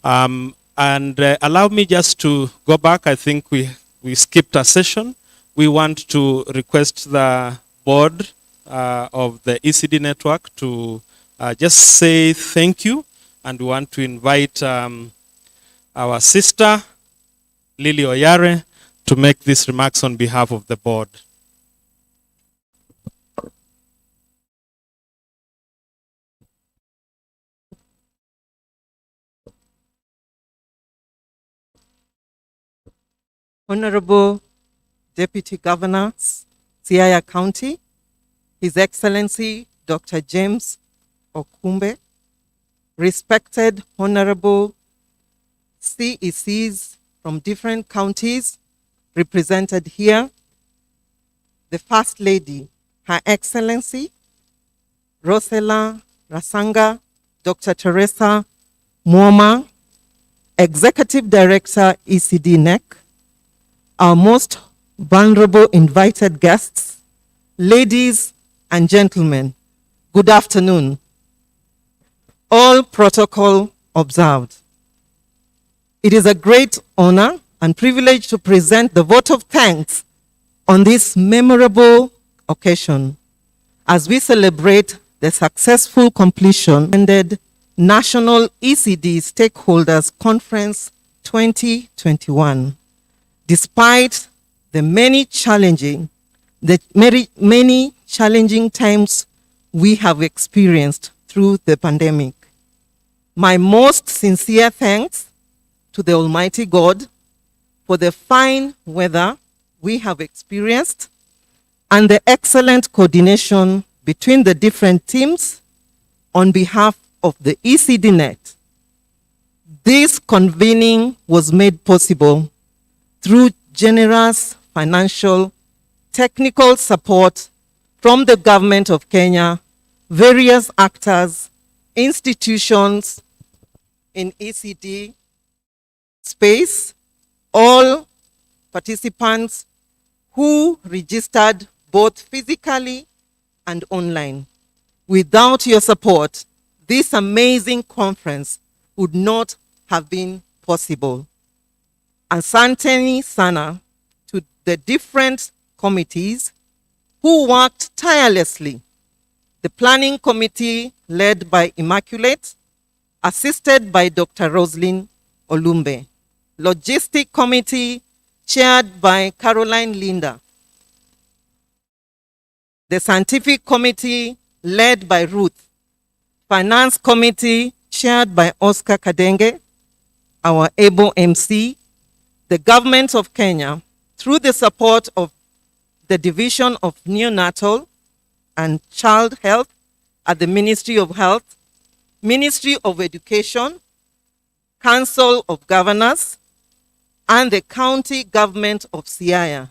G: And allow me just to go back. I think we skipped a session. We want to request the board of the ECD network to just say thank you, and we want to invite our sister, Lily Oyare, to make these remarks on behalf of the board.
C: Honorable Deputy Governor, Siaya County, His Excellency Dr. James Okumbe, respected Honorable CECs from different counties represented here, the First Lady, Her Excellency Rosela Rasanga, Dr. Teresa Mwoma, Executive Director, ECD NEC, our most vulnerable invited guests, ladies and gentlemen, good afternoon. All protocol observed. It is a great honor and privileged to present the vote of thanks on this memorable occasion as we celebrate the successful completion of the National ECD Stakeholders Conference 2021. Despite the many challenging times we have experienced through the pandemic. My most sincere thanks to the Almighty God for the fine weather we have experienced and the excellent coordination between the different teams on behalf of the ECD Net. This convening was made possible through generous financial, technical support from the government of Kenya, various actors, institutions in ECD space, all participants who registered both physically and online. Without your support, this amazing conference would not have been possible. Asanteni sana to the different committees who worked tirelessly. The planning committee led by Immaculate, assisted by Dr. Roslyn Olumbe. Logistic committee chaired by Caroline Linda. The scientific committee led by Ruth. Finance committee chaired by Oscar Kadenge, our able MC. The government of Kenya, through the support of the Division of Neonatal and Child Health at the Ministry of Health, Ministry of Education, Council of Governors, and the county government of Siaya,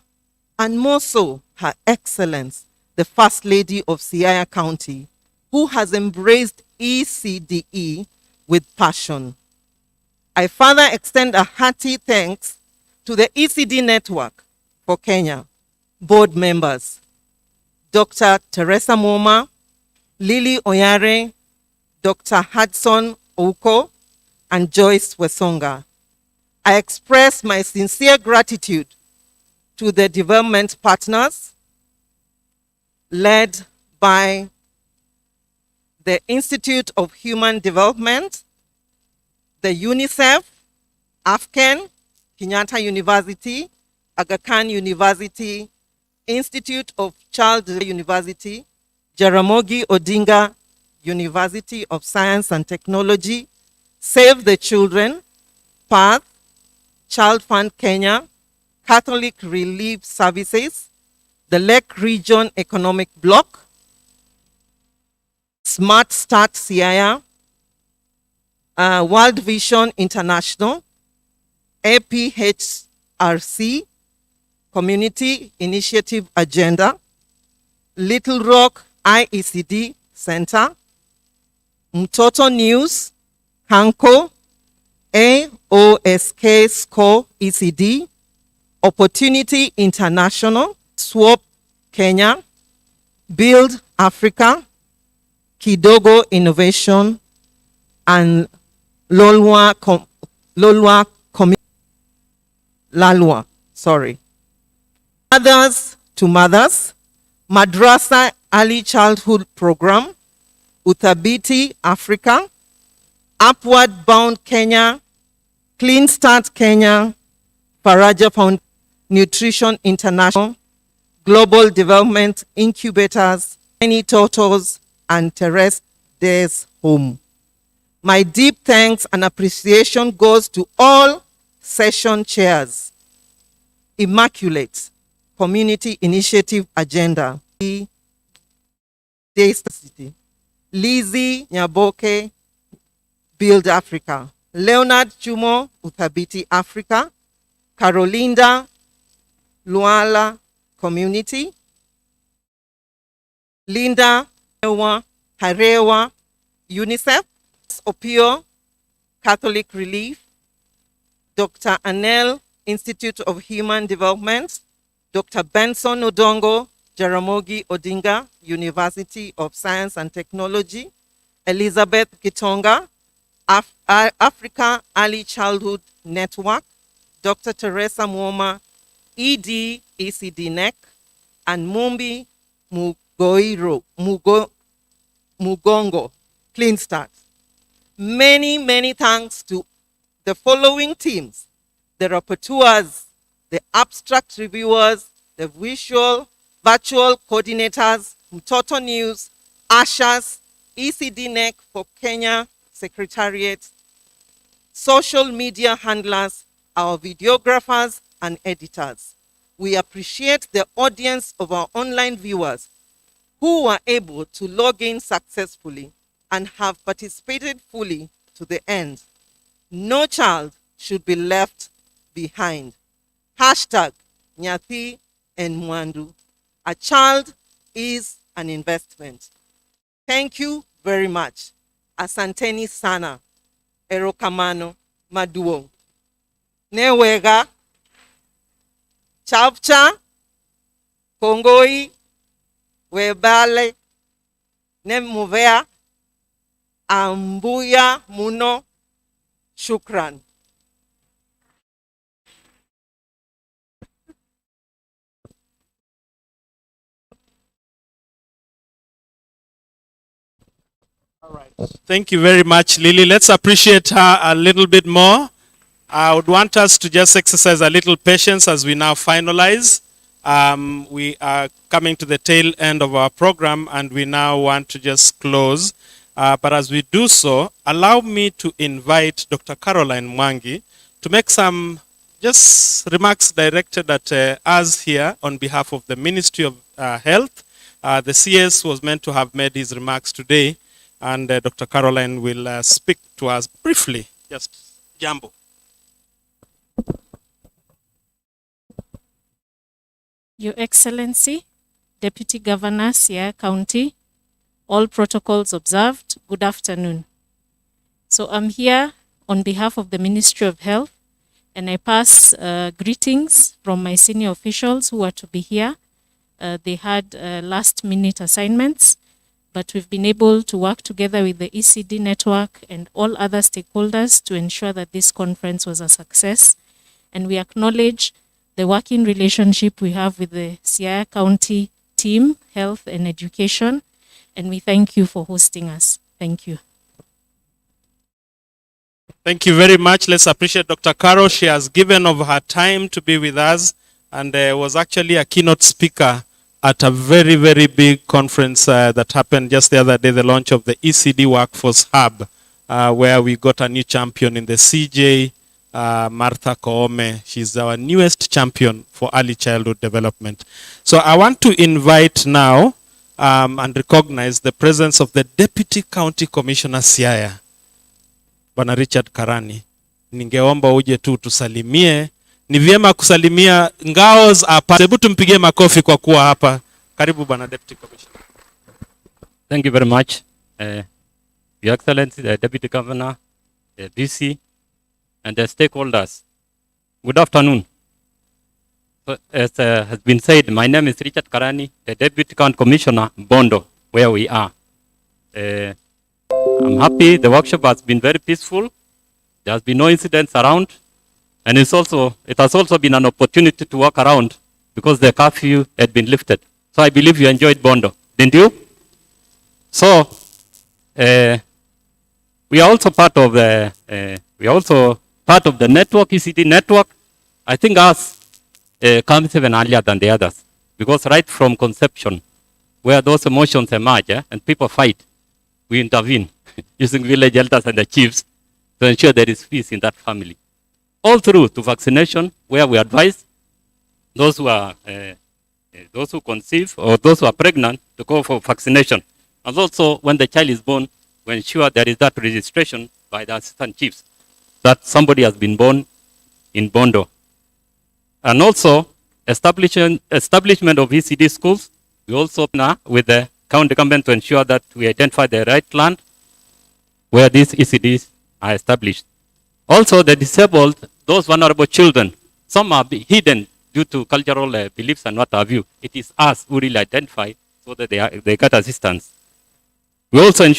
C: and more so, Her Excellence, the First Lady of Siaya County, who has embraced ECDE with passion. I further extend a hearty thanks to the ECD Network for Kenya, board members, Dr. Teresa Moma, Lily Oyare, Dr. Hudson Ouko, and Joyce Wesonga. I express my sincere gratitude to the development partners led by the Institute of Human Development, the UNICEF, AFCAN, Kenyatta University, Aga Khan University, Institute of Child University, Jaramogi Odinga University of Science and Technology, Save the Children, PATH, Child Fund Kenya, Catholic Relief Services, the Lake Region Economic Bloc, Smart Start Siaya, World Vision International, APHRC, Community Initiative Agenda, Little Rock IECD Center, Mtoto News, Hanko, AOSK SCO ECD, Opportunity International, SWAP Kenya, Build Africa, Kidogo Innovation, and Lalwa, Mothers to Mothers, Madrasa Early Childhood Program, Uthabiti Africa, Upward Bound Kenya, Clean Start Kenya, Faraja Found Nutrition International, Global Development Incubators, Tiny Turtles, and Terrace Days Home. My deep thanks and appreciation goes to all session chairs, Immaculate, Community Initiative Agenda, Lizzie Nyaboke, Build Africa, Leonard Chumo, Uthabiti Africa, Carolinda Luala Community, Linda Harewa, UNICEF, Opio, Catholic Relief, Dr. Anel, Institute of Human Development, Dr. Benson Odongo, Jaramogi Odinga, University of Science and Technology, Elizabeth Gitonga, Africa Early Childhood Network, Dr. Teresa Mwoma, ED, ECD NEC, and Mumbi Mugongo, Clean Start. Many, many thanks to the following teams: the rapporteurs, the abstract reviewers, the virtual coordinators, Mtoto News, Ushers, ECD NEC for Kenya Secretariat, social media handlers, our videographers and editors. We appreciate the audience of our online viewers who were able to log in successfully and have participated fully to the end. No child should be left behind. Hashtag Nyathi and Mwandu. A child is an investment. Thank you very much. Asanteni sana. Erokamano maduong. Newega. Chapcha. Kongoi. Webale. Nemuvea. Ambuya muno. Shukran.
G: Thank you very much, Lily. Let's appreciate her a little bit more. I would want us to just exercise a little patience as we now finalize. We are coming to the tail end of our program and we now want to just close. But as we do so, allow me to invite Dr. Caroline Mwangi to make some just remarks directed at us here on behalf of the Ministry of Health. The CS was meant to have made his remarks today, and Dr. Caroline will speak to us briefly. Just jambo.
M: Your Excellency, Deputy Governor, Siaya County, all protocols observed, good afternoon. So I'm here on behalf of the Ministry of Health, and I pass greetings from my senior officials who are to be here. They had last-minute assignments, but we've been able to work together with the ECD network and all other stakeholders to ensure that this conference was a success. And we acknowledge the working relationship we have with the Siaya County team, health and education, and we thank you for hosting us. Thank you.
G: Thank you very much. Let's appreciate Dr. Caro. She has given of her time to be with us and was actually a keynote speaker at a very, very big conference that happened just the other day, the launch of the ECD Workforce Hub, where we got a new champion in the CJ, Martha Koome. She's our newest champion for early childhood development. So I want to invite now and recognize the presence of the Deputy County Commissioner Siaya, Bwana Richard Karani. Ningeomba uje tu tusalimie. Ni vyema kusalimia ngao hapa. Hebu tumpigie makofi kwa kuwa hapa. Karibu Bwana Deputy Commissioner.
S: Thank you very much. Your Excellency, the Deputy Governor, the DC, and the stakeholders. Good afternoon. So, as has been said, my name is Richard Karani, the Deputy County Commissioner, Bondo, where we are. I'm happy the workshop has been very peaceful. There has been no incidents around. And it has also been an opportunity to walk around because the curfew had been lifted. So I believe you enjoyed Bondo, didn't you? So we are also part of the network, ECD network. I think us comes even earlier than the others because right from conception, where those emotions emerge and people fight, we intervene using village elders and the chiefs to ensure there is peace in that family. All through to vaccination, where we advise those who are those who conceive or those who are pregnant to go for vaccination. And also when the child is born, we ensure there is that registration by the assistant chiefs that somebody has been born in Bondo. And also establishment of ECD schools. We also now with the county government to ensure that we identify the right land where these ECDs are established. Also the disabled, those vulnerable children, some are hidden due to cultural beliefs and what have you. It is us who really identify so that they get assistance. We also ensure